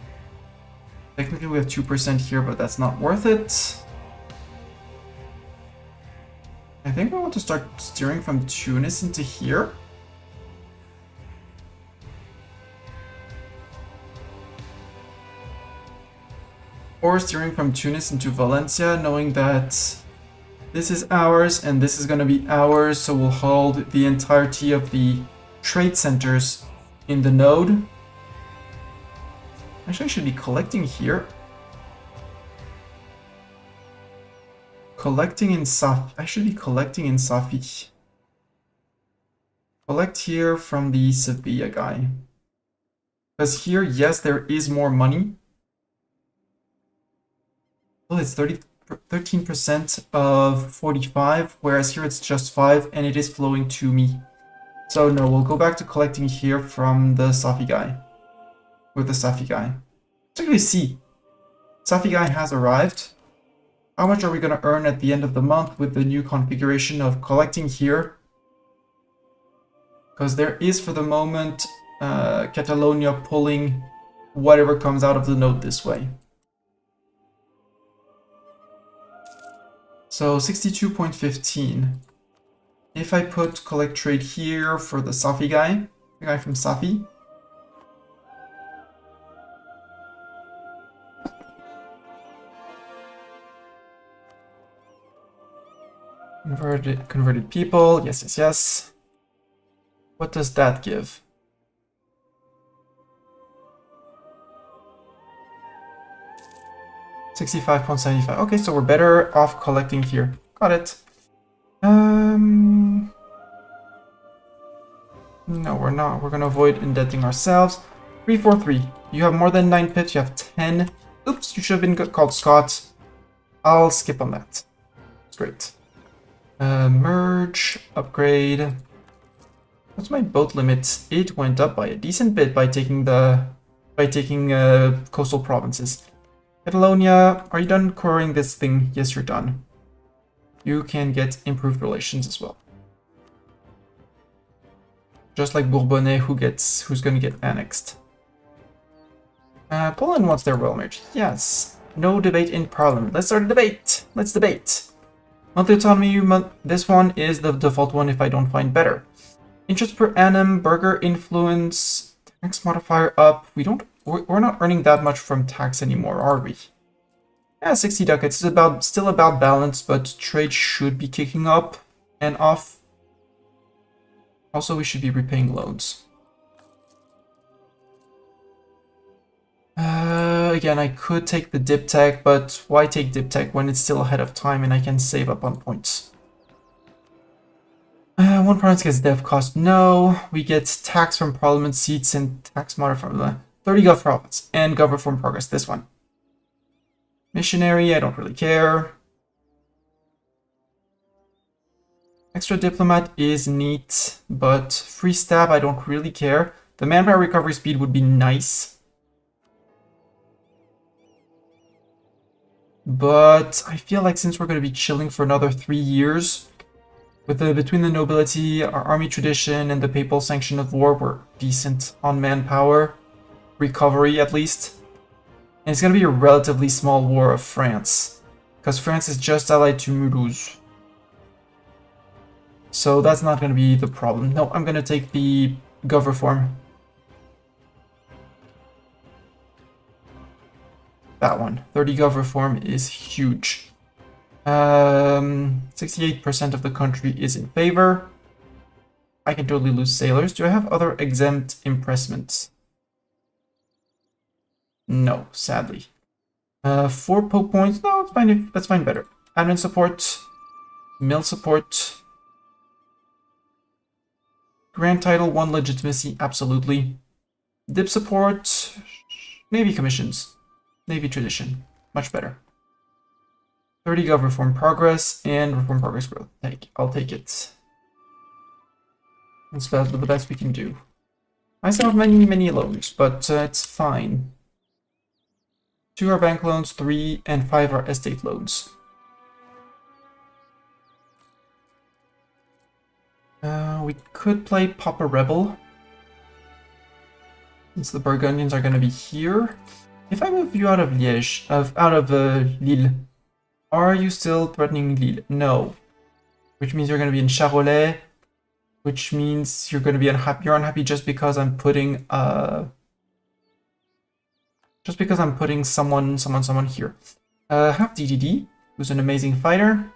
Technically we have 2% here, but that's not worth it. I think we want to start steering from Tunis into here. Or steering from Tunis into Valencia, knowing that this is ours and this is going to be ours, so we'll hold the entirety of the trade centers in the node. Actually, I should be collecting here. Collecting in Safi. I should be collecting in Safi. Collect here from the Sevilla guy. Because here, yes, there is more money. Well, it's 13% of 45, whereas here it's just 5, and it is flowing to me. So no, we'll go back to collecting here from the Safi guy. With the Safi guy. Let's actually see. Safi guy has arrived. How much are we going to earn at the end of the month with the new configuration of collecting here? Because there is, for the moment, Catalonia pulling whatever comes out of the node this way. So 62.15. If I put collect trade here for the Safi guy, the guy from Safi. Converted people, yes, yes, yes. What does that give? $65.75. Okay, so we're better off collecting here. Got it. No, we're not. We're gonna avoid indebting ourselves. 343. You have more than 9 pips. You have 10. Oops, you should have been called Scott. I'll skip on that. great. Merge, upgrade. What's my boat limit? It went up by a decent bit by taking coastal provinces. Catalonia, are you done coring this thing? Yes, you're done. You can get improved relations as well. Just like Bourbonnais, who's going to get annexed. Poland wants their royal marriage. Yes. No debate in parliament. Let's start a debate. Let's debate. Monthly autonomy. This one is the default one if I don't find better. Interest per annum. Burger influence. Tax modifier up. We're not earning that much from tax anymore, are we? Yeah, 60 ducats is still about balance, but trade should be kicking up and off. Also, we should be repaying loans. Again, I could take the diptech, but why take diptech when it's still ahead of time and I can save up on points? One province gets dev cost. No, we get tax from parliament seats and tax modifier. 30 gov province and gov reform progress. This one. Missionary, I don't really care. Extra diplomat is neat, but free stab, I don't really care. The manpower recovery speed would be nice. But I feel like since we're going to be chilling for another 3 years, between the nobility, our army tradition, and the papal sanction of war, we're decent on manpower. Recovery, at least. And it's going to be a relatively small war of France, because France is just allied to Mulhouse. So that's not going to be the problem. No, I'm going to take the gov reform. That one. 30 gov reform is huge. 68% of the country is in favor. I can totally lose sailors. Do I have other exempt impressments? No, sadly. 4 poke points. No, it's fine. That's fine. Better. Admin support. Mill support. Grand title, 1 legitimacy. Absolutely. Dip support. Navy commissions. Navy tradition. Much better. 30 gov reform progress and reform progress growth. I'll take it. That's about the best we can do. I still have many loans, but it's fine. 2 are bank loans, 3 and 5 are estate loans. We could play Papa Rebel, since the Burgundians are going to be here. If I move you out of Liège, out of Lille, are you still threatening Lille? No. Which means you're going to be in Charolais, which means you're going to be unhappy. You're unhappy just because I'm putting someone here. Have DDD, who's an amazing fighter,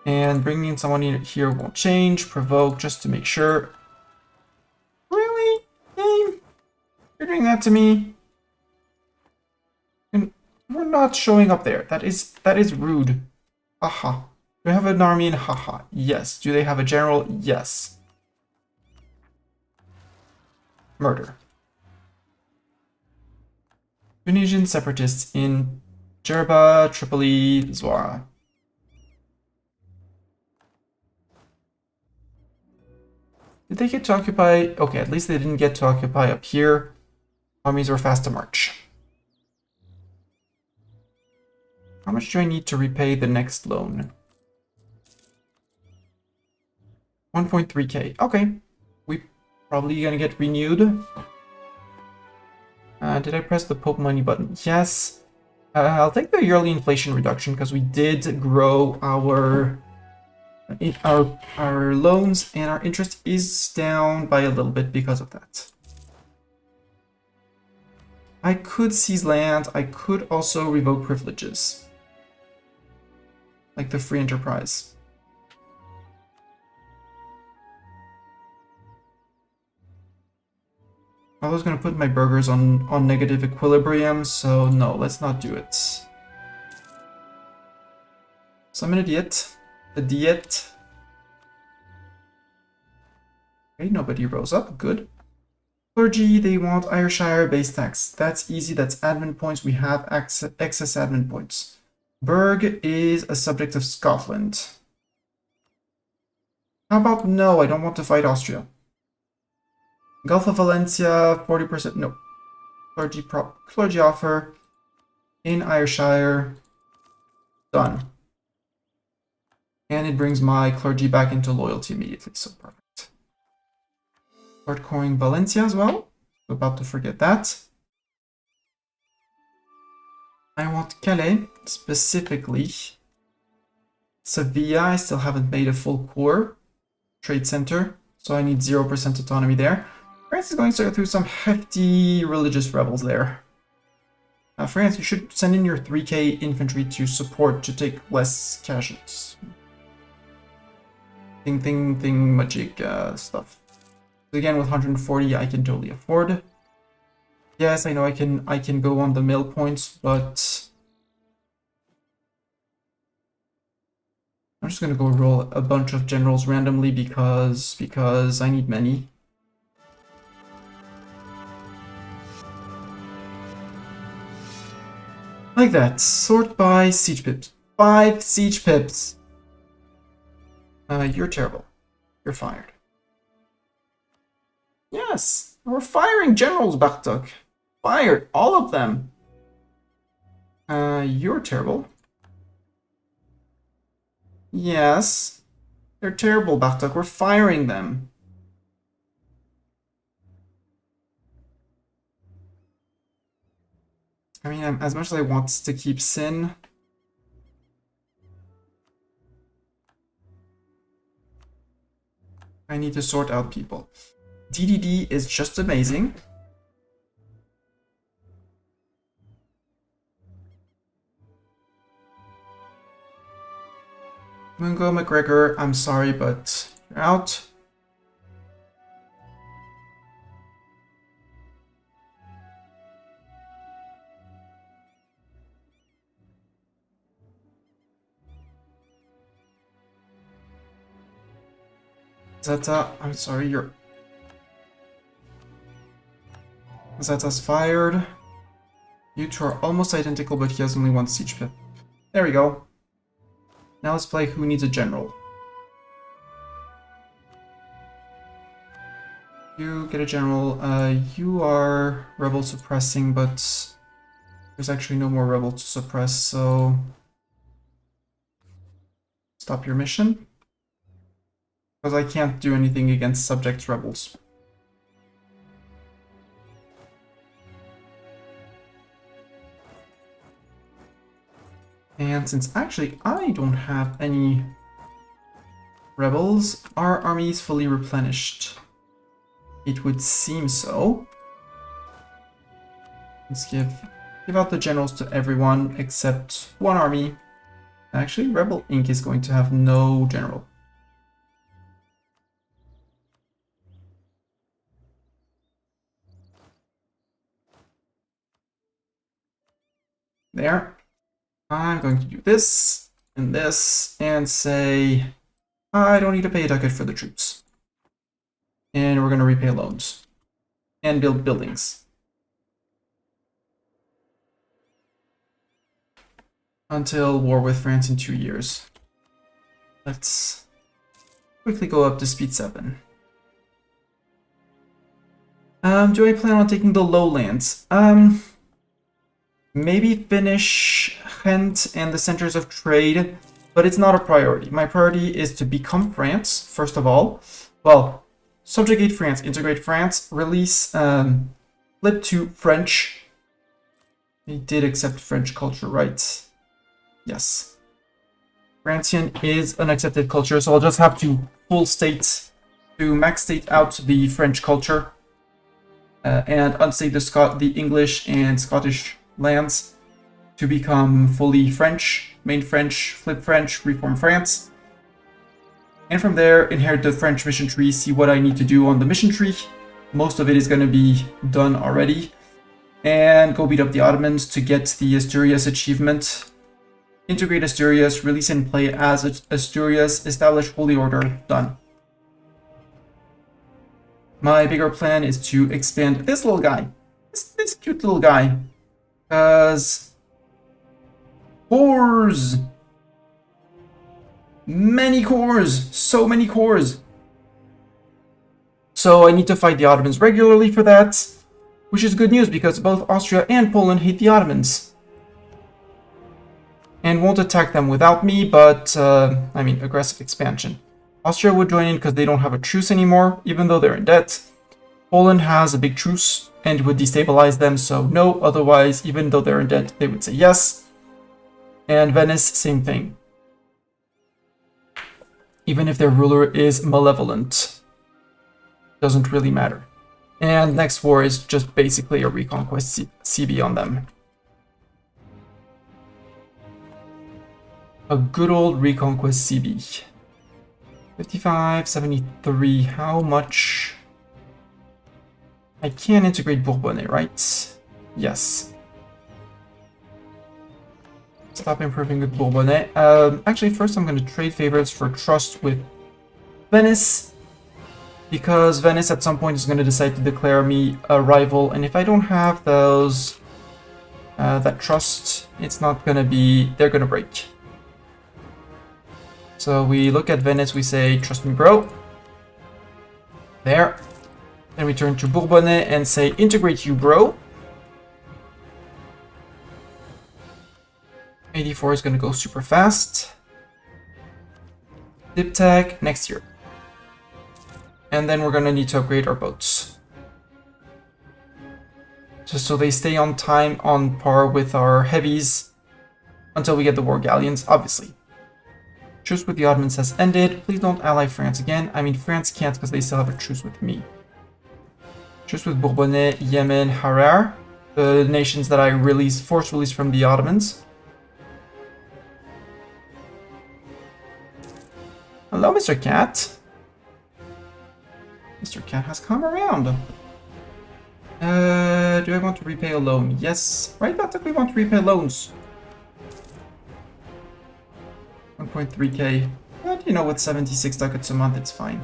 and bringing in someone in here won't change. Provoke just to make sure. Really, game? You're doing that to me? And we're not showing up there. That is rude. Haha. Do they have an army in Haha? Yes. Do they have a general? Yes. Murder. Tunisian separatists in Djerba, Tripoli, Zouara. Did they get to occupy? Okay, at least they didn't get to occupy up here. Armies were fast to march. How much do I need to repay the next loan? 1.3k. Okay. We probably gonna get renewed. Did I press the Pope money button? Yes. I'll take the yearly inflation reduction because we did grow our loans and our interest is down by a little bit because of that. I could seize land. I could also revoke privileges, like the free enterprise. I was going to put my burgers on negative equilibrium, so no, let's not do it. So I'm an idiot. Idiot. Okay, nobody rose up. Good. Clergy, they want Ayrshire base tax. That's easy. That's admin points. We have excess admin points. Berg is a subject of Scotland. How about no, I don't want to fight Austria. Gulf of Valencia, 40%, no. Clergy offer in Ayrshire, done. And it brings my clergy back into loyalty immediately, so perfect. Start coring Valencia as well. About to forget that. I want Calais, specifically. Sevilla, I still haven't made a full core. Trade center, so I need 0% autonomy there. France is going to go through some hefty religious rebels there. France, you should send in your 3k infantry to support to take less casualties. Magic stuff. Again, with 140, I can totally afford. Yes, I know I can go on the mill points, but I'm just gonna go roll a bunch of generals randomly because I need many. Like that. Sort by siege pips. 5 siege pips. You're terrible. You're fired. Yes, we're firing generals, Bartok. Fired, all of them. You're terrible. Yes, they're terrible, Bartok. We're firing them. I mean, as much as I want to keep Sin, I need to sort out people. DDD is just amazing. Mungo McGregor, I'm sorry, but you're out. Zeta, I'm sorry, you're... Zeta's fired. You two are almost identical, but he has only 1 siege pip. There we go. Now let's play who needs a general. You get a general. You are rebel suppressing, but there's actually no more rebel to suppress, so stop your mission. Because I can't do anything against subject rebels. And since actually I don't have any rebels, our army is fully replenished. It would seem so. Let's give out the generals to everyone except one army. Actually, Rebel Inc. is going to have no general. There. I'm going to do this and say I don't need to pay a ducat for the troops. And we're going to repay loans and build buildings. Until war with France in 2 years. Let's quickly go up to speed 7. Do I plan on taking the lowlands? Maybe finish Ghent and the centers of trade, but it's not a priority. My priority is to become France, first of all. Well, subjugate France, integrate France, release, flip to French. We did accept French culture, right? Yes. Francian is an accepted culture, so I'll just have to full state, to max state out the French culture, and unstate the English and Scottish lands to become fully French, main French, flip French, reform France. And from there, inherit the French mission tree, see what I need to do on the mission tree. Most of it is going to be done already. And go beat up the Ottomans to get the Asturias achievement. Integrate Asturias, release and play as Asturias, establish Holy Order, done. My bigger plan is to expand this little guy. This cute little guy. Because Cores! Many cores! So many cores! So I need to fight the Ottomans regularly for that, which is good news because both Austria and Poland hate the Ottomans. And won't attack them without me, but, I mean, aggressive expansion. Austria would join in because they don't have a truce anymore, even though they're in debt. Poland has a big truce and would destabilize them, so no. Otherwise, even though they're in debt, they would say yes. And Venice, same thing. Even if their ruler is malevolent. Doesn't really matter. And next war is just basically a reconquest CB on them. A good old reconquest CB. 55, 73, how much? I can integrate Bourbonnais, right? Yes. Stop improving with Bourbonnais. Actually, first I'm going to trade favors for trust with Venice, because Venice at some point is going to decide to declare me a rival, and if I don't have those, that trust, it's not going to be, they're going to break. So we look at Venice, we say, trust me, bro. There. Then we turn to Bourbonnais and say, integrate you, bro. 84 is going to go super fast. Diptech next year. And then we're going to need to upgrade our boats. Just so they stay on time, on par with our heavies, until we get the war galleons, obviously. Truce with the Ottomans has ended. Please don't ally France again. I mean, France can't because they still have a truce with me. Truce with Bourbonnais, Yemen, Harar. The nations that I force release from the Ottomans. Hello, Mr. Cat. Mr. Cat has come around. Do I want to repay a loan? Yes. Right about that we want to repay loans. 1.3k. But, you know, with 76 ducats a month, it's fine.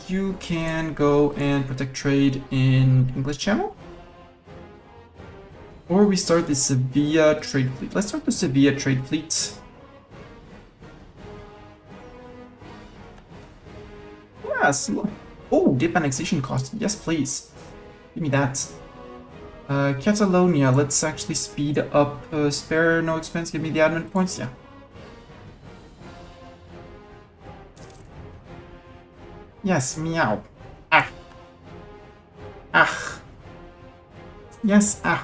You can go and protect trade in English Channel. Or we start the Sevilla trade fleet. Let's start the Sevilla trade fleet. Yes. Oh, dip annexation cost. Yes, please. Give me that. Catalonia. Let's actually speed up. Spare no expense. Give me the admin points. Yeah. Yes, meow. Ah. Ah. Yes, ah.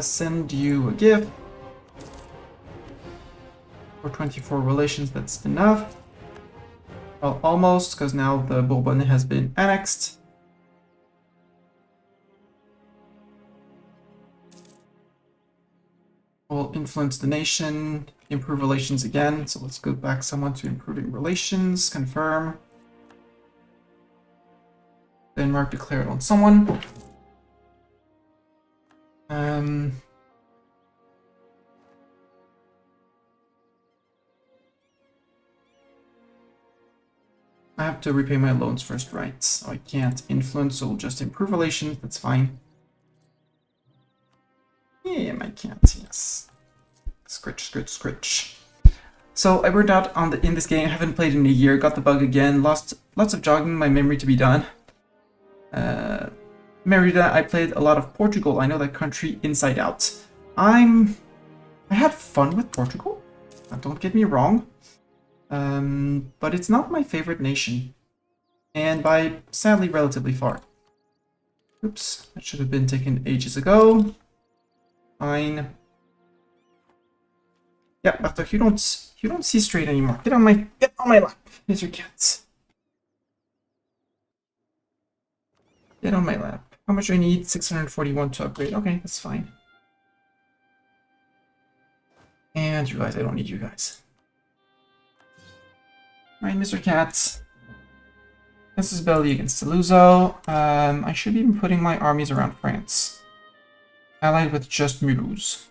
Send you a gift. For 24 relations, that's enough. Well, almost, because now the Bourbonnais has been annexed. We'll influence the nation, improve relations again. So let's go back someone to improving relations, confirm. Denmark declared on someone. I have to repay my loans first, right? So I can't influence, so we'll just improve relations, that's fine. Yeah, I can't, yes. Scritch, scritch, scritch. So I burned out in this game, I haven't played in a year, got the bug again, lost lots of jogging my memory to be done. Merida, I played a lot of Portugal, I know that country inside out. I had fun with Portugal, don't get me wrong. But it's not my favorite nation. And by, sadly, relatively far. Oops, that should have been taken ages ago. Fine. Yeah, Bartok, you don't see straight anymore. Get on my lap. Here's your cats. Get on my lap. How much do I need? 641 to upgrade. Okay, that's fine. And you guys, I don't need you guys. Alright, Mr. Cat. This is Belly against Toulouse. I should be putting my armies around France. Allied with just Mulhouse.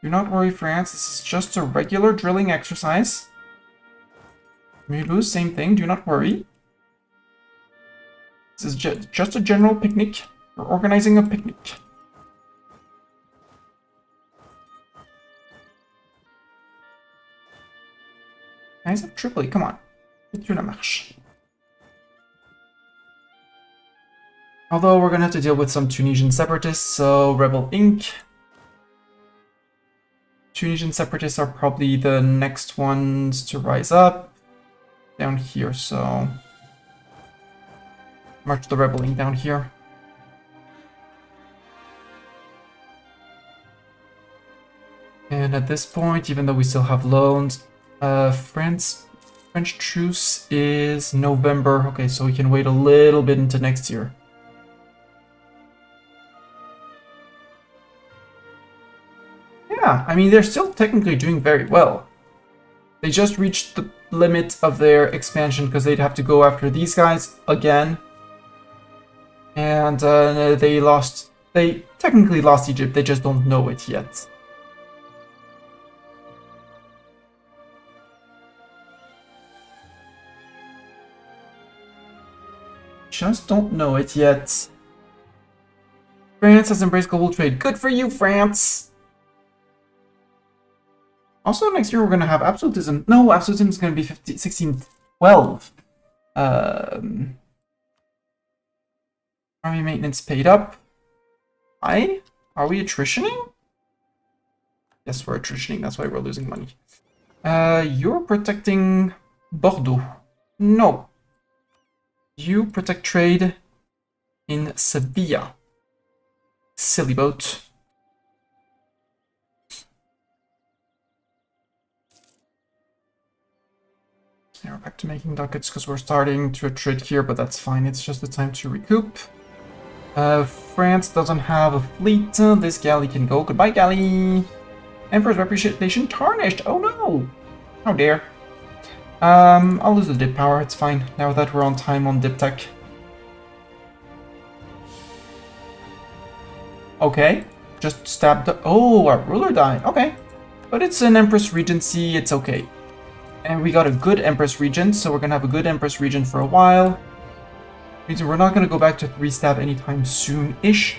Do not worry, France. This is just a regular drilling exercise. Mulhouse, same thing. Do not worry. This is just a general picnic. We're organizing a picnic. Guys of Tripoli, come on. Get through the marche. Although we're gonna have to deal with some Tunisian separatists, so Rebel Inc. Tunisian separatists are probably the next ones to rise up. Down here, so... March the Rebel Inc. down here. And at this point, even though we still have loans, French truce is November. Okay, so we can wait a little bit into next year. Yeah, I mean, they're still technically doing very well. They just reached the limit of their expansion because they'd have to go after these guys again. And they technically lost Egypt, they just don't know it yet. Just don't know it yet. France has embraced global trade. Good for you, France! Also, next year we're going to have absolutism. No, absolutism is going to be 1612. Army maintenance paid up. Are we attritioning? Yes, we're attritioning. That's why we're losing money. You're protecting Bordeaux. No. You protect trade in Sevilla. Silly boat. Now we're back to making ducats because we're starting to attrit here, but that's fine. It's just the time to recoup. France doesn't have a fleet. This galley can go. Goodbye, galley. Emperor's reputation tarnished. Oh no! How dare. I'll lose the dip power. It's fine. Now that we're on time on dip tech. Okay. Just stabbed the... Oh, our ruler died. Okay. But it's an Empress Regency. It's okay. And we got a good Empress Regent, so we're gonna have a good Empress Regent for a while. Means we're not gonna go back to 3-stab anytime soon-ish.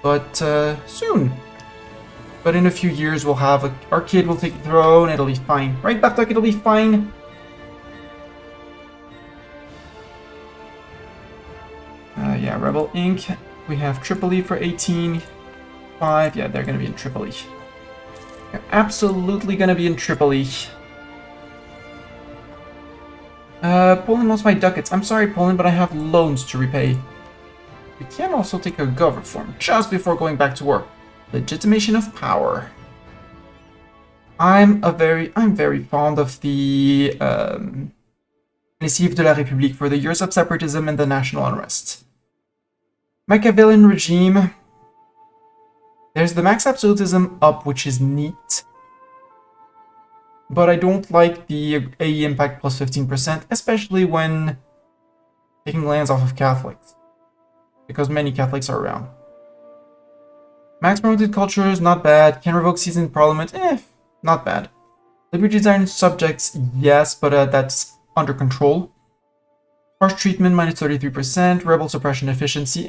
But, soon. But in a few years, we'll have our kid will take the throne, it'll be fine. Right, Bartok? It'll be fine. Yeah, Rebel Inc. We have Tripoli for 18. 5. Yeah, they're gonna be in Tripoli. They're absolutely gonna be in Tripoli. Poland wants my ducats. I'm sorry, Poland, but I have loans to repay. We can also take a gov reform just before going back to war. Legitimation of power. I'm very fond of the Initiative de la République for the years of separatism and the national unrest. Machiavellian regime. There's the max absolutism up, which is neat. But I don't like the AE impact plus 15%, especially when taking lands off of Catholics. Because many Catholics are around. Max promoted culture is not bad. Can revoke seats in parliament? Not bad. Liberty design subjects, yes, but that's under control. Harsh treatment, minus 33%. Rebel suppression efficiency,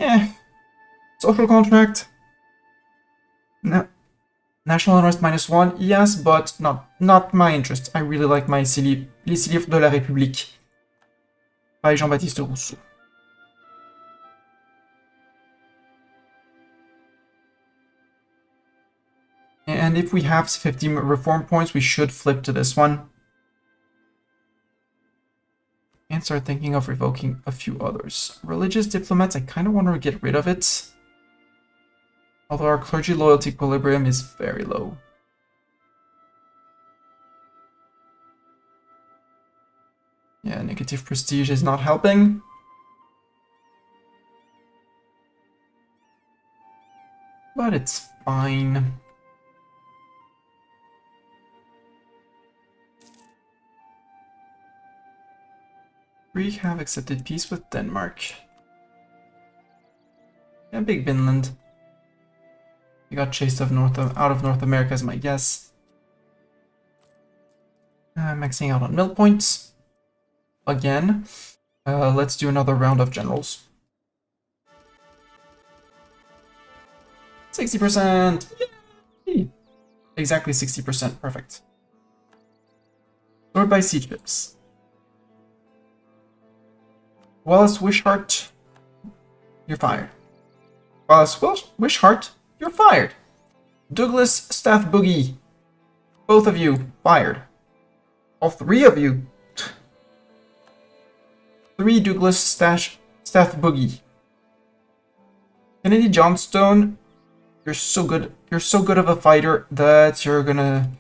Social contract? No. National unrest -1, yes, but not my interest. I really like my Les Livres de la République by Jean-Baptiste Rousseau. And if we have 50 reform points, we should flip to this one. And start thinking of revoking a few others. Religious diplomats, I kind of want to get rid of it. Although our clergy loyalty equilibrium is very low. Yeah, negative prestige is not helping. But it's fine. We have accepted peace with Denmark. And Big Vinland. We got chased out of North America is my guess. Maxing out on mill points. Again. Let's do another round of generals. 60%! Yay! Exactly 60%, perfect. Sort by siege pips. Wallace Wishart, you're fired. Wallace Wishart, you're fired. Douglas Staff Boogie, both of you, fired. All three of you. 3 Douglas Staff Boogie. Kennedy Johnstone, you're so good. You're so good of a fighter that you're gonna...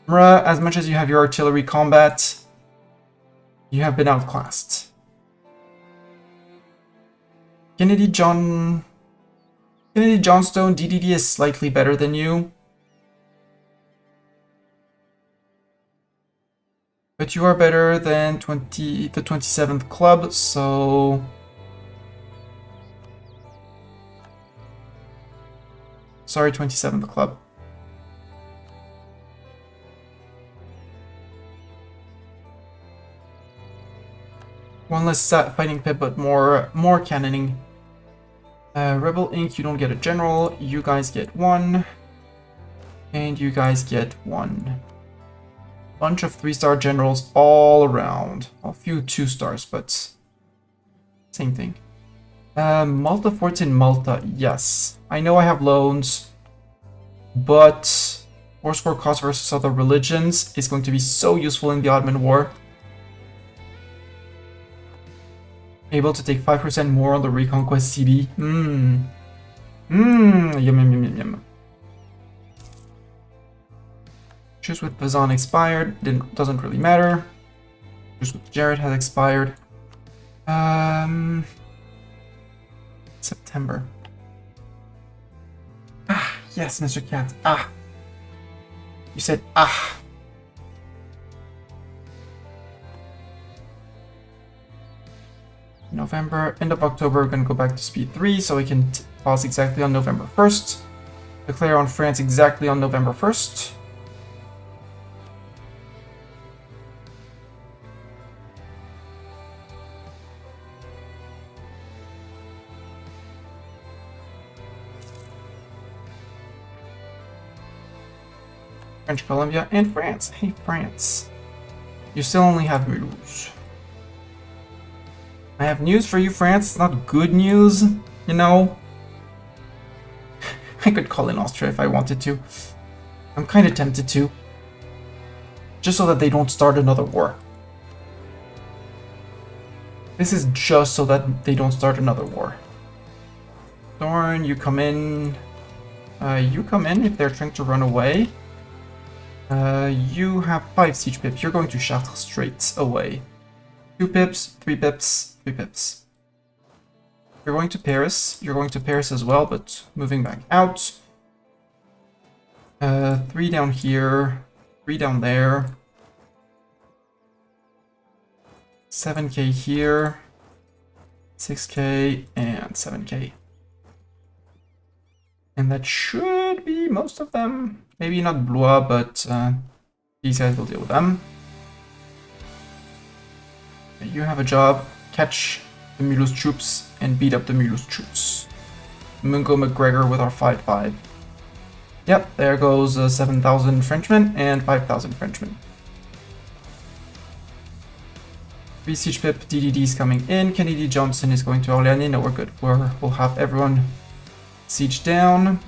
as much as you have your artillery combat, you have been outclassed. Kennedy Johnstone, DDD is slightly better than you. But you are better than the 27th club, so... Sorry, 27th club. One less fighting pip, but more cannoning. Rebel Inc., you don't get a general. You guys get 1. And you guys get 1. Bunch of 3-star generals all around. A few 2 stars, but same thing. Malta forts in Malta, yes. I know I have loans, but war score cost versus other religions is going to be so useful in the Ottoman War. Able to take 5% more on the Reconquest CB. Yum, yum, yum, yum, yum. Truce with Bazan expired. Doesn't really matter. Truce with Jared has expired. September. Ah, yes, Mr. Cat. Ah. You said ah. November, end of October, we're gonna go back to speed 3 so we can pause exactly on November 1st. Declare on France exactly on November 1st. French Columbia and France. Hey, France. You still only have Mulhouse. I have news for you, France. It's not good news, you know. I could call in Austria if I wanted to. I'm kind of tempted to. Just so that they don't start another war. This is just so that they don't start another war. Thorn, you come in. You come in if they're trying to run away. You have 5 siege pips. You're going to Chartres straight away. 2 pips, 3 pips, 3 pips. You're going to Paris. You're going to Paris as well, but moving back out. 3 down here, 3 down there. 7k here, 6k, and 7k. And that should be most of them. Maybe not Blois, but these guys will deal with them. You have a job. Catch the Mulhouse troops and beat up the Mulhouse troops. Mungo McGregor with our 5-5. Yep, there goes 7,000 Frenchmen and 5,000 Frenchmen. 3 siege pip DDDs coming in. Kennedy Johnson is going to Orléans. No, we're good. We'll have everyone siege down.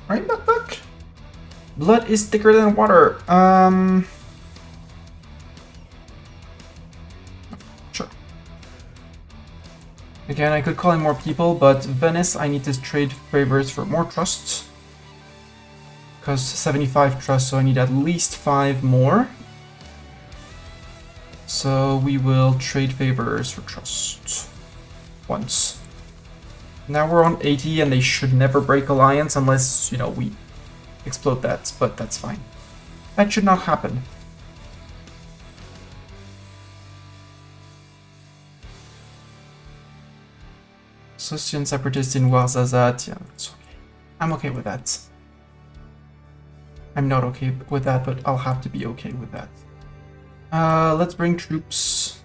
Right, Buck? Blood is thicker than water. Sure. Again, I could call in more people, but Venice, I need to trade favors for more trust. Because 75 trust, so I need at least 5 more. So we will trade favors for trust. Once. Now we're on 80 and they should never break alliance unless, you know, we explode that, but that's fine. That should not happen. Socian separatist in Ouarzazate, yeah, it's okay. I'm okay with that. I'm not okay with that, but I'll have to be okay with that. Let's bring troops.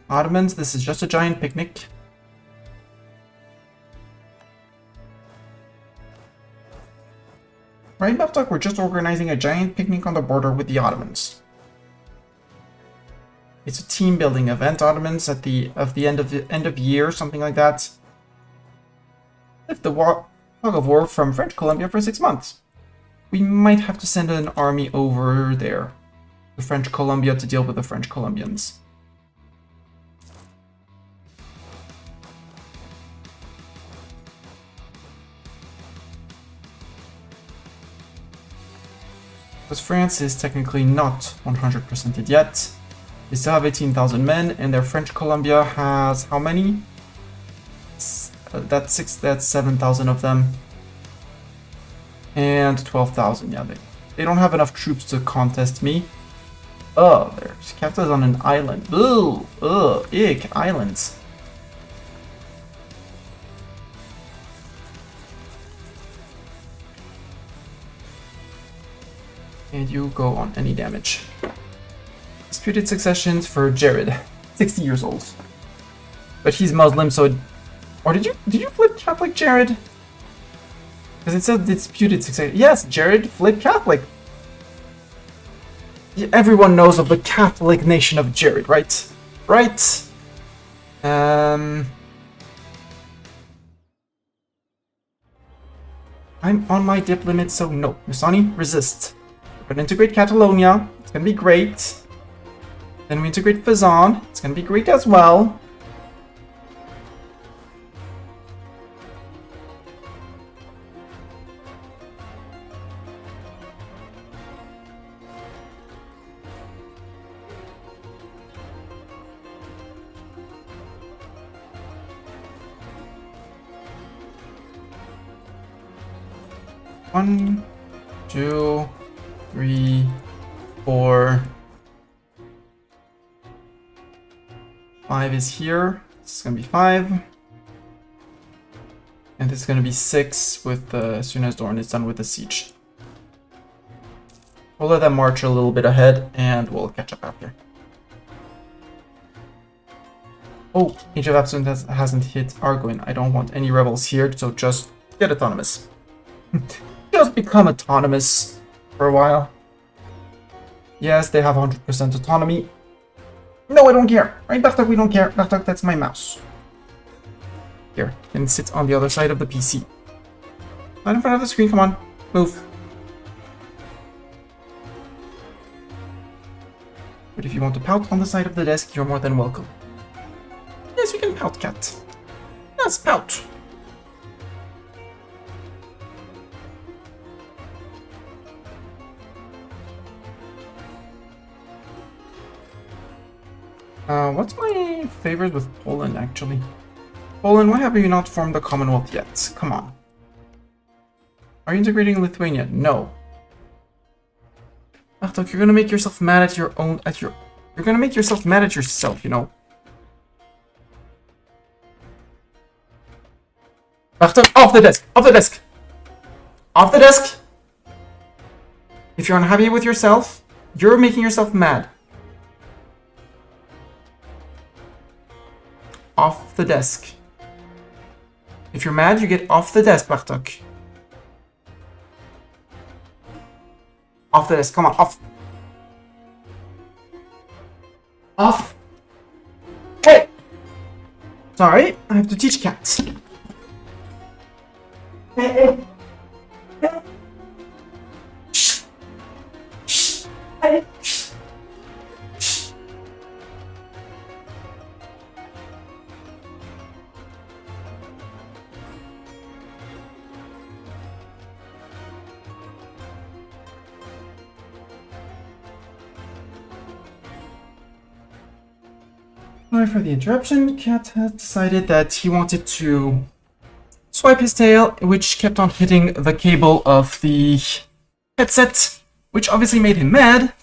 Ottomans, this is just a giant picnic. Right, Bartok? We're just organizing a giant picnic on the border with the Ottomans. It's a team building event, Ottomans, at the end of year, something like that. Lift the fog of war from French Colombia for 6 months. We might have to send an army over there to French Colombia to deal with the French Colombians. Because France is technically not 100%ed yet. They still have 18,000 men, and their French Colombia has how many? That's 7,000 of them. And 12,000, yeah. They don't have enough troops to contest me. Oh, their capital is on an island. Ooh, ick, islands. And you go on any damage. Disputed successions for Jared, 60 years old. But he's Muslim, so... Or did you flip Catholic, Jared? Because it said disputed succession. Yes, Jared flipped Catholic. Everyone knows of the Catholic nation of Jared, right? Right? I'm on my dip limit, so no. Musani, resist. We're gonna integrate Catalonia. It's gonna be great. Then we integrate Fazan. It's gonna be great as well. One, 2, 3, 4, 5 is here. This is gonna be 5, and this is gonna be 6 with as soon as Dorn is done with the siege. We'll let them march a little bit ahead, and we'll catch up after. Oh, Age of Absolute hasn't hit Argoin. I don't want any rebels here, so just get autonomous. Just become autonomous for a while. Yes, they have 100% autonomy. No, I don't care. Right, Bartok, we don't care. Bartok, that's my mouse. Here, and sit on the other side of the PC. Not in front of the screen, come on. Move. But if you want to pout on the side of the desk, you're more than welcome. Yes, you can pout, cat. Yes, pout. What's my favorite with Poland, actually? Poland, why have you not formed the Commonwealth yet? Come on. Are you integrating Lithuania? No. Bartok, you're gonna make yourself mad at your own... You're gonna make yourself mad at yourself, you know? Bartok, off the desk! Off the desk! Off the desk! If you're unhappy with yourself, you're making yourself mad. Off the desk. If you're mad, you get off the desk, Bartok. Off the desk, come on, off. Off. Hey! Sorry, I have to teach cats. Hey, hey. Hey. Shh. Shh. Hey. Sorry for the interruption. Cat has decided that he wanted to swipe his tail, which kept on hitting the cable of the headset, which obviously made him mad,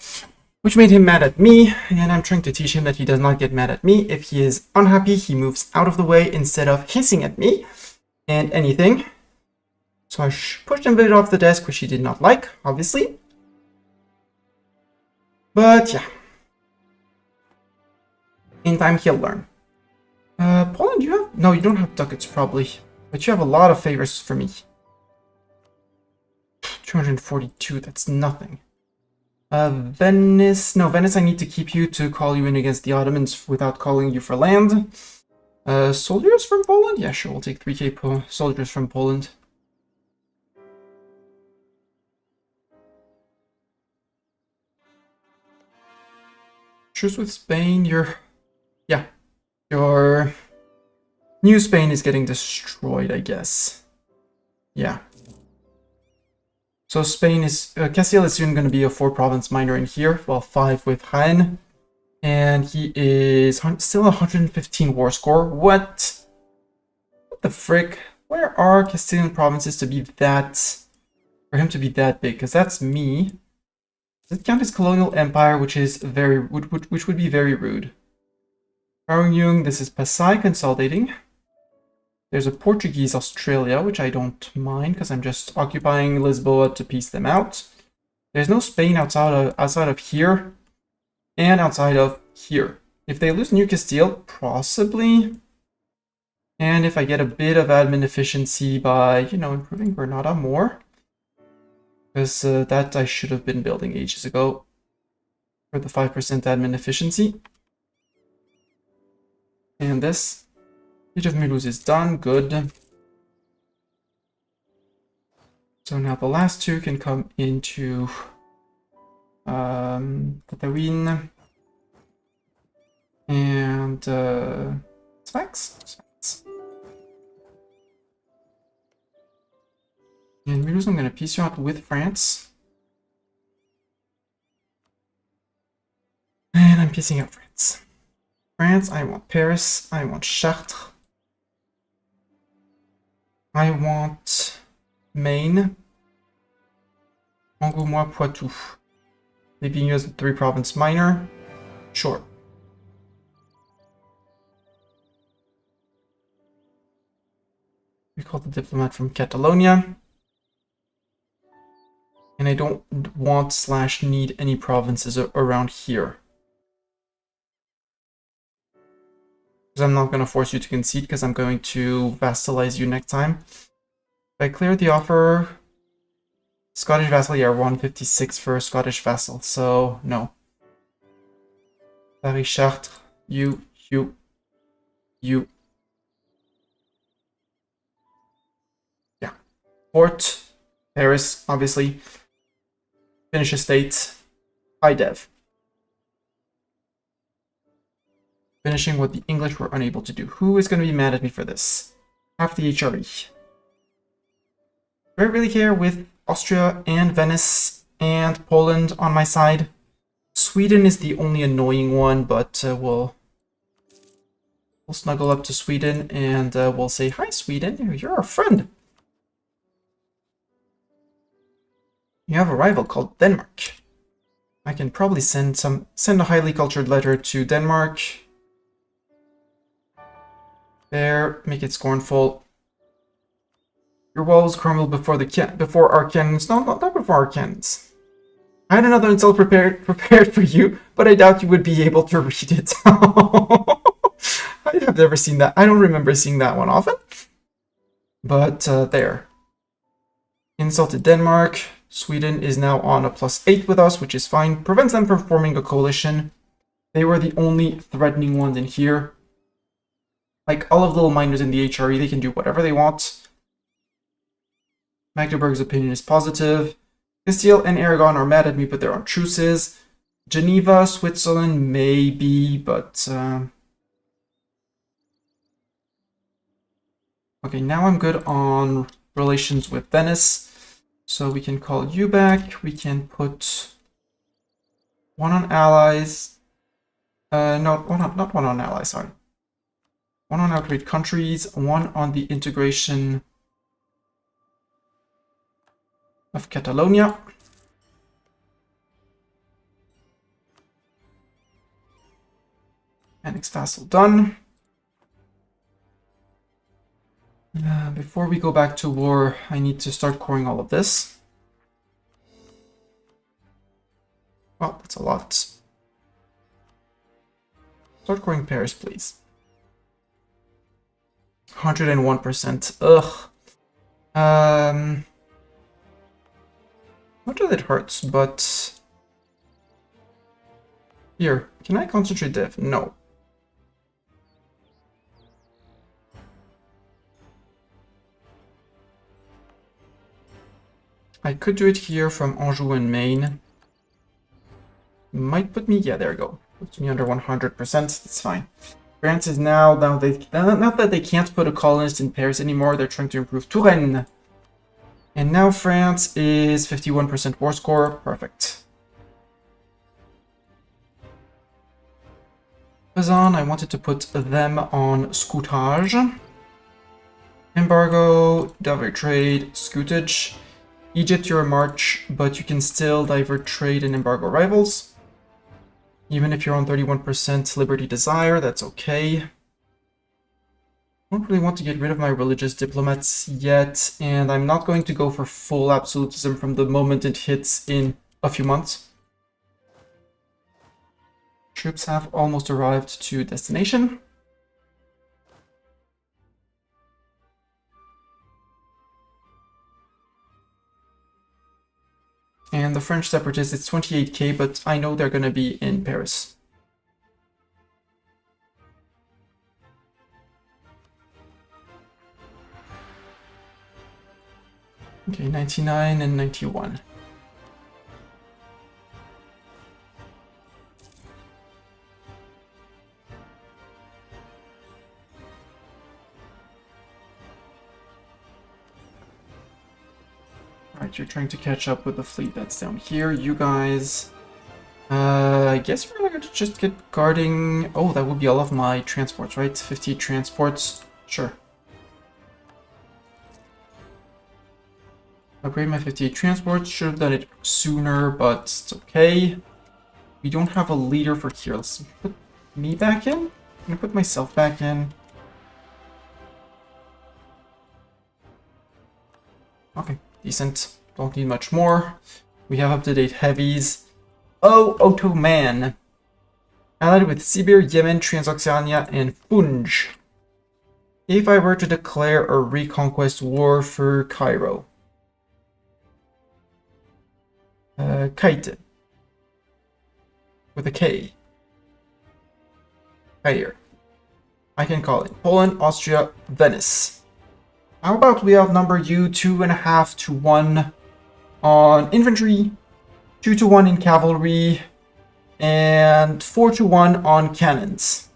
which made him mad at me, and I'm trying to teach him that he does not get mad at me. If he is unhappy, he moves out of the way instead of hissing at me and anything. So I pushed him a bit off the desk, which he did not like, obviously. But yeah. In time, he'll learn. Poland, you have... No, you don't have ducats, probably. But you have a lot of favors for me. 242, that's nothing. Venice, no, Venice, I need to keep you to call you in against the Ottomans without calling you for land. Soldiers from Poland? Yeah, sure, we'll take 3k soldiers from Poland. Truce with Spain, your New Spain is getting destroyed, I guess. Yeah. So Spain is, Castile is soon going to be a 4-province minor in here, well, 5 with Jaén. And he is still 115 war score. What? What the frick? Where are Castilian provinces to be that, for him to be that big? Because that's me. Does it count as colonial empire, which is which would be very rude. Parungyung, this is Pasai consolidating. There's a Portuguese Australia, which I don't mind because I'm just occupying Lisboa to piece them out. There's no Spain outside of here and outside of here. If they lose New Castile, possibly. And if I get a bit of admin efficiency by, you know, improving Granada more. Because that I should have been building ages ago. For the 5% admin efficiency. And this. Siege of Mulhouse is done, good. So now the last two can come into Tatooine and Sfax. And Mulhouse, I'm going to piece you out with France. And I'm piecing out France. France, I want Paris, I want Chartres. I want Maine, Angoumois, Poitou. Maybe use the 3-province minor. Sure. We call the diplomat from Catalonia. And I don't want / need any provinces around here. Because I'm not going to force you to concede, because I'm going to vassalize you next time. If I clear the offer, Scottish vassal, yeah, 156 for Scottish vassal, so no. Paris, Chartres, you. Yeah. Port, Paris, obviously. Finnish estate, high dev. Finishing what the English were unable to do. Who is going to be mad at me for this? Half the HRE. Do I really care with Austria and Venice and Poland on my side? Sweden is the only annoying one, but we'll snuggle up to Sweden and we'll say, "Hi, Sweden, you're our friend." You have a rival called Denmark. I can probably send a highly cultured letter to Denmark. There, make it scornful. Your walls crumble before our cannons. No, not before our cannons. I had another insult prepared for you, but I doubt you would be able to read it. I have never seen that. I don't remember seeing that one often. But there. Insulted Denmark. Sweden is now on a +8 with us, which is fine. Prevents them from forming a coalition. They were the only threatening ones in here. Like, all of the little miners in the HRE, they can do whatever they want. Magdeburg's opinion is positive. Castile and Aragon are mad at me, but they're on truces. Geneva, Switzerland, maybe, but... Okay, now I'm good on relations with Venice. So we can call you back. We can put one on allies. Not one on allies, sorry. One on outgrade countries, one on the integration of Catalonia. Annex vassal done. Before we go back to war, I need to start coring all of this. Well, that's a lot. Start coring Paris, please. 101%. Ugh. Not that it hurts, but... Here, can I concentrate dev? No. I could do it here from Anjou and Maine. Might put me... Yeah, there we go. Puts me under 100%. That's fine. France is now that they can't put a colonist in Paris anymore, they're trying to improve Touraine. And now France is 51% war score. Perfect. Kazan, I wanted to put them on scoutage. Embargo, divert trade, scoutage. Egypt, you're a march, but you can still divert trade and embargo rivals. Even if you're on 31% liberty desire, that's okay. I don't really want to get rid of my religious diplomats yet, and I'm not going to go for full absolutism from the moment it hits in a few months. Troops have almost arrived to destination. And the French separatists, it's 28k, but I know they're going to be in Paris. Okay, 99 and 91. Alright, you're trying to catch up with the fleet that's down here. You guys... I guess we're going to just get guarding... Oh, that would be all of my transports, right? 50 transports. Sure. Upgrade my 58 transports. Should have done it sooner, but it's okay. We don't have a leader for here. Let's put me back in. I'm going to put myself back in. Okay. Decent. Don't need much more. We have up-to-date heavies. Oh, Ottoman. Allied with Sibir, Yemen, Transoxiana, and Funj. If I were to declare a reconquest war for Cairo. Kite. With a K. Kair. I can call it Poland, Austria, Venice. How about we outnumber you 2.5 to 1 on infantry, 2 to 1 in cavalry, and 4 to 1 on cannons,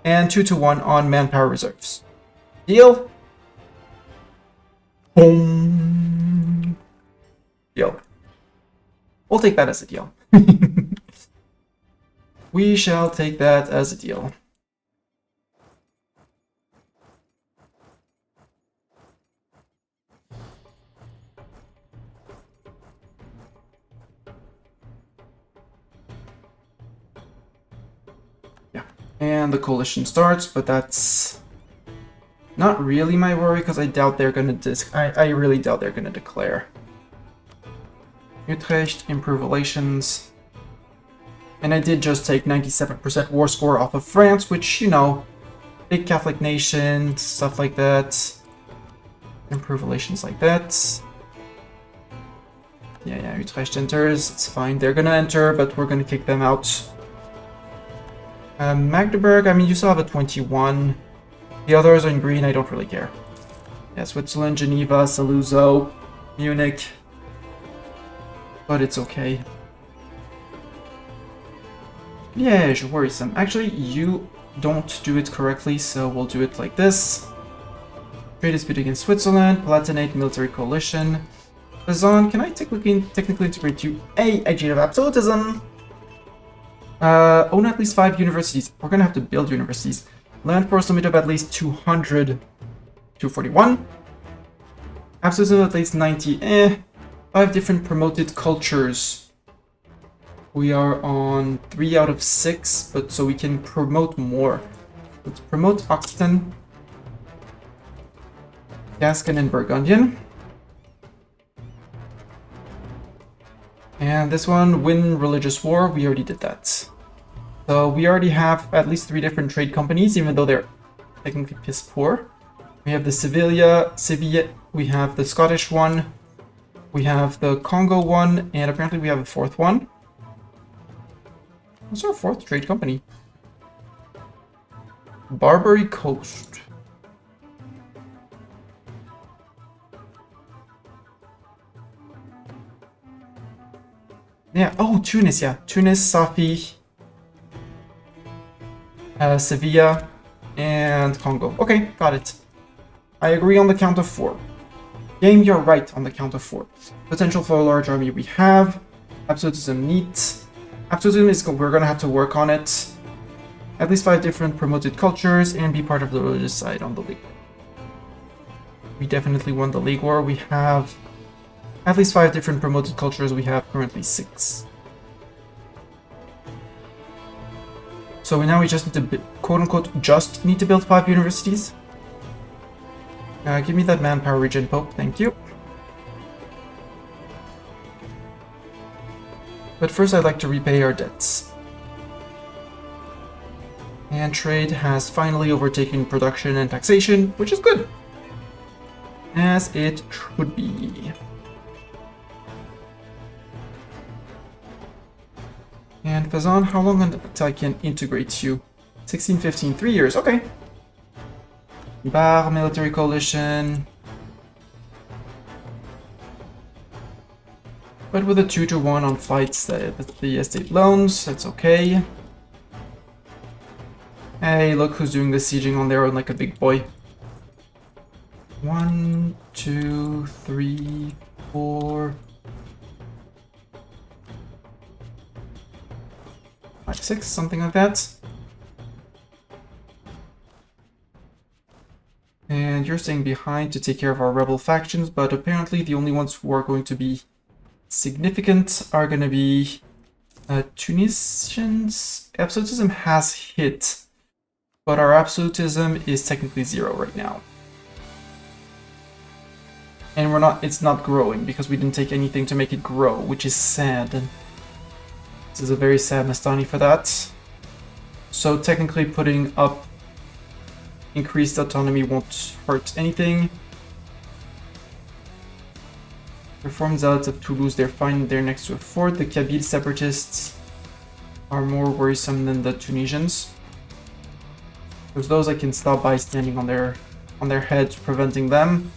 and 2 to 1 on manpower reserves. Deal? Boom. Deal. We'll take that as a deal. We shall take that as a deal. And the coalition starts, but that's not really my worry because I doubt they're gonna I really doubt they're gonna declare. Utrecht, improve relations. And I did just take 97% war score off of France, which, you know, big Catholic nation, stuff like that. Improve relations like that. Yeah, Utrecht enters, it's fine. They're gonna enter, but we're gonna kick them out. Magdeburg, I mean, you still have a 21. The others are in green, I don't really care. Yeah, Switzerland, Geneva, Saluzzo, Munich. But it's okay. Yeah, worrisome. Actually, you don't do it correctly, so we'll do it like this. Trade dispute against Switzerland, Palatinate military coalition. Bazan, can I technically integrate you? Agent of absolutism! Own at least 5 universities. We're gonna have to build universities. Land force limit of at least 200. 241. Absolutism at least 90. 5 different promoted cultures. We are on 3 out of 6, but so we can promote more. Let's promote Oxton, Gascon, and Burgundian. And this one, win religious war, we already did that. So we already have at least 3 different trade companies, even though they're technically piss poor. We have the Sevilla, we have the Scottish one, We have the Congo one, and apparently we have a fourth one. What's our fourth trade company? Barbary Coast. Yeah, oh, Tunis, yeah. Tunis, Safi, Sevilla, and Congo. Okay, got it. I agree on the count of 4. Game, you're right on the count of 4. Potential for a large army we have. Absolutism neat. Absolutism is we're gonna have to work on it. At least 5 different promoted cultures and be part of the religious side on the league. We definitely won the league war. We have at least 5 different promoted cultures. We have currently 6. So now we just need to, quote-unquote, just need to build 5 universities. Give me that manpower regen, Pope. Thank you. But first I'd like to repay our debts. And trade has finally overtaken production and taxation, which is good. As it should be. And Fazan, how long until I can integrate you? 16, 15, 3 years, okay. Bar, military coalition. But with a 2-to-1 on fights, the estate loans, that's okay. Hey, look who's doing the sieging on their own like a big boy. 1, 2, 3, 4... 5, 6, something like that. And you're staying behind to take care of our rebel factions, but apparently the only ones who are going to be significant are going to be Tunisians. Absolutism has hit, but our absolutism is technically 0 right now. And it's not growing because we didn't take anything to make it grow, which is sad. This is a very sad Mastani for that. So technically putting up increased autonomy won't hurt anything. Reformed Zealots of Toulouse, they're fine, they're next to a fort. The Kabyle separatists are more worrisome than the Tunisians. Because those I can stop by standing on their heads, preventing them.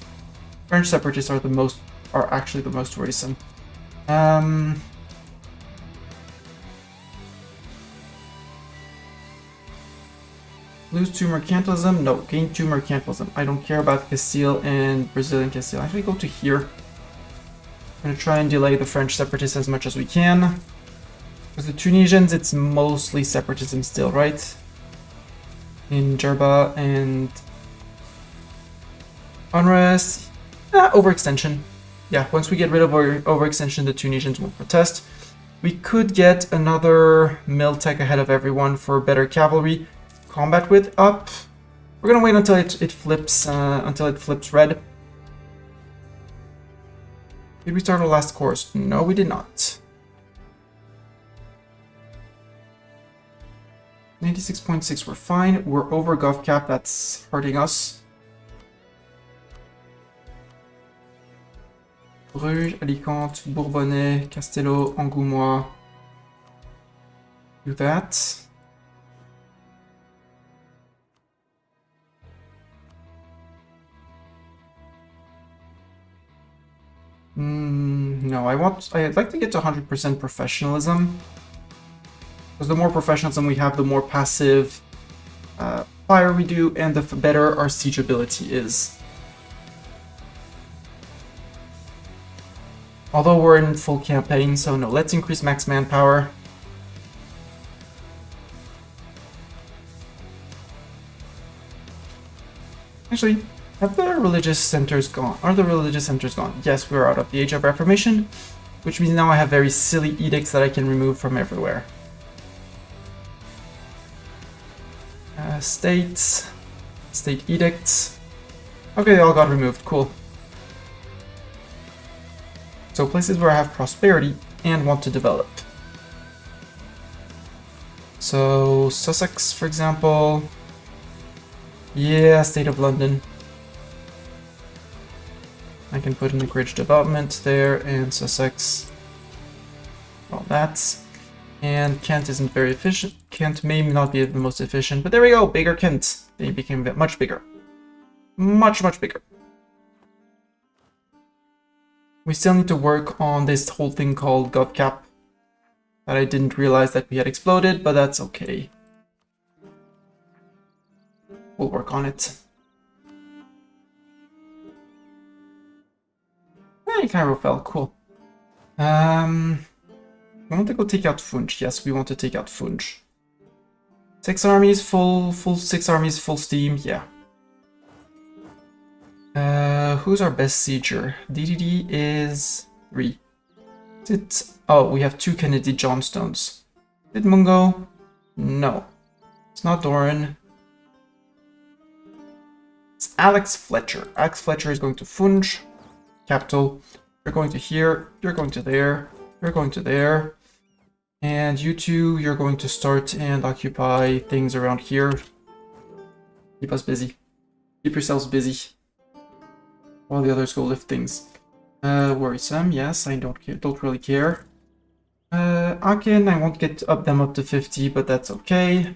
French separatists are actually the most worrisome. Lose 2 mercantilism? No, gain 2 mercantilism. I don't care about Castile and Brazilian Castile. Actually, go to here. I'm gonna try and delay the French separatists as much as we can. Because the Tunisians, it's mostly separatism still, right? In Jerba and unrest. Overextension. Yeah, once we get rid of our overextension, the Tunisians won't protest. We could get another Miltech ahead of everyone for better cavalry. Combat width up. We're gonna wait until it flips red. Did we start our last course? No, we did not. 96.6, we're fine. We're over Gov cap, that's hurting us. Bruges, Alicante, Bourbonnais, Castello, Angoumois. Do that. No, I'd like to get to 100% professionalism. Because the more professionalism we have, the more passive fire we do, and the better our siege ability is. Although we're in full campaign, so no, let's increase max manpower. Actually, have the religious centers gone? Are the religious centers gone? Yes, we're out of the Age of Reformation, which means now I have very silly edicts that I can remove from everywhere. State edicts. Okay, they all got removed, cool. So places where I have prosperity and want to develop. So Sussex, for example. Yeah, State of London. I I can put in the Gridge development there, and Sussex, all that. And Kent isn't very efficient. Kent may not be the most efficient, but there we go, bigger Kent. They became much bigger. Much, much bigger. We still need to work on this whole thing called God Cap that I didn't realize that we had exploded, but that's okay. We'll work on it. Hey, Cairo fell, cool. We want to go take out Funj. Yes, we want to take out Funj. 6 armies, full 6 armies, full steam, yeah. Who's our best sieger? DDD is 3. Is it? Oh, we have 2 Kennedy Johnstones. Did Mungo? No. It's not Doran. It's Alex Fletcher. Alex Fletcher is going to Funj. Capital. You're going to here. You're going to there. You're going to there. And you two, you're going to start and occupy things around here. Keep us busy. Keep yourselves busy. While the others go lift things. Worrisome, yes, I don't really care. Aachen, I won't get them up to 50, but that's okay.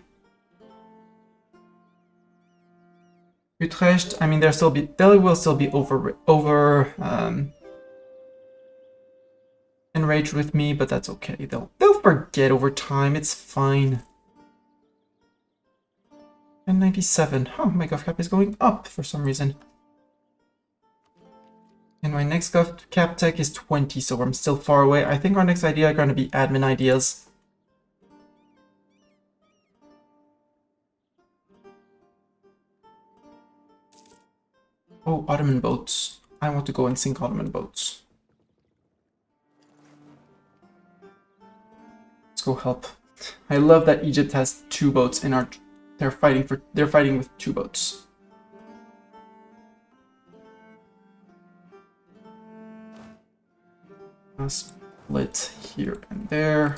Utrecht, I mean, they will still be enraged with me, but that's okay. They'll forget over time. It's fine. And 97. Oh, my Gov Cap is going up for some reason. And my next Gov Cap tech is 20, so I'm still far away. I think our next idea are going to be admin ideas. Oh, Ottoman boats. I want to go and sink Ottoman boats. Let's go help. I love that Egypt has 2 boats in our. They're fighting with 2 boats. Split here and there.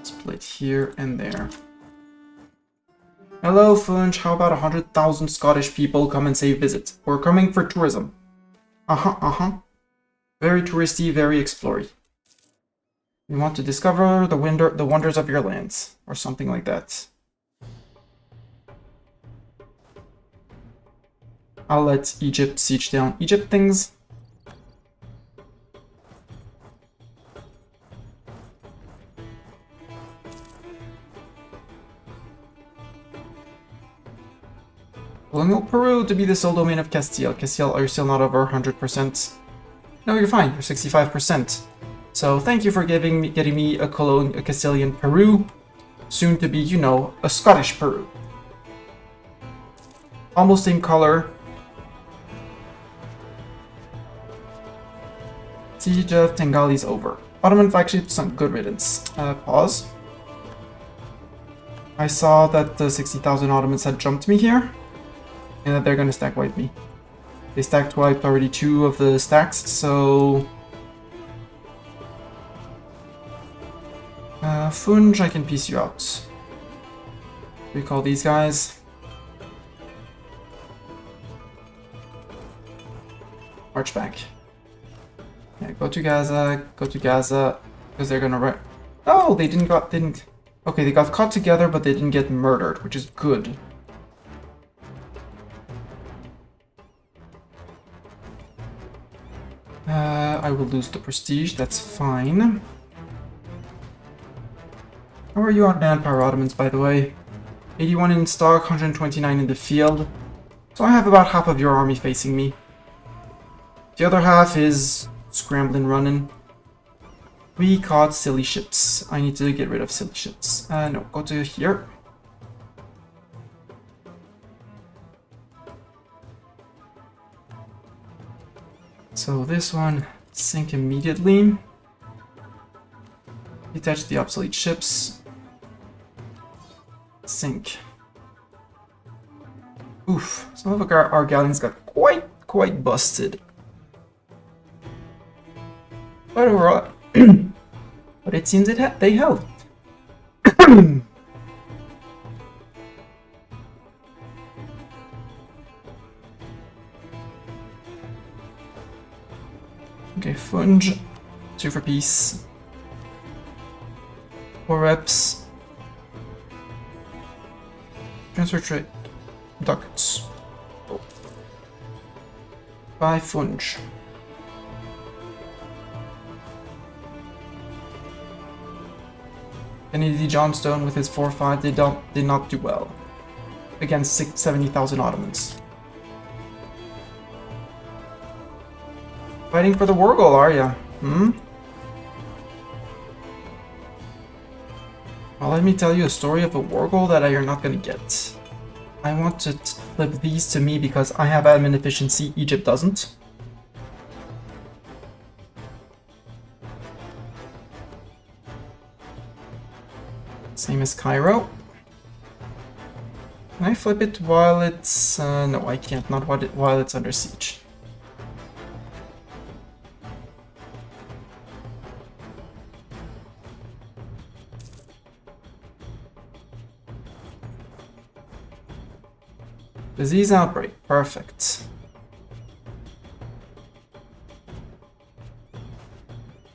Split here and there. Hello, Funch. How about 100,000 Scottish people come and say visit? We're coming for tourism. Very touristy, very explory. We want to discover the wonders of your lands, or something like that. I'll let Egypt siege down Egypt things. Colonial Peru to be the sole domain of Castile. Castile, are you still not over 100%? No, you're fine. You're 65%. So thank you for getting me a Castilian Peru. Soon to be, you know, a Scottish Peru. Almost same color. Siege of Tengali's over. Ottoman flagships on good riddance. Pause. I saw that the 60,000 Ottomans had jumped me here. And that they're gonna stack wipe me. They stacked wiped already 2 of the stacks, so... Funj, I can piece you out. Recall these guys. March back. Yeah, go to Gaza, because they're gonna Oh, they didn't. Okay, they got caught together, but they didn't get murdered, which is good. I will lose the prestige, that's fine. How are you on manpower, Ottomans, by the way? 81 in stock, 129 in the field. So I have about half of your army facing me. The other half is scrambling, running. We caught silly ships. I need to get rid of silly ships. No, go to here. So this one, sink immediately. Detach the obsolete ships. Sink. Oof, some of our galleons got quite busted. But overall, but it seems they held. Okay, Funge. 2 for peace. 4 reps. Transfer trade. Ducats. 5 Funge. Kennedy Johnstone with his 4-5 did not do well against 70,000 Ottomans. Fighting for the war goal, are ya? Well, let me tell you a story of a war goal that you're not gonna get. I want to flip these to me because I have admin efficiency, Egypt doesn't. Same as Cairo. Can I flip it while it's... no, I can't, not while it's under siege. Disease outbreak, perfect.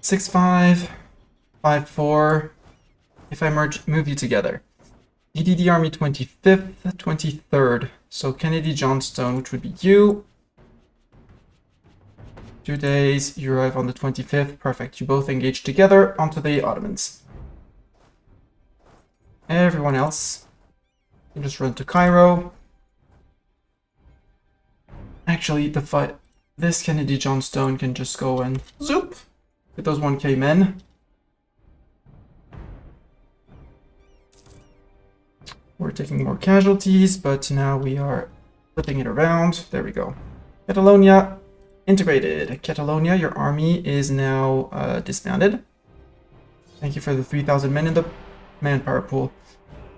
6-5, 5-4. If I move you together. DDD Army 25th, 23rd. So Kennedy Johnstone, which would be you. 2 days, you arrive on the 25th. Perfect. You both engage together onto the Ottomans. Everyone else, you just run to Cairo. Actually, this Kennedy Johnstone can just go and zoop with those 1k men. We're taking more casualties, but now we are flipping it around. There we go. Catalonia, integrated. Catalonia, your army is now disbanded. Thank you for the 3,000 men in the manpower pool.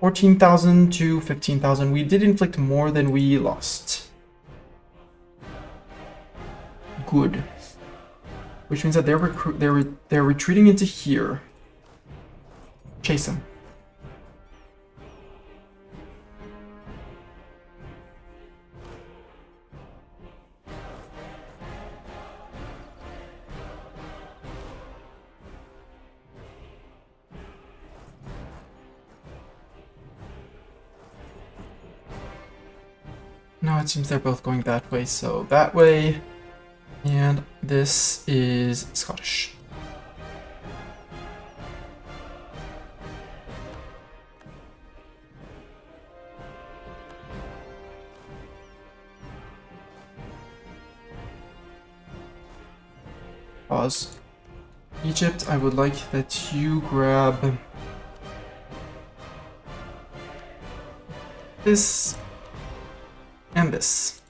14,000 to 15,000. We did inflict more than we lost. Good. Which means that they're retreating into here. Chase them. Now it seems they're both going that way, so that way, and this is Scottish. Pause. Egypt, I would like that you grab this and this.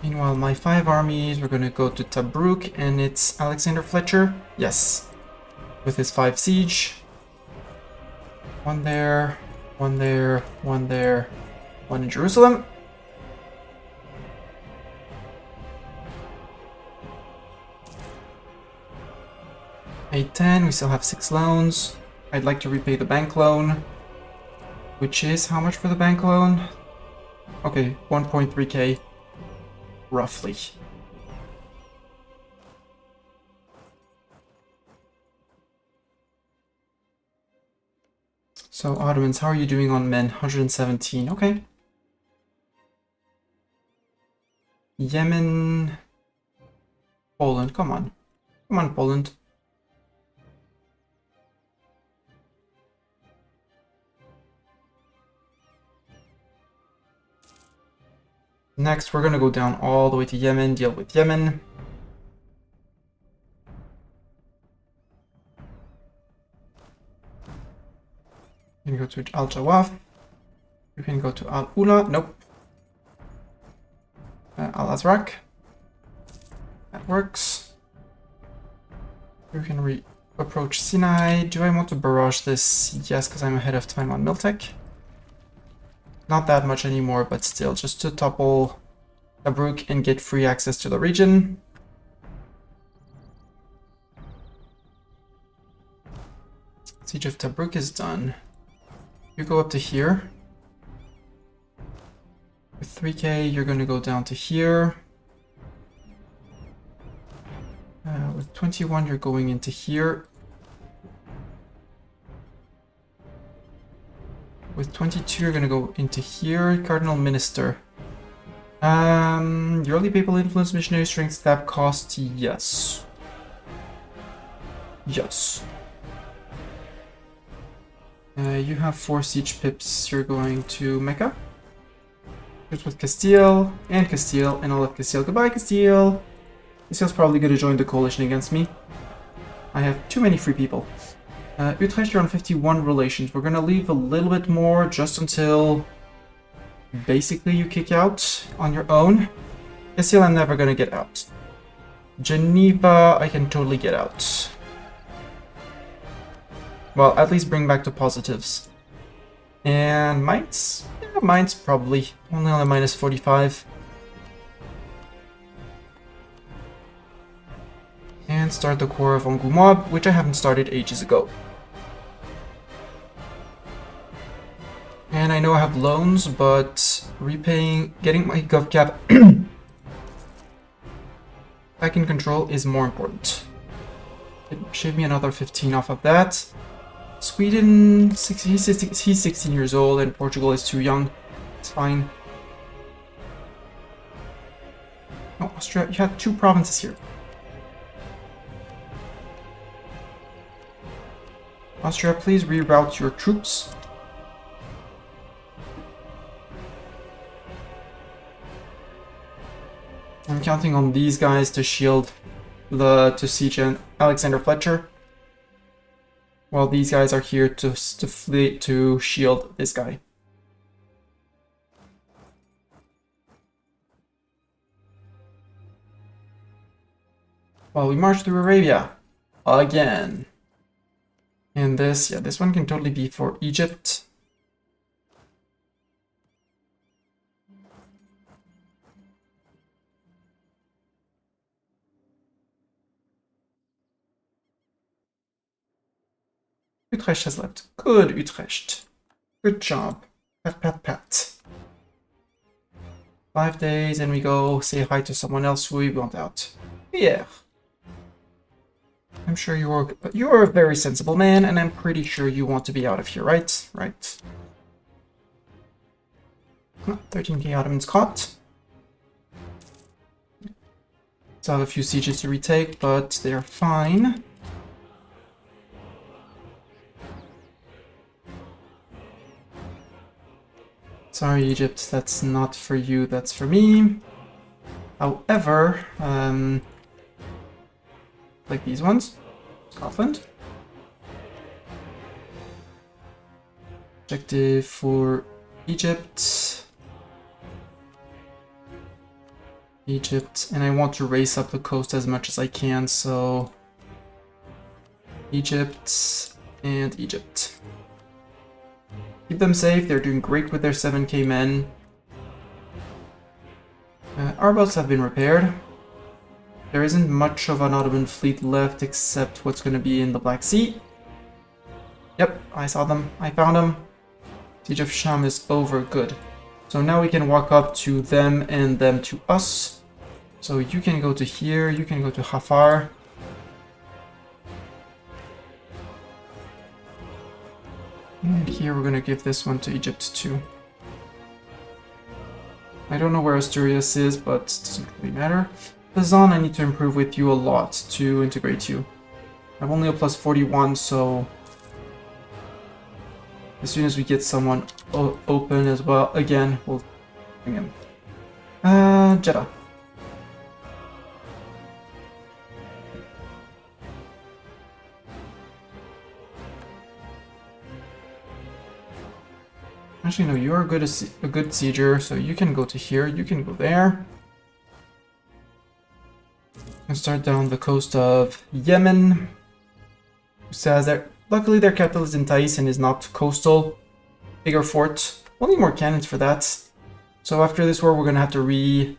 Meanwhile, my 5 armies, we're gonna go to Tobruk, and it's Alexander Fletcher. Yes. With his 5 siege. 1 there, 1 there, 1 there, 1 in Jerusalem. $810, we still have 6 loans. I'd like to repay the bank loan. Which is how much for the bank loan? Okay, 1.3k, roughly. So Ottomans, how are you doing on men? 117, okay. Yemen, Poland, come on. Come on, Poland. Next, we're gonna go down all the way to Yemen, deal with Yemen. You can go to Al Jawaf. You can go to Al Ula. Nope. Al Azraq. That works. You can approach Sinai. Do I want to barrage this? Yes, because I'm ahead of time on Miltech. Not that much anymore, but still, just to topple Tobruk and get free access to the region. Siege of Tobruk is done. You go up to here. With 3k, you're going to go down to here. With 21, you're going into here. With 22, you're going to go into here. Cardinal Minister. Your early papal influence, missionary strength, stab cost, yes. Yes. You have 4 siege pips. You're going to Mecca. Here's with Castile, and all of Castile. Goodbye, Castile. Castile's probably going to join the coalition against me. I have too many free people. Utrecht, you're on 51 relations. We're going to leave a little bit more just until basically you kick out on your own. Castile, I'm never going to get out. Geneva, I can totally get out. Well, at least bring back the positives. And Mainz? Yeah, Mainz probably. Only on a minus 45. And start the core of Angoumois, which I haven't started ages ago. And I know I have loans, but getting my gov cap back in control is more important. It shave me another 15 off of that. Sweden, he's 16 years old, and Portugal is too young. It's fine. Oh, Austria, you have 2 provinces here. Austria, please reroute your troops. I'm counting on these guys to shield to siege Alexander Fletcher, while these guys are here to shield this guy. While we march through Arabia again. And this one can totally be for Egypt. Utrecht has left. Good, Utrecht. Good job. Pat, pat, pat. 5 days and we go say hi to someone else who we want out. Pierre. I'm sure you're a very sensible man, and I'm pretty sure you want to be out of here, right? Right. 13k Ottomans caught. Still have a few sieges to retake, but they're fine. Sorry, Egypt, that's not for you, that's for me. However, like these ones. Scotland. Objective for Egypt. And I want to race up the coast as much as I can, so Egypt and Egypt. Keep them safe, they're doing great with their 7k men. Our boats have been repaired. There isn't much of an Ottoman fleet left except what's going to be in the Black Sea. Yep, I saw them. I found them. Siege of Sham is over. Good. So now we can walk up to them and them to us. So you can go to here. You can go to Hafar. And here we're going to give this one to Egypt too. I don't know where Asturias is, but it doesn't really matter. Kazan, I need to improve with you a lot to integrate you. I'm only a plus 41, so as soon as we get someone open as well, again, we'll bring him. Jeddah. Actually, no, you're a good sieger, so you can go to here, you can go there. And start down the coast of Yemen. Who says that luckily their capital is in Taiz and is not coastal. Bigger fort. We'll need more cannons for that. So after this war, we're gonna have to redo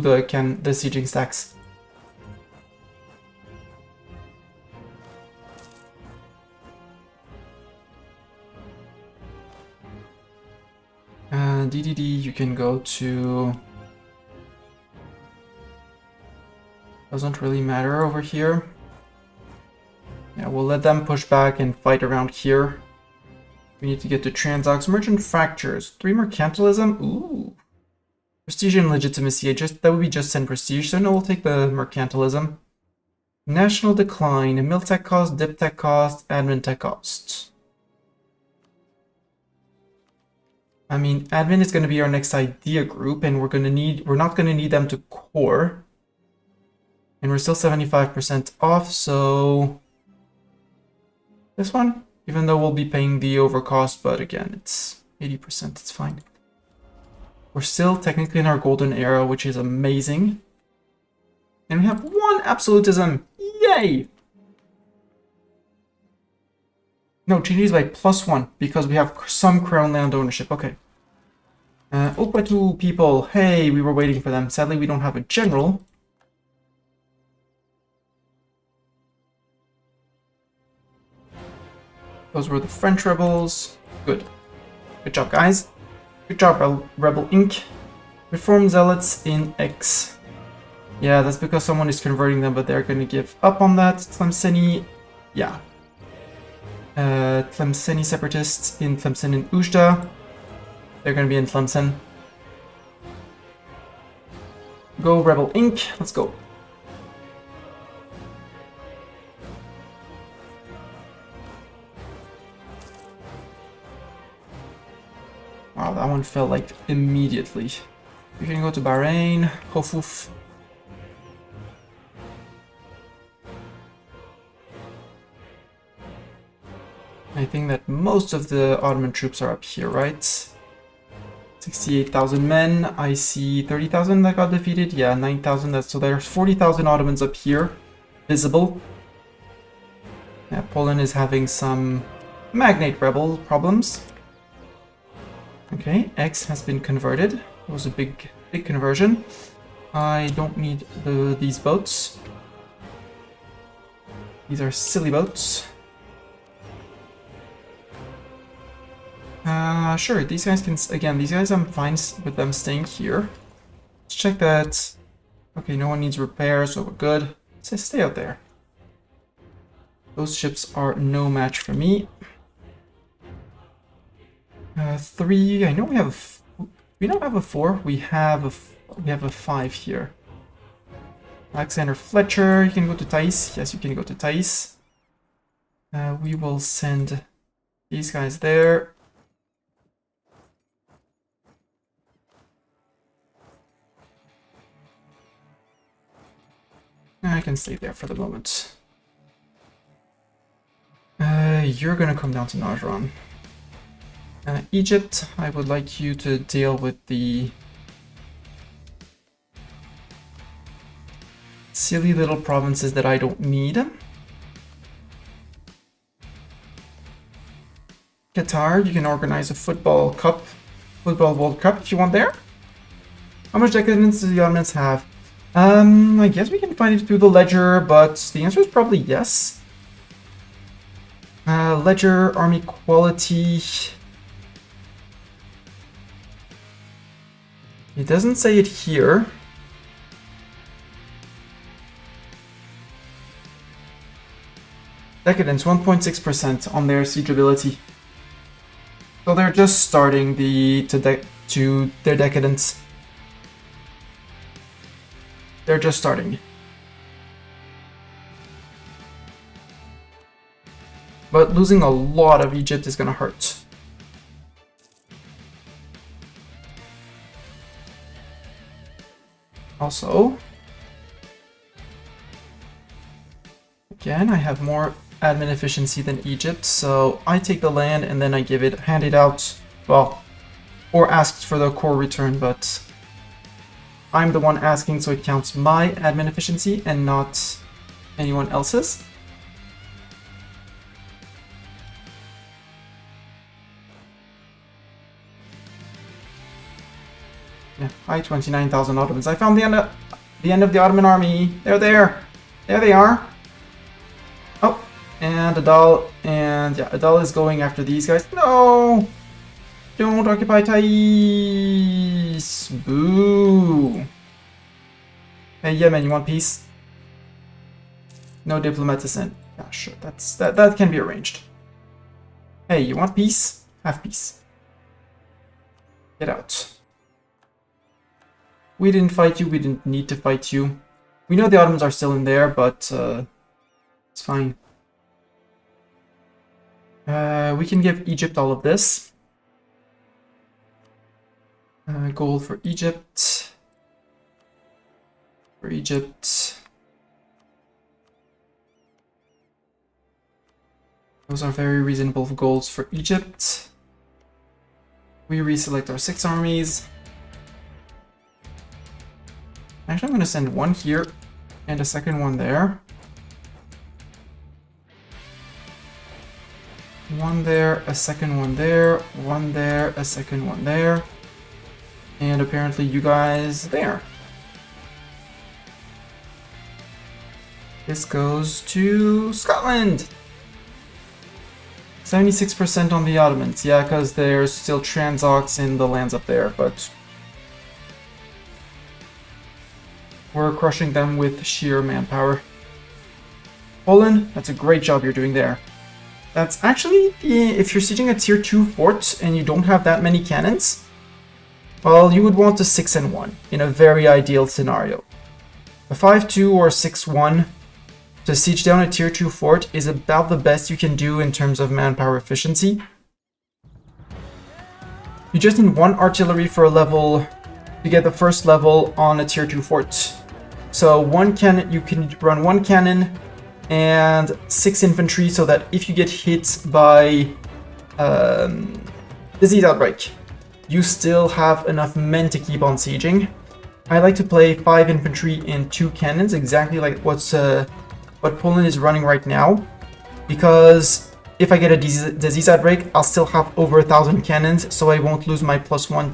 the sieging stacks. DDD, you can go to... Doesn't really matter over here. Yeah, we'll let them push back and fight around here. We need to get to Transox. Merchant Fractures. 3 Mercantilism. Ooh. Prestige and Legitimacy. That would be just 10 Prestige, so no, we'll take the Mercantilism. National Decline. Mill Tech Cost, Dip Tech Cost, Admin Tech Cost. I mean, Admin is going to be our next idea group, and we're not going to need them to core. And we're still 75% off, so... This one? Even though we'll be paying the overcost, but again, it's 80%, it's fine. We're still technically in our golden era, which is amazing. And we have 1 absolutism! Yay! No, changes by +1, because we have some crown land ownership. Okay. Opatu people, hey, we were waiting for them. Sadly, we don't have a general. Those were the French rebels. Good. Good job, guys. Good job, Rebel Inc. Reform Zealots in X. Yeah, that's because someone is converting them, but they're going to give up on that. Tlemceni, yeah. Tlemceni Separatists in Tlemcen and Ujda. They're going to be in Tlemcen. Go Rebel Inc. Let's go. Wow, that one fell like immediately. We can go to Bahrain, Hofuf. I think that most of the Ottoman troops are up here, right? 68,000 men. I see 30,000 that got defeated. Yeah, 9,000. So there's 40,000 Ottomans up here, visible. Yeah, Poland is having some Magnate rebel problems. Okay, X has been converted. It was a big conversion. I don't need these boats. These are silly boats. Sure, these guys can... Again, these guys, I'm fine with them staying here. Let's check that. Okay, no one needs repairs, so we're good. So stay out there. Those ships are no match for me. 3, I know we have we don't have a 4, we have a 5 here. Alexander Fletcher, you can go to Thais. Yes, you can go to Thais. We will send these guys there. I can stay there for the moment. You're gonna come down to Najran. Egypt, I would like you to deal with the silly little provinces that I don't need. Qatar, you can organize a football World Cup if you want there. How much decadence do the Ottomans have? I guess we can find it through the ledger, but the answer is probably yes. Ledger, army quality. It doesn't say it here. Decadence, 1.6% on their siege ability. So they're just starting to their decadence. They're just starting. But losing a lot of Egypt is gonna hurt. Also, again, I have more admin efficiency than Egypt, so I take the land and then I hand it out, well, or asked for the core return, but I'm the one asking, so it counts my admin efficiency and not anyone else's. Yeah, hi, 29,000 Ottomans. I found the end of the Ottoman army. They're there. There they are. Oh, and Adal, and yeah, Adal is going after these guys. No! Don't occupy Thais! Boo! Hey, Yemen, you want peace? No diplomaticin. Yeah, sure, that can be arranged. Hey, you want peace? Have peace. Get out. We didn't fight you, we didn't need to fight you. We know the Ottomans are still in there, but it's fine. We can give Egypt all of this. Gold for Egypt. For Egypt. Those are very reasonable goals for Egypt. We reselect our 6 armies. Actually, I'm going to send one here and a second one there. One there, a second one there, one there, a second one there. And apparently you guys there. This goes to Scotland! 76% on the Ottomans. Yeah, because there's still Transocks in the lands up there, but we're crushing them with sheer manpower. Poland, that's a great job you're doing there. That's actually, if you're sieging a tier 2 fort and you don't have that many cannons, well, you would want a 6 and 1 in a very ideal scenario. A 5-2 or 6-1 to siege down a tier 2 fort is about the best you can do in terms of manpower efficiency. You just need 1 artillery for a level to get the first level on a tier 2 fort. So 1 cannon, you can run 1 cannon and 6 infantry so that if you get hit by disease outbreak, you still have enough men to keep on sieging. I like to play 5 infantry and 2 cannons, exactly like what Poland is running right now, because if I get a disease outbreak, I'll still have over 1,000 cannons, so I won't lose my +1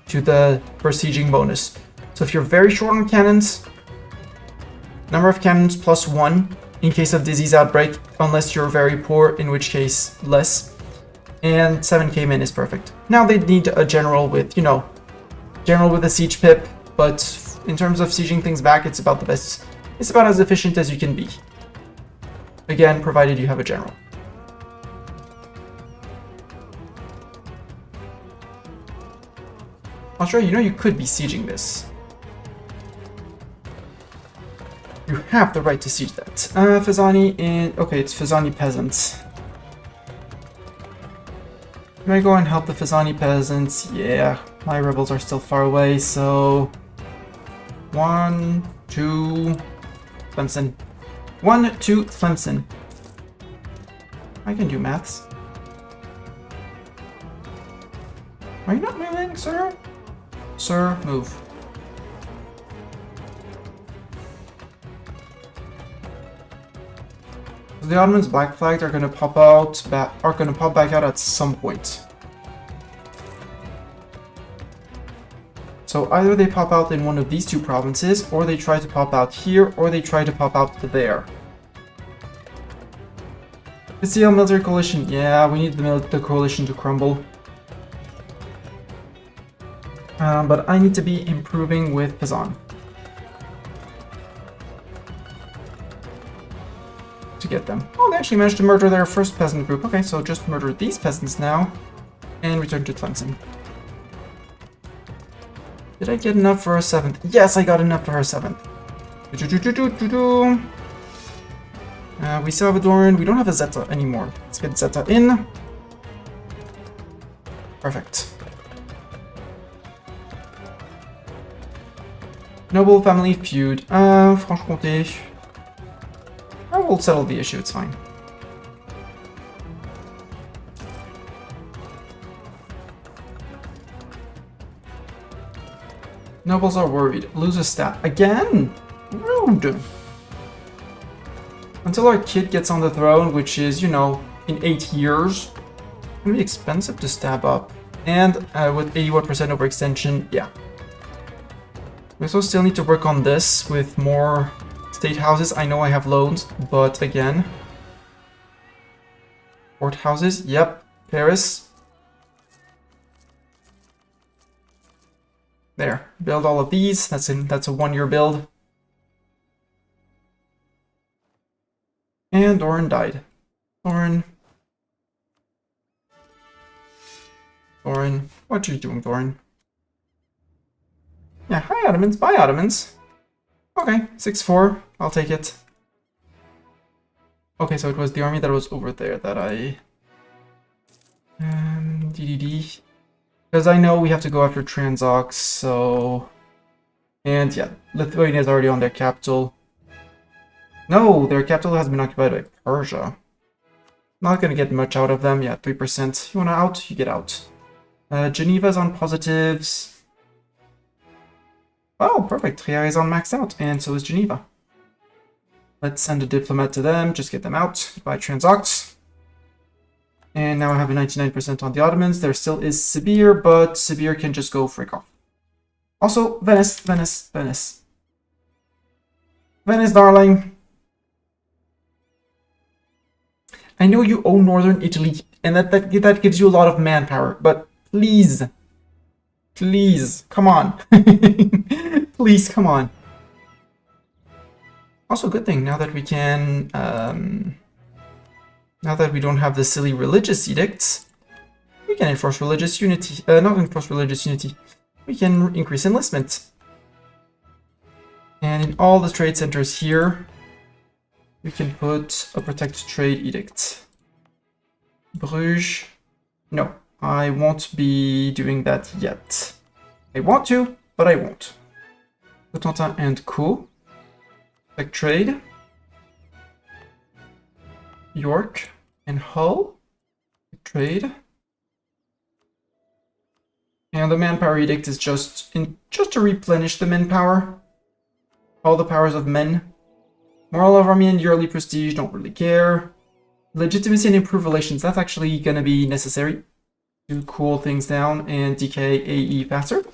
to the first sieging bonus. So if you're very short on cannons, number of cannons +1 in case of disease outbreak, unless you're very poor, in which case less. And 7k men is perfect. Now they need a general with, you know, general with a siege pip, but in terms of sieging things back, it's about the best. It's about as efficient as you can be. Again, provided you have a general. Austria, you know you could be sieging this. You have the right to siege that. Fezani in... Okay, it's Fezani peasants. Can I go and help the Fezani peasants? Yeah, my rebels are still far away, so... 1, 2... Tlemcen. 1, 2, Tlemcen. I can do maths. Are you not moving, sir? Sir, move. The Ottomans' black flags are gonna pop back out at some point. So either they pop out in one of these 2 provinces, or they try to pop out here, or they try to pop out there. It's the military coalition. Yeah, we need the coalition to crumble. But I need to be improving with Pazan. To get them. Oh, they actually managed to murder their first peasant group. Okay, so just murder these peasants now, and return to Tlemcen. Did I get enough for a 7th? Yes, I got enough for her 7th. We Salvadoran. We don't have a Zeta anymore. Let's get Zeta in. Perfect. Noble family feud. Franche-Comté. I will settle the issue, it's fine. Nobles are worried. Lose a stat. Again? Rude! Until our kid gets on the throne, which is, you know, in 8 years. It's gonna be expensive to stab up. And with 81% overextension, yeah. We also still need to work on this with more state houses. I know I have loans, but again. Port houses, yep. Paris. There, build all of these. That's a 1-year build. And Doran died. Doran, what are you doing, Doran? Yeah, hi Ottomans, bye Ottomans. Okay, 6-4, I'll take it. Okay, so it was the army that was over there that I... DDD. Because I know we have to go after Transox, so... And yeah, Lithuania is already on their capital. No, their capital has been occupied by Persia. Not gonna get much out of them. Yeah, 3%. You wanna out? You get out. Geneva's on positives. Oh, perfect. Trier is on maxed out, and so is Geneva. Let's send a diplomat to them. Just get them out by Transox. And now I have a 99% on the Ottomans. There still is Sibir, but Sibir can just go frick off. Also, Venice, Venice, Venice. Venice, darling. I know you own northern Italy, and that gives you a lot of manpower, but please, please, come on. Please, come on. Also, good thing, now that we can, now that we don't have the silly religious edicts, we can enforce religious unity, not enforce religious unity, we can increase enlistment. And in all the trade centers here, we can put a protect trade edict. Bruges. No, I won't be doing that yet. I want to, but I won't. Cotentin and Co. Protect trade. York and Hull. Trade. And the manpower edict is just to replenish the manpower. All the powers of men. Moral of army and yearly prestige, don't really care. Legitimacy and improved relations, that's actually gonna be necessary to cool things down and decay AE faster.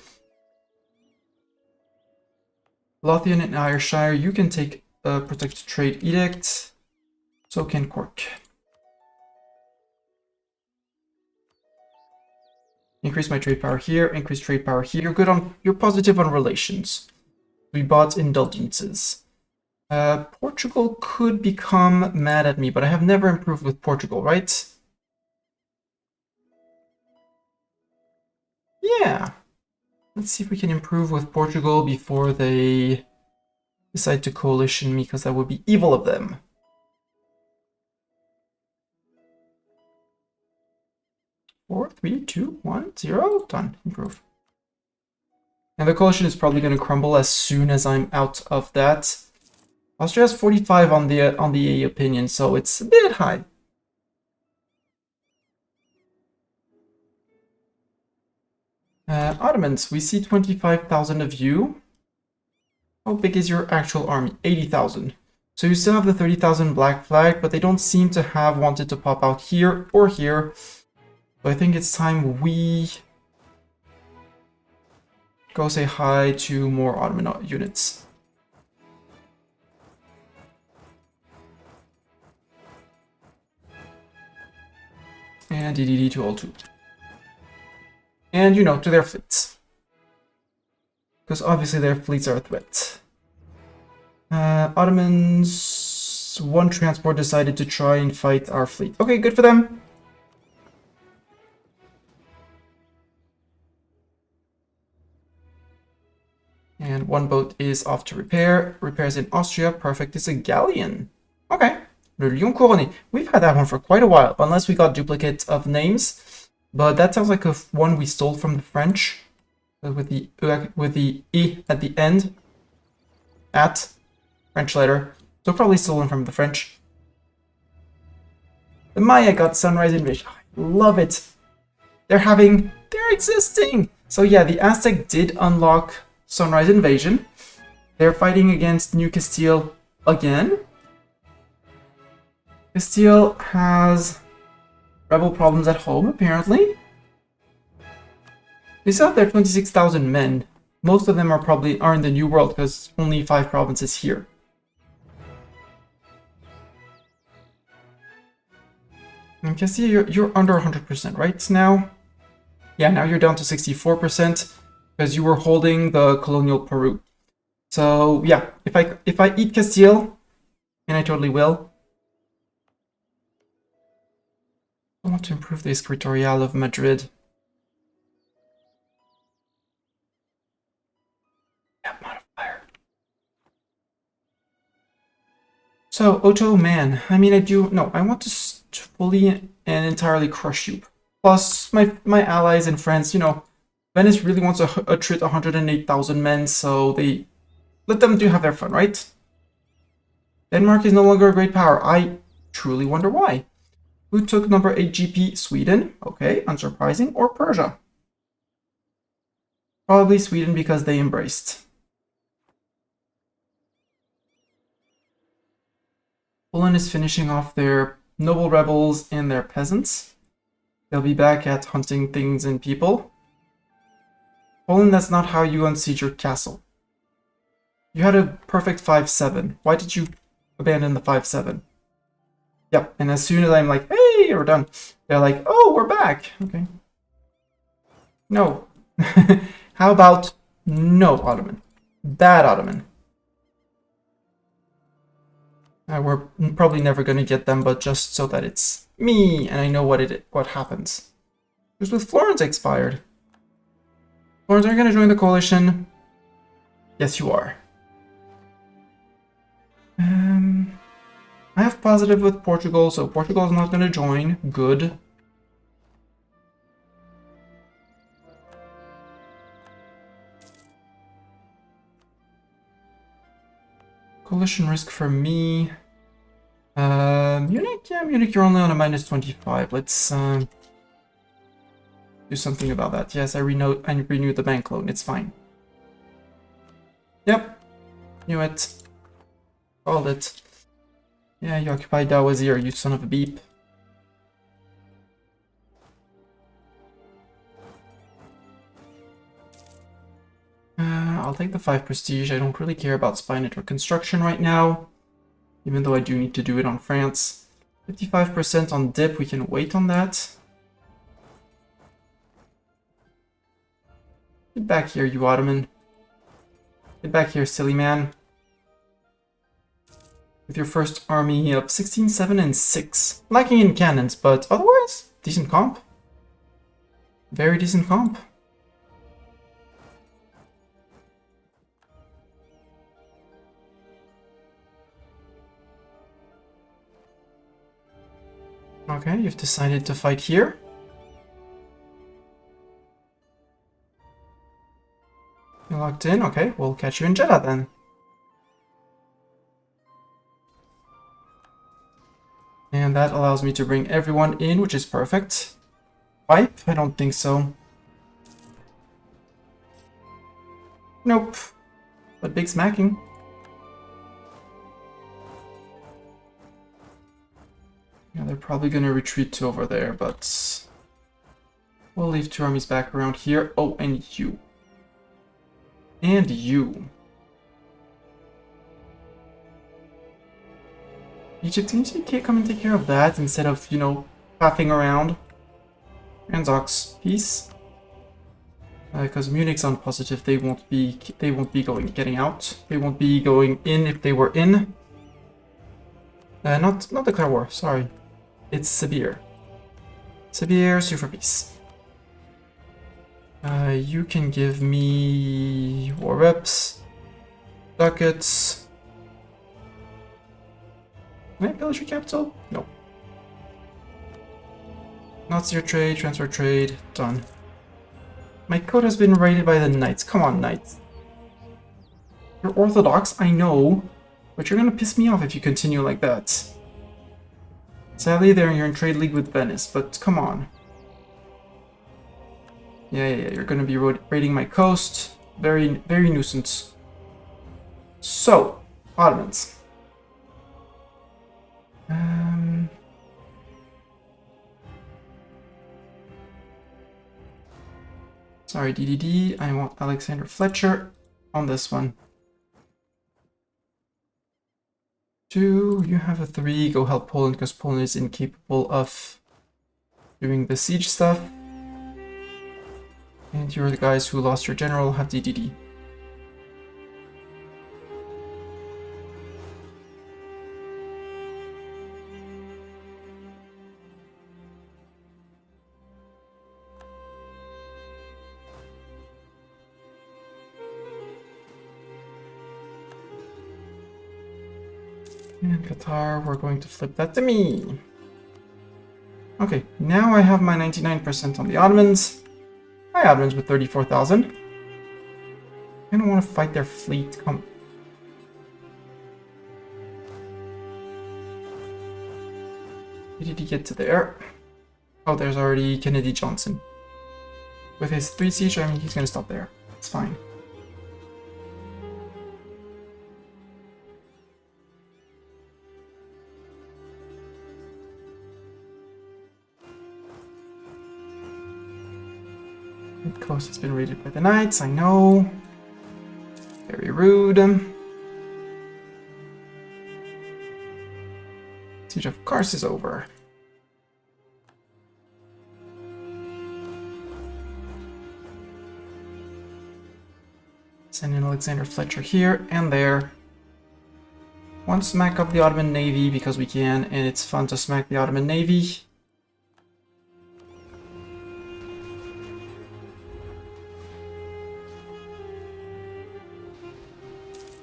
Lothian and Ayrshire, you can take a protected trade edict. So can Cork. Increase my trade power here, increase trade power here. You're positive on relations. We bought indulgences. Portugal could become mad at me, but I have never improved with Portugal, right? Yeah. Let's see if we can improve with Portugal before they decide to coalition me, because that would be evil of them. Four, 3, 2, 1, 0. Done. Improve. And the coalition is probably going to crumble as soon as I'm out of that. Austria has 45 on the opinion, so it's a bit high. Ottomans, we see 25,000 of you. How big is your actual army? 80,000. So you still have the 30,000 black flag, but they don't seem to have wanted to pop out here or here. So I think it's time we go say hi to more Ottoman units. And DDD to all two. And, you know, to their fleets. Because obviously their fleets are a threat. Ottomans, one transport decided to try and fight our fleet. Okay, good for them. And one boat is off to repair. Repairs in Austria. Perfect. It's a galleon. Okay. Le Lion Couronné. We've had that one for quite a while, unless we got duplicates of names. But that sounds like a one we stole from the French. With the E at the end. At. French letter. So probably stolen from the French. The Maya got Sunrise Invasion. I love it. They're existing. So yeah, the Aztec did unlock Sunrise Invasion. They're fighting against New Castile again. Castile has rebel problems at home, apparently. They still have their 26,000 men. Most of them are in the New World because only 5 provinces here. And Castile, you're under 100%, right? Now? Yeah, now you're down to 64%. because you were holding the colonial Peru. So yeah, if I eat Castile, and I totally will, I want to improve the Escritorial of Madrid. Yeah, modifier. So Ottoman, I mean, I want to fully and entirely crush you. Plus my allies in France, you know, Venice really wants to attrit 108,000 men, so they let them have their fun, right? Denmark is no longer a great power. I truly wonder why. Who took number 8 GP? Sweden. Okay, unsurprising. Or Persia. Probably Sweden because they embraced. Poland is finishing off their noble rebels and their peasants. They'll be back at hunting things and people. Poland, that's not how you unsiege your castle. You had a perfect 5-7. Why did you abandon the 5-7? Yep, and as soon as I'm like, hey, we're done, they're like, oh, we're back. Okay. No. How about no Ottoman? Bad Ottoman. We're probably never going to get them, but just so that it's me and I know what happens. Because with Florence expired. Florence, are you going to join the coalition? Yes, you are. I have positive with Portugal, so Portugal is not going to join. Good. Coalition risk for me. Munich? Yeah, Munich, you're only on a -25. Let's do something about that. Yes, I renewed the bank loan. It's fine. Yep. Knew it. Called it. Yeah, you occupied Dawazir, you son of a beep. I'll take the 5 prestige. I don't really care about spy network construction right now, even though I do need to do it on France. 55% on dip, we can wait on that. Get back here, you Ottoman. Get back here, silly man. With your first army of 16, 7, and 6. Lacking in cannons, but otherwise, decent comp. Very decent comp. Okay, you've decided to fight here. You're locked in? Okay, we'll catch you in Jeddah then. And that allows me to bring everyone in, which is perfect. Wipe? I don't think so. Nope. But big smacking. Yeah, they're probably gonna retreat to over there, but we'll leave 2 armies back around here. Oh, and you. And you. Egypt, can you come and take care of that instead of, you know, faffing around? Transox, peace. Because Munich's on positive, they won't be getting out. They won't be going in if they were in. Not declare war, sorry. It's Sibir. Sibir, sue for peace. You can give me war reps, ducats. Can I pillage your capital? No. Not your trade, transfer trade, done. My code has been raided by the knights. Come on, knights. You're orthodox, I know, but you're gonna piss me off if you continue like that. Sadly, you're in trade league with Venice, but come on. Yeah, you're gonna be raiding my coast. Very nuisance. So, Ottomans. Sorry, DDD. I want Alexander Fletcher on this one. 2, you have a 3. Go help Poland because Poland is incapable of doing the siege stuff. And you're the guys who lost your general, have DDD. And Qatar, we're going to flip that to me. Okay, now I have my 99% on the Ottomans. My Ottomans with 34,000. I don't want to fight their fleet. Come. Did he get to there? Oh, there's already Kennedy Johnson. With his 3 siege, I mean, he's gonna stop there. It's fine. The coast has been raided by the knights, I know. Very rude. Siege of Kars is over. Send in Alexander Fletcher here and there. Want to smack up the Ottoman Navy because we can, and it's fun to smack the Ottoman Navy.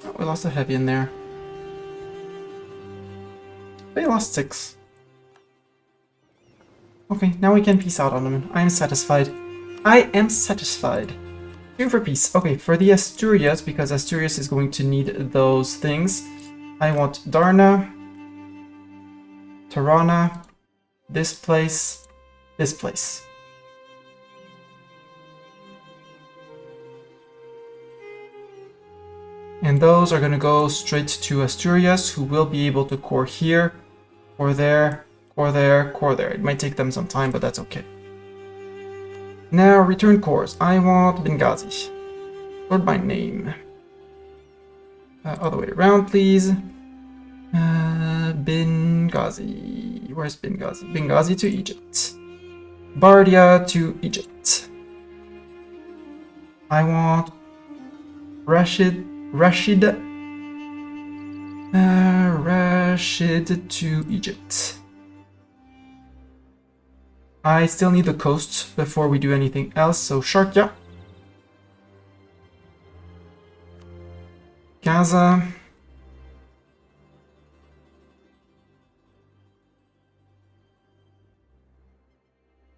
Oh, we lost a heavy in there. They lost 6. Okay, now we can peace out, Ottoman. I am satisfied. I am satisfied. 2 for peace. Okay, for the Asturias, because Asturias is going to need those things, I want Darna, Tirana, this place, this place. And those are going to go straight to Asturias, who will be able to core here, core there, core there, core there. It might take them some time, but that's okay. Now, return cores. I want Benghazi. Sort by name. Other way around, please. Benghazi. Where's Benghazi? Benghazi to Egypt. Bardia to Egypt. I want Rashid to Egypt. I still need the coast before we do anything else, so Sharkia. Gaza.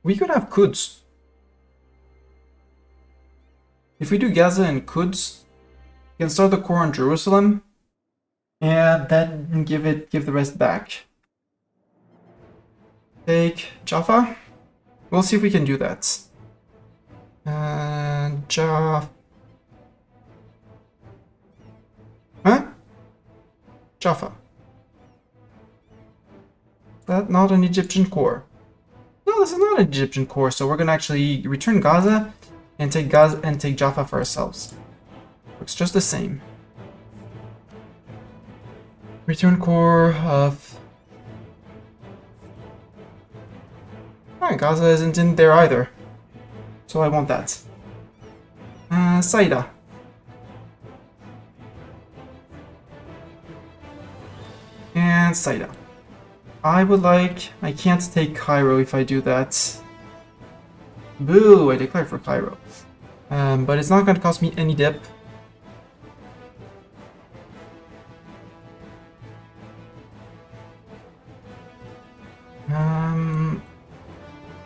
We could have Quds. If we do Gaza and Quds, we can start the core on Jerusalem, and then give the rest back. Take Jaffa. We'll see if we can do that. Jaffa. Huh? Jaffa. That's not an Egyptian core. No, this is not an Egyptian core, so we're gonna actually return Gaza and take Jaffa for ourselves. Looks just the same. Return core of... Alright, Gaza isn't in there either. So I want that. Saida. And Saida. I would like... I can't take Cairo if I do that. Boo! I declare for Cairo. But it's not going to cost me any dip.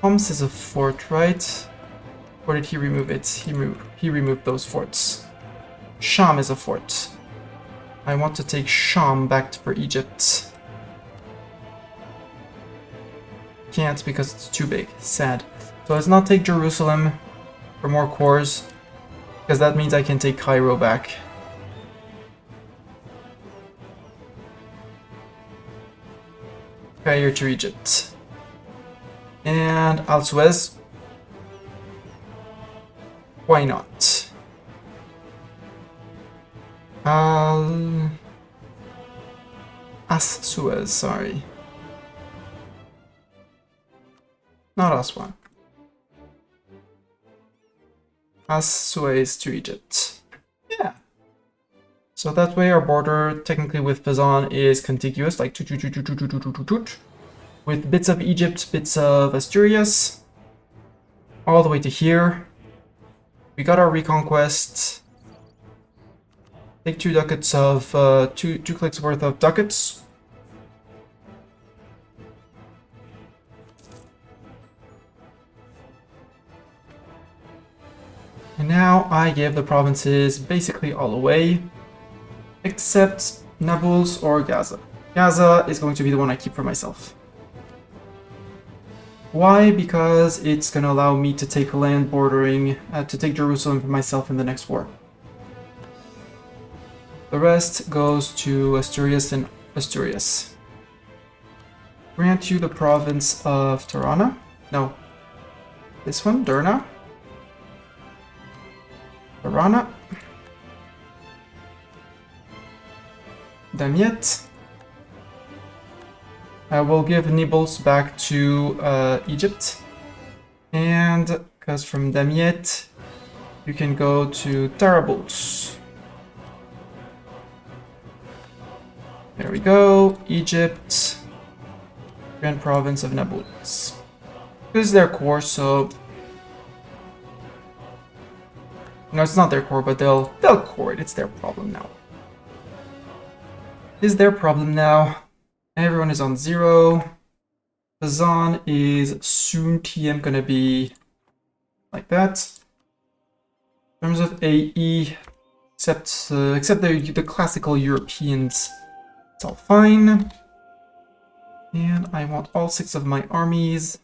Homs is a fort, right? Or did he remove it? He removed those forts. Sham is a fort. I want to take Sham back for Egypt. Can't because it's too big. Sad. So let's not take Jerusalem for more cores, because that means I can take Cairo back. Cairo to Egypt. And Al Suez. Why not? As Suez, sorry. Not Aswan. as Suez to Egypt. Yeah. So that way our border technically with Fezzan is contiguous, like with bits of Egypt, bits of Asturias, all the way to here. We got our reconquest. Take 2 ducats of, two clicks worth of ducats. And now I give the provinces basically all away, except Nablus or Gaza. Gaza is going to be the one I keep for myself. Why? Because it's going to allow me to take land bordering, to take Jerusalem for myself in the next war. The rest goes to Asturias and Asturias. Grant you the province of Tirana? No. This one, Derna. Tirana. Damiette. I will give Nablus back to Egypt. And because from Damiette, you can go to Tarabulus. There we go. Egypt. Grand Province of Nablus. This is their core, so... No, it's not their core, but they'll core it. It's their problem now. It is their problem now. Everyone is on 0. Fezzan is soon TM gonna be like that. In terms of AE, except the classical Europeans, it's all fine. And I want all 6 of my armies.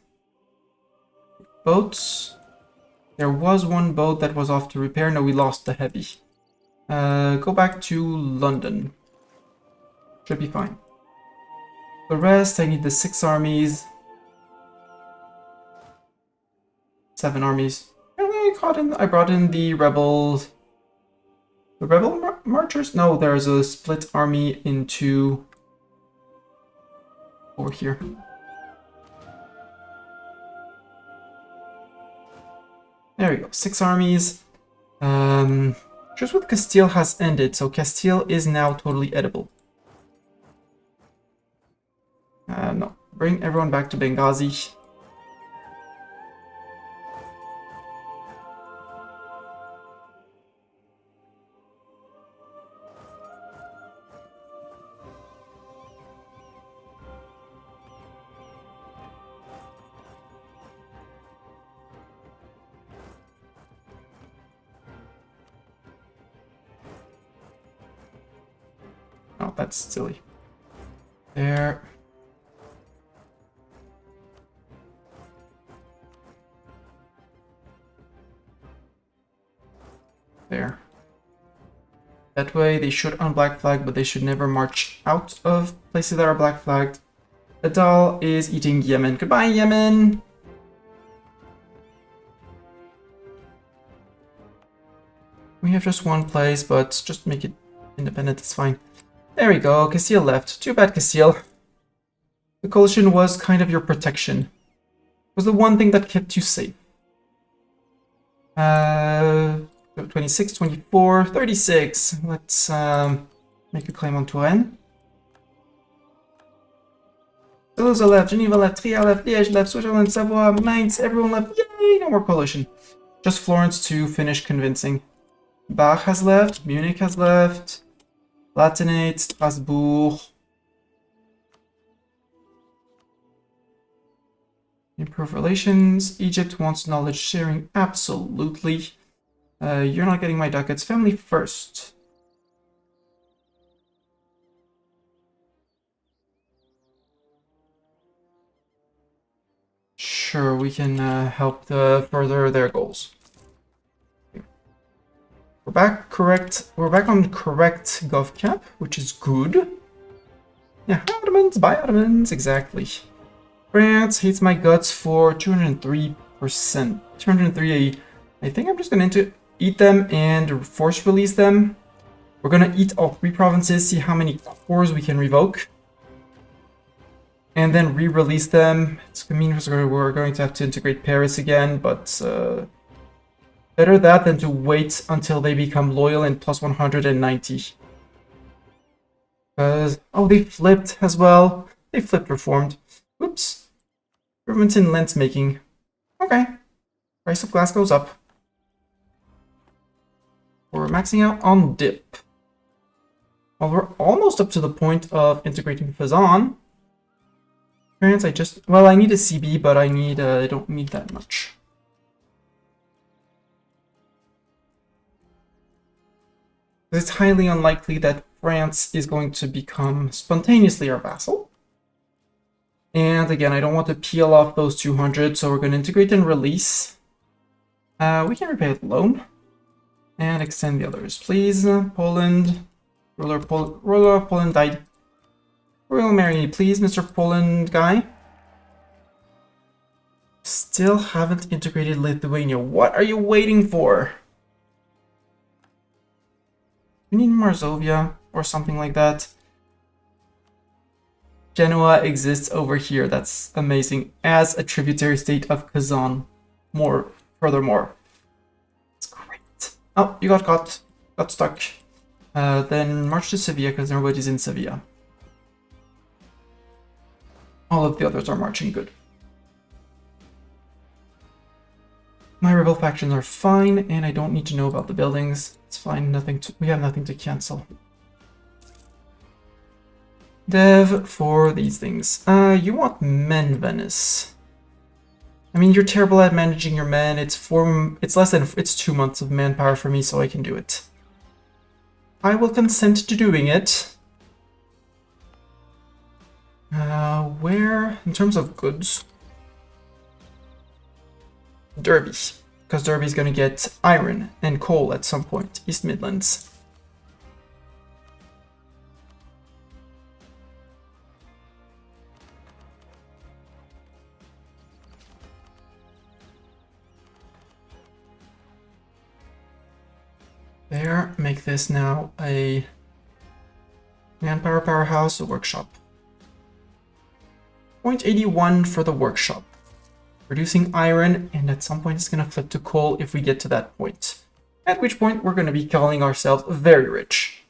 Boats. There was one boat that was off to repair. No, we lost the heavy. Go back to London. Should be fine. The rest, I need the 6 armies. 7 armies. I brought in the rebels. The rebel marchers? No, there's a split army into... over here. There we go, 6 armies. Just with Castile has ended, so Castile is now totally edible. No, bring everyone back to Benghazi. Oh, that's silly. There. There. That way they should unblack flag, but they should never march out of places that are black flagged. Adal is eating Yemen. Goodbye, Yemen! We have just one place, but just make it independent, it's fine. There we go, Castile left. Too bad, Castile. The coalition was kind of your protection. It was the one thing that kept you safe. 26, 24, 36. Let's make a claim on Touraine. Toulouse left, Geneva left, Trier left, Liège left, Switzerland, Savoie, Mainz, everyone left. Yay, no more coalition. Just Florence to finish convincing. Bach has left, Munich has left. Latinate, Strasbourg. Improve relations. Egypt wants knowledge sharing. Absolutely. You're not getting my ducats. Family first. Sure, we can help further their goals. We're back correct. We're back on correct gov cap, which is good. Yeah, Ottomans, buy Ottomans, exactly. France hates my guts for 203%. 203. I think I'm just going to eat them and force release them. We're going to eat all 3 provinces, see how many cores we can revoke. And then re-release them. It's mean we're going to have to integrate Paris again, but Better that than to wait until they become loyal and plus 190. Because, oh, they flipped as well. They flipped reformed. Oops. Improvements in lens making. Okay. Price of glass goes up. We're maxing out on dip. Well, we're almost up to the point of integrating Fazan. France, I need a CB, but I don't need that much. It's highly unlikely that France is going to become spontaneously our vassal. And again, I don't want to peel off those 200, so we're going to integrate and release. We can repay with loan. And extend the others, please. Poland. Ruler of Poland died. Royal marry, please, Mr. Poland guy. Still haven't integrated Lithuania. What are you waiting for? We need Marzovia or something like that. Genoa exists over here. That's amazing. As a tributary state of Kazan. Furthermore. It's great. Oh, you got caught. Got stuck. Then march to Sevilla because everybody's in Sevilla. All of the others are marching good. My rebel factions are fine, and I don't need to know about the buildings. It's fine. We have nothing to cancel. Dev for these things. You want men, Venice. I mean, you're terrible at managing your men. It's 2 months of manpower for me, so I can do it. I will consent to doing it. Where, in terms of goods? Derby, because Derby's going to get iron and coal at some point. East Midlands. There, make this now a manpower powerhouse, a workshop. 0.81 for the workshop. Producing iron, and at some point it's going to flip to coal if we get to that point. At which point we're going to be calling ourselves very rich.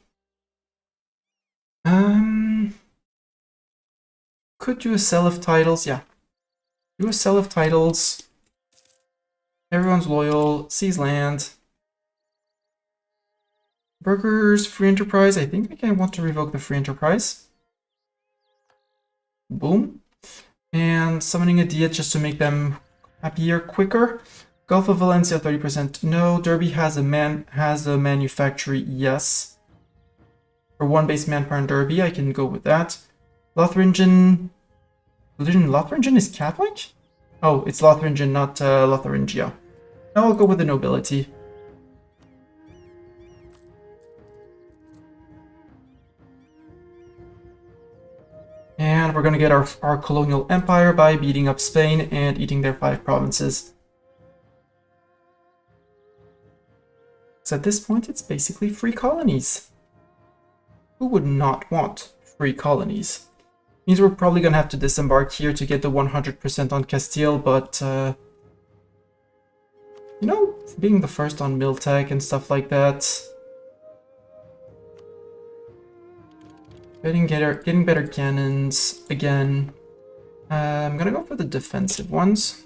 Could do a sell of titles, yeah. Do a sell of titles. Everyone's loyal, seize land. Burgers, free enterprise. I think I want to revoke the free enterprise. Boom. And summoning a Diet just to make them happier quicker. Gulf of Valencia 30%. No. Derby has a manufactory, yes. For 1 base manpower in Derby, I can go with that. Lotharingen. Lotharingen is Catholic? Oh, it's Lotharingen, not Lotharingia. No, I'll go with the nobility. And we're going to get our colonial empire by beating up Spain and eating their 5 provinces. So at this point, it's basically free colonies. Who would not want free colonies? Means we're probably going to have to disembark here to get the 100% on Castile, but you know, being the first on Miltech and stuff like that. Getting better cannons again. I'm gonna go for the defensive ones.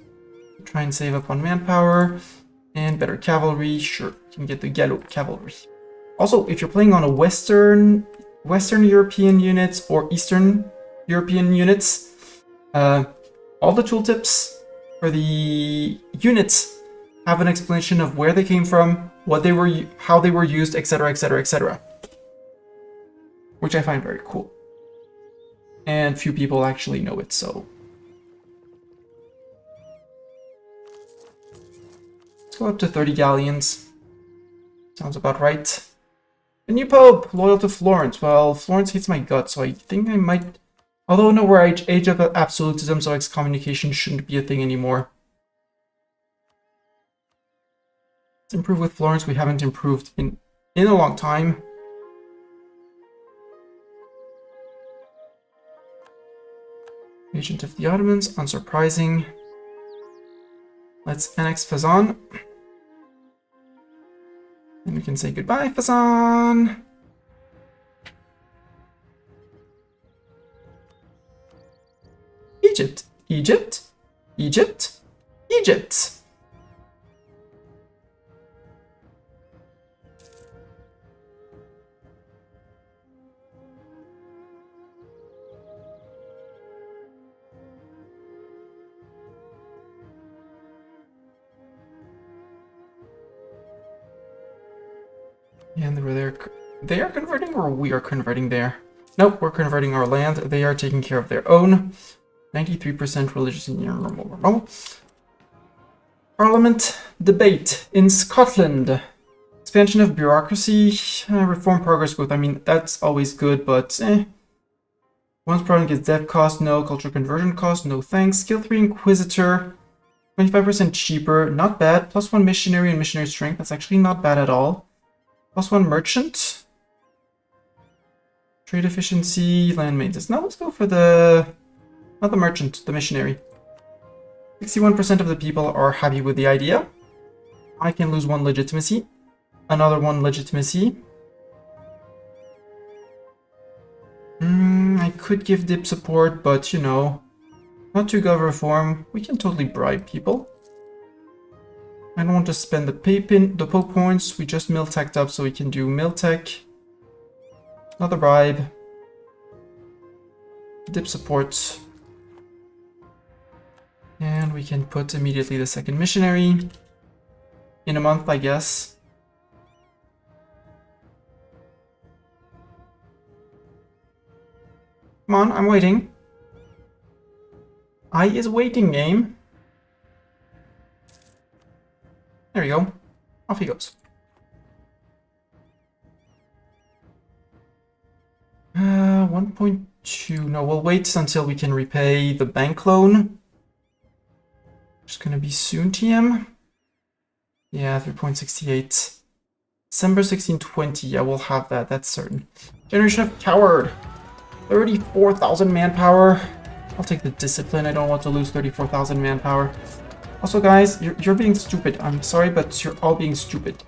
Try and save up on manpower and better cavalry. Sure, you can get the Gallo cavalry. Also, if you're playing on a Western European units or Eastern European units, all the tooltips for the units have an explanation of where they came from, what they were, how they were used, etc., etc., etc. Which I find very cool. And few people actually know it, so. Let's go up to 30 galleons. Sounds about right. The new Pope, loyal to Florence. Well, Florence hates my gut, so I think I might... Although no, we're age of absolutism, so excommunication shouldn't be a thing anymore. Let's improve with Florence. We haven't improved in a long time. Agent of the Ottomans, unsurprising. Let's annex Fazan. And we can say goodbye, Fasan. Egypt, Egypt, Egypt, Egypt. And they are converting, or we are converting there? Nope, we're converting our land. They are taking care of their own. 93% religious in normal. Parliament debate in Scotland. Expansion of bureaucracy, reform progress growth. I mean, that's always good, but Once problem gets dev cost, no. Culture conversion cost, no thanks. Skill 3 Inquisitor, 25% cheaper, not bad. +1 missionary and missionary strength, that's actually not bad at all. +1 merchant. Trade efficiency, land maintenance. Now let's go for not the merchant, the missionary. 61% of the people are happy with the idea. I can lose 1 legitimacy. Another 1 legitimacy. I could give dip support, but you know, not to gov reform. We can totally bribe people. I don't want to spend the pope points. We just mill teched up, so we can do mill tech. Another bribe. Dip support. And we can put immediately the second missionary. In a month, I guess. Come on, I'm waiting. I is waiting, game. There we go. Off he goes. 1.2. No, we'll wait until we can repay the bank loan. It's gonna be soon, TM. Yeah, 3.68. December 1620. Yeah, we'll have that. That's certain. Generation of Coward. 34,000 manpower. I'll take the discipline. I don't want to lose 34,000 manpower. Also, guys, you're being stupid. I'm sorry, but you're all being stupid.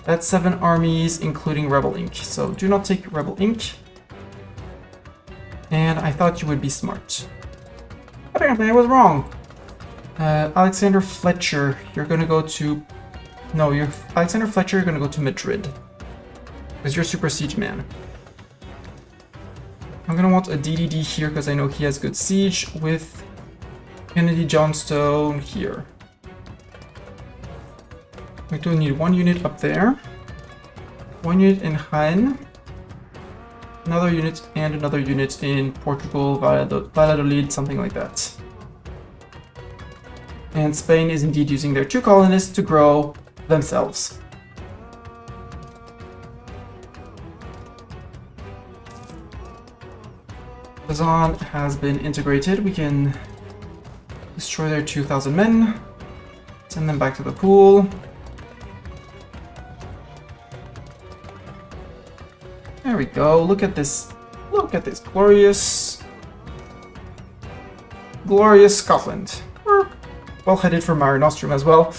That's 7 armies, including Rebel Inc. So do not take Rebel Inc. And I thought you would be smart. Apparently, I was wrong. Alexander Fletcher, you're gonna go to... No, Alexander Fletcher, you're gonna go to Madrid. Because you're Super Siege Man. I'm gonna want a DDD here because I know he has good siege with Kennedy Johnstone here. I do need 1 unit up there, 1 unit in Jaén, another unit and another unit in Portugal, Valladolid, something like that. And Spain is indeed using their 2 colonists to grow themselves. Kazan has been integrated. We can destroy their 2,000 men, send them back to the pool. There we go. Look at this. Look at this glorious Scotland. We're well headed for Mare Nostrum as well.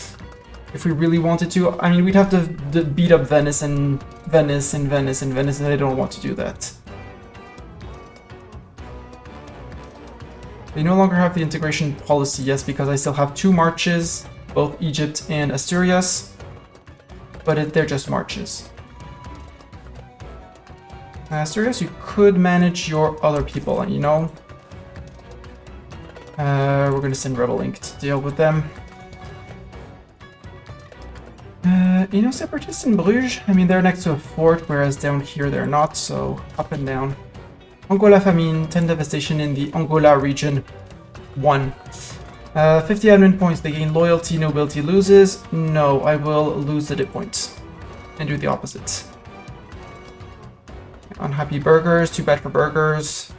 If we really wanted to, I mean, we'd have to beat up Venice and Venice and Venice and Venice, and I don't want to do that. They no longer have the integration policy, yes, because I still have 2 marches, both Egypt and Asturias, but they're just marches. Asturias, you could manage your other people, you know. We're gonna send Rebel Inc. to deal with them. You know, Separatists in Bruges, I mean, they're next to a fort, whereas down here they're not, so up and down. Angola famine, 10 devastation in the Angola region. 1. 50 admin points, they gain loyalty, nobility loses. No, I will lose the dip points. And do the opposite. Unhappy burghers, too bad for burghers.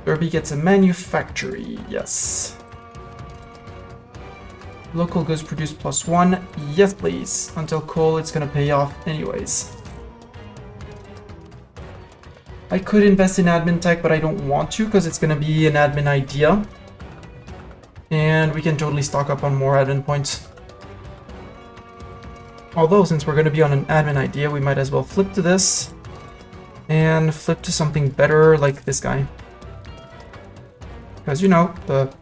Derby gets a manufactory, yes. Local goods produced +1, yes please. Until coal, it's gonna pay off anyways. I could invest in admin tech, but I don't want to because it's gonna be an admin idea. And we can totally stock up on more admin points. Although, since we're going to be on an admin idea, we might as well flip to this and flip to something better like this guy. Because, you know, the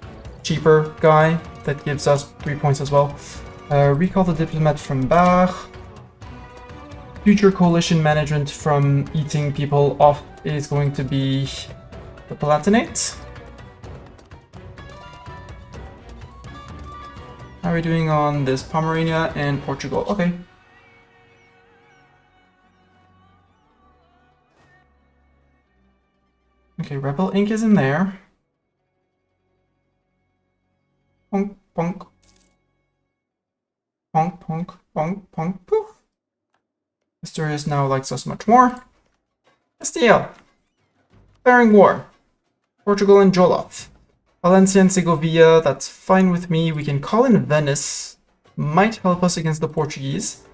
cheaper guy that gives us 3 points as well. Recall the diplomat from Bach. Future coalition management from eating people off is going to be the Palatinate. How are we doing on this? Pomerania and Portugal. Okay. Okay, Rebel Ink is in there. Ponk, ponk. Ponk, ponk, ponk, ponk, poof. Asturias now likes us much more. Castile. Declaring war. Portugal and Jollof. Valencia and Segovia, that's fine with me. We can call in Venice. Might help us against the Portuguese.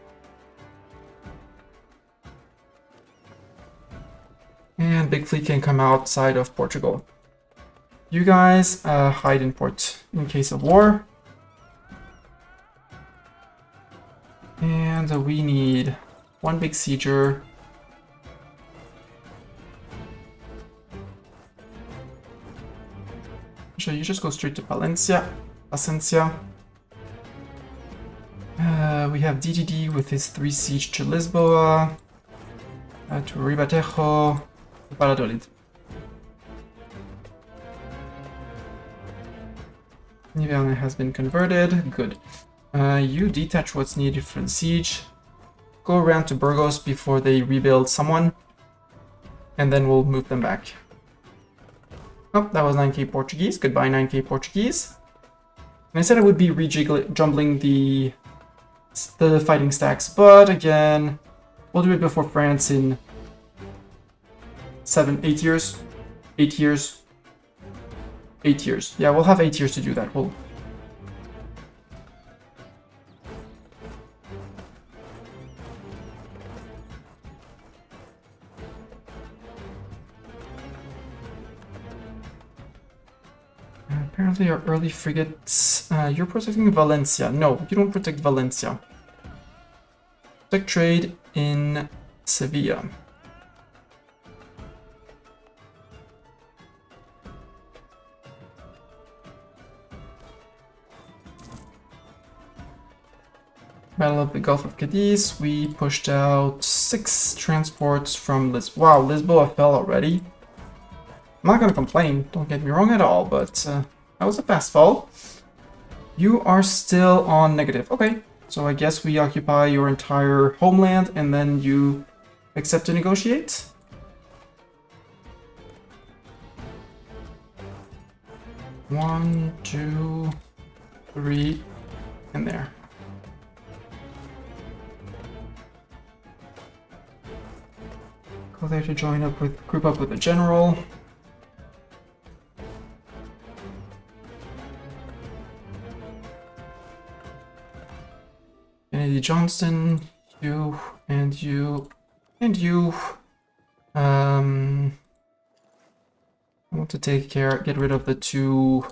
And Big Fleet can come outside of Portugal. You guys hide in port in case of war. And we need one big sieger. So you just go straight to Palencia. We have DDD with his 3 siege to Lisboa, to Ribatejo, to Valladolid. Niverne has been converted. Good. You detach what's needed for the siege. Go around to Burgos before they rebuild someone, and then we'll move them back. Oh, that was 9k Portuguese. Goodbye, 9k Portuguese. And I said I would be rejumbling the fighting stacks, but again, we'll do it before France in 8 years. 8 years. 8 years. Yeah, we'll have 8 years to do that. We'll... Apparently our early frigates... you're protecting Valencia. No, you don't protect Valencia. Protect trade in Sevilla. Battle of the Gulf of Cadiz. We pushed out 6 transports from Lisboa. Wow, Lisboa fell already. I'm not gonna complain, don't get me wrong at all, but that was a fast fall. You are still on negative. Okay, so I guess we occupy your entire homeland and then you accept to negotiate? One, two, three, and there. Go there to join up with, group up with the general. Kennedy Johnston, you, and you, and you. I want to get rid of the 2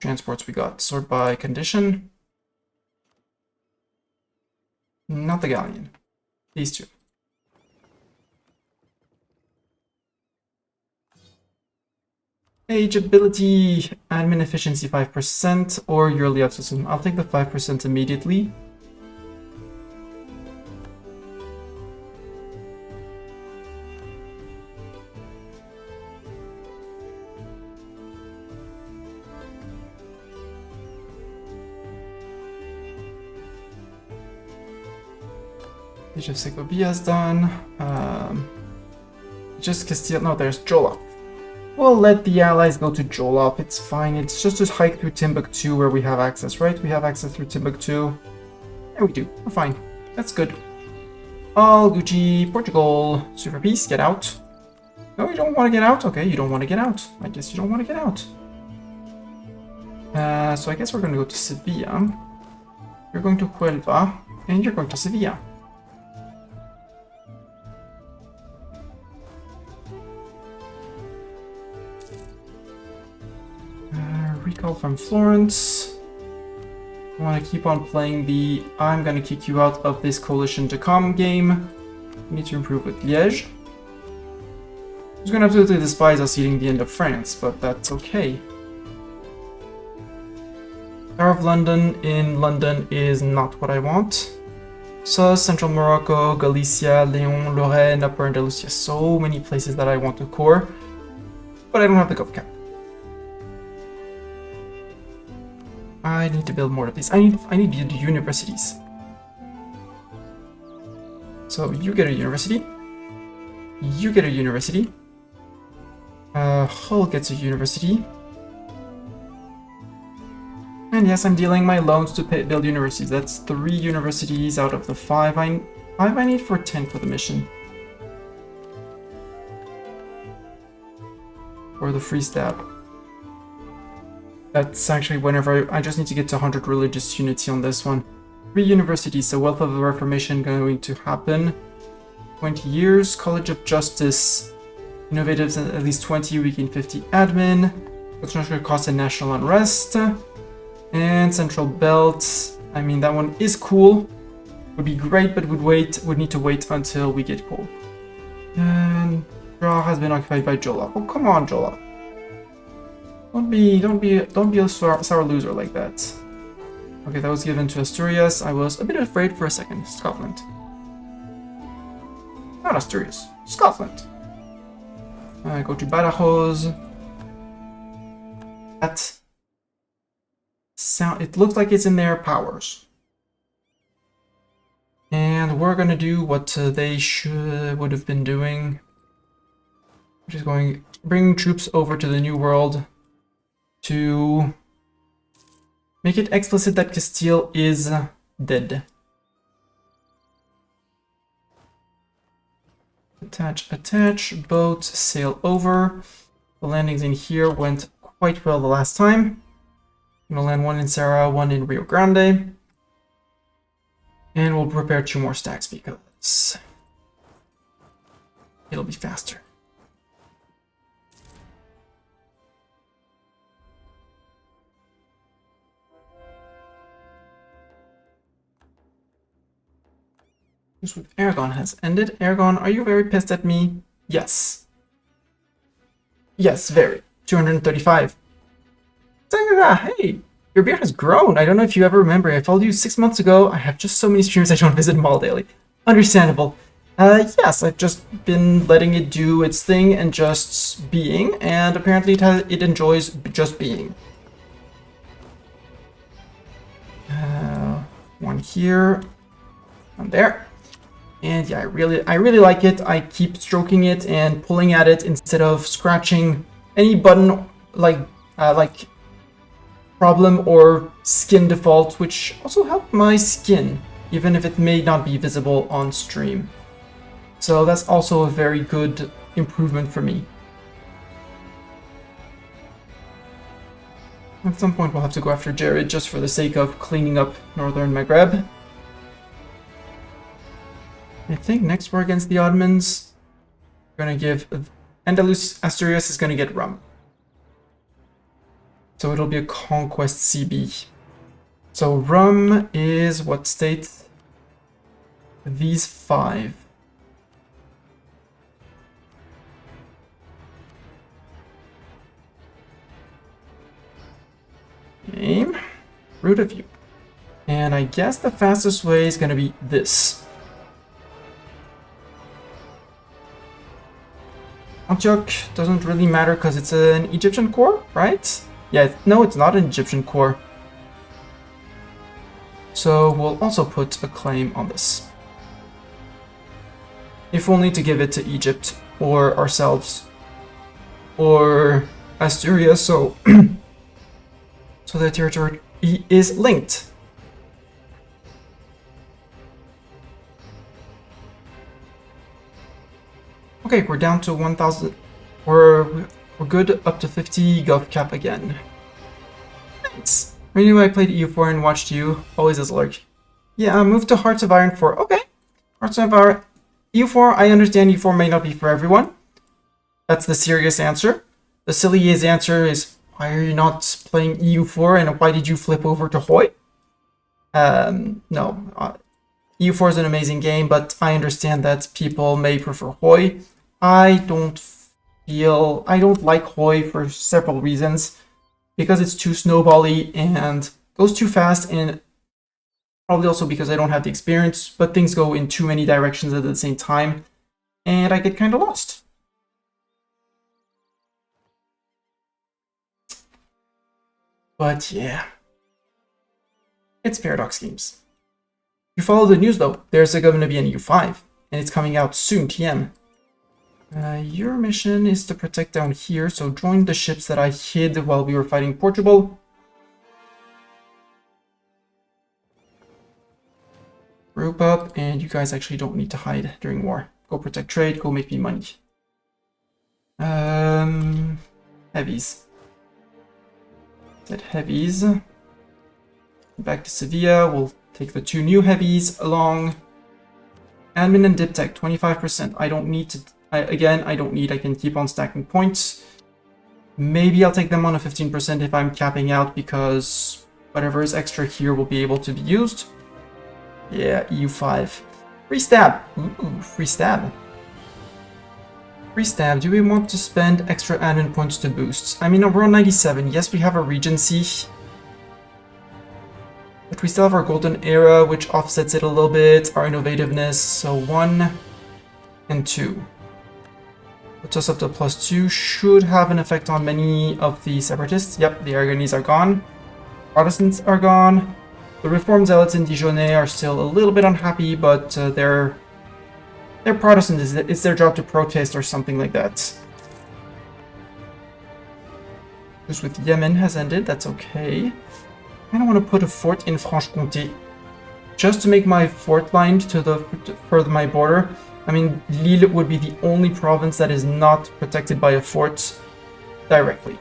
transports we got. Sort by condition. Not the galleon. These 2. Age, ability, admin efficiency 5%, or yearly upsystem. I'll take the 5% immediately. Age of Segovia's done. Just Castile. No, there's Jollof. We'll let the allies go to Jollof. It's fine. It's just a hike through Timbuktu where we have access, right? We have access through Timbuktu. Yeah, we do. We're fine. That's good. All Gucci, Portugal. Super Peace, get out. No, you don't want to get out? Okay, you don't want to get out. I guess you don't want to get out. So I guess we're going to go to Sevilla. You're going to Huelva. And you're going to Sevilla. Recall from Florence. I want to keep on playing the I'm going to kick you out of this coalition to come game. We need to improve with Liège. Who's going to absolutely despise us eating the end of France, but that's okay. Tower of London in London is not what I want. So, Central Morocco, Galicia, Leon, Lorraine, Upper Andalusia. So many places that I want to core. But I don't have the gov cap. I need to build more of these. I need the universities. So you get a university. You get a university. Hull gets a university. And yes, I'm dealing my loans to build universities. That's 3 universities out of the 5 I need for 10 for the mission. Or the free stab. That's actually whenever I just need to get to 100 religious unity on this one. 3 universities, so Wealth of the Reformation going to happen. 20 years, College of Justice, Innovatives at least 20, we gain 50 admin. Construction cost and national unrest. And Central Belt, I mean that one is cool. Would be great, but would need to wait until we get coal. And Draw has been occupied by Jola. Oh come on, Jola. Don't be a sour loser like that. Okay, that was given to Asturias. I was a bit afraid for a second. Scotland. Not Asturias. Scotland. I go to Badajoz. That sound. It looks like it's in their powers. And we're gonna do what they would have been doing, which is bringing troops over to the New World to make it explicit that Castile is dead. Attach, boat, sail over. The landings in here went quite well the last time. I'm gonna land 1 in Serra, 1 in Rio Grande. And we'll prepare 2 more stacks because it'll be faster. News with Aragon has ended. Aragon, are you very pissed at me? Yes. Yes, very. 235. Hey, your beard has grown. I don't know if you ever remember. I told you 6 months ago. I have just so many streams I don't visit Mall daily. Understandable. Yes, I've just been letting it do its thing and just being, and apparently it enjoys just being. One here, one there. And yeah, I really like it. I keep stroking it and pulling at it instead of scratching any button like problem or skin default, which also helped my skin, even if it may not be visible on stream. So that's also a very good improvement for me. At some point we'll have to go after Jared just for the sake of cleaning up Northern Maghreb. I think next we're against the Ottomans. We're gonna give Asturias is gonna get rum. So it'll be a conquest CB. So rum is what state? These 5. Game. Root of you. And I guess the fastest way is gonna be this. Antioch doesn't really matter because it's an Egyptian core, right? Yeah, no, it's not an Egyptian core. So we'll also put a claim on this. If we'll need to give it to Egypt or ourselves or Asturias, so so the territory is linked. Okay, we're down to 1,000. We're good up to 50 gov cap again. Thanks. I knew I played EU4 and watched you. Always as large. Yeah, moved to Hearts of Iron 4. Okay. Hearts of Iron. EU4, I understand EU4 may not be for everyone. That's the serious answer. The silly answer is, why are you not playing EU4 and why did you flip over to Hoi? No, EU4 is an amazing game, but I understand that people may prefer Hoi. I don't like Hoi for several reasons. Because it's too snowbally and goes too fast, and probably also because I don't have the experience, but things go in too many directions at the same time, and I get kind of lost. But yeah, it's Paradox Games. You follow the news though, there's going to be an EU5, and it's coming out soon, TM. Your mission is to protect down here, so join the ships that I hid while we were fighting Portugal. Group up, and you guys actually don't need to hide during war. Go protect trade, go make me money. Heavies. Said heavies. Back to Sevilla, we'll take the 2 new heavies along. Admin and Dip Tech, 25%. I don't need to... I don't need. I can keep on stacking points. Maybe I'll take them on a 15% if I'm capping out, because whatever is extra here will be able to be used. Yeah, EU5. Free stab. Ooh, free stab. Free stab. Do we want to spend extra admin points to boost? I mean, we're on 97. Yes, we have a Regency. But we still have our Golden Era, which offsets it a little bit. Our innovativeness. So 1 and 2. Puts us up to +2. Should have an effect on many of the Separatists. Yep, the Aragonese are gone. Protestants are gone. The Reformed Zealots in Dijonais are still a little bit unhappy, but they're Protestants. It's their job to protest or something like that. This with Yemen has ended. That's okay. I don't want to put a fort in Franche-Comté just to make my fort line for my border. I mean, Lille would be the only province that is not protected by a fort directly.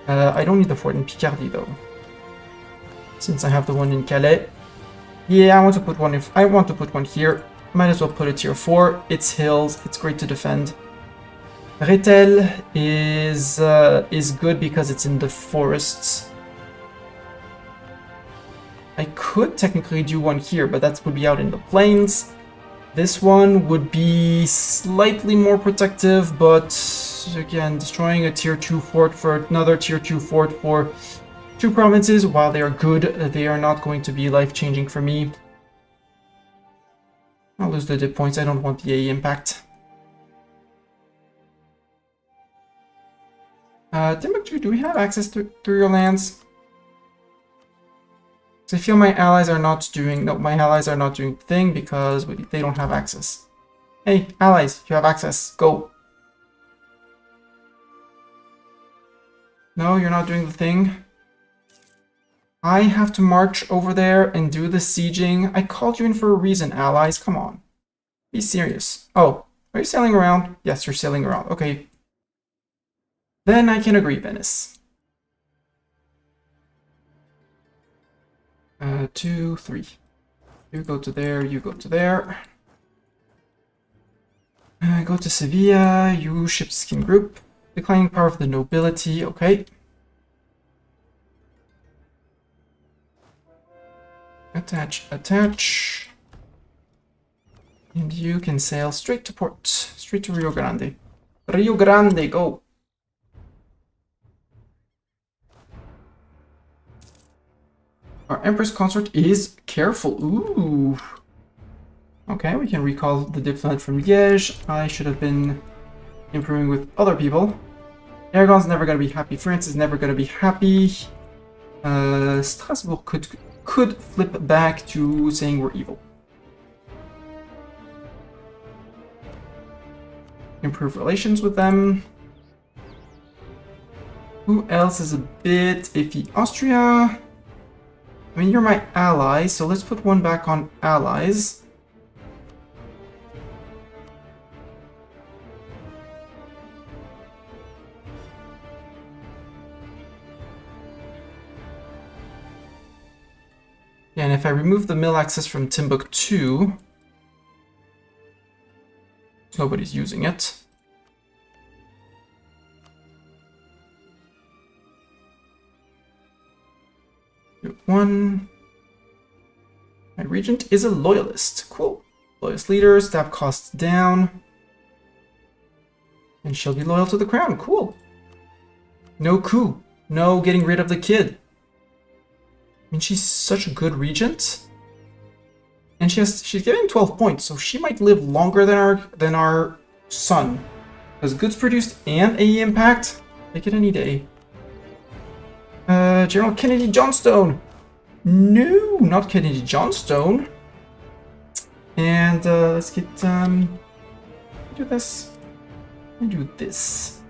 I don't need the fort in Picardy though, since I have the one in Calais. Yeah, I want to put one here. Might as well put it tier 4. It's hills. It's great to defend. Rethel is good because it's in the forests. I could technically do one here, but that would be out in the plains. This one would be slightly more protective, but again, destroying a tier 2 fort for another tier 2 fort for 2 provinces, while they are good, they are not going to be life-changing for me. I'll lose the dip points. I don't want the AE impact. Timbuktu, do we have access to your lands? So I feel my allies are not doing... No, my allies are not doing the thing because they don't have access. Hey, allies, you have access. Go. No, you're not doing the thing. I have to march over there and do the sieging. I called you in for a reason, allies. Come on. Be serious. Oh, are you sailing around? Yes, you're sailing around. Okay. Then I can agree, Venice. 2, 3. You go to there, you go to there. Go to Sevilla, you ship scheme group. Declining power of the nobility, okay. Attach, attach. And you can sail straight to port, straight to Rio Grande. Rio Grande, go! Our Empress Consort is careful. Ooh. Okay, we can recall the diplomat from Liège. I should have been improving with other people. Aragon's never gonna be happy. France is never gonna be happy. Strasbourg could flip back to saying we're evil. Improve relations with them. Who else is a bit iffy? Austria. I mean, you're my ally, so let's put one back on allies. Yeah, and if I remove the mill access from Timbuktu, nobody's using it. One. My regent is a loyalist. Cool. Loyalist leader, stab costs down. And she'll be loyal to the crown. Cool. No coup. No getting rid of the kid. I mean, she's such a good regent. And she's getting 12 points, so she might live longer than our son. Because goods produced and AE impact, take it any day. General Kennedy Johnstone. No, not Kennedy Johnstone. And let's get do this. I do this.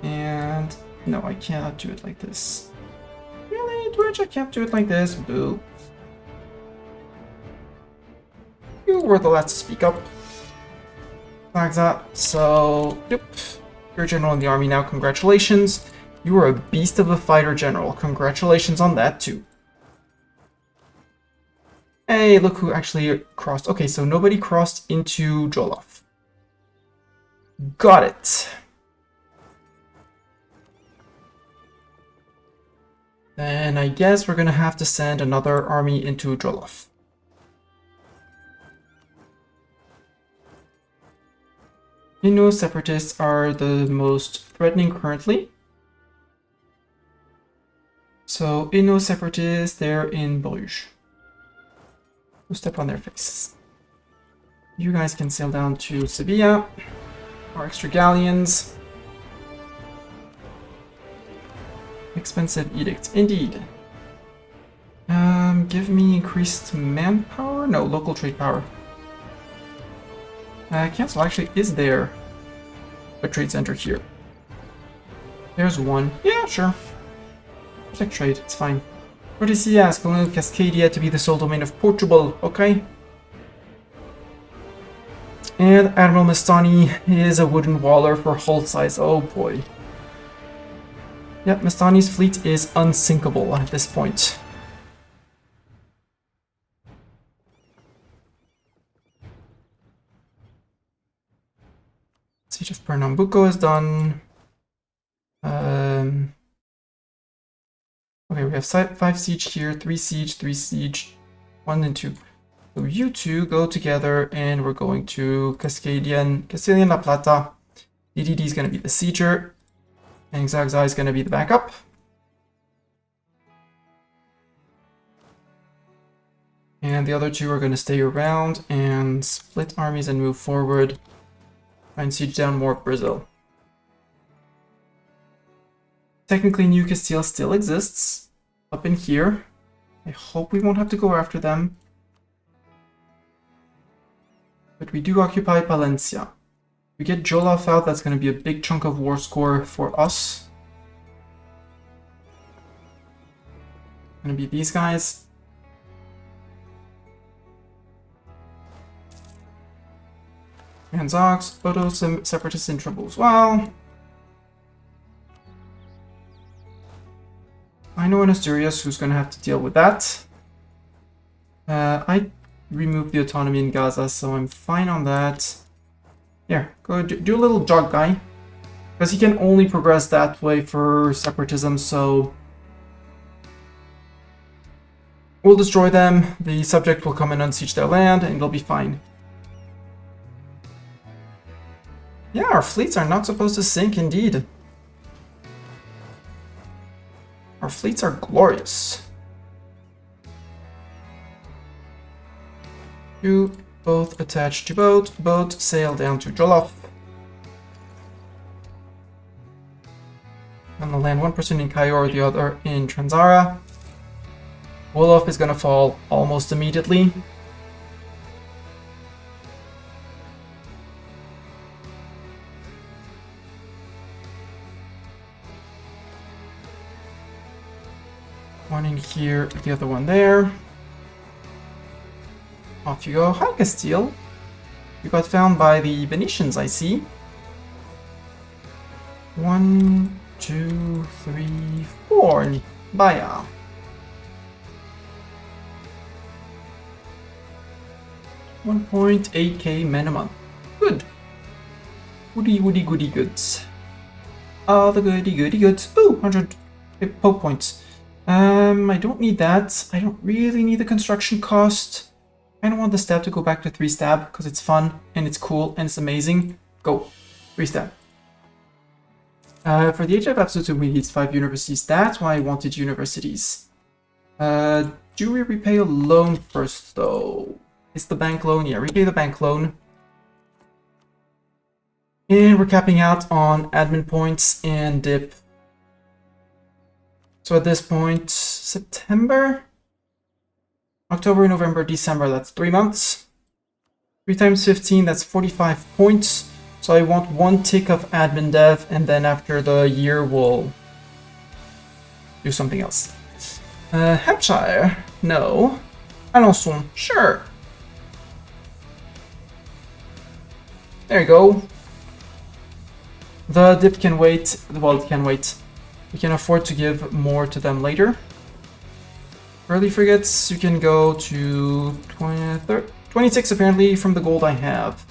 And no, I cannot do it like this. Really, Twitch? I can't do it like this. Boo. You were the last to speak up. Like that. So, yep. You're a general in the army now. Congratulations. You are a beast of a fighter general. Congratulations on that too. Hey, look who actually crossed. Okay, so nobody crossed into Jollof. Got it. Then I guess we're gonna have to send another army into Jollof. Innu separatists are the most threatening currently. So Innu separatists, they're in Bruges. We'll step on their faces. You guys can sail down to Sevilla. Our extra galleons. Expensive edict, indeed. Give me increased manpower? No, local trade power. Cancel actually is there a trade center here. There's one. Yeah, sure. Protect trade, it's fine. Tordesillas, Colonial Cascadia to be the sole domain of Portugal, okay? And Admiral Mastani is a wooden waller for hull size, oh boy. Yep, Mastani's fleet is unsinkable at this point. Siege of Pernambuco is done. Okay, we have 5 siege here, 3 siege, 1 and 2. So you two go together and we're going to Castilian La Plata. DDD is going to be the sieger. And Zagzag is going to be the backup. And the other two are going to stay around and split armies and move forward. Try and siege down more of Brazil. Technically, New Castile still exists up in here. I hope we won't have to go after them. But we do occupy Palencia. We get Jollof out, that's going to be a big chunk of war score for us. Going to be these guys. And Zox, Photo Separatists in trouble as well. I know an Asturias who's going to have to deal with that. I removed the autonomy in Gaza, so I'm fine on that. Here, go do a little jog, guy. Because he can only progress that way for separatism, so... we'll destroy them, the subject will come and unsiege their land, and it'll be fine. Yeah, our fleets are not supposed to sink, indeed. Our fleets are glorious. You both attach to boat, sail down to Jollof. And they'll land one person in Cayor, the other in Transara. Wolof is gonna fall almost immediately. One in here, the other one there. Off you go. Hi, Castile. You got found by the Venetians, I see. 1, 2, 3, 4. Baya. $1.8k minimum. Good. Goody goods. All the goody goods. Ooh, 100 Pope points. I don't need that. I don't really need the construction cost. I don't want the stab to go back to 3 stab because it's fun and it's cool and it's amazing. Go. 3 stab. For the Age of Absolute, we need 5 universities. That's why I wanted universities. Do we repay a loan first, though? It's the bank loan. Yeah, repay the bank loan. And we're capping out on admin points and dip. So at this point, September, October, November, December, that's 3 months. 3 times 15, that's 45 points. So I want 1 tick of admin dev, and then after the year, we'll do something else. Hampshire, no. Alençon, sure. There you go. The dip can wait. Well, it can wait. We can afford to give more to them later. Early frigates, you can go to 26 apparently from the gold I have.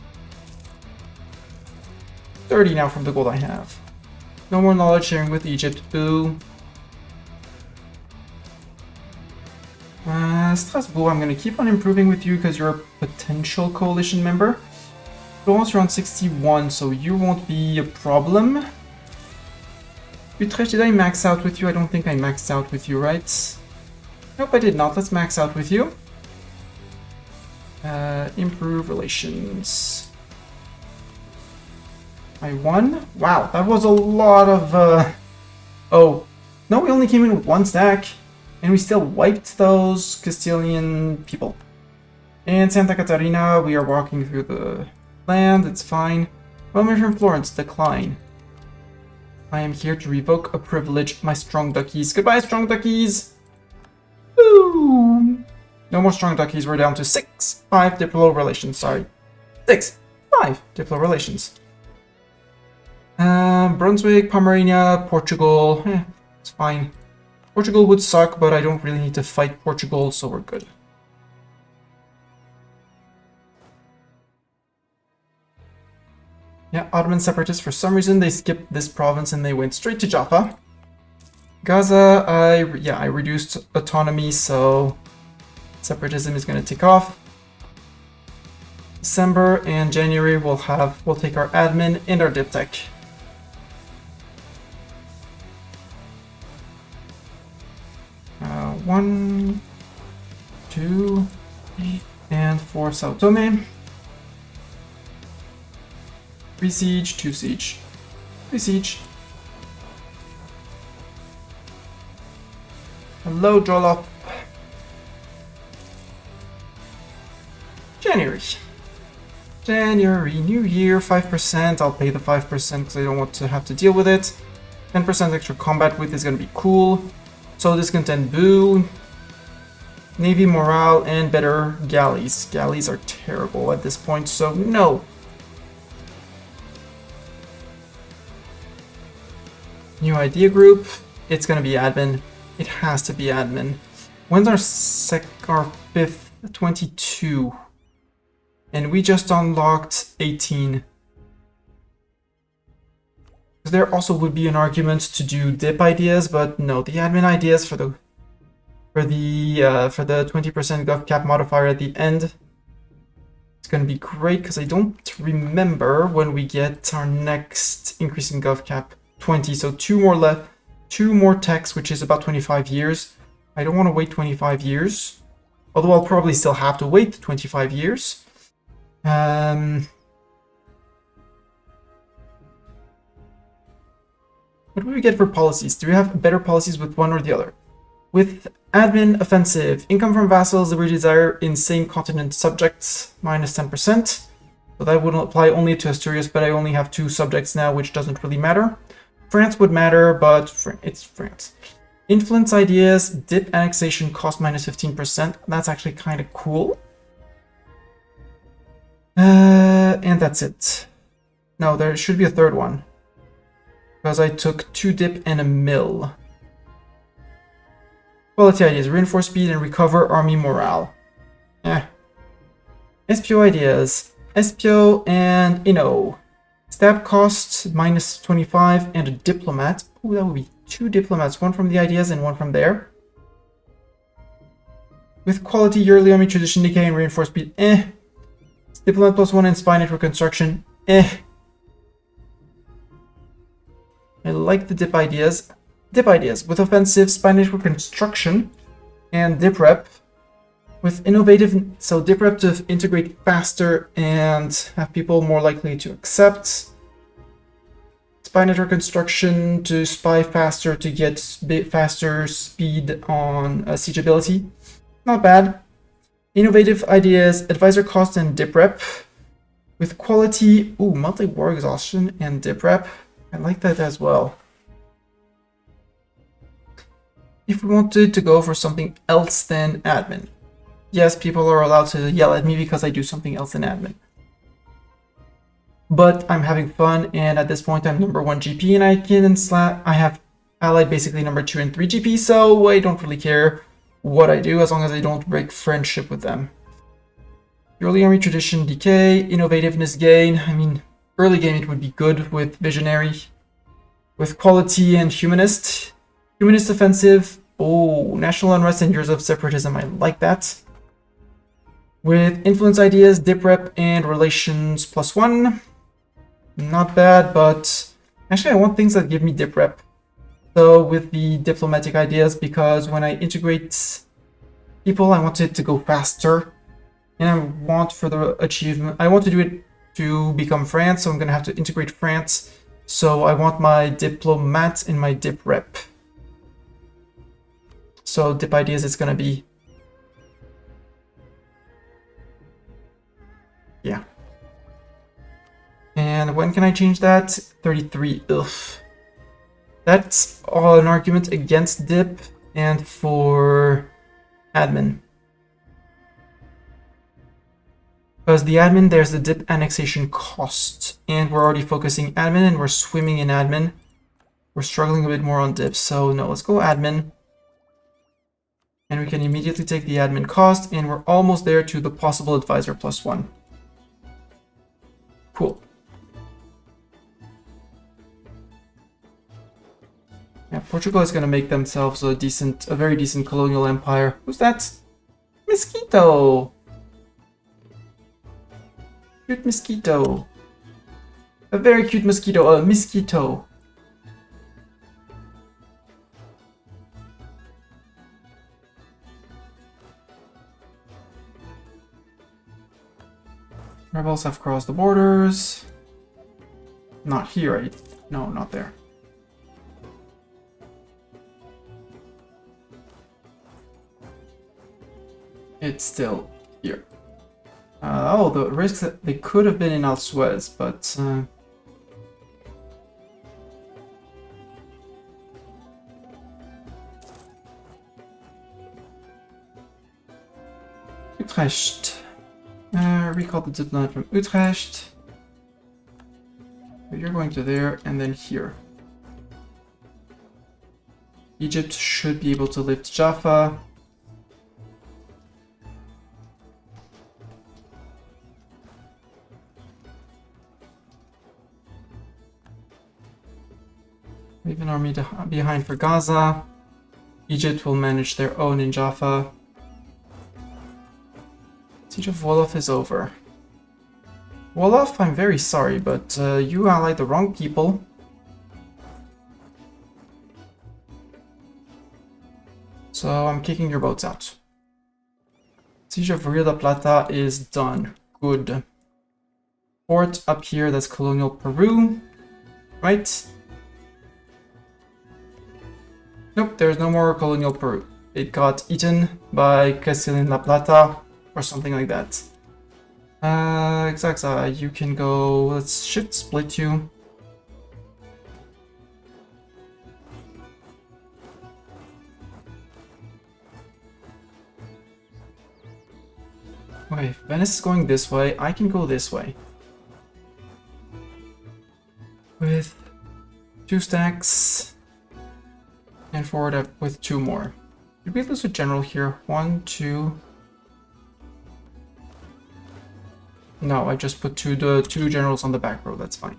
30 now from the gold I have. No more knowledge sharing with Egypt, boo. Strasbourg, I'm going to keep on improving with you because you're a potential coalition member. Florence, you're on 61, so you won't be a problem. Utrecht, did I max out with you? I don't think I maxed out with you, right? Nope, I did not. Let's max out with you. Improve relations. I won? Wow, that was a lot of... Oh, no, we only came in with 1 stack. And we still wiped those Castilian people. And Santa Catarina, we are walking through the land, it's fine. Welcome from Florence, decline. I am here to revoke a privilege, my strong duckies. Goodbye, strong duckies! Boom! No more strong duckies, we're down to 6. 5 diplo relations, sorry. 6. 5 diplo relations. Brunswick, Pomerania, Portugal, it's fine. Portugal would suck, but I don't really need to fight Portugal, so we're good. Yeah, Ottoman separatists, for some reason, they skipped this province and they went straight to Jaffa. Gaza, I reduced autonomy, so separatism is going to take off. December and January, we'll take our admin and our diptech. One, 2, 3, and 4 Sao Tome. 3 siege, 2 siege, 3 siege. Hello, Jolop. January, New Year, 5%. I'll pay the 5% because I don't want to have to deal with it. 10% extra combat width is going to be cool. So discontent, boo. Navy morale and better galleys. Galleys are terrible at this point, so no. New idea group. It's gonna be admin. It has to be admin. When's our 5th? 22. And we just unlocked 18. There also would be an argument to do dip ideas, but no, the admin ideas for the 20% gov cap modifier at the end, it's going to be great because I don't remember when we get our next increase in gov cap. 20, so 2 more left, 2 more techs, which is about 25 years. I don't want to wait 25 years, although I'll probably still have to wait 25 years. What do we get for policies? Do we have better policies with one or the other? With admin offensive, income from vassals that we desire in same continent subjects, minus 10%. So that wouldn't apply only to Asturias, but I only have 2 subjects now, which doesn't really matter. France would matter, but it's France. Influence ideas, dip annexation cost minus 15%. That's actually kind of cool. And that's it. No, there should be a third one. Because I took 2 dip and a mill. Quality ideas, reinforce speed and recover army morale. SPO ideas, SPO and stab costs minus 25 and a diplomat. Ooh, that would be 2 diplomats, one from the ideas and one from there. With quality, yearly army tradition, decay, and reinforced speed, Diplomat +1 and spy network construction, I like the dip ideas. Dip ideas with offensive, spy network construction, and dip rep. With innovative, so dip rep to integrate faster and have people more likely to accept. Spy network construction to spy faster to get bit faster speed on siege ability. Not bad. Innovative ideas, advisor cost, and dip rep. With quality, monthly war exhaustion and dip rep. I like that as well. If we wanted to go for something else than admin. Yes, people are allowed to yell at me because I do something else than admin. But I'm having fun, and at this point I'm number 1 GP, and I have allied basically number 2 and 3 GP, so I don't really care what I do as long as I don't break friendship with them. Early army tradition decay, innovativeness gain. I mean, early game it would be good with visionary. With quality and humanist. Humanist offensive. National unrest and years of separatism. I like that. With influence ideas, dip rep, and relations +1. Not bad, but actually I want things that give me dip rep. So with the diplomatic ideas, because when I integrate people, I want it to go faster. And I want for the achievement, I want to do it to become France, so I'm gonna have to integrate France. So I want my diplomat and my dip rep. So dip ideas is gonna be, yeah. And when can I change that? 33. Ugh. That's an argument against dip and for admin. Because the admin, there's the dip annexation cost. And we're already focusing admin and we're swimming in admin. We're struggling a bit more on dip. So no, let's go admin. And we can immediately take the admin cost. And we're almost there to the possible advisor +1. Cool. Yeah, Portugal is going to make themselves a very decent colonial empire. Who's that? Mosquito! Cute mosquito. A very cute mosquito, a mosquito. Rebels have crossed the borders. Not here, right? No, not there. It's still here. The risks that they could have been in Asturias, but Utrecht. Recall the diplomat from Utrecht. You're going to there and then here. Egypt should be able to lift Jaffa. Leave an army behind for Gaza. Egypt will manage their own in Jaffa. Siege of Wolof is over. Wolof, I'm very sorry, but you allied the wrong people. So I'm kicking your boats out. Siege of Rio de Plata is done. Good. Port up here, that's colonial Peru. Right? Nope, there's no more colonial Peru. It got eaten by Castilian La Plata or something like that. Exactly, you can go, let's shift split you. Okay, Venice is going this way, I can go this way. With 2 stacks. And forward up with 2 more. Did we lose a general here? 1, 2. No, I just put two generals on the back row, that's fine.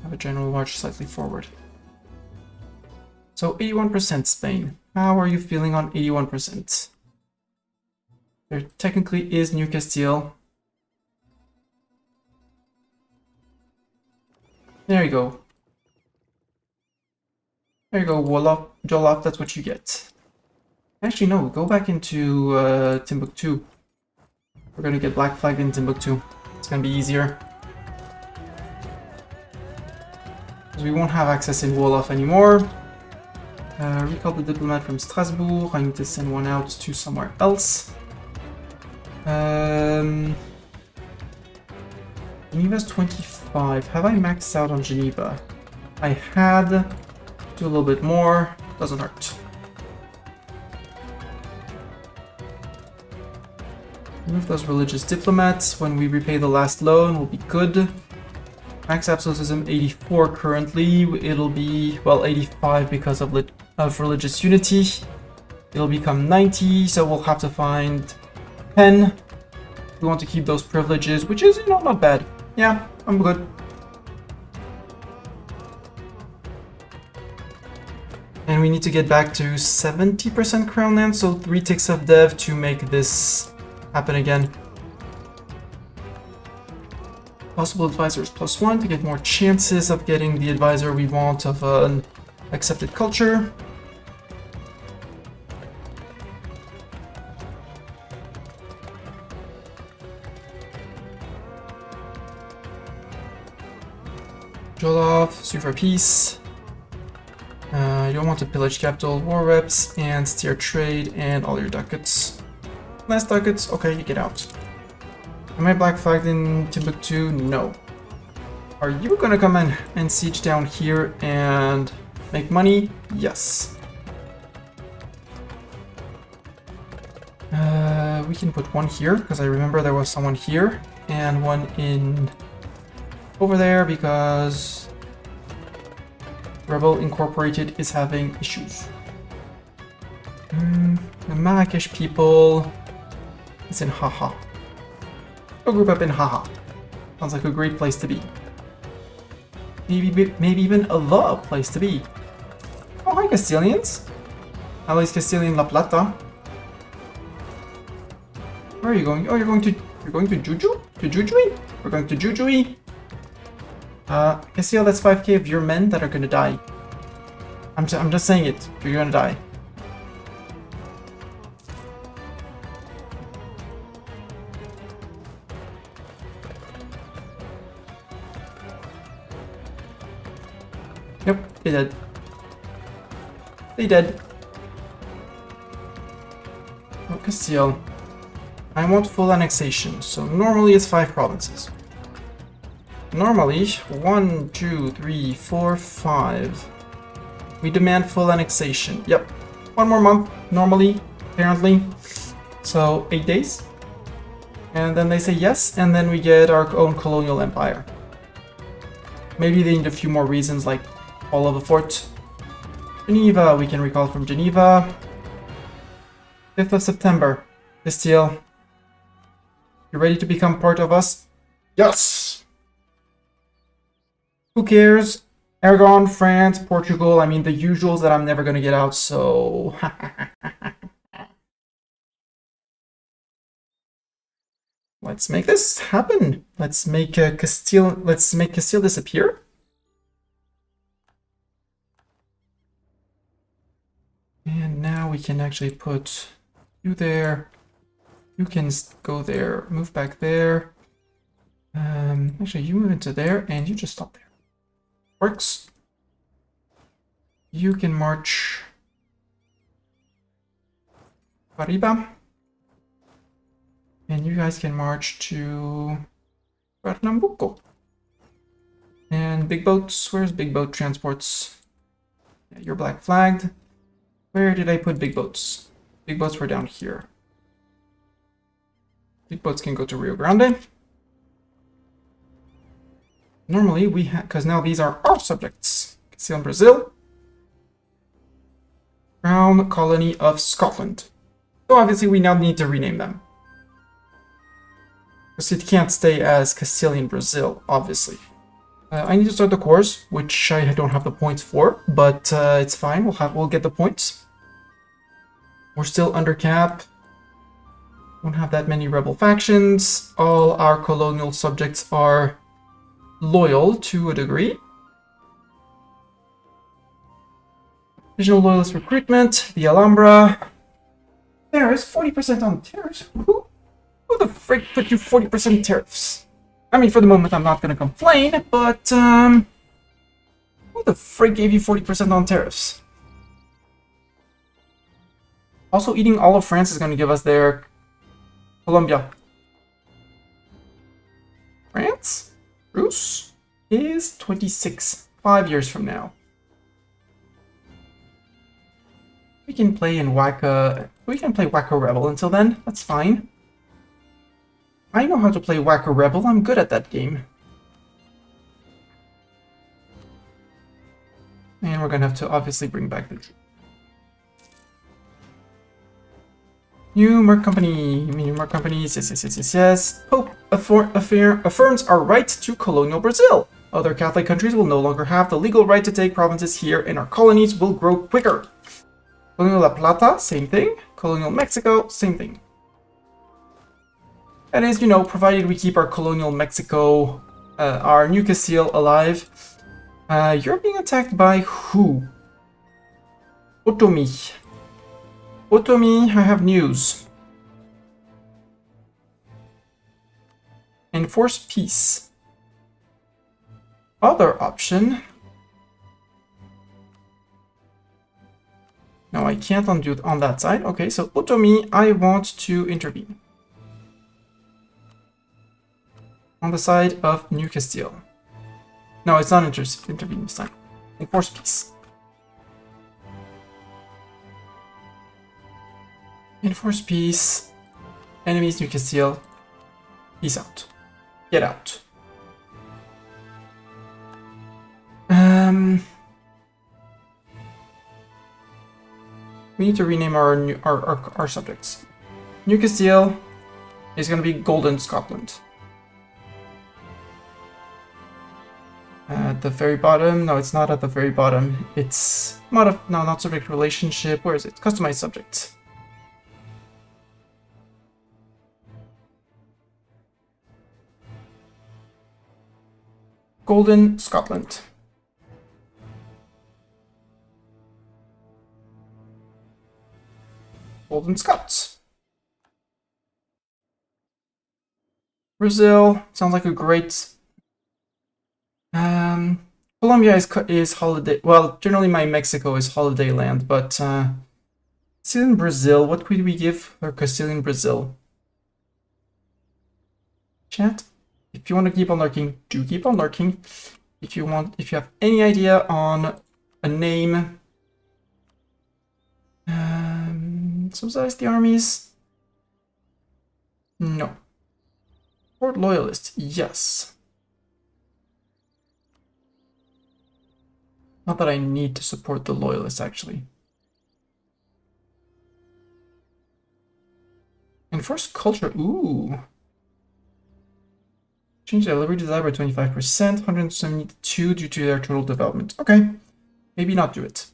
Have a general march slightly forward. So 81% Spain. How are you feeling on 81%? There technically is New Castile. There you go. There you go, Wolof, Jollof, that's what you get. Actually, no, go back into Timbuktu. We're gonna get black flagged in Timbuktu. It's gonna be easier. Because we won't have access in Wolof anymore. Recall the diplomat from Strasbourg. I need to send one out to somewhere else. Geneva's 25. Have I maxed out on Geneva? I had. Do a little bit more. Doesn't hurt. Remove those religious diplomats. When we repay the last loan, will be good. Max absolutism 84 currently. It'll be, well, 85 because of religious unity. It'll become 90, so we'll have to find 10. We want to keep those privileges, which is, you know, not bad. Yeah, I'm good. And we need to get back to 70% crown land, so 3 ticks of dev to make this happen again. Possible advisors +1 to get more chances of getting the advisor we want of an accepted culture. Jollof, sue for peace. You don't want to pillage capital, war reps, and steer trade, and all your ducats. Last ducats, okay, you get out. Am I black flagged in Timbuktu? No. Are you gonna come in and siege down here and make money? Yes. We can put one here, because I remember there was someone here, and one in over there, because Rebel Incorporated is having issues. The Marrakesh people is in Haha. Go group up in Haha. Sounds like a great place to be. Maybe even a love place to be. Oh, hi Castilians. Allies Castilian La Plata. Where are you going? Oh, you're going to Juju? To Jujui? We're going to Jujui. Castile, that's 5k of your men that are gonna die. I'm just saying it. You're gonna die. Yep, they dead. They dead. Oh, Castile. I want full annexation, so normally it's 5 provinces. Normally, 1, 2, 3, 4, 5. We demand full annexation. Yep. 1 more month, normally, apparently. So, 8 days. And then they say yes, and then we get our own colonial empire. Maybe they need a few more reasons, like all of a fort. Geneva, we can recall from Geneva. 5th of September. Castile. You ready to become part of us? Yes! Who cares? Aragon, France, Portugal, I mean the usuals that I'm never gonna get out, so... Let's make this happen. Let's make Castile disappear. And now we can actually put you there. You can go there, move back there. Actually, you move into there, and you just stop there. Works. You can march Arriba. And you guys can march to Pernambuco. And big boats, where's big boat transports? Yeah, you're black flagged. Where did I put big boats? Big boats were down here. Big boats can go to Rio Grande. Normally we have, because now these are our subjects. Castile and Brazil. Crown Colony of Scotland. So obviously we now need to rename them. Because it can't stay as Castilian Brazil, obviously. I need to start the course, which I don't have the points for, but it's fine. We'll get the points. We're still under cap. Don't have that many rebel factions. All our colonial subjects are loyal to a degree. Regional loyalist recruitment, the Alhambra. Tariffs, 40% on tariffs. Who the frick put you 40% tariffs? I mean, for the moment, I'm not gonna complain, but who the frick gave you 40% on tariffs? Also, eating all of France is gonna give us their Colombia. France? Bruce is 26, 5 years from now. We can play in Wacka. We can play Wacko Rebel until then. That's fine. I know how to play Wacko Rebel. I'm good at that game. And we're gonna have to obviously bring back the New Merc Company. New Merc Companies. Yes. Pope affirms our right to colonial Brazil. Other Catholic countries will no longer have the legal right to take provinces here, and our colonies will grow quicker. Colonial La Plata, same thing. Colonial Mexico, same thing. That is, you know, provided we keep our colonial Mexico, our New Castile alive. You're being attacked by who? Otomi. Otomi, I have news. Enforce peace. Other option. No, I can't undo it on that side. Okay, so Otomi, I want to intervene. On the side of New Castile. No, it's not intervene this time. Enforce peace. Enforce peace. Enemies New Castile. Peace out. Get out. We need to rename our subjects. New Castile is going to be Golden Scotland. At the very bottom. No, it's not at the very bottom. It's not subject relationship. Where is it? Customized subject. Golden Scotland. Golden Scots. Brazil sounds like a great. Colombia is holiday. Well, generally my Mexico is holiday land, but Castilian Brazil. What could we give for Castilian Brazil? Chat. If you want to keep on lurking, do keep on lurking. If you have any idea on a name, subsidize the armies. No. Support loyalist, yes. Not that I need to support the loyalists, actually. Enforce culture, ooh. Change their liberty desire by 25%, 172 due to their total development. Okay, maybe not do it.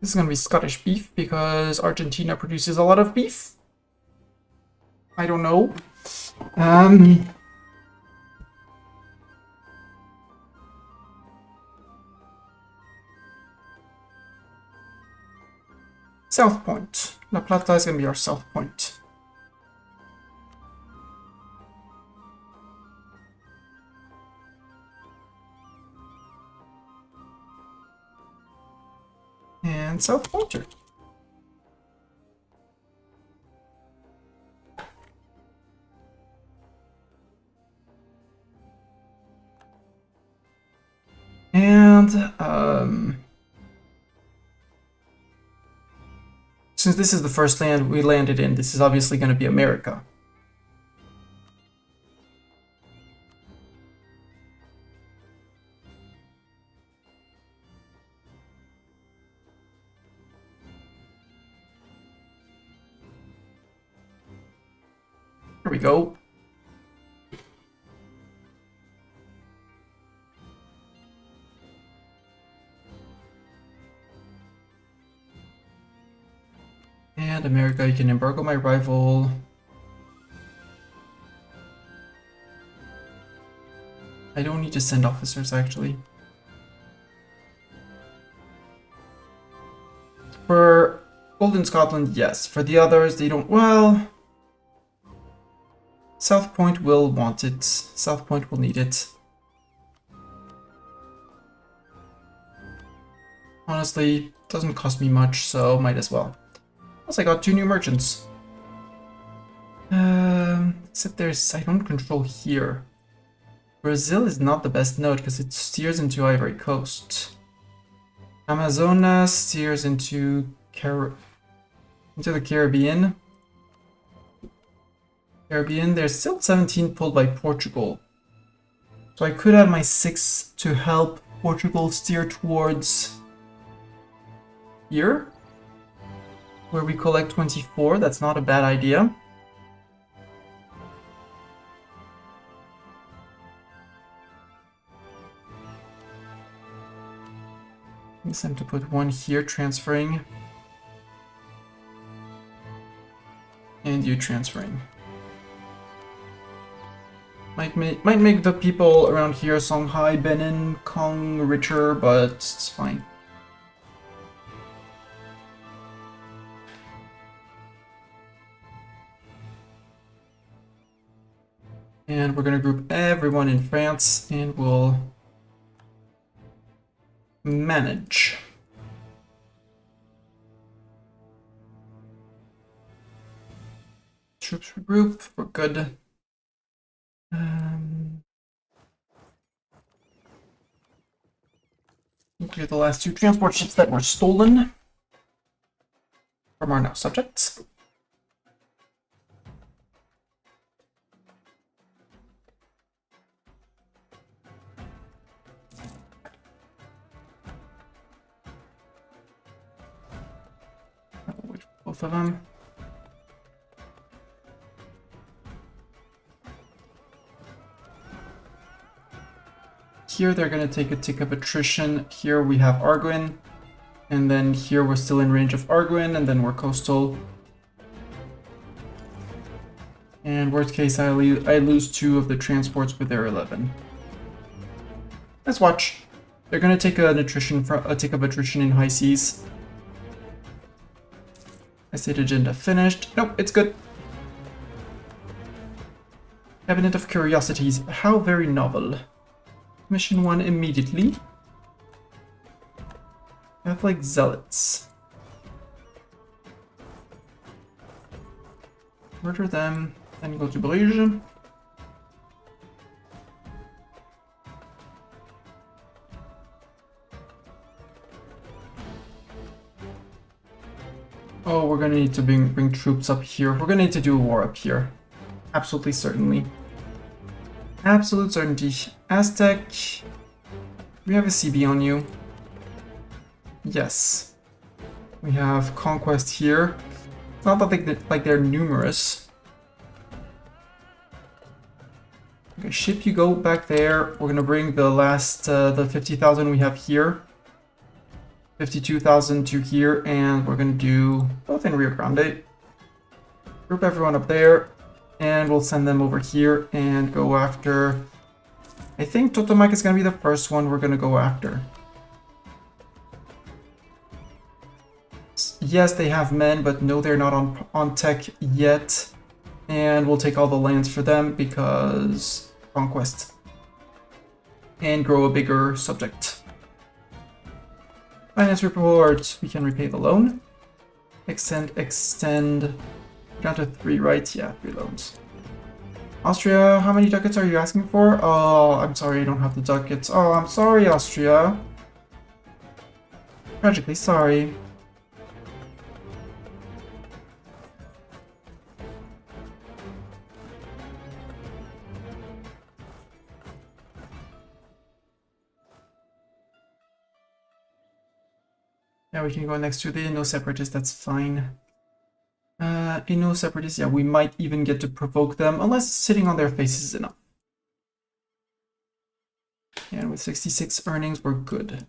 This is gonna be Scottish beef because Argentina produces a lot of beef. I don't know. South Point. La Plata is gonna be our South Point. And South Pointer. And since this is the first land we landed in, this is obviously going to be America. Here we go. And America, you can embargo my rival. I don't need to send officers, actually. For Golden Scotland, yes. For the others, they don't... Well... South Point will want it. South Point will need it. Honestly, doesn't cost me much, so might as well. Plus, I got 2 new merchants. Except I don't control here. Brazil is not the best node because it steers into Ivory Coast. Amazonas steers into the Caribbean. There's still 17 pulled by Portugal. So I could add my 6 to help Portugal steer towards here, where we collect 24. That's not a bad idea. It's time to put 1 here, transferring. And you transferring. Might make the people around here, Songhai, Benin, Kong, richer, but it's fine. And we're gonna group everyone in France, and we'll manage. Troops regroup, we're good. Clear the last 2 transport ships that were stolen from our now subjects. Wait for both of them. Here they're going to take a tick of attrition. Here we have Arguin, and then here we're still in range of Arguin, and then we're coastal. And worst case, I lose 2 of the transports with their 11. Let's watch. They're going to take a tick of attrition in high seas. I state agenda finished. Nope, it's good. Cabinet of Curiosities. How very novel. Mission 1 immediately. Catholic Zealots. Murder them, then go to Bruges. Oh, we're gonna need to bring troops up here. We're gonna need to do a war up here. Absolutely certainly. Absolute certainty. Aztec. We have a CB on you. Yes. We have Conquest here. It's not that they're numerous. Okay, ship, you go back there. We're gonna bring the last, the 50,000 we have here. 52,000 to here, and we're gonna do both in Rio Grande. Group everyone up there. And we'll send them over here and go after... I think Totomak is going to be the first one we're going to go after. Yes, they have men, but no, they're not on tech yet. And we'll take all the lands for them because... Conquest. And grow a bigger subject. Finance report. We can repay the loan. Extend... Down to 3, right? Yeah, 3 loans. Austria, how many ducats are you asking for? Oh, I'm sorry, I don't have the ducats. Oh, I'm sorry, Austria. Tragically sorry. Yeah, we can go next to the no separatists, that's fine. Inno separatists, yeah, we might even get to provoke them, unless sitting on their faces is enough. And with 66 earnings, we're good.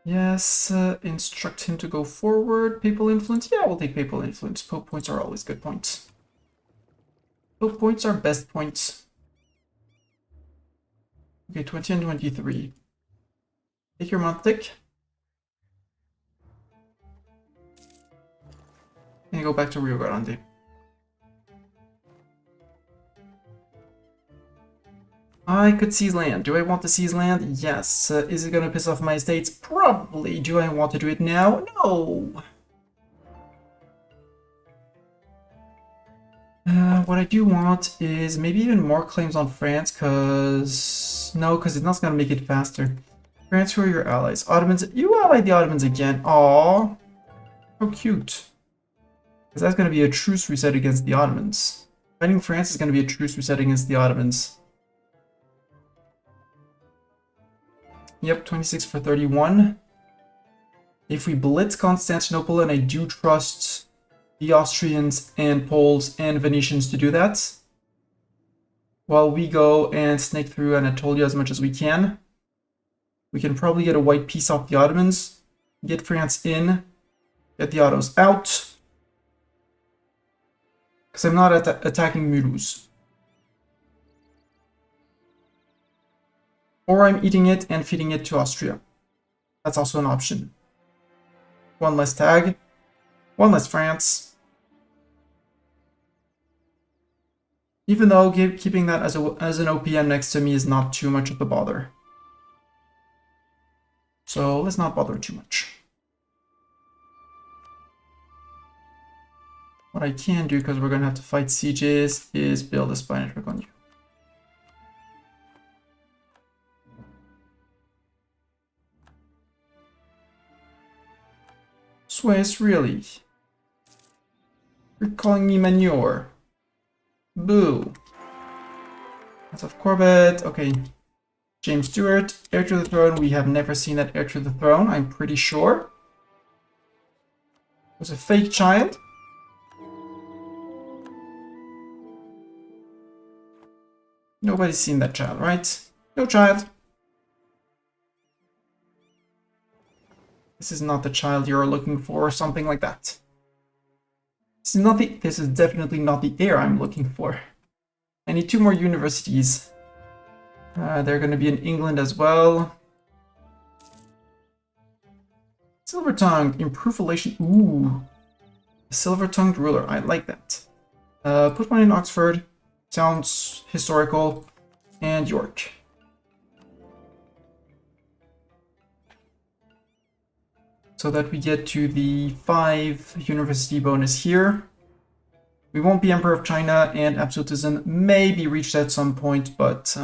Yes, instruct him to go forward. Papal influence? Yeah, we'll take papal influence. Pope points are always good points. Pope points are best points. Okay, 20 and 23. Take your Montic. And go back to Rio Grande. I could seize land. Do I want to seize land? Yes. Is it gonna piss off my estates? Probably. Do I want to do it now? No. What I do want is maybe even more claims on France, because... No, because it's not gonna make it faster. France, who are your allies? Ottomans. You allied the Ottomans again. Aww. How cute. Because that's gonna be a truce reset against the Ottomans. Fighting France is gonna be a truce reset against the Ottomans. Yep, 26 for 31. If we blitz Constantinople, and I do trust the Austrians and Poles and Venetians to do that, while we go and snake through Anatolia as much as we can probably get a white piece off the Ottomans, get France in, get the Ottos out, because I'm not attacking Mulhouse. Or I'm eating it and feeding it to Austria. That's also an option. One less tag. One less France. Even though keeping that as an OPM next to me is not too much of a bother. So let's not bother too much. What I can do, because we're going to have to fight sieges, is build a spy network on you. Swiss, really? You're calling me manure. Boo. That's of Corbett. Okay. James Stewart, heir to the throne. We have never seen that heir to the throne, I'm pretty sure. It was a fake child. Nobody's seen that child, right? No child. This is not the child you're looking for, or something like that. This is definitely not the heir I'm looking for. I need 2 more universities. They're going to be in England as well. Silver Tongue, improve relation. Ooh, silver-tongued ruler. I like that. Put one in Oxford. Sounds historical. And York. So that we get to the 5 university bonus here. We won't be Emperor of China, and absolutism may be reached at some point, but...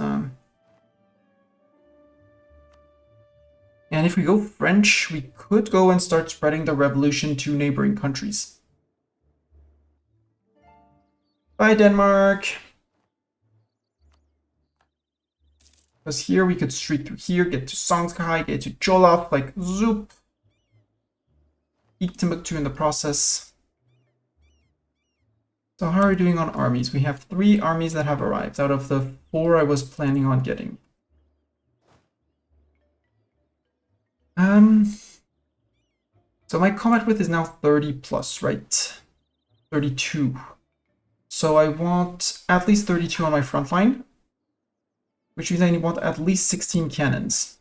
And if we go French, we could go and start spreading the revolution to neighboring countries. Bye, Denmark! Because here we could streak through here, get to Songkhai, get to Jolaf, like zoop. Eat Timbuktu in the process. So how are we doing on armies? We have 3 armies that have arrived out of the 4 I was planning on getting. So my combat width is now 30 plus, right? 32. So I want at least 32 on my front line, which means I want at least 16 cannons.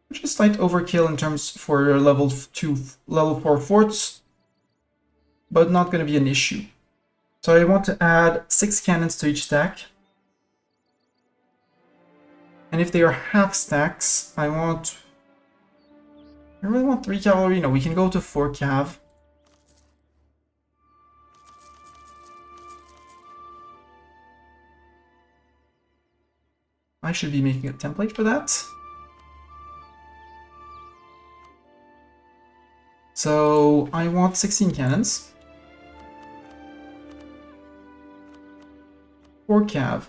Which is slight overkill in terms for level 2, level 4 forts, but not going to be an issue. So I want to add 6 cannons to each stack. And if they are half stacks, I really want 3 cavalry. No, we can go to 4 cav. I should be making a template for that. So I want 16 cannons. 4 cav.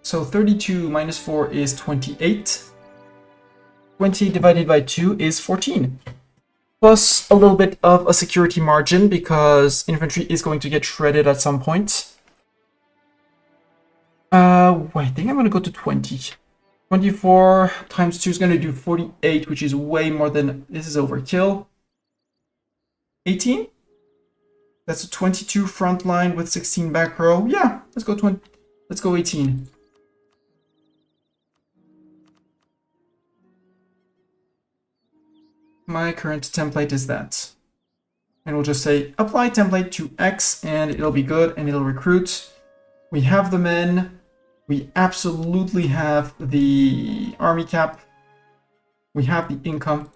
So 32 minus 4 is 28. 28 divided by 2 is 14. Plus a little bit of a security margin because infantry is going to get shredded at some point. I think I'm going to go to 20. 24 times 2 is going to do 48, which is way more than... This is overkill. 18? That's a 22 front line with 16 back row. Yeah, let's go 20. Let's go 18. My current template is that. And we'll just say apply template to X and it'll be good and it'll recruit. We have the men. We absolutely have the army cap. We have the income.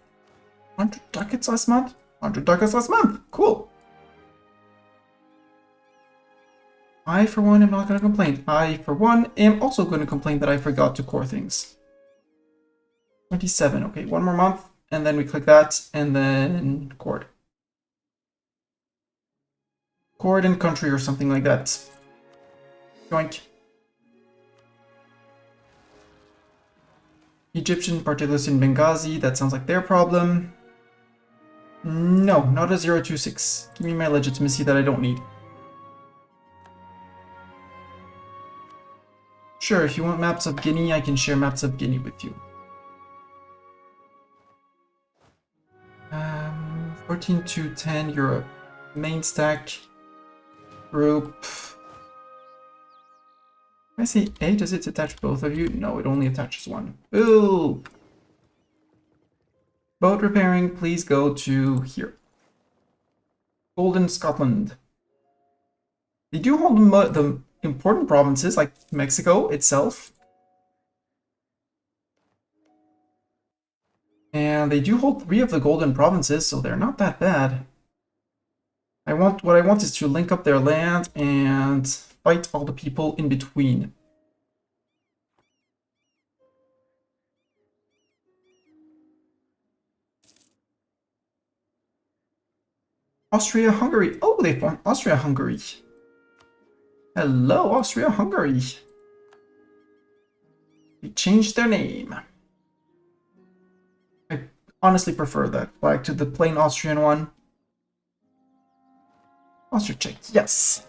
100 ducats last month? 100 ducats last month. Cool. I, for one, am not going to complain. I, for one, am also going to complain that I forgot to core things. 27. Okay, one more month. And then we click that. And then chord. Chord and country or something like that. Joink. Egyptian particulars in Benghazi. That sounds like their problem. No, not a 026. Give me my legitimacy that I don't need. Sure, if you want maps of Guinea, I can share maps of Guinea with you. 14 to 10 Europe. Main stack. Group. If I say A, does it attach both of you? No, it only attaches one. Ooh! Boat repairing, please go to here. Golden Scotland. They do hold the important provinces like Mexico itself. And they do hold 3 of the golden provinces, so they're not that bad. What I want is to link up their land and fight all the people in between. Austria-Hungary. Oh, they formed Austria-Hungary. Hello, Austria-Hungary. They changed their name. I honestly prefer that flag to the plain Austrian one. Austria-Czech, yes.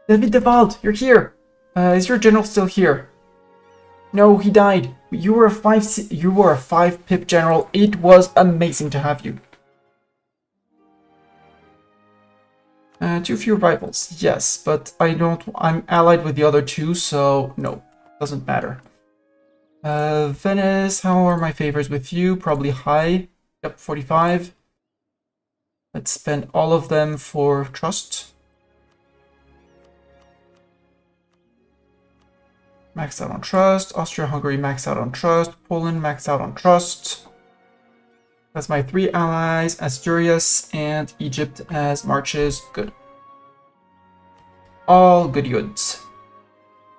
David Devald, you're here. Is your general still here? No, he died. You were a 5 pip general. It was amazing to have you. Too few rivals, yes, but I'm allied with the other 2, so no, doesn't matter. Venice, how are my favors with you? Probably high. Yep, 45. Let's spend all of them for trust. Maxed out on trust. Austria-Hungary maxed out on trust. Poland maxed out on trust. That's my 3 allies, Asturias and Egypt as marches. Good. All goody goods.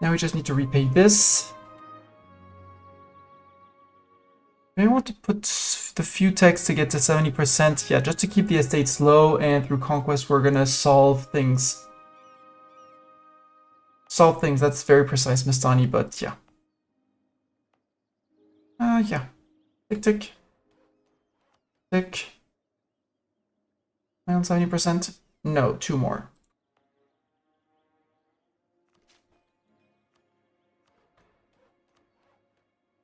Now we just need to repay this. I want to put the few techs to get to 70%. Yeah, just to keep the estates low, and through conquest we're gonna solve things. Solve things, that's very precise, Mastani, but yeah. Yeah. Tick, tick. Tick. Am I on 70%? No, 2 more.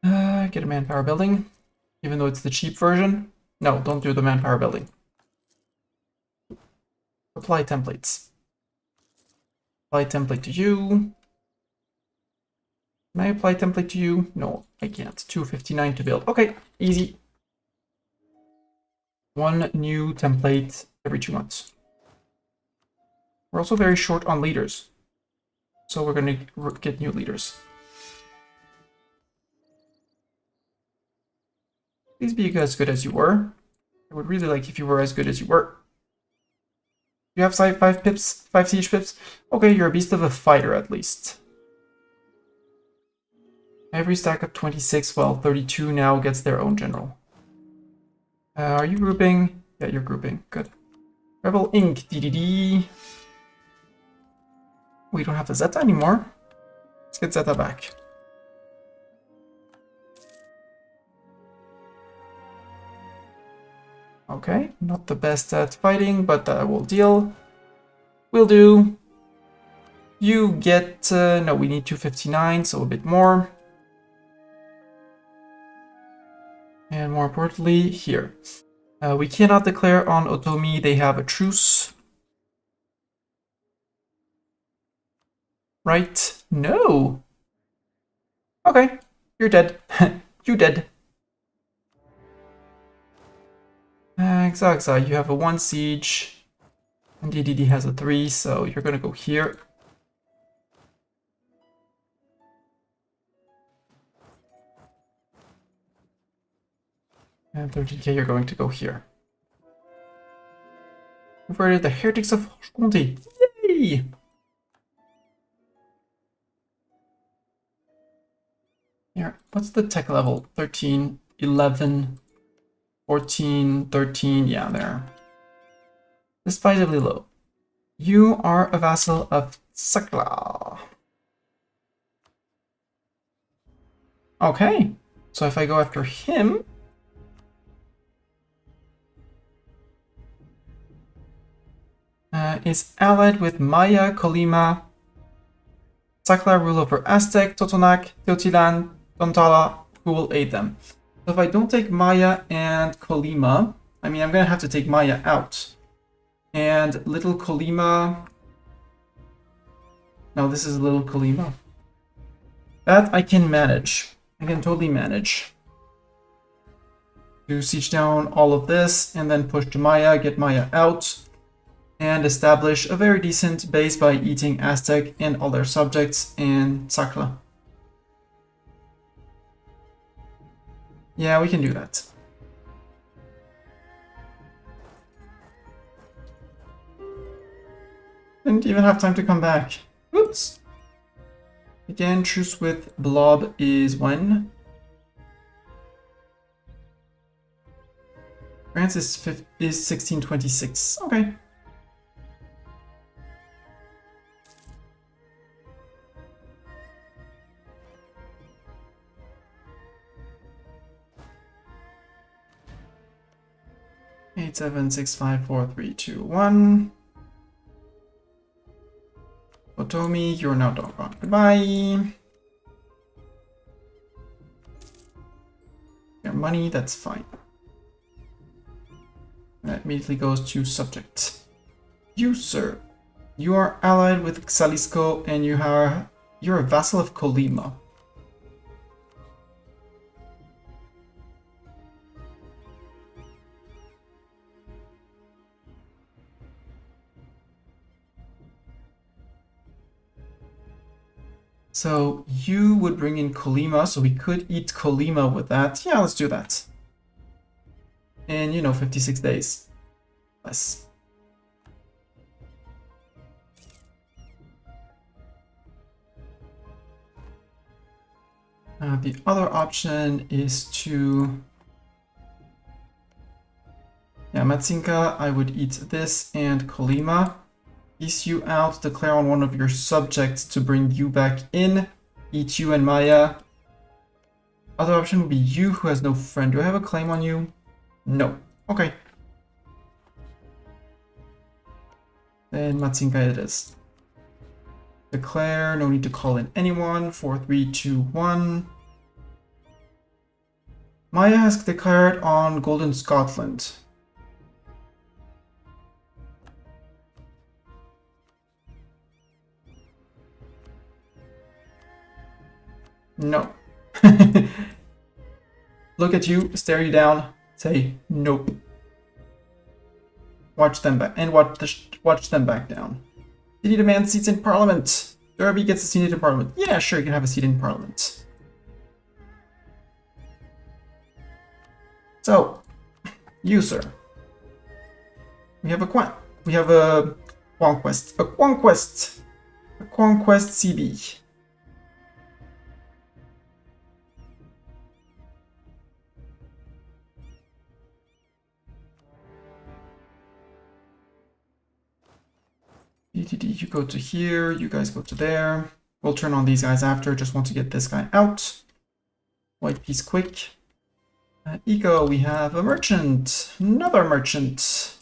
Get a manpower building, even though it's the cheap version. No, don't do the manpower building. Apply templates. Apply template to you. Can I apply template to you? No, I can't. 259 to build. Okay, easy. 1 new template every 2 months. We're also very short on leaders, so we're going to get new leaders. Please be as good as you were. I would really like if you were as good as you were. You have 5 pips, 5 siege pips. Okay, you're a beast of a fighter at least. Every stack of 26, well, 32 now gets their own general. Are you grouping? Yeah, you're grouping. Good. Rebel Inc. DDD. We don't have the Zeta anymore. Let's get Zeta back. Okay, not the best at fighting, but we'll deal. Will do. You get... no, we need 259, so a bit more. And more importantly, here. We cannot declare on Otomi, they have a truce. Right? No! Okay, you're dead. You dead. Xaxa, you have a 1 siege. And DDD has a 3, so you're gonna go here. And 13k, you're going to go here. Converted the heretics of Franche-Comté. Yay! Here, what's the tech level? 13, 11, 14, 13, yeah, there. Despitably low. You are a vassal of Sakla. Okay, so if I go after him, is allied with Maya, Colima, Sakla rule over Aztec, Totonac, Teotihuacan, Tontala, who will aid them. So if I don't take Maya and Colima, I mean, I'm gonna have to take Maya out. And little Colima... No, this is little Colima. That I can manage. I can totally manage. To siege down all of this, and then push to Maya, get Maya out, and establish a very decent base by eating Aztec and all their subjects in Sakla. Yeah, we can do that. Didn't even have time to come back. Oops. Again, truce with Blob is when? France is 1626. Okay. Eight, 7, 6, 5, 4, 3, 2, 1. Otomi, you're now doggone. Goodbye. Your money, that's fine. That immediately goes to subject. You, sir. You are allied with Xalisco and you're a vassal of Colima. So you would bring in Colima, so we could eat Colima with that. Yeah, let's do that. And 56 days. Less. The other option is to... Yeah, Matsinka, I would eat this and Colima. Peace you out, declare on one of your subjects to bring you back in. Eat you and Maya. Other option would be you who has no friend. Do I have a claim on you? No. Okay. Then Matsinka it is. Declare, no need to call in anyone. 4, 3, 2, 1. Maya has declared on Golden Scotland. No. Look at you, stare you down, say nope. Watch them back and watch them back down. City demands seats in Parliament. Derby gets a seat in Parliament. Yeah, sure, you can have a seat in Parliament. So, you, sir. We have a conquest. A conquest CB. DTD, you go to here, you guys go to there. We'll turn on these guys after, just want to get this guy out. White piece quick. Eco, we have a merchant, another merchant.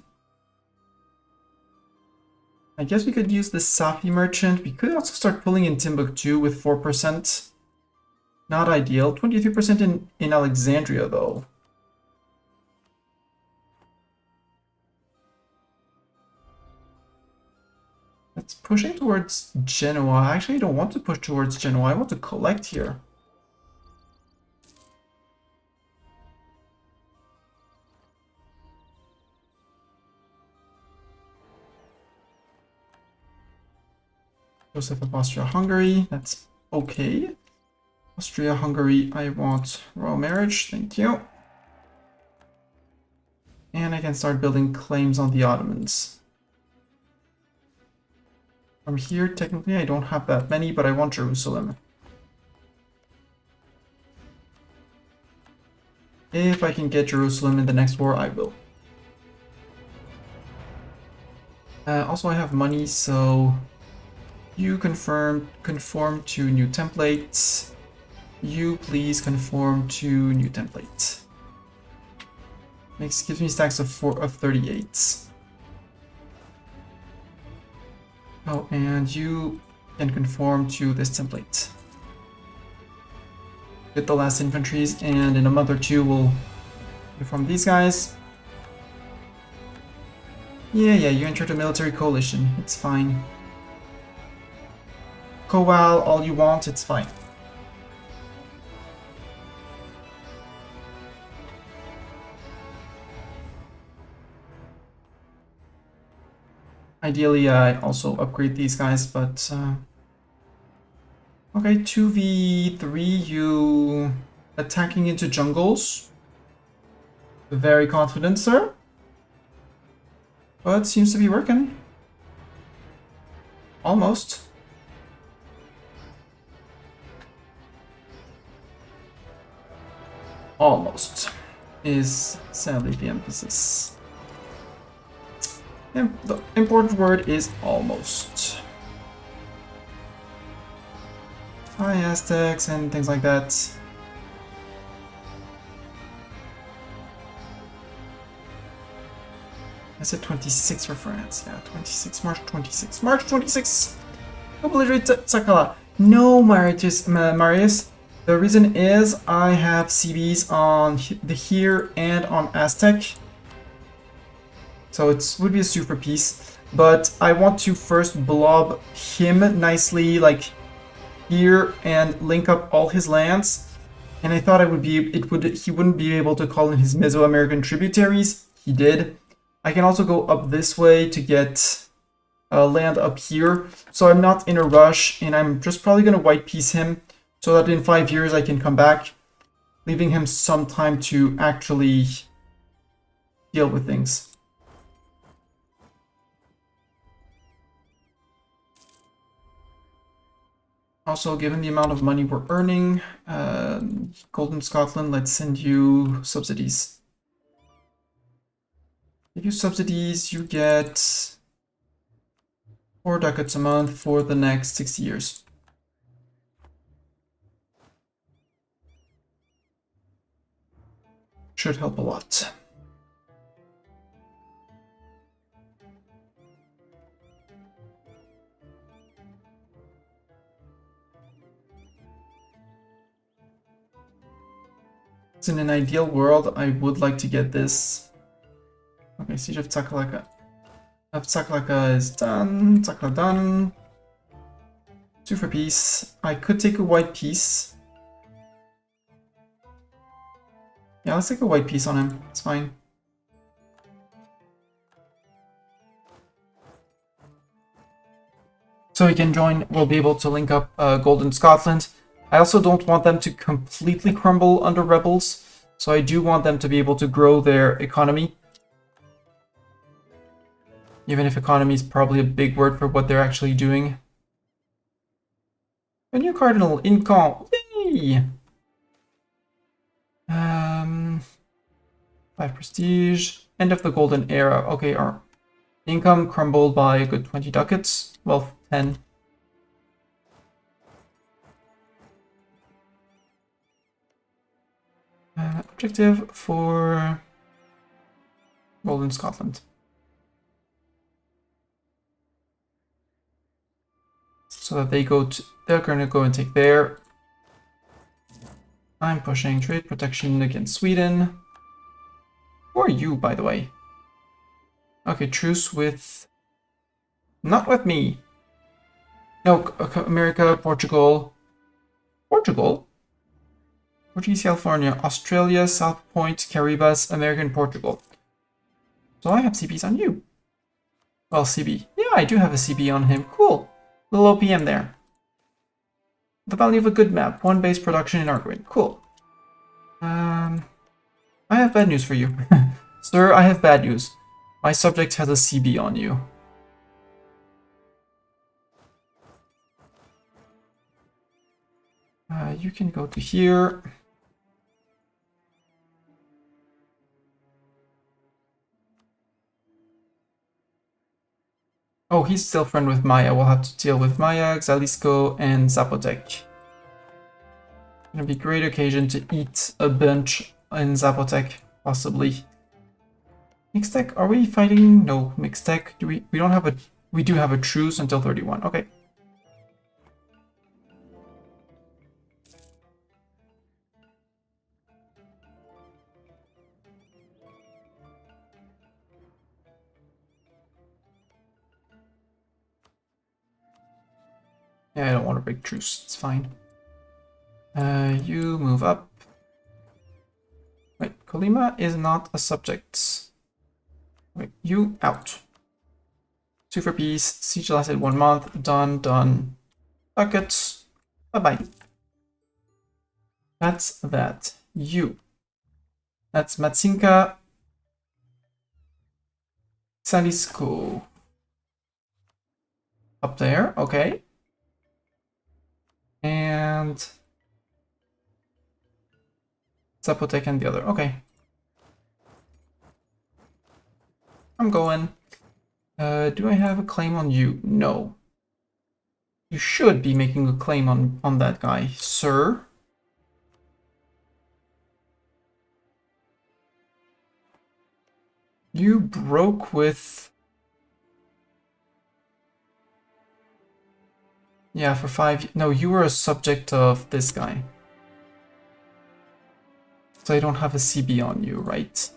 I guess we could use the Safi merchant. We could also start pulling in Timbuktu with 4%. Not ideal. 23% in Alexandria though. pushing towards Genoa. I actually don't want to push towards Genoa. I want to collect here. Joseph of Austria-Hungary, that's okay. Austria-Hungary, I want royal marriage, thank you. And I can start building claims on the Ottomans. From here, technically, I don't have that many, but I want Jerusalem. If I can get Jerusalem in the next war, I will. Also, I have money, so you conform to new template. You please conform to new template. Gives me stacks of 38. Oh, and you can conform to this template. Get the last infantries, and in a month or two we'll conform these guys. Yeah, you entered a military coalition. It's fine. Coal all you want, it's fine. Ideally, I also upgrade these guys, but okay, 2v3, you attacking into jungles. Very confident, sir. But seems to be working. Almost. Almost is sadly the emphasis. Yeah, the important word is almost. Hi, Aztecs and things like that. I said 26 for France. Yeah, 26. March 26. March 26. Obliterate Sakala. No, Marius. The reason is I have CBs on the here and on Aztec. So it would be a super piece. But I want to first blob him nicely, like here, and link up all his lands. And I thought he wouldn't be able to call in his Mesoamerican tributaries. He did. I can also go up this way to get land up here. So I'm not in a rush, and I'm just probably going to white piece him so that in 5 years I can come back, leaving him some time to actually deal with things. Also, given the amount of money we're earning, Golden Scotland, let's send you subsidies. Give you subsidies, you get 4 ducats a month for the next 60 years. Should help a lot. In an ideal world, I would like to get this. Okay, Siege of Tsakalaka. Tsakalaka is done. Tsakala done. 2 for peace. I could take a white piece. Yeah, let's take a white piece on him. It's fine. So he can join. We'll be able to link up Golden Scotland. I also don't want them to completely crumble under rebels, so I do want them to be able to grow their economy. Even if economy is probably a big word for what they're actually doing. A new cardinal in Caen. Yay! 5 prestige. End of the golden era. Okay, our income crumbled by a good 20 ducats. Well, 10. Objective for Golden Scotland. So that they're going to go and take there. I'm pushing trade protection against Sweden. Who are you, by the way? Okay, truce with... Not with me. No, America, Portugal. Portugal? Portuguese California, Australia, South Point, Caribas, American, Portugal. So I have CBs on you. Well, CB. Yeah, I do have a CB on him. Cool. Little OPM there. The value of a good map. 1 base production in Arguin. Cool. I have bad news for you. Sir, I have bad news. My subject has a CB on you. You can go to here. Oh, he's still friend with Maya. We'll have to deal with Maya, Xalisco, and Zapotec. Gonna be a great occasion to eat a bunch in Zapotec, possibly. Mixtec, are we fighting? No, Mixtec. We don't have a we do have a truce until 31. Okay. Yeah, I don't want to break truce. It's fine. You move up. Wait, Colima is not a subject. Wait, you out. 2 for peace. Siege lasted 1 month. Done, done. Buckets. Bye-bye. That's that. You. That's Matsinka. Xalisco. Up there, okay. And Zapotec and the other. Okay. I'm going. Do I have a claim on you? No. You should be making a claim on that guy, sir. You broke with... Yeah, for 5... No, you were a subject of this guy. So I don't have a CB on you, right?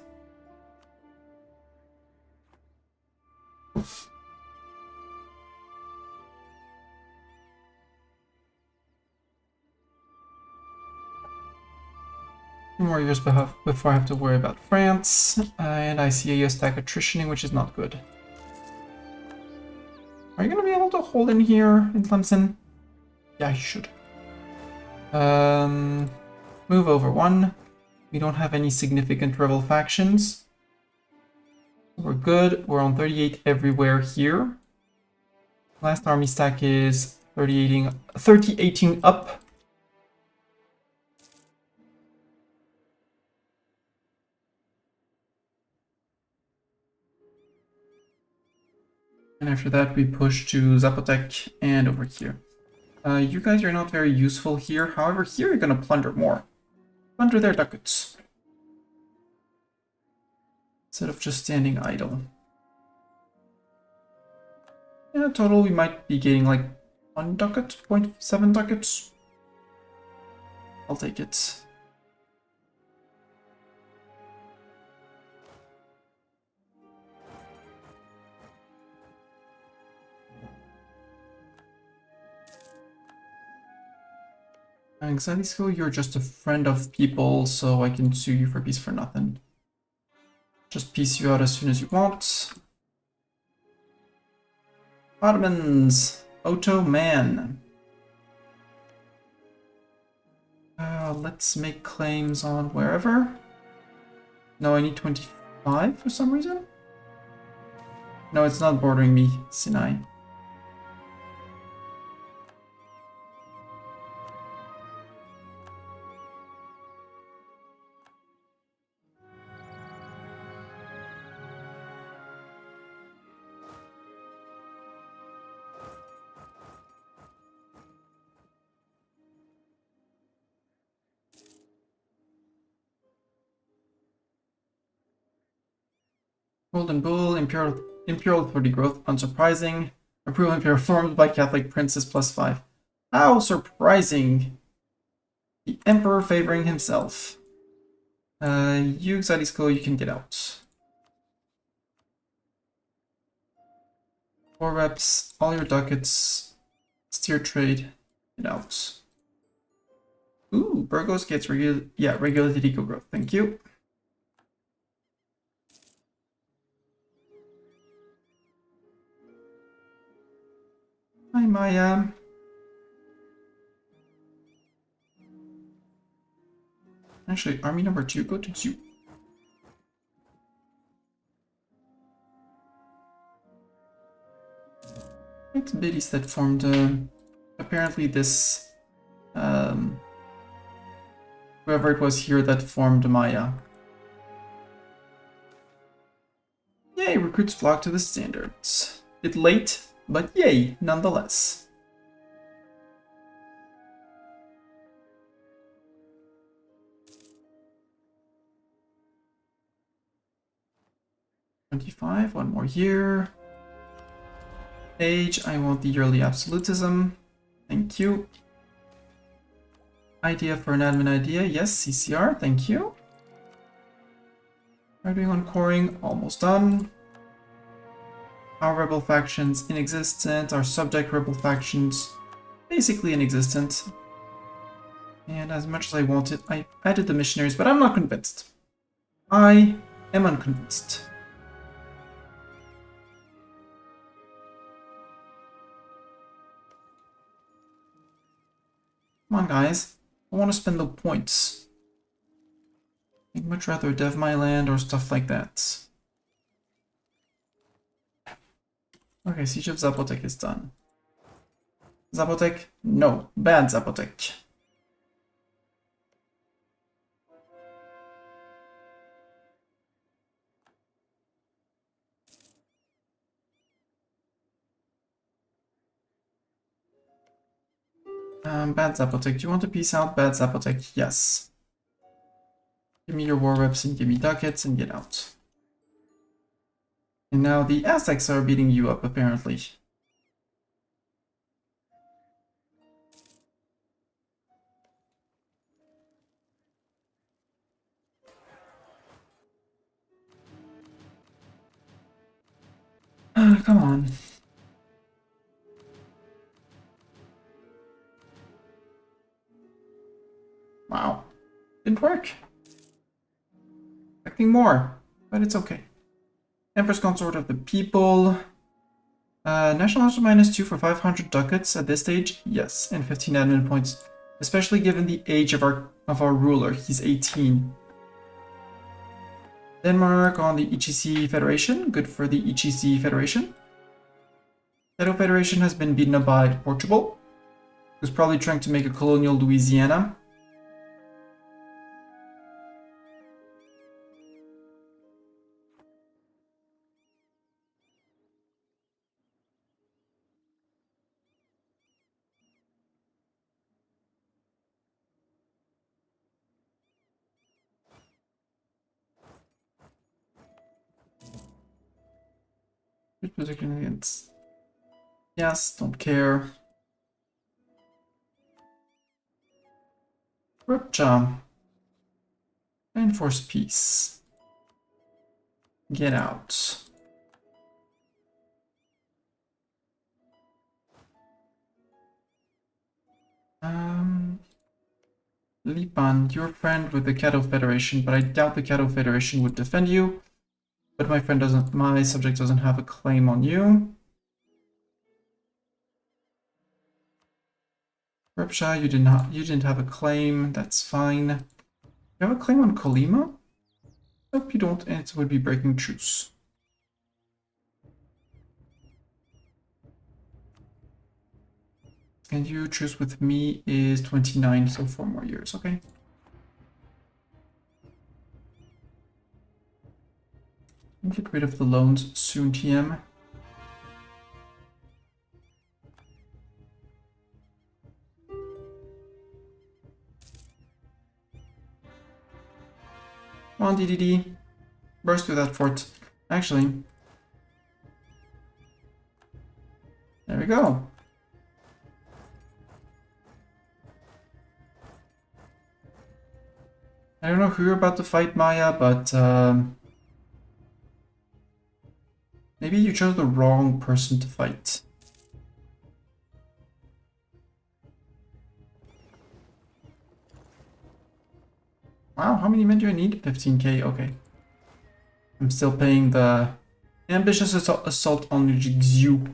More years before I have to worry about France, and I see a stack attritioning, which is not good. Are you going to be able to hold in here in Clemson? Yeah, you should. Move over 1. We don't have any significant rebel factions. We're good. We're on 38 everywhere here. Last army stack is 30-18 up. And after that, we push to Zapotec and over here. You guys are not very useful here. However, here you're going to plunder more. Plunder their ducats. Instead of just standing idle. Yeah, total we might be getting like 1 ducat, 0.7 ducats. I'll take it. And Xalisco, you're just a friend of people, so I can sue you for peace for nothing. Just peace you out as soon as you want. Ottomans! Ottoman! Let's make claims on wherever. No, I need 25 for some reason. No, it's not bordering me, Sinai. Golden Bull, Imperial authority growth, unsurprising. Approval Imperial formed by Catholic princes +5. How surprising! The Emperor favoring himself. You, Xalisco, you can get out. 4 reps, all your ducats. Steer trade it out. Ooh, Burgos gets regulated eco growth. Thank you. Hi, Maya. Actually, army number 2, go to zoo. It's Biddies that formed, apparently this, whoever it was here that formed Maya. Yay, recruits flock to the standards. Bit late, but yay, nonetheless. $25, one more year. Age, I want the yearly absolutism. Thank you. Idea for an admin idea, yes, CCR, thank you. Writing on coring, almost done. Our rebel factions inexistent, our subject rebel factions basically inexistent. And as much as I wanted, I added the missionaries, but I'm not convinced. I am unconvinced. Come on, guys. I want to spend the points. I'd much rather dev my land or stuff like that. Okay, Siege of Zapotec is done. Zapotec? No. Bad Zapotec. Bad Zapotec. Do you want to peace out? Bad Zapotec? Yes. Give me your war reps and give me ducats and get out. And now the Aztecs are beating you up, apparently. Come on. Wow. Didn't work. Expecting more, but it's okay. Empress Consort of the People. National House -2 for 500 ducats at this stage? Yes, and 15 admin points. Especially given the age of our ruler. He's 18. Denmark on the EGC Federation. Good for the EGC Federation. Shadow Federation has been beaten up by Portugal, who's probably trying to make a colonial Louisiana. Against. Yes, don't care. Rupture. Enforce peace. Get out. Lipan, you're a friend with the Caddo Federation, but I doubt the Caddo Federation would defend you. But my subject doesn't have a claim on you. Rupsha, you didn't have a claim, that's fine. You have a claim on Colima? Nope, you don't, and it would be breaking truce. And you truce with me is 29, so 4 more years, okay. Get rid of the loans soon, TM. Come on, DDD. Burst through that fort. Actually. There we go. I don't know who you're about to fight, Maya, but maybe you chose the wrong person to fight. Wow, how many men do I need? 15k, okay. I'm still paying the ambitious assault on Jigzu.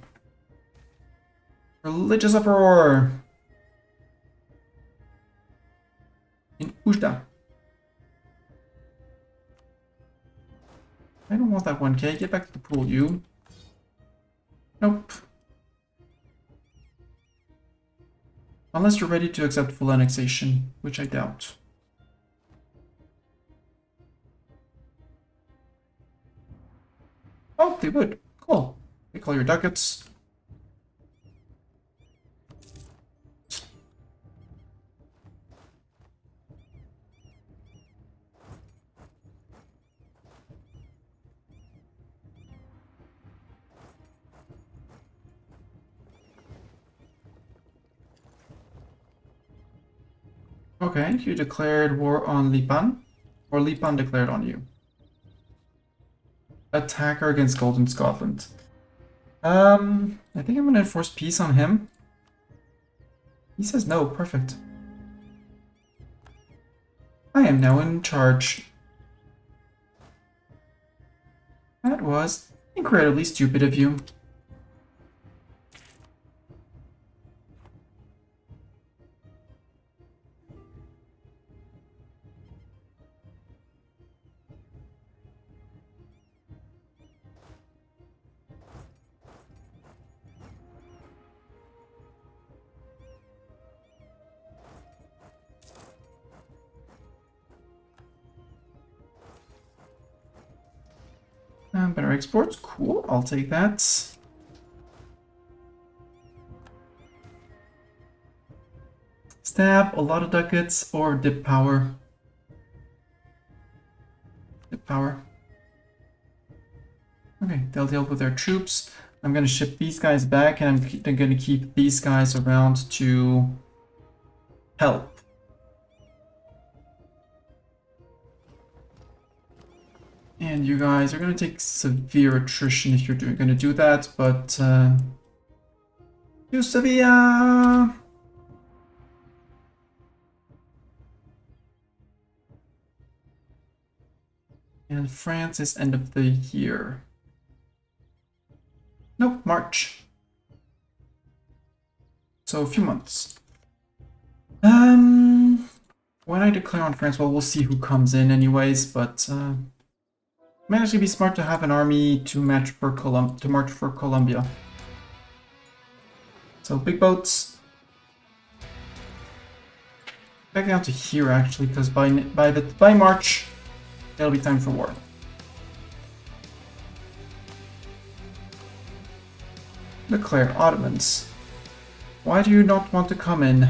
Religious uproar. In Ujda. I don't want that 1k. Get back to the pool, you. Nope. Unless you're ready to accept full annexation, which I doubt. Oh, they would. Cool. Take all your ducats. Okay, you declared war on Lipan, or Lipan declared on you. Attacker against Golden Scotland. I think I'm gonna enforce peace on him. He says no, perfect. I am now in charge. That was incredibly stupid of you. Better exports, cool, I'll take that. Stab, a lot of ducats, or dip power. Dip power. Okay, they'll deal with their troops. I'm gonna ship these guys back, and I'm gonna keep these guys around to help. And you guys are going to take severe attrition if you're going to do that, but to Sevilla! And France is end of the year. Nope, March. So a few months. When I declare on France, well, we'll see who comes in anyways, but might actually be smart to have an army to march for Colombia. So big boats. Back down to here actually, because by March, it'll be time for war. Declare Ottomans. Why do you not want to come in?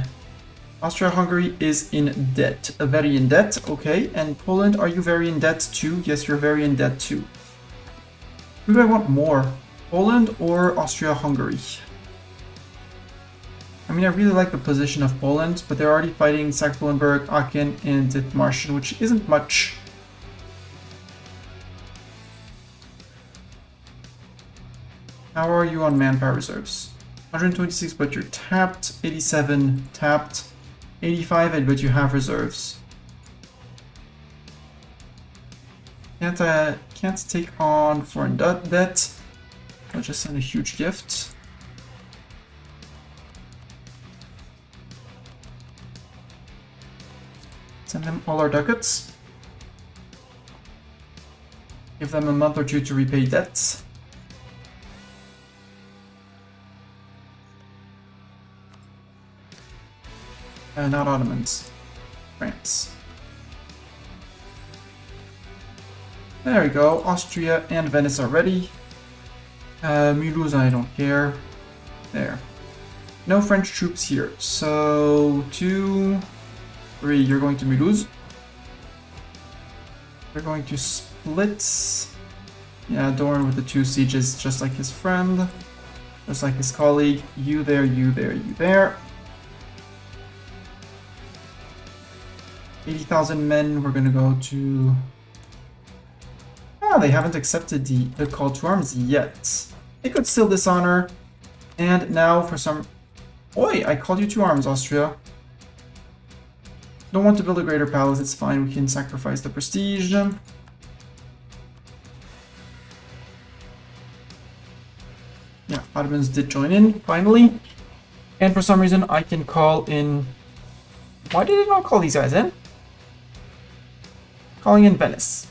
Austria-Hungary is in debt. Very in debt, okay. And Poland, are you very in debt too? Yes, you're very in debt too. Who do I want more? Poland or Austria-Hungary? I mean, I really like the position of Poland, but they're already fighting Saxe-Lauenburg, Aachen, and Dithmarschen, which isn't much. How are you on manpower reserves? 126, but you're tapped. 87, tapped. 85, but you have reserves. Can't take on foreign debt. I'll just send a huge gift. Send them all our ducats. Give them a month or two to repay debts. Not Ottomans. France. There we go. Austria and Venice are ready. Mulhouse, I don't care. There. No French troops here. So, 2, 3, you're going to Mulhouse. They're going to split. Yeah, Dorn with the 2 sieges, just like his friend. Just like his colleague. You there, you there, you there. 80,000 men, we're gonna go to... Ah, they haven't accepted the call to arms yet. They could still dishonor. And now for some... Oi, I called you to arms, Austria. Don't want to build a greater palace, it's fine, we can sacrifice the prestige. Yeah, Ottomans did join in, finally. And for some reason, I can call in... Why did it not call these guys in? Calling in Venice.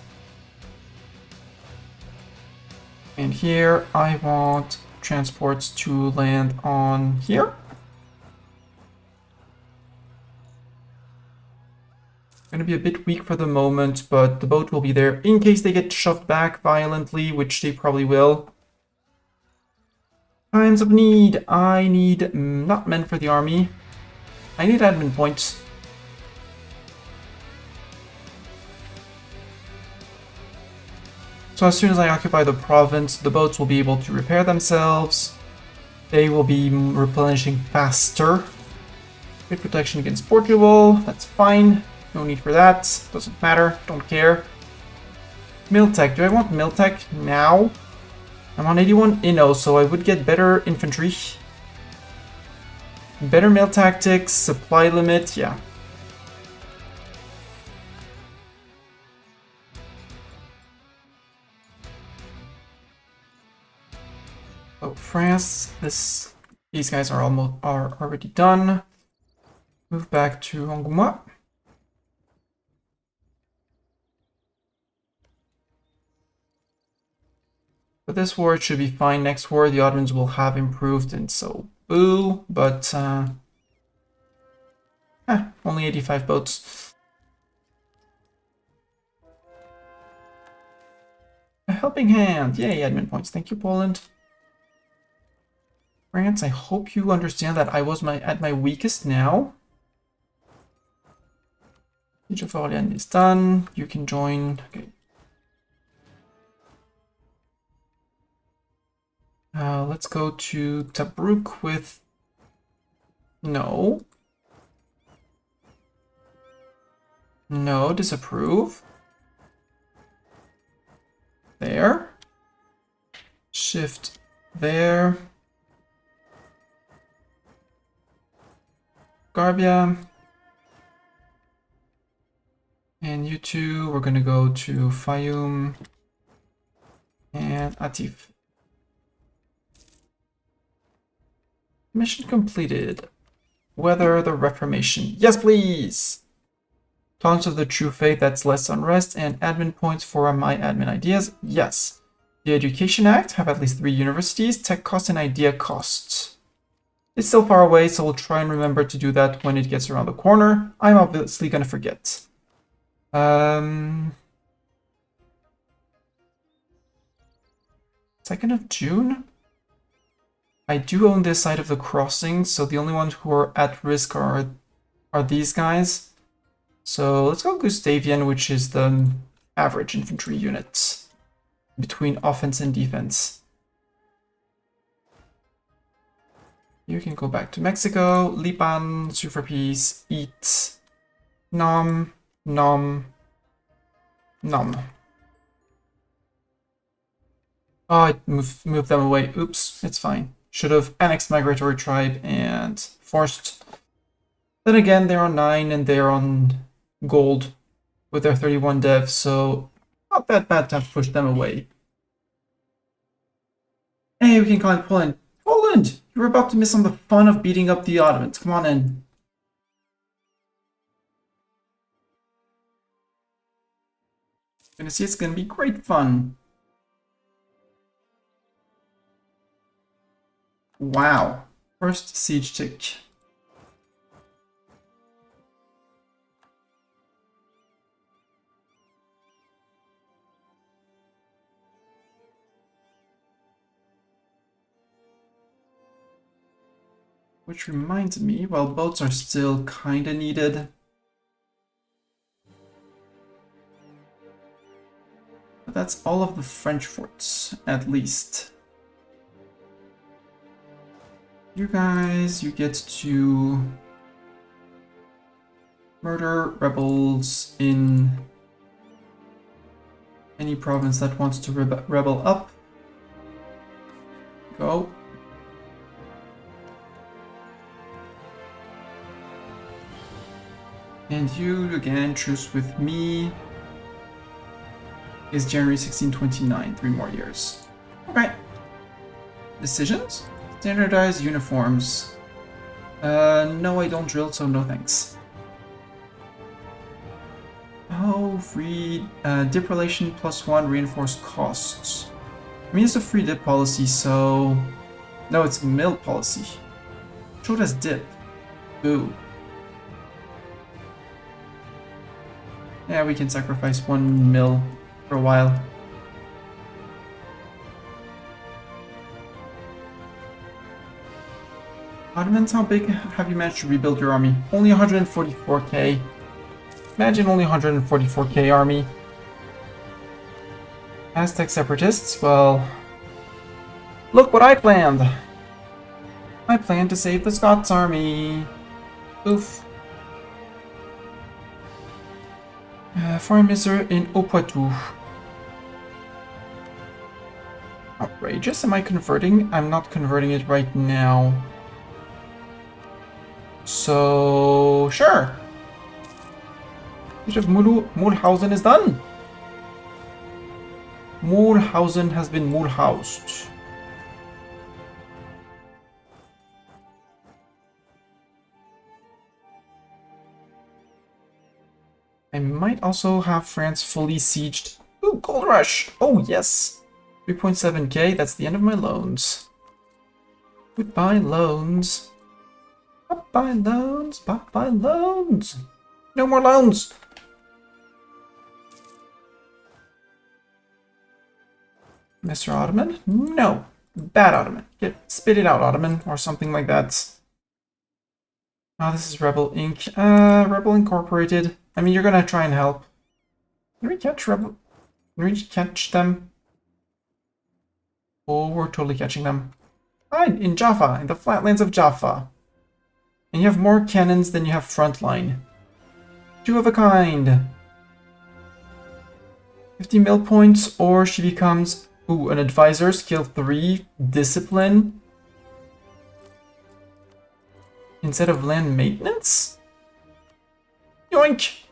And here, I want transports to land on here. Going to be a bit weak for the moment, but the boat will be there in case they get shoved back violently, which they probably will. Times of need. I need not men for the army. I need admin points. So as soon as I occupy the province, the boats will be able to repair themselves. They will be replenishing faster. Good protection against Portugal. That's fine. No need for that. Doesn't matter. Don't care. Miltech. Do I want Miltech now? I'm on 81 Inno, so I would get better infantry. Better mail tactics, supply limit, yeah. Oh, France, these guys are already done. Move back to Angoumois. For this war, it should be fine. Next war, the Ottomans will have improved, and so boo. But only 85 boats. A helping hand. Yay, admin points. Thank you, Poland. France, I hope you understand that I was at my weakest now. Siege of Orléans is done. You can join. Okay. Let's go to Tobruk with... No. No, disapprove. There. Shift there. Garbia. And you two, we're gonna go to Fayum and Atif. Mission completed. Weather the Reformation. Yes, please! Taunts of the True Faith, that's less unrest, and admin points for my admin ideas. Yes. The Education Act, have at least 3 universities, tech cost and idea costs. It's still far away, so we'll try and remember to do that when it gets around the corner. I'm obviously gonna forget. 2nd of June? I do own this side of the crossing, so the only ones who are at risk are these guys. So let's go Gustavian, which is the average infantry unit between offense and defense. You can go back to Mexico, Lipan, sue for peace, eat, nom, nom, nom. Oh, I moved them away. Oops, it's fine. Should have annexed Migratory Tribe and forced. Then again, they're on 9 and they're on gold with their 31 dev, so not that bad to have pushed them away. Hey, we can call it Poland. Poland! You were about to miss on the fun of beating up the Ottomans. Come on in. Gonna see, it's gonna be great fun. Wow. First siege tick. Which reminds me, while boats are still kinda needed, but that's all of the French forts, at least. You guys, you get to murder rebels in any province that wants to rebel up. Go. And And you, again, truce with me. Is January 1629, 3 more years. Okay. Decisions? Standardized uniforms. No, I don't drill, so no thanks. Oh, free dip relation +1 reinforced costs. I mean, it's a free dip policy, so... No, it's mill policy. Showed us dip. Ooh. Yeah, we can sacrifice 1 mil for a while. Ottomans, how big have you managed to rebuild your army? Only 144k. Imagine only 144k army. Aztec separatists, well... Look what I planned! I planned to save the Scots army. Oof. Foreign minister in Poitou. Outrageous. Am I converting? I'm not converting it right now. So... Sure. Siege of Mulhausen is done. Mulhausen has been Mulhoused. I might also have France fully sieged. Ooh, Gold Rush! Oh, yes! 3.7k, that's the end of my loans. Goodbye, loans. Bye-bye, loans. Bye-bye, loans. No more loans! Mr. Ottoman? No. Bad Ottoman. Spit it out, Ottoman, or something like that. Oh, this is Rebel Inc. Rebel Incorporated. I mean, you're gonna try and help. Can we catch Rebel? Can we catch them? Oh, we're totally catching them. Fine, in Jaffa, in the flatlands of Jaffa. And you have more cannons than you have frontline. 2 of a kind. 50 mil points, or she becomes, ooh, an advisor, skill 3, discipline. Instead of land maintenance? Yoink!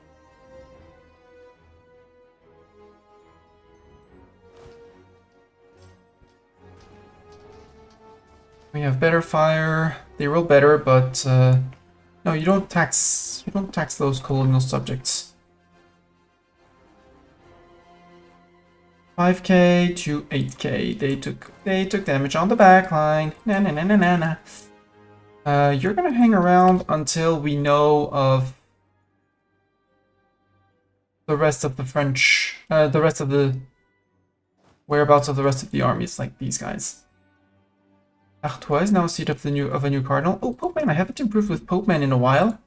We have better fire. They roll better, but no, you don't tax those colonial subjects. 5k to 8k. They took damage on the back line. Na na na na na na. You're gonna hang around until we know of the rest of the French, the rest of the whereabouts of the rest of the armies, like these guys. Artois is now a seat of a new cardinal. Oh, Pope Man, I haven't improved with Pope Man in a while.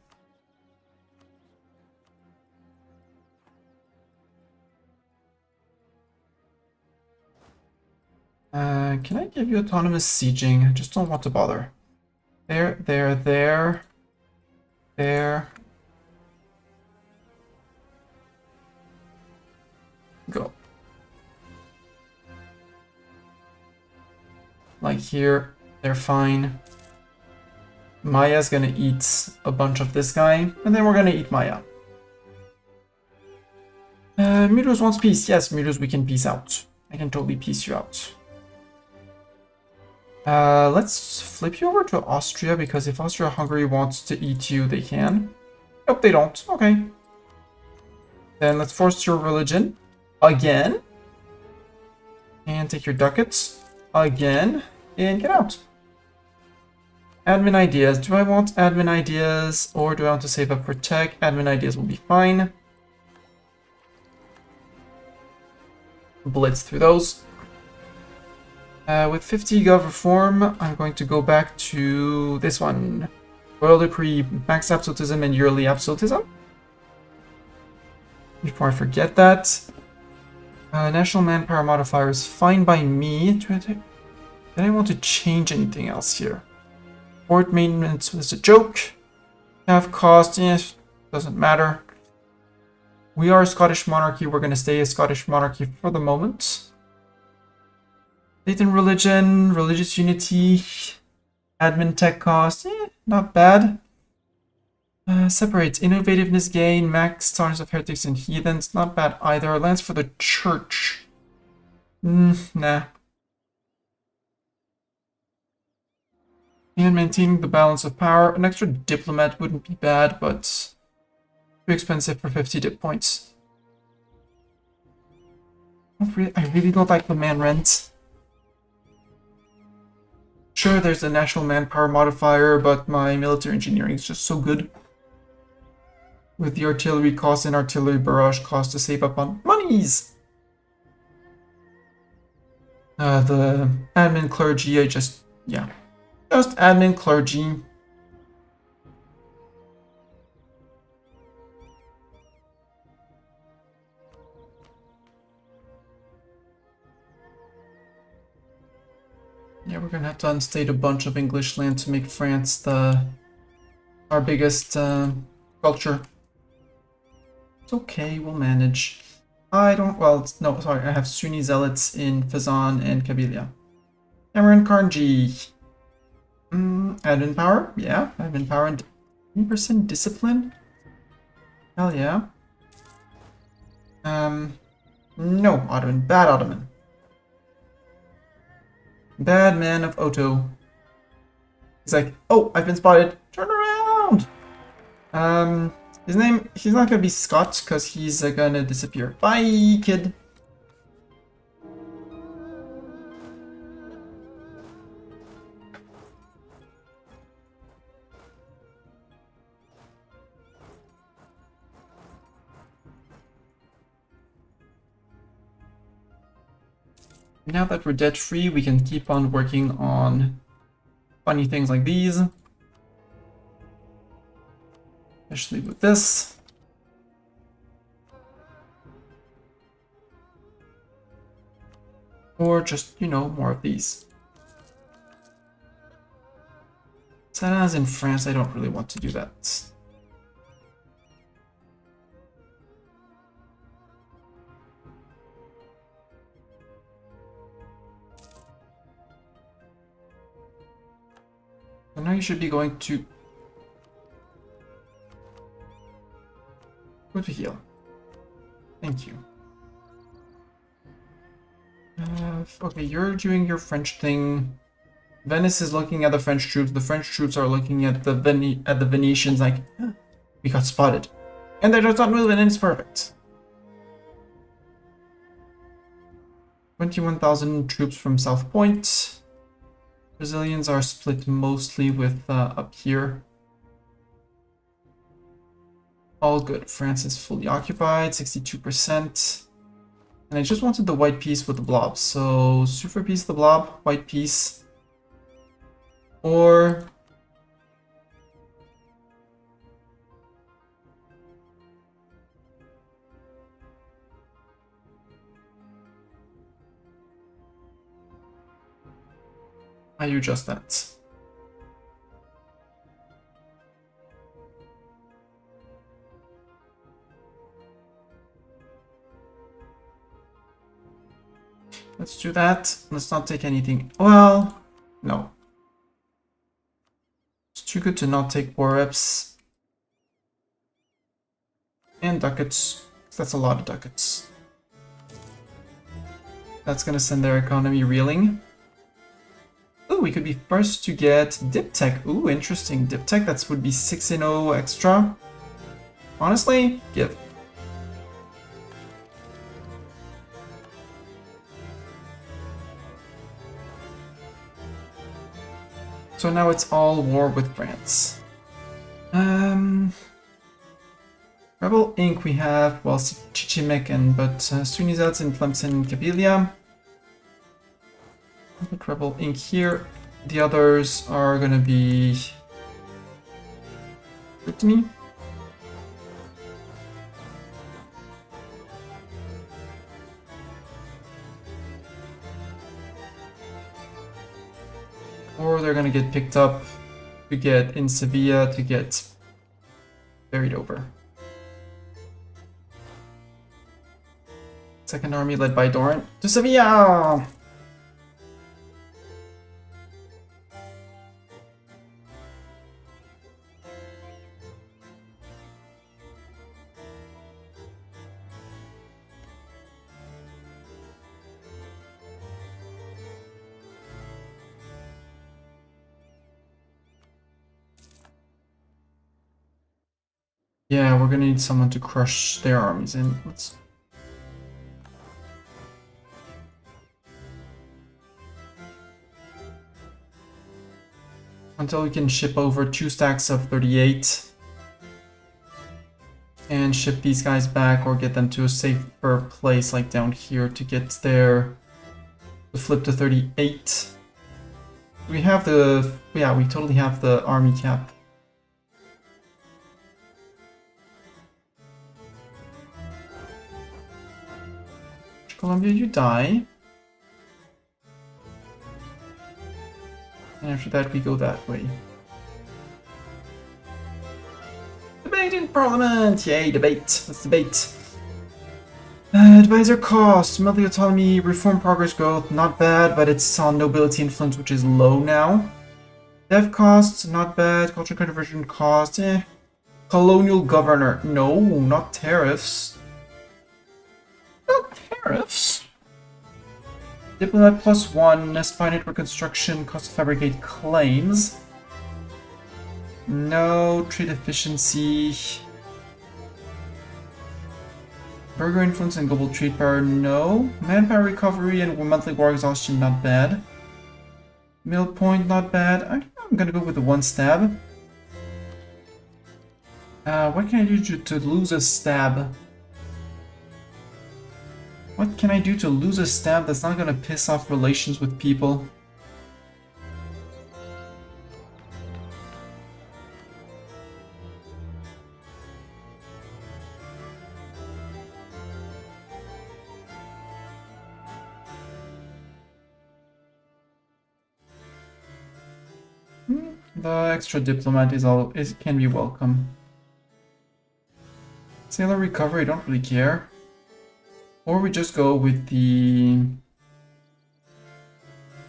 Can I give you autonomous sieging? I just don't want to bother. There. Go. Like here, they're fine. Maya's gonna eat a bunch of this guy, and then we're gonna eat Maya. Mulhouse wants peace. Yes, Mulhouse, we can peace out. I can totally peace you out. Let's flip you over to Austria, because if Austria-Hungary wants to eat you, they can. Nope, they don't. Okay. Then let's force your religion. Again. And take your ducats. Again. And get out. Admin ideas. Do I want admin ideas, or do I want to save up for tech? Admin ideas will be fine. Blitz through those. With 50 Gov Reform, I'm going to go back to this one. Royal Decree, Max Absolutism and Yearly Absolutism. Before I forget that. National Manpower Modifier is fine by me. Did I want to change anything else here? Port maintenance was a joke. Have cost, yes, doesn't matter. We are a Scottish monarchy. We're going to stay a Scottish monarchy for the moment. Faith in religion, religious unity, admin tech cost, not bad. Separate. Innovativeness gain. Max stars of heretics and heathens. Not bad either. Lands for the church. Nah. And maintaining the balance of power. An extra diplomat wouldn't be bad, but too expensive for 50 dip points. I really don't like the man rent. Sure, there's a national manpower modifier, but my military engineering is just so good. With the artillery cost and artillery barrage cost to save up on monies. The admin clergy, just admin clergy. Yeah, we're gonna have to unstate a bunch of English land to make France our biggest culture. It's okay, we'll manage. No, sorry, I have Sunni zealots in Fezzan and Kabylia. Cameron Karnji. Admin power? Yeah, admin power and 10% discipline? Hell yeah. No, Ottoman. Bad Ottoman. Bad man of Otto. He's like, oh, I've been spotted. Turn around! He's not gonna be Scott, because he's gonna disappear. Bye, kid! Now that we're debt-free, we can keep on working on funny things like these. Especially with this. Or just, more of these. Santa's in France, I don't really want to do that. So now you should be going to heal. Thank you. Okay, you're doing your French thing. Venice is looking at the French troops. The French troops are looking at the Venetians like, we got spotted. And they're just not moving, and it's perfect. 21,000 troops from South Point. Brazilians are split mostly with up here. All good. France is fully occupied, 62%. And I just wanted the white piece with the blob. So super piece the blob, white piece. Or how you adjust that? Let's do that. Let's not take anything. Well, no. It's too good to not take war reps. And ducats. That's a lot of ducats. That's gonna send their economy reeling. Ooh, we could be first to get Dip Tech. Ooh, interesting. Dip Tech, that would be 6-0 extra. Honestly, give. So now it's all war with France. Rebel Inc. we have, well, Chichimek but Sunizats in Tlemcen and Kabylia. Put Rebel Inc. here. The others are gonna be good to me. Or they're gonna get picked up to get in Sevilla to get buried over. Second army led by Doran to Sevilla! Yeah, we're gonna need someone to crush their armies in. Let's... Until we can ship over 2 stacks of 38. And ship these guys back or get them to a safer place like down here to get their... to flip to 38. We have the... yeah, we totally have the army cap. Columbia, you die. And after that, we go that way. Debate in Parliament! Yay, debate. Let's debate. Advisor cost, monthly autonomy, reform progress growth, not bad, but it's on nobility influence, which is low now. Dev costs, not bad. Culture conversion cost, eh. Colonial governor, no, not tariffs. Not tariffs. Diplomat +1, spy network construction, cost to fabricate claims. No, trade efficiency. Burger influence and global trade power, no. Manpower recovery and monthly war exhaustion, not bad. Mill point, not bad. I'm gonna go with the 1 stab. What can I do to lose a stab? What can I do to lose a stab that's not gonna piss off relations with people? The extra diplomat can be welcome. Sailor recovery, don't really care. Or we just go with the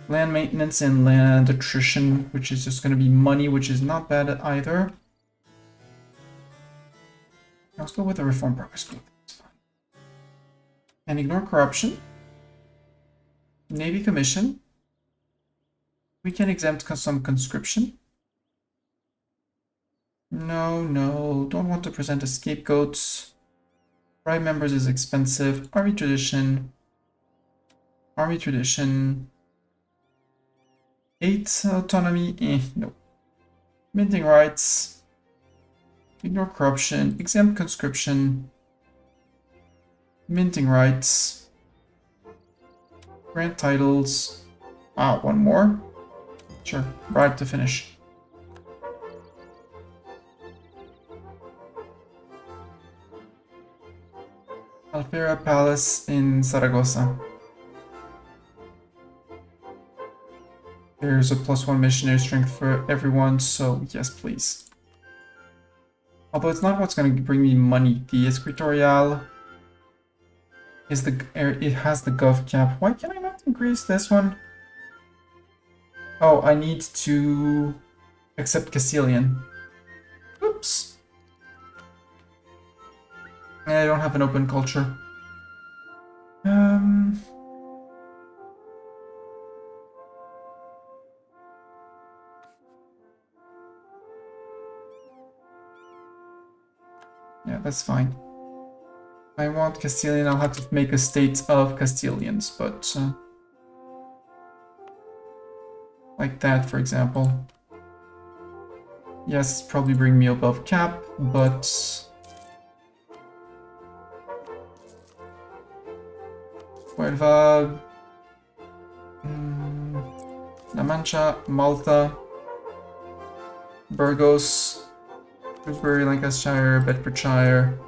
land maintenance and land attrition, which is just going to be money, which is not bad either. Let's go with the reform progress group. And ignore corruption. Navy commission. We can exempt some conscription. No, don't want to present a scapegoat. Prime members is expensive. Army tradition. 8 autonomy, no. Minting rights. Ignore corruption. Exempt conscription. Minting rights. Grant titles. Ah, 1 more. Sure, bribe to finish. Alfera Palace in Zaragoza. There's a +1 missionary strength for everyone, so yes, please. Although it's not what's going to bring me money. The Escritorial is it has the gov cap. Why can I not increase this one? Oh, I need to accept Castilian. Oops. I don't have an open culture. Yeah, that's fine. If I want Castilian, I'll have to make a state of Castilians, but... like that, for example. Yes, it's probably bring me above cap, but... Huelva, La Mancha, Malta, Burgos, Shrewsbury, Lancashire, Bedfordshire,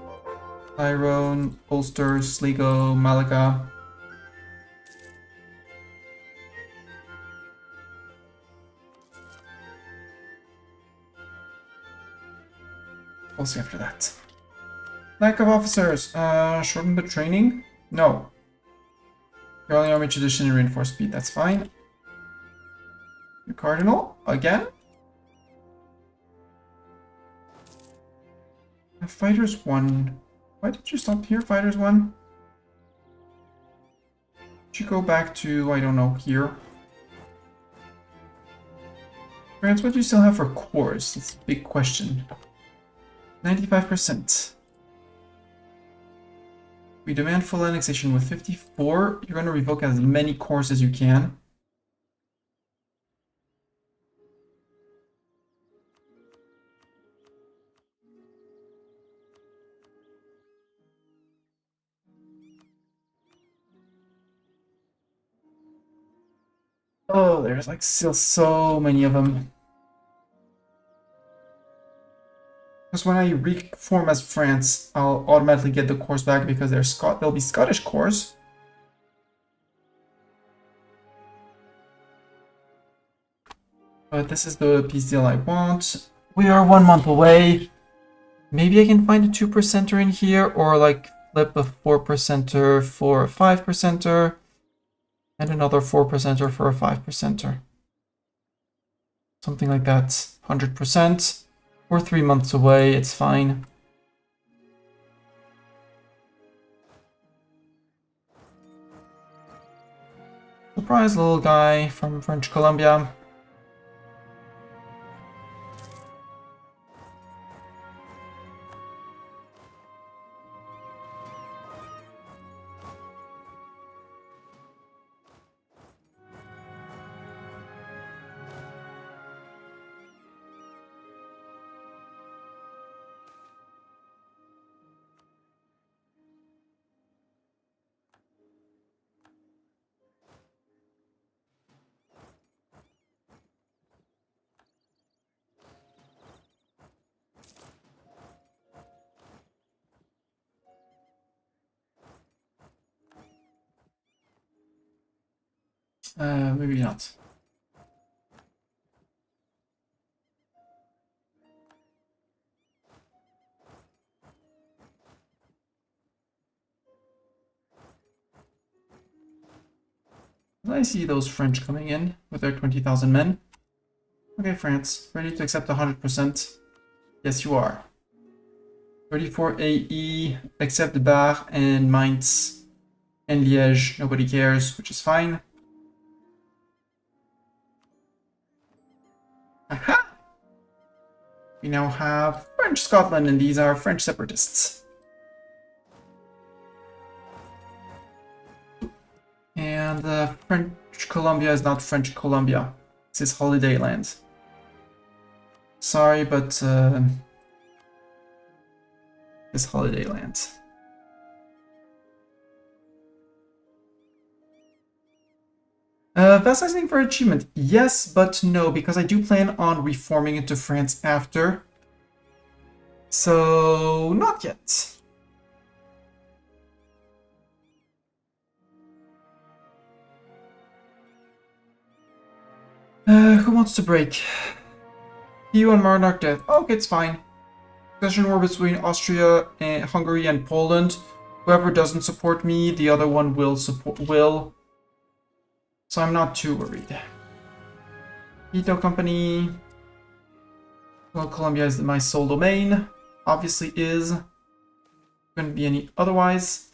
Tyrone, Ulster, Sligo, Malaga. We'll see after that. Lack of officers. Shorten the training? No. Early army tradition and reinforced speed, that's fine. Your cardinal, again? Fighters 1. Why did you stop here, Fighters 1? Did you go back to, I don't know, here? France, what do you still have for cores? That's a big question. 95%. We demand full annexation with 54. You're going to revoke as many cores as you can. Oh, there's like still so many of them. Because when I reform as France, I'll automatically get the cores back because they'll be Scottish cores. But this is the peace deal I want. We are 1 month away. Maybe I can find a 2%er in here, or like flip a 4%er for a 5%er. And another 4%er for a 5%er. Something like that. 100%. We're 3 months away, it's fine. Surprise little guy from French Columbia. Maybe not. I see those French coming in with their 20,000 men. Okay, France, ready to accept 100%? Yes, you are. 34 AE, accept Bar and Mainz and Liège. Nobody cares, which is fine. Aha! We now have French Scotland, and these are French separatists. And French Columbia is not French Columbia. This is Holiday Land. Sorry, but it's Holiday Land. Vassalizing for achievement, yes, but no, because I do plan on reforming into France after. So, not yet. Who wants to break? You and Monarch death. Okay, it's fine. Succession war between Austria and Hungary and Poland. Whoever doesn't support me, the other one will support. So I'm not too worried. Ito Company. Well, Colombia is my sole domain. Obviously is. Couldn't be any otherwise.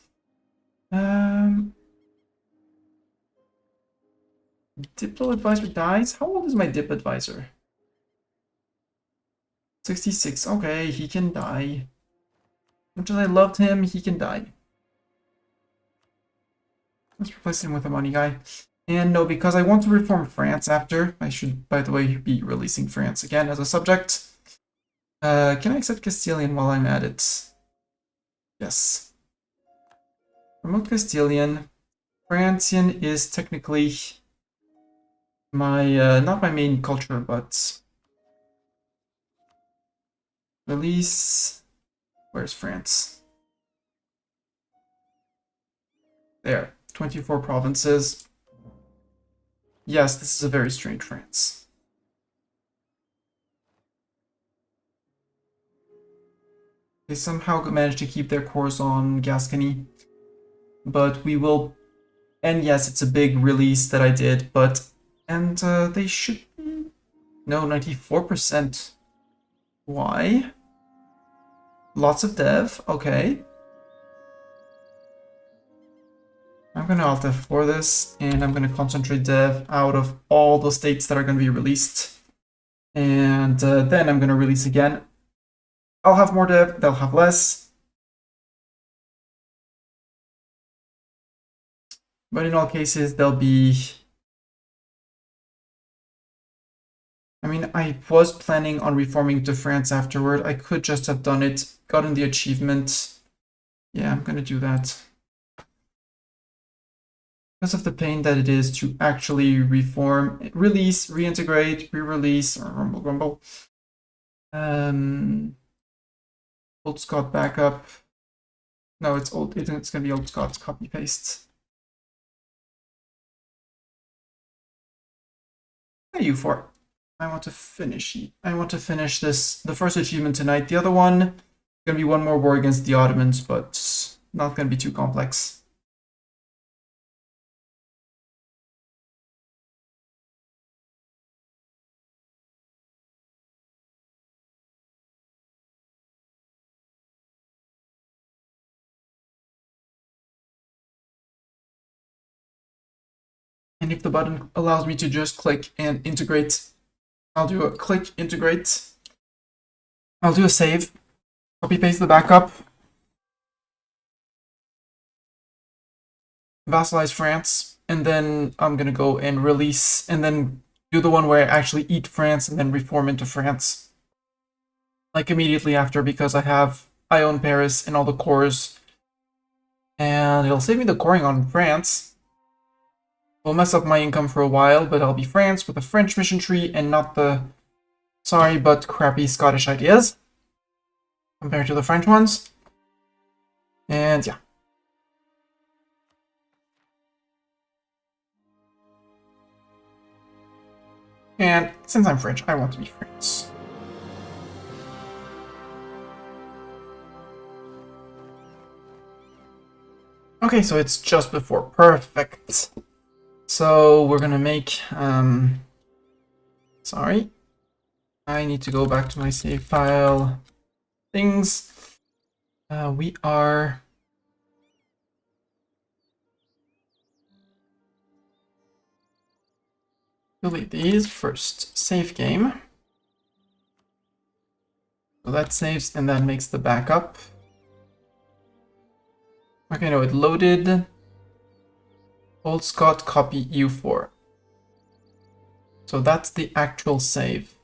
Diplo advisor dies? How old is my dip advisor? 66. Okay, he can die. Much as I loved him, he can die. Let's replace him with a money guy. And no, because I want to reform France after. I should, by the way, be releasing France again as a subject. Can I accept Castilian while I'm at it? Yes. Promote Castilian. Francian is technically my, not my main culture, but... Release... Where's France? There. 24 provinces. Yes, this is a very strange France. They somehow managed to keep their course on Gascony. But we will... And yes, it's a big release that I did, but... And they should... No, 94%. Why? Lots of dev, okay. I'm gonna Alt F4 this, and I'm gonna concentrate dev out of all the states that are gonna be released. And then I'm gonna release again. I'll have more debt, they'll have less. But in all cases, they'll be... I mean, I was planning on reforming to France afterward. I could just have done it, gotten the achievement. Yeah, I'm gonna do that. Because of the pain that it is to actually reform, release, reintegrate, re-release, or rumble. Old Scott backup. No, it's gonna be Old Scott copy paste. What are you for? I want to finish this, the first achievement tonight. The other one, gonna be one more war against the Ottomans, but not gonna be too complex. And if the button allows me to just click and integrate, I'll do a click, integrate. I'll do a save, copy paste the backup, vassalize France, and then I'm gonna go and release, and then do the one where I actually eat France and then reform into France. Like immediately after, because I own Paris and all the cores. And it'll save me the coring on France. Will mess up my income for a while, but I'll be France with a French mission tree and not the sorry but crappy Scottish ideas compared to the French ones. And yeah. And since I'm French, I want to be France. Okay, so it's just before. Perfect. So we're gonna make, sorry. I need to go back to my save file things. We are... delete these first. Save game. So that saves and that makes the backup. Okay, no, it loaded. Old Scott copy E04. So that's the actual save.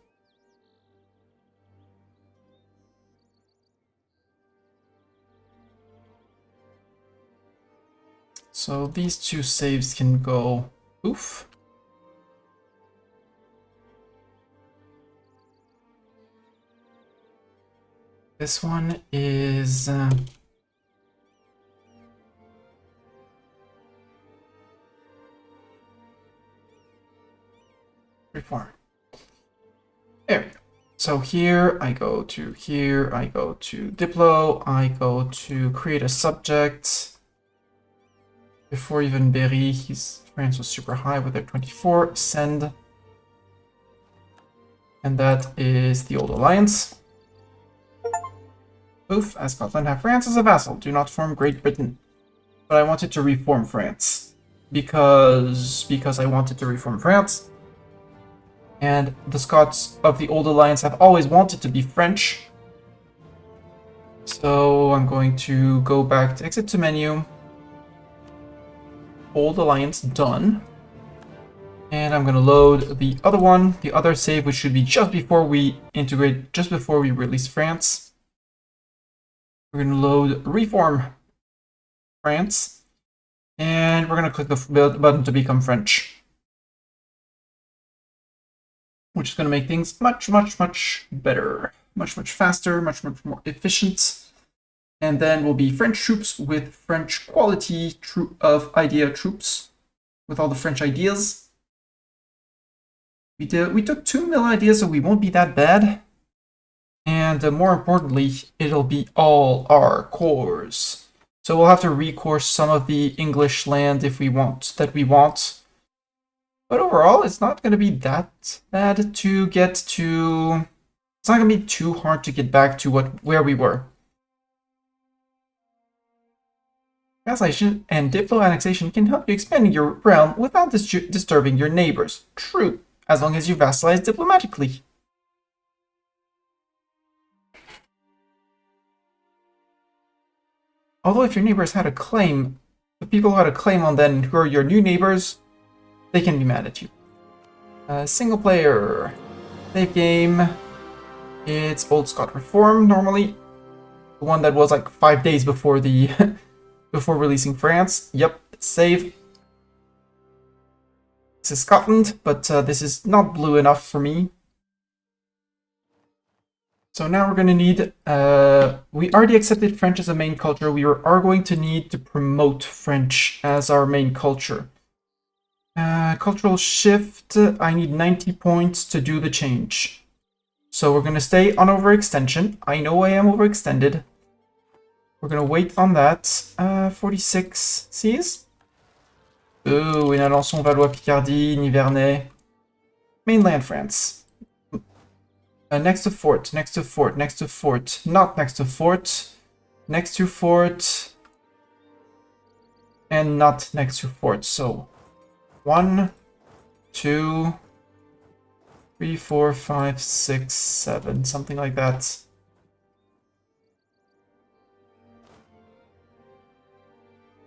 So these two saves can go oof. This one is reform. There we go. So here I go to Diplo, I go to create a subject. Before even Berry, his France was super high with their 24, send. And that is the Old Alliance. Oof, as Scotland have France as a vassal, do not form Great Britain. But I wanted to reform France. Because I wanted to reform France. And the Scots of the Old Alliance have always wanted to be French. So I'm going to go back to exit to menu. Old Alliance done. And I'm going to load the other one, the other save, which should be just before we integrate, just before we release France. We're going to load Reform France. And we're going to click the button to become French. Which is going to make things much, much, much better. Much, much faster, much, much more efficient. And then we'll be French troops with French quality of idea troops. With all the French ideas. We took 2 mil ideas, so we won't be that bad. And more importantly, it'll be all our cores. So we'll have to recourse some of the English land if we want, But overall, it's not going to be that bad to get to... It's not going to be too hard to get back to where we were. Vassalization and Diplo annexation can help you expand your realm without disturbing your neighbors. True, as long as you vassalize diplomatically. Although if your neighbors had a claim, the people who had a claim on them who are your new neighbors, they can be mad at you. Single player. Save game. It's Old Scot Reform, normally. The one that was like 5 days before the before releasing France. Yep, save. This is Scotland, but this is not blue enough for me. So now we're going to need... we already accepted French as a main culture. We are going to need to promote French as our main culture. Cultural shift. I need 90 points to do the change. So we're going to stay on overextension. I know I am overextended. We're going to wait on that. 46 Cs. Ooh, et Alençon, Valois, Picardie, Nivernais. Mainland France. Next to fort, next to fort, next to fort. Not next to fort. Next to fort. And not next to fort. So 1, 2, 3, 4, 5, 6, 7. Something like that.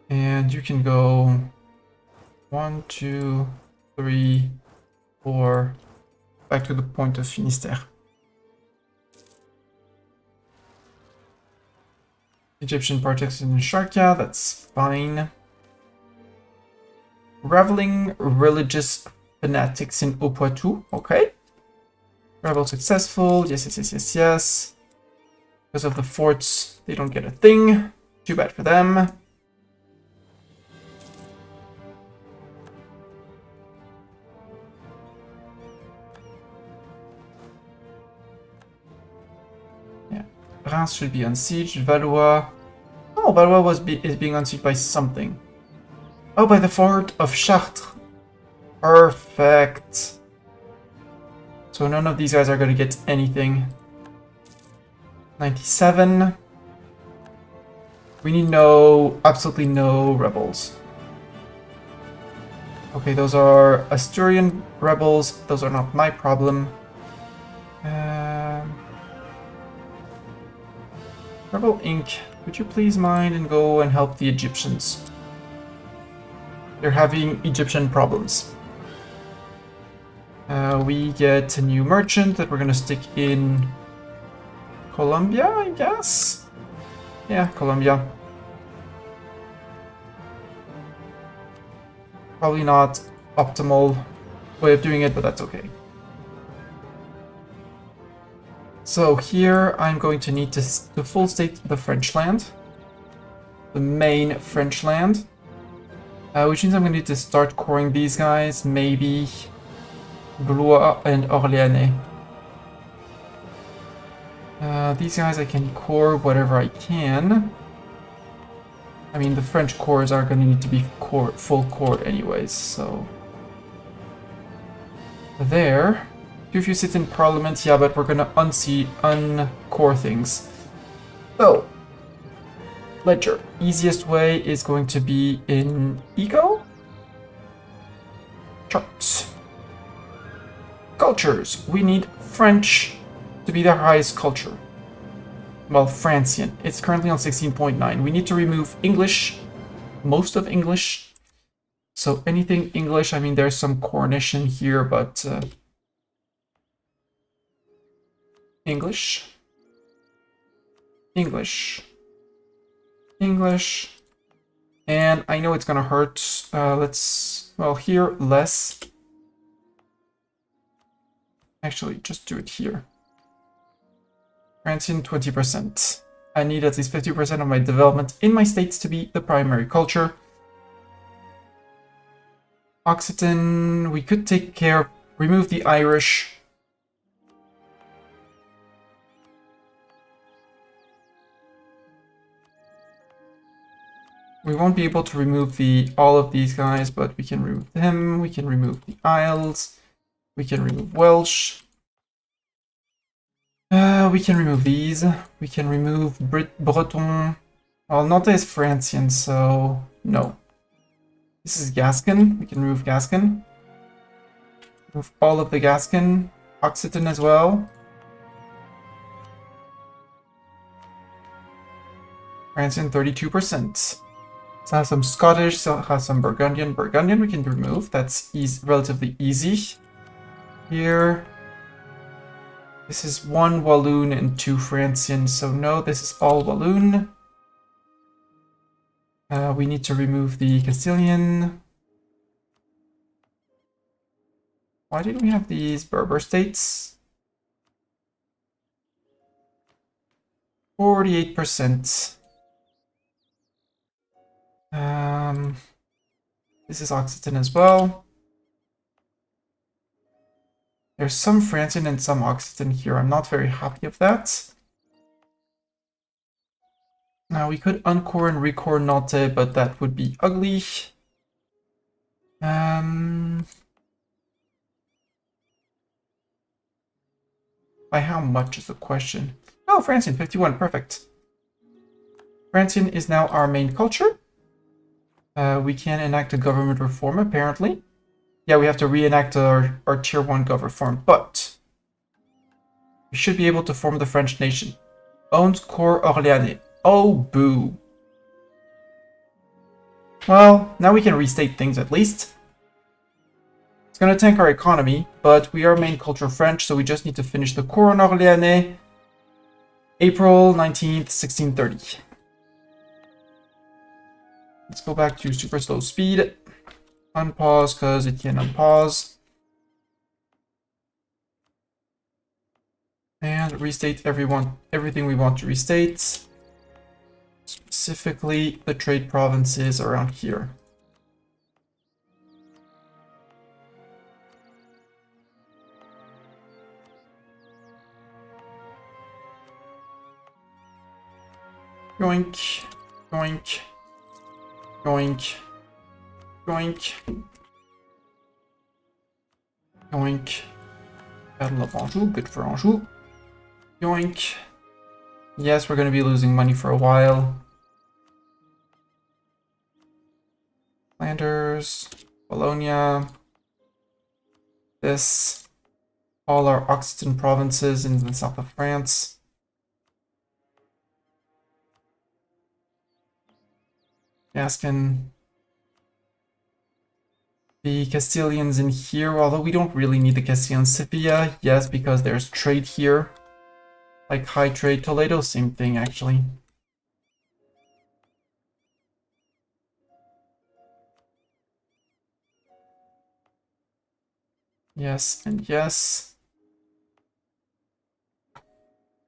And you can go 1, 2, 3, 4, back to the point of Finistère. Egyptian projects in Sharkia, that's fine. Reveling religious fanatics in Haut-Poitou, okay. Rebel successful, yes, yes, yes, yes, yes. Because of the forts, they don't get a thing. Too bad for them. Reims should be on siege. Valois. Oh, Valois is being on siege by something. Oh, by the fort of Chartres. Perfect. So none of these guys are going to get anything. 97. We need absolutely no rebels. Okay, those are Asturian rebels. Those are not my problem. Rebel Inc., would you please mind and go and help the Egyptians? They're having Egyptian problems. We get a new merchant that we're gonna stick in Colombia, I guess? Yeah, Colombia. Probably not optimal way of doing it, but that's okay. So here I'm going to need the full state the French land. The main French land. Which means I'm going to need to start coring these guys. Maybe Blois and Orléanais. These guys I can core whatever I can. I mean, the French cores are going to need to be full core anyways, so... There. If you sit in parliament, yeah, but we're gonna uncore things. So, ledger. Easiest way is going to be in Eco. Charts. Cultures. We need French to be the highest culture. Well, Francian. It's currently on 16.9. We need to remove English. Most of English. So anything English, I mean, there's some Cornish in here, but... English, English, English, and I know it's gonna hurt. Well, here, less. Actually, just do it here. Francian, 20%. I need at least 50% of my development in my states to be the primary culture. Occitan, we could take care, remove the Irish. We won't be able to remove all of these guys, but we can remove them. We can remove the Isles. We can remove Welsh. We can remove these. We can remove Breton. Well, Nantes is Francian, so no. This is Gascon. We can remove Gascon. Remove all of the Gascon. Occitan as well. Francian 32%. So has some Scottish, so has some Burgundian. Burgundian we can remove. That's relatively easy. Here. This is 1 Walloon and 2 Francian, so no, this is all Walloon. We need to remove the Castilian. Why did we have these Berber states? 48%. This is Occitan as well. There's some Francian and some Occitan here. I'm not very happy with that. Now we could uncore and recore Nantes, but that would be ugly. By how much is the question? Oh, Francian, 51, perfect. Francian is now our main culture. We can enact a government reform, apparently. Yeah, we have to reenact our tier 1 gov reform, but we should be able to form the French nation. Owns Corps Orléanais. Oh, boo. Well, now we can restate things at least. It's gonna tank our economy, but we are main culture French, so we just need to finish the Couronne Orléanais. April 19th, 1630. Let's go back to super slow speed. Unpause, because it can unpause. And restate everything we want to restate. Specifically, the trade provinces around here. Yoink, yoink, yoink, yoink, yoink. Battle of Anjou, good for Anjou. Yoink. Yes, we're going to be losing money for a while. Flanders, Wallonia. This. All our Occitan provinces in the south of France. Gascon. The Castilians in here, although we don't really need the Castilian Sevilla. Yes, because there's trade here. Like high trade. Toledo, same thing actually. Yes and yes.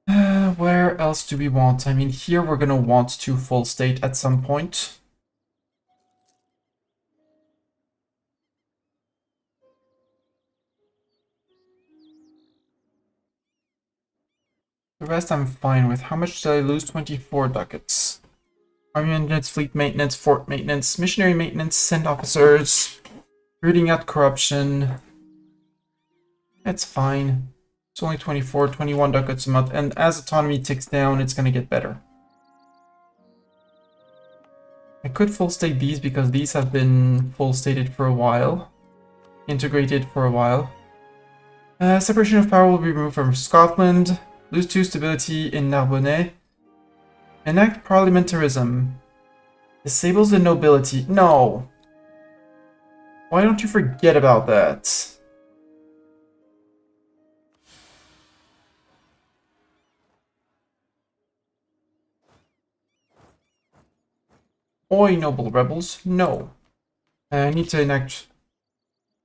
Where else do we want? I mean, here we're gonna want to full state at some point. The rest I'm fine with. How much did I lose? 24 ducats. Army maintenance, fleet maintenance, fort maintenance, missionary maintenance, send officers, rooting out corruption. That's fine. It's only 24, 21 ducats a month, and as autonomy ticks down, it's gonna get better. I could full state these because these have been full stated for a while. Integrated for a while. Separation of power will be removed from Scotland. Lose 2 stability in Narbonne. Enact parliamentarism. Disables the nobility. No! Why don't you forget about that? Oi, noble rebels. No. I need to enact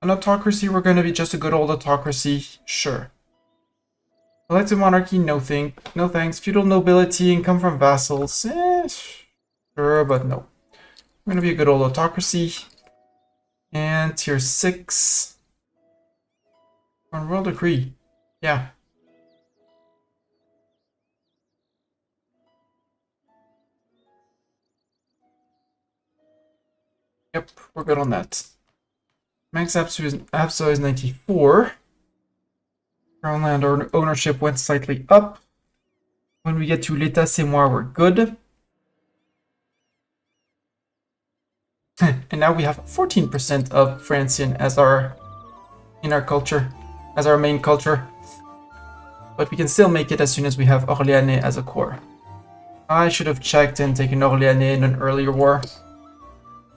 an autocracy. We're going to be just a good old autocracy. Sure. Elected monarchy, no thanks. Feudal nobility, income from vassals, sure, but no. We're gonna be a good old autocracy. And tier 6. On royal decree. Yeah. Yep, we're good on that. Max Abso is 94. Crown land ownership went slightly up. When we get to l'État c'est moi, we're good. And now we have 14% of Francian as in our culture, as our main culture. But we can still make it as soon as we have Orléanais as a core. I should have checked and taken Orléanais in an earlier war.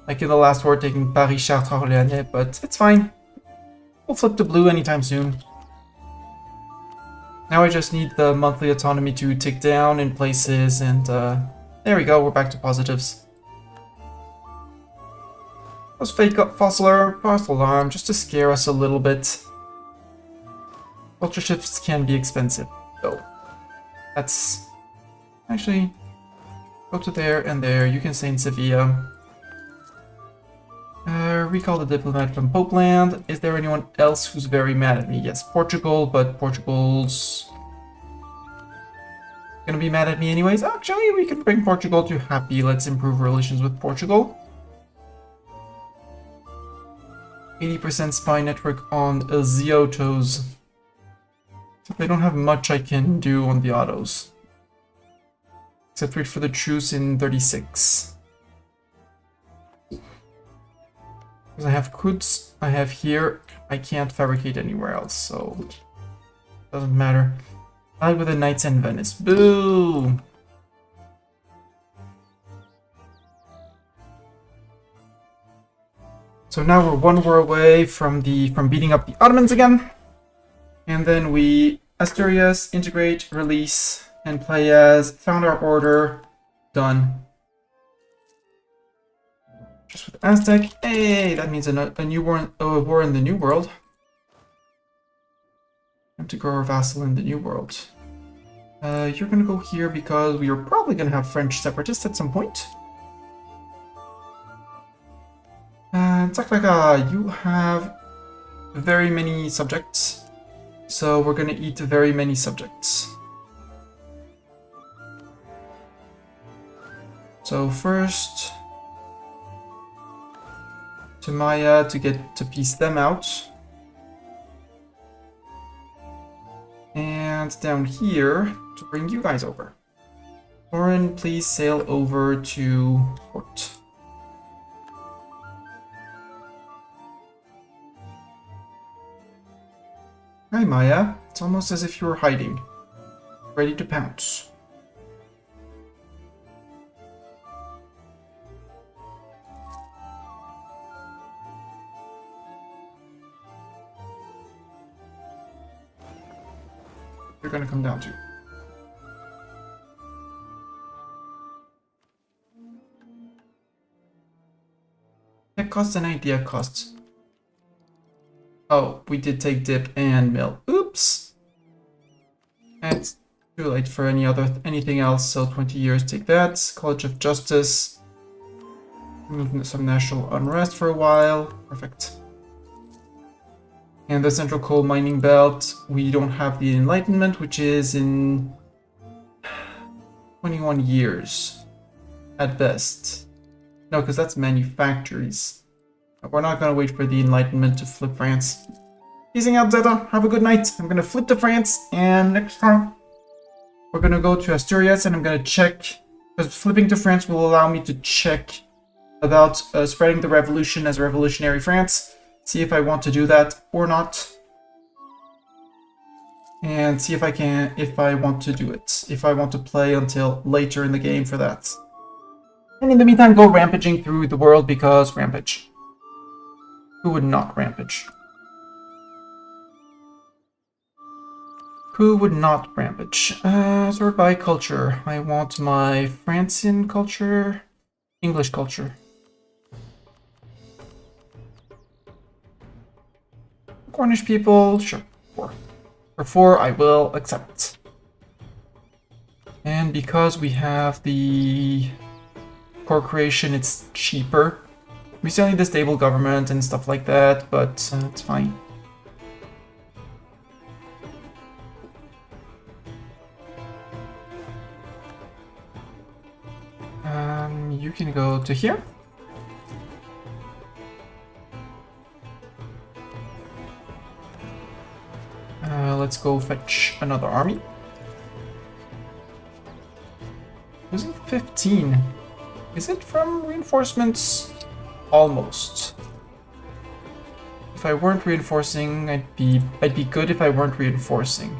Like in the last war, taking Paris, Chartres, Orléanais, but it's fine. We'll flip to blue anytime soon. Now I just need the monthly autonomy to tick down in places, and there we go, we're back to positives. Those fake false alarm, just to scare us a little bit. Culture shifts can be expensive, though. That's... Actually, go to there and there, you can stay in Sevilla. Recall the diplomat from Popeland. Is there anyone else who's very mad at me? Yes, Portugal, but Portugal's gonna be mad at me anyways. Actually, we can bring Portugal to happy. Let's improve relations with Portugal. 80% spy network on the autos. They don't have much I can do on the autos. Except wait for the truce in 36. Because I have goods, I have here, I can't fabricate anywhere else, so doesn't matter. Allied with the Knights and Venice. Boo! So now we're 1 war away from beating up the Ottomans again. And then we Asturias, integrate, release, and play as found our order. Done. Just with Aztec. Hey, that means a new war, war in the New World. Time to grow our vassal in the New World. You're gonna go here because we are probably gonna have French separatists at some point. Taklaka, you have very many subjects, so we're gonna eat very many subjects. So first, to Maya to get to piece them out. And down here to bring you guys over. Lauren, please sail over to port. Hi Maya, it's almost as if you were hiding, ready to pounce. They're gonna come down to. That costs an idea costs. Oh, we did take dip and mill. Oops. It's too late for anything else, so 20 years, take that. College of Justice. Some national unrest for a while. Perfect. And the Central Coal Mining Belt, we don't have the Enlightenment, which is in 21 years at best. No, because that's manufactories. We're not going to wait for the Enlightenment to flip France. Easing out, Zeta. Have a good night. I'm going to flip to France, and next time we're going to go to Asturias, and I'm going to check, because flipping to France will allow me to check about spreading the revolution as revolutionary France. See if I want to do that or not. And see if I want to do it. If I want to play until later in the game for that. And in the meantime, go rampaging through the world because rampage. Who would not rampage? Who would not rampage? Sort by culture. I want my Francian culture, English culture. Cornish people, sure, 4. For 4, I will accept. And because we have the core creation, it's cheaper. We still need the stable government and stuff like that, but it's fine. You can go to here. Let's go fetch another army. Losing 15. Is it from reinforcements? Almost. If I weren't reinforcing, I'd be good if I weren't reinforcing.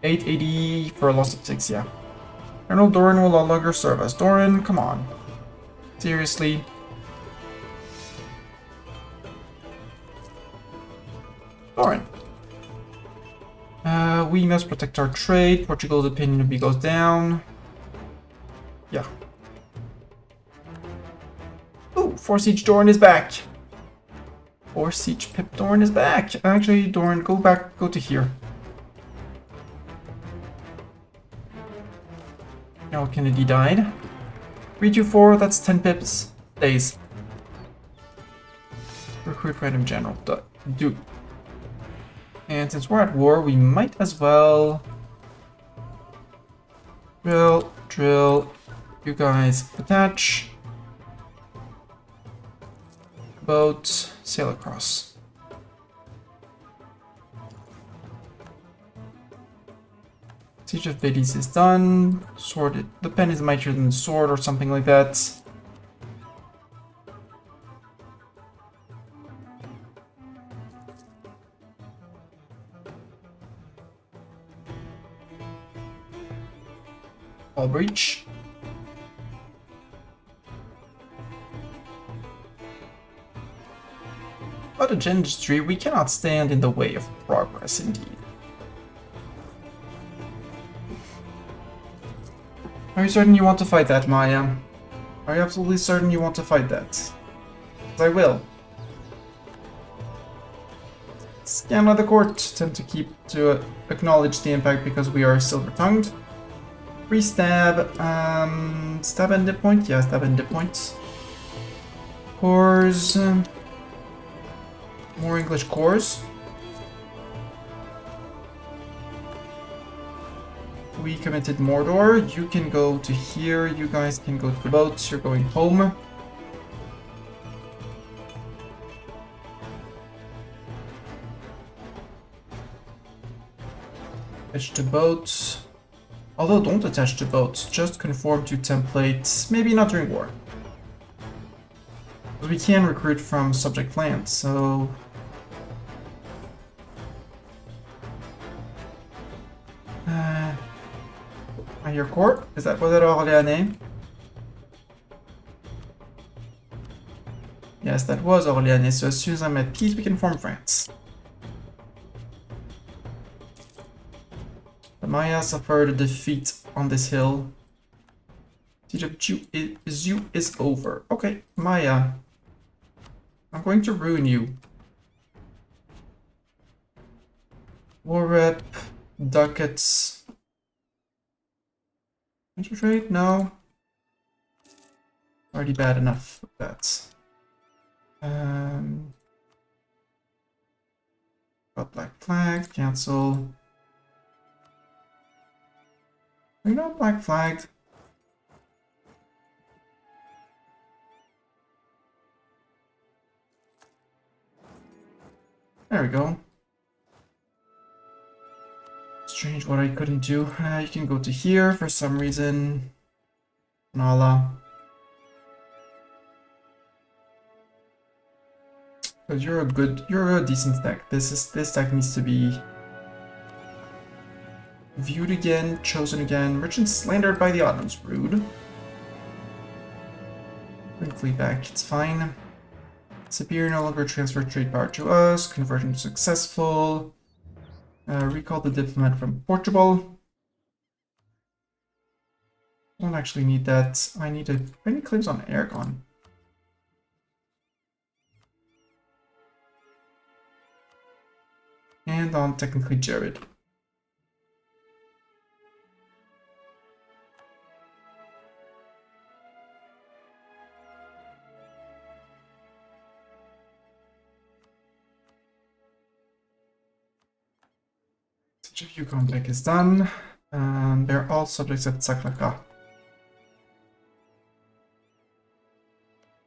880 for a loss of 6, yeah. Colonel Doran will no longer serve us. Doran, come on. Seriously. Doran. We must protect our trade. Portugal's opinion of me goes down. Yeah. Ooh, 4 Siege Doran is back. 4 Siege Pip Doran is back. Actually, Doran, go back, go to here. Now Kennedy died. 324, that's 10 pips. Days. Recruit random general. Do. And since we're at war, we might as well drill. You guys attach. Boat, sail across. Siege of Beatties is done. Sword, the pen is mightier than the sword or something like that. All breach. Cottage industry, we cannot stand in the way of progress indeed. Are you certain you want to fight that, Maya? Are you absolutely certain you want to fight that? 'Cause I will. Scan of the court tend to acknowledge the impact because we are silver-tongued. Free stab, stab and dip point? Yeah, stab and dip point. Cores, more English cores. We committed Mordor. You can go to here. You guys can go to the boats. You're going home. Attach to boats. Although don't attach to boats. Just conform to templates. Maybe not during war. But we can recruit from subject lands, so... your court? Is that what it Orléanais? Yes, that was Orléanais, so as soon as I'm at peace, we can form France. The Maya suffered a defeat on this hill. Siege of Zu is over. Okay, Maya. I'm going to ruin you. War rep, ducats. Interest rate? No. Already bad enough with that. Got black flag, cancel. We're not black flagged. There we go. Strange what I couldn't do. You can go to here for some reason. Nala. Because you're a decent deck. This deck needs to be viewed again, chosen again. Merchant slandered by the Ottomans. Rude. Bring fleet back. It's fine. Superior no longer transfer trade power to us. Conversion successful. Recall the diplomat from Portugal. Don't actually need that. I need claims on Aragon. And on technically Jared. Yukon deck is done. They're all subjects at Saklaka.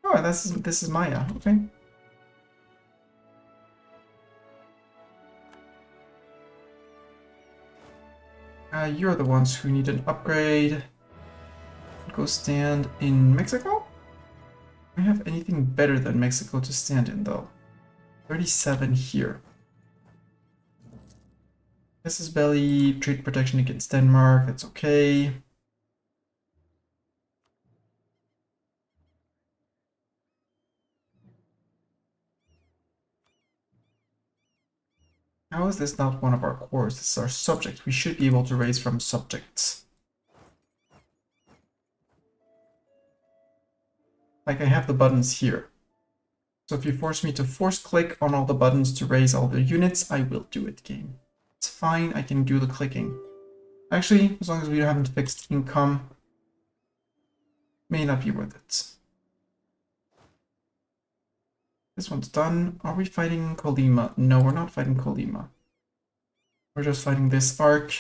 Oh, this is Maya. Okay. You're the ones who need an upgrade. Go stand in Mexico? Do I have anything better than Mexico to stand in though? 37 here. This is belly, trade protection against Denmark, that's okay. How is this not one of our cores? This is our subject. We should be able to raise from subjects. Like I have the buttons here. So if you force me to force click on all the buttons to raise all the units, I will do it, game. It's fine, I can do the clicking. Actually, as long as we haven't fixed income, may not be worth it. This one's done. Are we fighting Colima? No, we're not fighting Colima. We're just fighting this arc.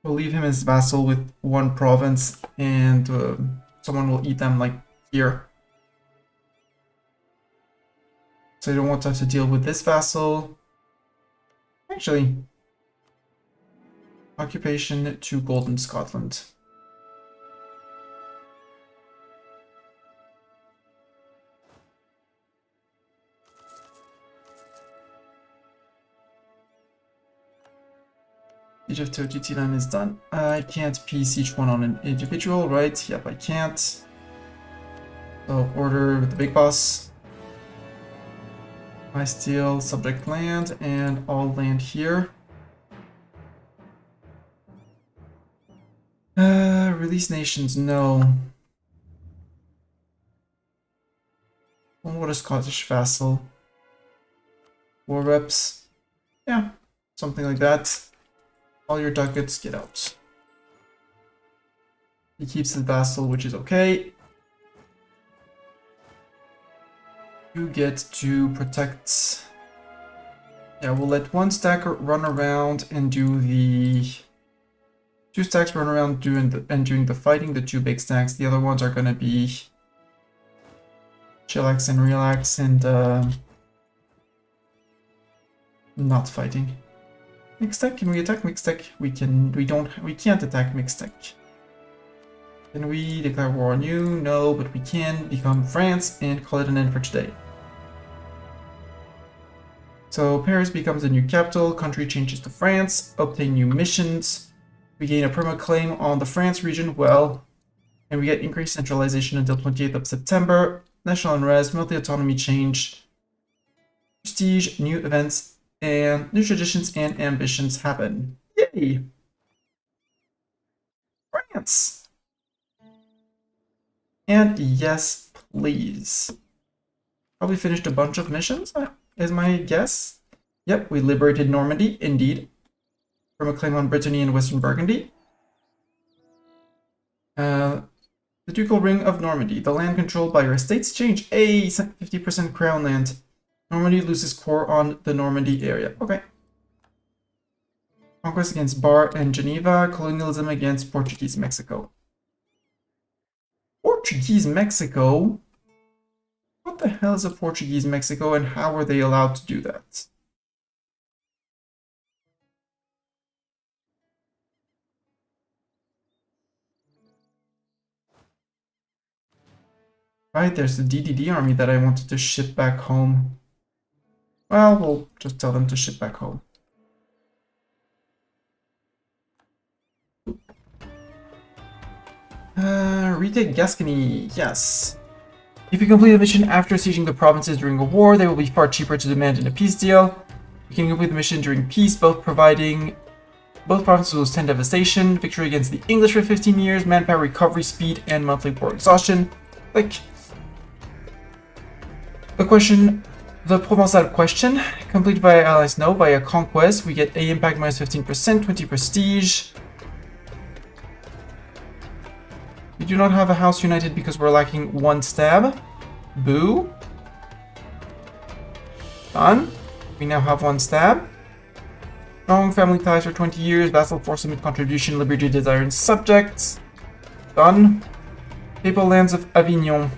We'll leave him as vassal with one province, and someone will eat them like here. So I don't want to have to deal with this vassal. Actually, occupation to Golden Scotland. Siege of Teotihuacan is done. I can't piece each one on an individual, right? Yep, I can't. So order with the big boss. I steal subject land and all land here. Release nations, no. What a Scottish vassal. War reps. Yeah, something like that. All your ducats, get out. He keeps the vassal, which is okay. You get to protect. Yeah, we'll let one stacker run around and do the... Two stacks run around doing the fighting, the two big stacks. The other ones are gonna be chillax and relax and not fighting. Mixed tech, can we attack mixed tech? We can't attack mixed tech. Can we declare war on you? No, but we can become France and call it an end for today. So Paris becomes the new capital, country changes to France, obtain new missions, we gain a perma claim on the France region, well, and we get increased centralization until 28th of September, national unrest, multi-autonomy change, prestige, new events, and new traditions and ambitions happen. Yay! France! And yes, please. Probably finished a bunch of missions, is my guess. Yep, we liberated Normandy, indeed. From a claim on Brittany and Western Burgundy. The Ducal Ring of Normandy. The land controlled by your estates change. 50% crown land. Normandy loses core on the Normandy area. Okay. Conquest against Bar and Geneva. Colonialism against Portuguese Mexico. Portuguese Mexico? What the hell is a Portuguese Mexico and how are they allowed to do that? Right, there's the DDD army that I wanted to ship back home. Well, we'll just tell them to ship back home. Retake Gascony, yes. If you complete a mission after sieging the provinces during a war, they will be far cheaper to demand in a peace deal. You can complete the mission during peace, both providing... Both provinces will stand devastation, victory against the English for 15 years, manpower recovery speed, and monthly war exhaustion. Like... The Provençal question, completed by allies no, via conquest, we get A impact minus 15%, 20 prestige. We do not have a house united because we're lacking one stab. Boo. Done. We now have one stab. Strong family ties for 20 years, vassal force limit contribution, liberty desire and subjects. Done. Papal lands of Avignon.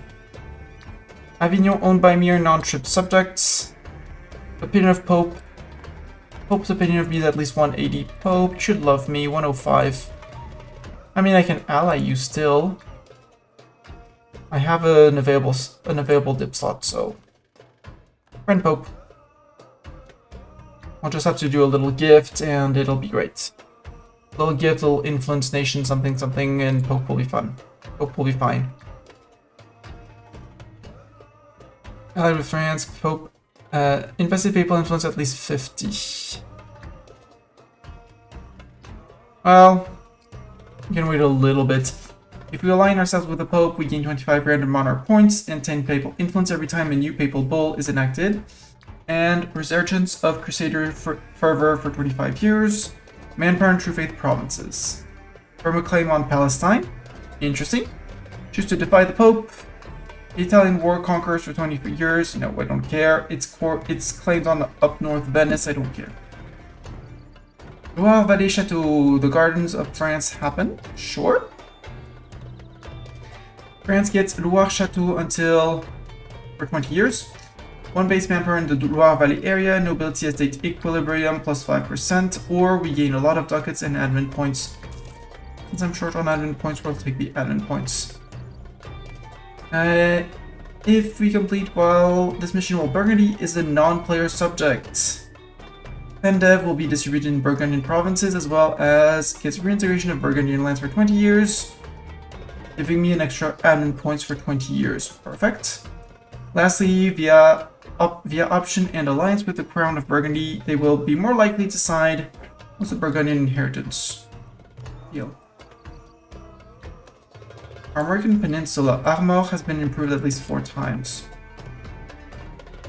Avignon owned by mere non-trip subjects. Opinion of Pope. Pope's opinion of me is at least 180. Pope should love me, 105. I mean, I can ally you still. I have an available dip slot, so... Friend Pope. I'll just have to do a little gift, and it'll be great. Little gift will influence nation something something, and Pope will be fun. Pope will be fine. Allied with France, Pope. Invested papal influence at least 50. Well, we can wait a little bit. If we align ourselves with the Pope, we gain 25 random monarch points and 10 papal influence every time a new papal bull is enacted. And resurgence of Crusader fervor for 25 years. Manpower and True Faith provinces. Firm a claim on Palestine. Interesting. Choose to defy the Pope. The Italian war conquers for 23 years. No, I don't care. It's claimed on the up north Venice. I don't care. Loire Valley Chateau. The gardens of France happen. Sure. France gets Loire Chateau until for 20 years. One base manpower in the Loire Valley area, nobility estate equilibrium plus 5%, or we gain a lot of ducats and admin points. Since I'm short on admin points, we'll take the admin points. If we complete well, this mission while Burgundy is a non-player subject. Pendev will be distributed in Burgundian provinces as well as gets reintegration of Burgundian lands for 20 years. Giving me an extra admin points for 20 years. Perfect. Lastly, via option and alliance with the Crown of Burgundy, they will be more likely to side with the Burgundian inheritance. Deal. Armorican Peninsula. Armor has been improved at least 4 times.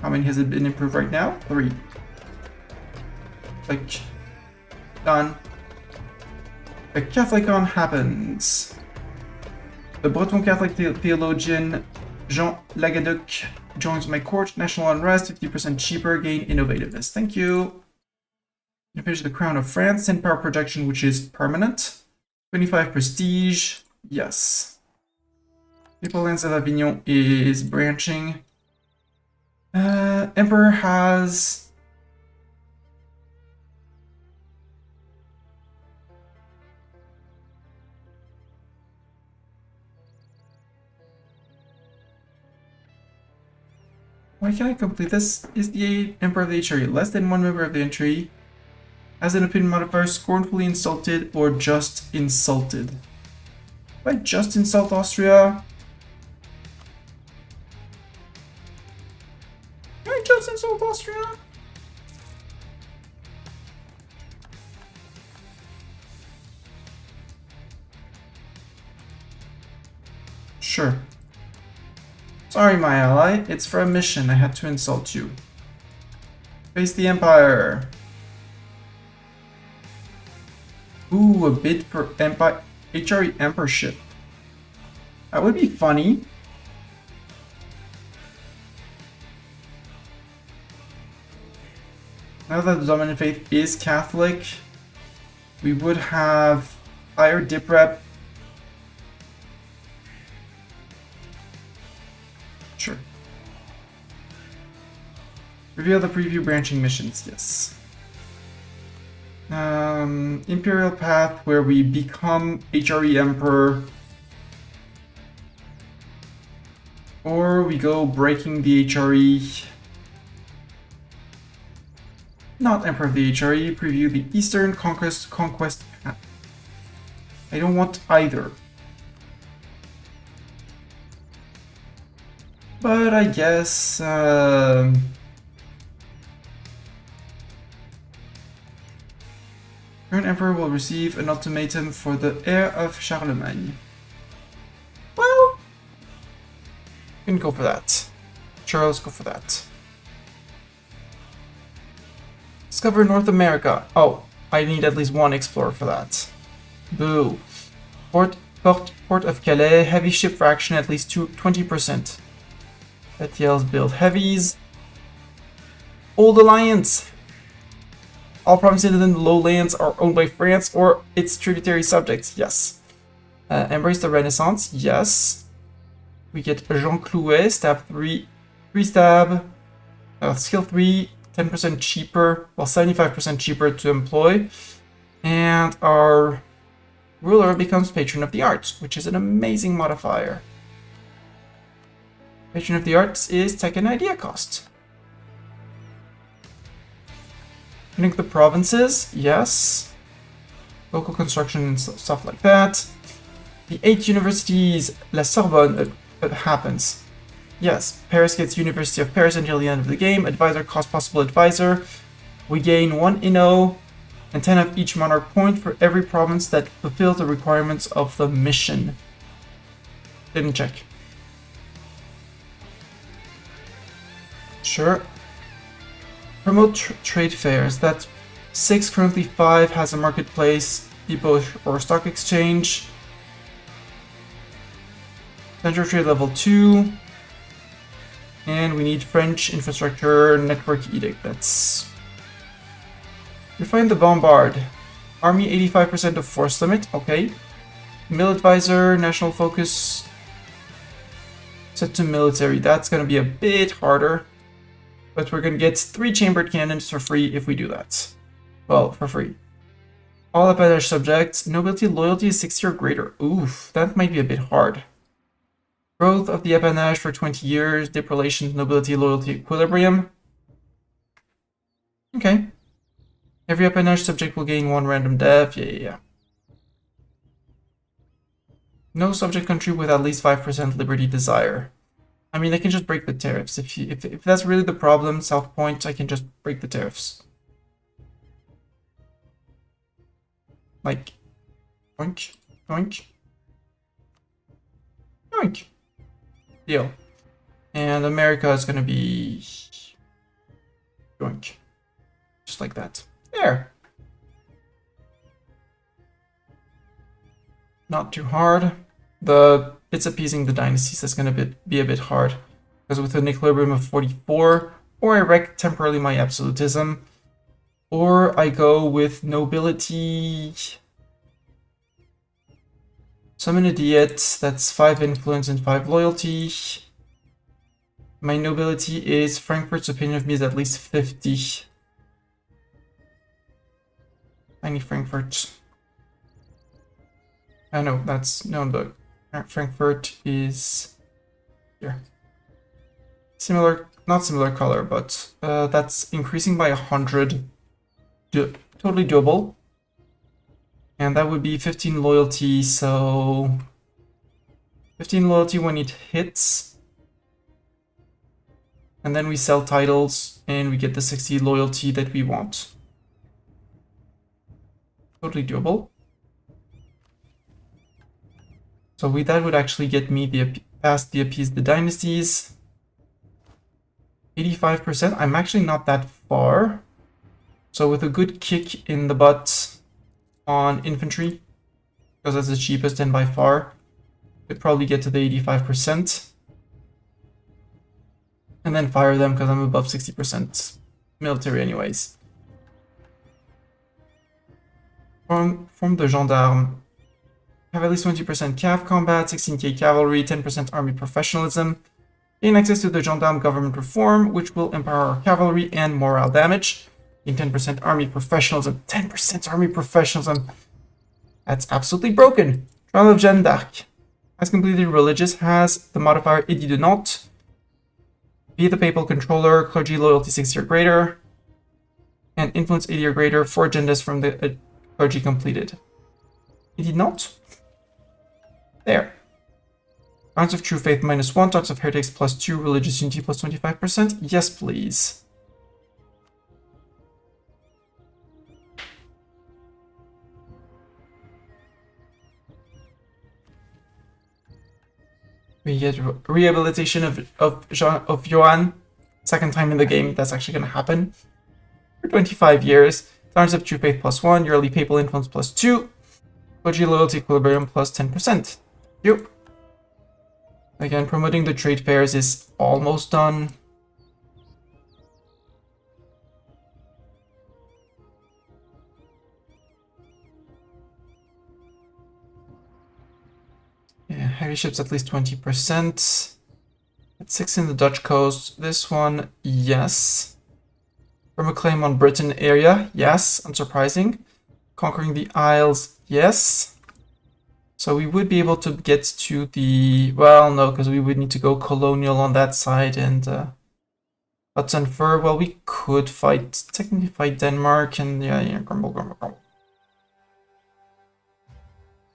How many has it been improved right now? 3. Like, done. The Catholicon happens. The Breton Catholic theologian Jean Lagaduc joins my court. National unrest, 50% cheaper, gain innovativeness. Thank you. Finish the Crown of France, 10 power projection, which is permanent. 25 prestige, yes. Papal Lands of Avignon is branching. Emperor has... Why can't I complete this? Is the Emperor of the HRE less than one member of the entry? Has an opinion modifier scornfully insulted or just insulted? If I just insult Austria? Can I just insult Austria? Sure. Sorry, my ally. It's for a mission. I had to insult you. Face the Empire. Ooh, a bid for Empire HRE Emperorship. That would be funny. Now that the dominant faith is Catholic, we would have higher dip rep. Sure. Reveal the preview branching missions, yes. Imperial path where we become HRE Emperor. Or we go breaking the HRE. Not Emperor of the HRE, preview the Eastern Conquest path. I don't want either. But I guess Current Emperor will receive an ultimatum for the heir of Charlemagne. Well, we can go for that. Sure, let's go for that. Discover North America. Oh, I need at least one explorer for that. Boo. Port of Calais. Heavy ship fraction at least 20%. Etiel's build heavies. Auld Alliance. All provinces in the lowlands are owned by France or its tributary subjects. Yes. Embrace the Renaissance. Yes. We get Jean Clouet. Stab 3. 3 stab. Skill 3. 10% cheaper. Well, 75% cheaper to employ. And our ruler becomes Patron of the Arts, which is an amazing modifier. Patron of the Arts is tech and idea cost. Link the provinces, yes. Local construction and stuff like that. The 8 universities, La Sorbonne happens. Yes, Paris gets University of Paris until the end of the game. Advisor costs possible advisor. We gain 1 Inno and 10 of each monarch point for every province that fulfills the requirements of the mission. Didn't check. Sure. Promote trade fairs. That's 6, currently 5 has a marketplace, depot or stock exchange. Center of trade level 2. And we need French infrastructure network edict. That's... Refine the bombard. Army 85% of force limit. Okay. Mill advisor, national focus. Set to military. That's going to be a bit harder. But we're going to get 3 chambered cannons for free if we do that. Well, for free. All appanage subjects. Nobility loyalty is 60 or greater. Oof, that might be a bit hard. Growth of the appanage for 20 years. Depopulation, nobility, loyalty, equilibrium. Okay. Every appanage subject will gain 1 random dev. Yeah. No subject country with at least 5% liberty desire. I mean, I can just break the tariffs. If that's really the problem, South Point, I can just break the tariffs. Like, oink, oink, oink. Deal. And America is gonna be oink. Just like that. There. Not too hard. It's appeasing the dynasties that's going to be a bit hard. Because with an equilibrium of 44, or I wreck temporarily my absolutism, or I go with nobility. Summon a diet, that's 5 influence and 5 loyalty. My nobility is Frankfurt's opinion of me is at least 50. I need Frankfurt. No, that's no, the Frankfurt is here. Similar, not similar color, but that's increasing by 100. Totally doable. And that would be 15 loyalty, so 15 loyalty when it hits. And then we sell titles and we get the 60 loyalty that we want. Totally doable. So that would actually get me past the appease the dynasties. 85%. I'm actually not that far. So with a good kick in the butt on infantry, because that's the cheapest and by far, could probably get to the 85%. And then fire them because I'm above 60% military anyways. Form the gendarme. Have at least 20% cav combat, 16k cavalry, 10% army professionalism. Gain access to the gendarme government reform, which will empower our cavalry and morale damage. Gain 10% army professionalism, 10% army professionalism. That's absolutely broken. Trial of Jeanne d'Arc. As completely religious, has the modifier Edit de Nantes. Be the papal controller, clergy loyalty 60 or greater. And influence 80 or greater, 4 agendas from the clergy completed. Edit de Nantes? There. Tolerance of True Faith -1, Tolerance of Heretics +2, Religious Unity +25%. Yes, please. We get rehabilitation of Johann. Second time in the game that's actually going to happen. For 25 years. Tolerance of True Faith +1, Yearly Papal Influence +2. Clergy Loyalty Equilibrium +10%. Yep. Again, promoting the trade fairs is almost done. Yeah, heavy ships at least 20%. At 6 in the Dutch coast. This one, yes. From a claim on Britain area, yes, unsurprising. Conquering the Isles, yes. So we would be able to get to the... Well, no, because we would need to go colonial on that side and... Hudson Fur, well, we could technically fight Denmark and... Yeah, grumble.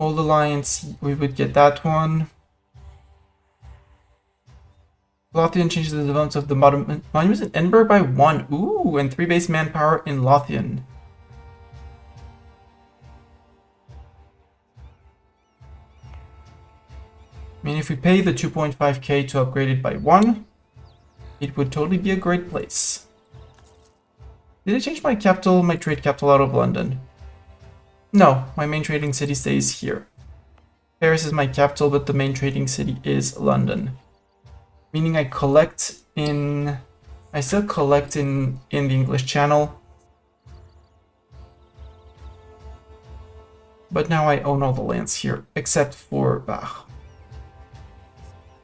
Auld Alliance, we would get that one. Lothian changes the development of the monuments in Edinburgh by 1. Ooh, and 3 base manpower in Lothian. I mean, if we pay the 2.5k to upgrade it by 1, it would totally be a great place. Did I change my capital, my trade capital out of London? No, my main trading city stays here. Paris is my capital, but the main trading city is London. Meaning I still collect in the English Channel. But now I own all the lands here, except for Bach.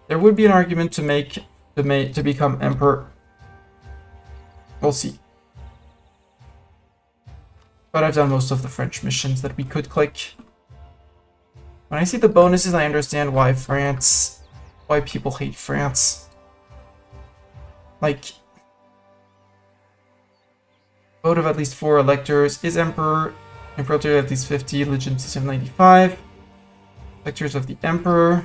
There would be an argument to become emperor. We'll see. But I've done most of the French missions that we could click. When I see the bonuses, I understand why people hate France. Like, vote of at least 4 electors is emperor, imperator at least 50, legitimacy of 95, electors of the emperor.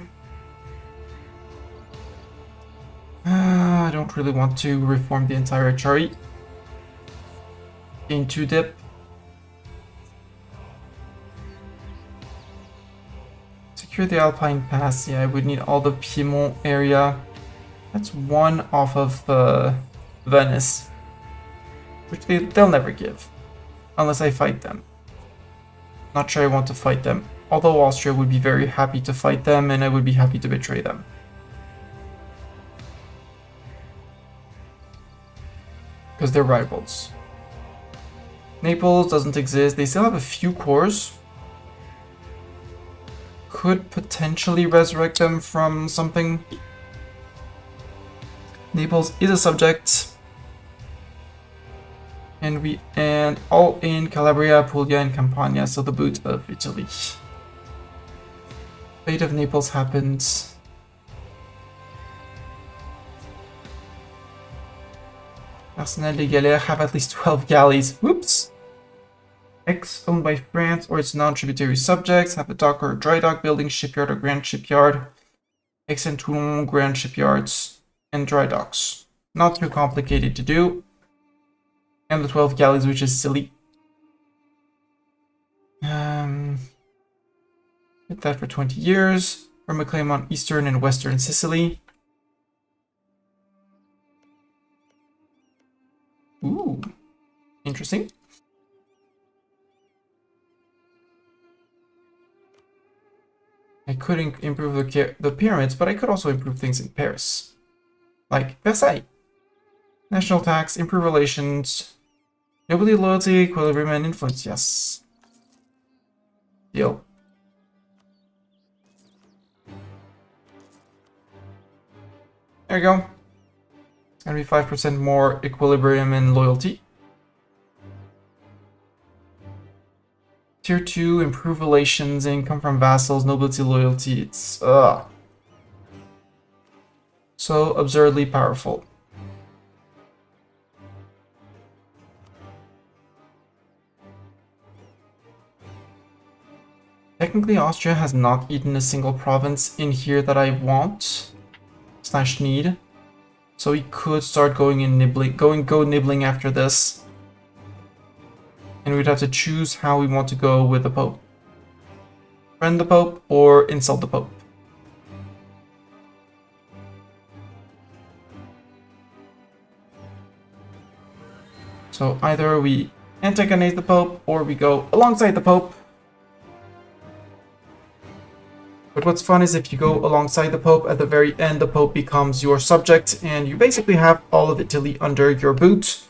I don't really want to reform the entire HRE. Gain 2 dip. Secure the Alpine Pass. Yeah, I would need all the Piedmont area. That's 1 off of Venice. Which they'll never give. Unless I fight them. Not sure I want to fight them. Although Austria would be very happy to fight them, and I would be happy to betray them. Because they're rivals. Naples doesn't exist. They still have a few cores. Could potentially resurrect them from something. Naples is a subject. And all in Calabria, Puglia, and Campania, so the boot of Italy. Fate of Naples happens. Arsenal des Galères have at least 12 galleys. Whoops! X owned by France or its non-tributary subjects have a dock or a dry dock building, shipyard or grand shipyard. X and Toulon grand shipyards and dry docks. Not too complicated to do. And the 12 galleys, which is silly. Did that for 20 years. From a claim on eastern and western Sicily. Ooh, interesting. I could improve the pyramids, but I could also improve things in Paris. Like Versailles. National tax, improve relations, nobility, loyalty, equilibrium, and influence. Yes. Deal. There you go. It's gonna be 5% more equilibrium and loyalty. Tier 2, improve relations, income from vassals, nobility, loyalty. It's so absurdly powerful. Technically, Austria has not eaten a single province in here that I want / need. So we could start going in nibbling, go nibbling after this. And we'd have to choose how we want to go with the Pope. Friend the Pope or insult the Pope. So either we antagonize the Pope or we go alongside the Pope. But what's fun is if you go alongside the Pope, at the very end the Pope becomes your subject and you basically have all of Italy under your boot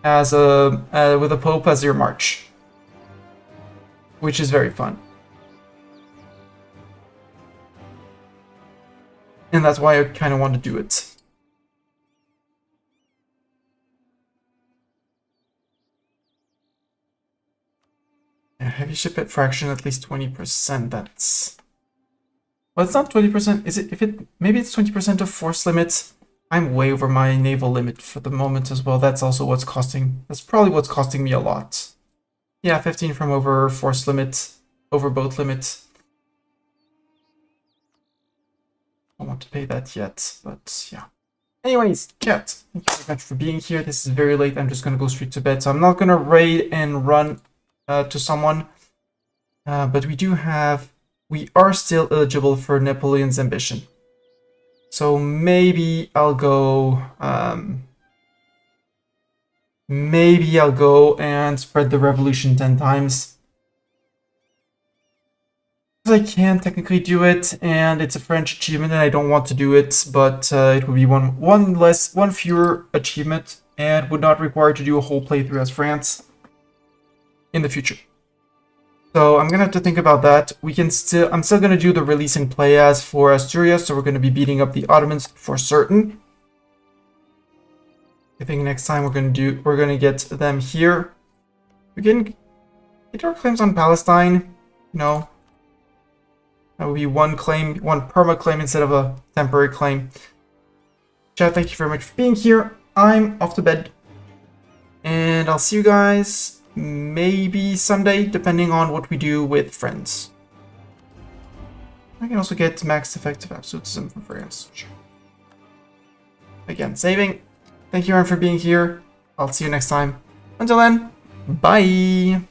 as with the Pope as your march. Which is very fun. And that's why I kind of want to do it. Yeah, heavy ship at fraction at least 20%, that's... Well, it's not 20%. Is it? Maybe it's 20% of force limit. I'm way over my naval limit for the moment as well. That's also what's costing. That's probably what's costing me a lot. Yeah, 15 from over force limit, over boat limit. I don't want to pay that yet, but yeah. Anyways, chat, thank you very much for being here. This is very late. I'm just gonna go straight to bed, so I'm not gonna raid and run to someone. But we are still eligible for Napoleon's ambition. So maybe I'll go. Maybe I'll go and spread the revolution 10 times. I can technically do it, and it's a French achievement, and I don't want to do it, but it would be one fewer achievement, and would not require to do a whole playthrough as France in the future. So I'm gonna have to think about that. I'm still gonna do the release and play as for Asturias, so we're gonna be beating up the Ottomans for certain. I think next time we're gonna get them here. We can get our claims on Palestine. No. That would be one perma claim instead of a temporary claim. Chat, thank you very much for being here. I'm off to bed. And I'll see you guys maybe Sunday, depending on what we do with friends. I can also get max effective absolutism from France. Sure. Again, saving. Thank you everyone for being here. I'll see you next time. Until then, bye!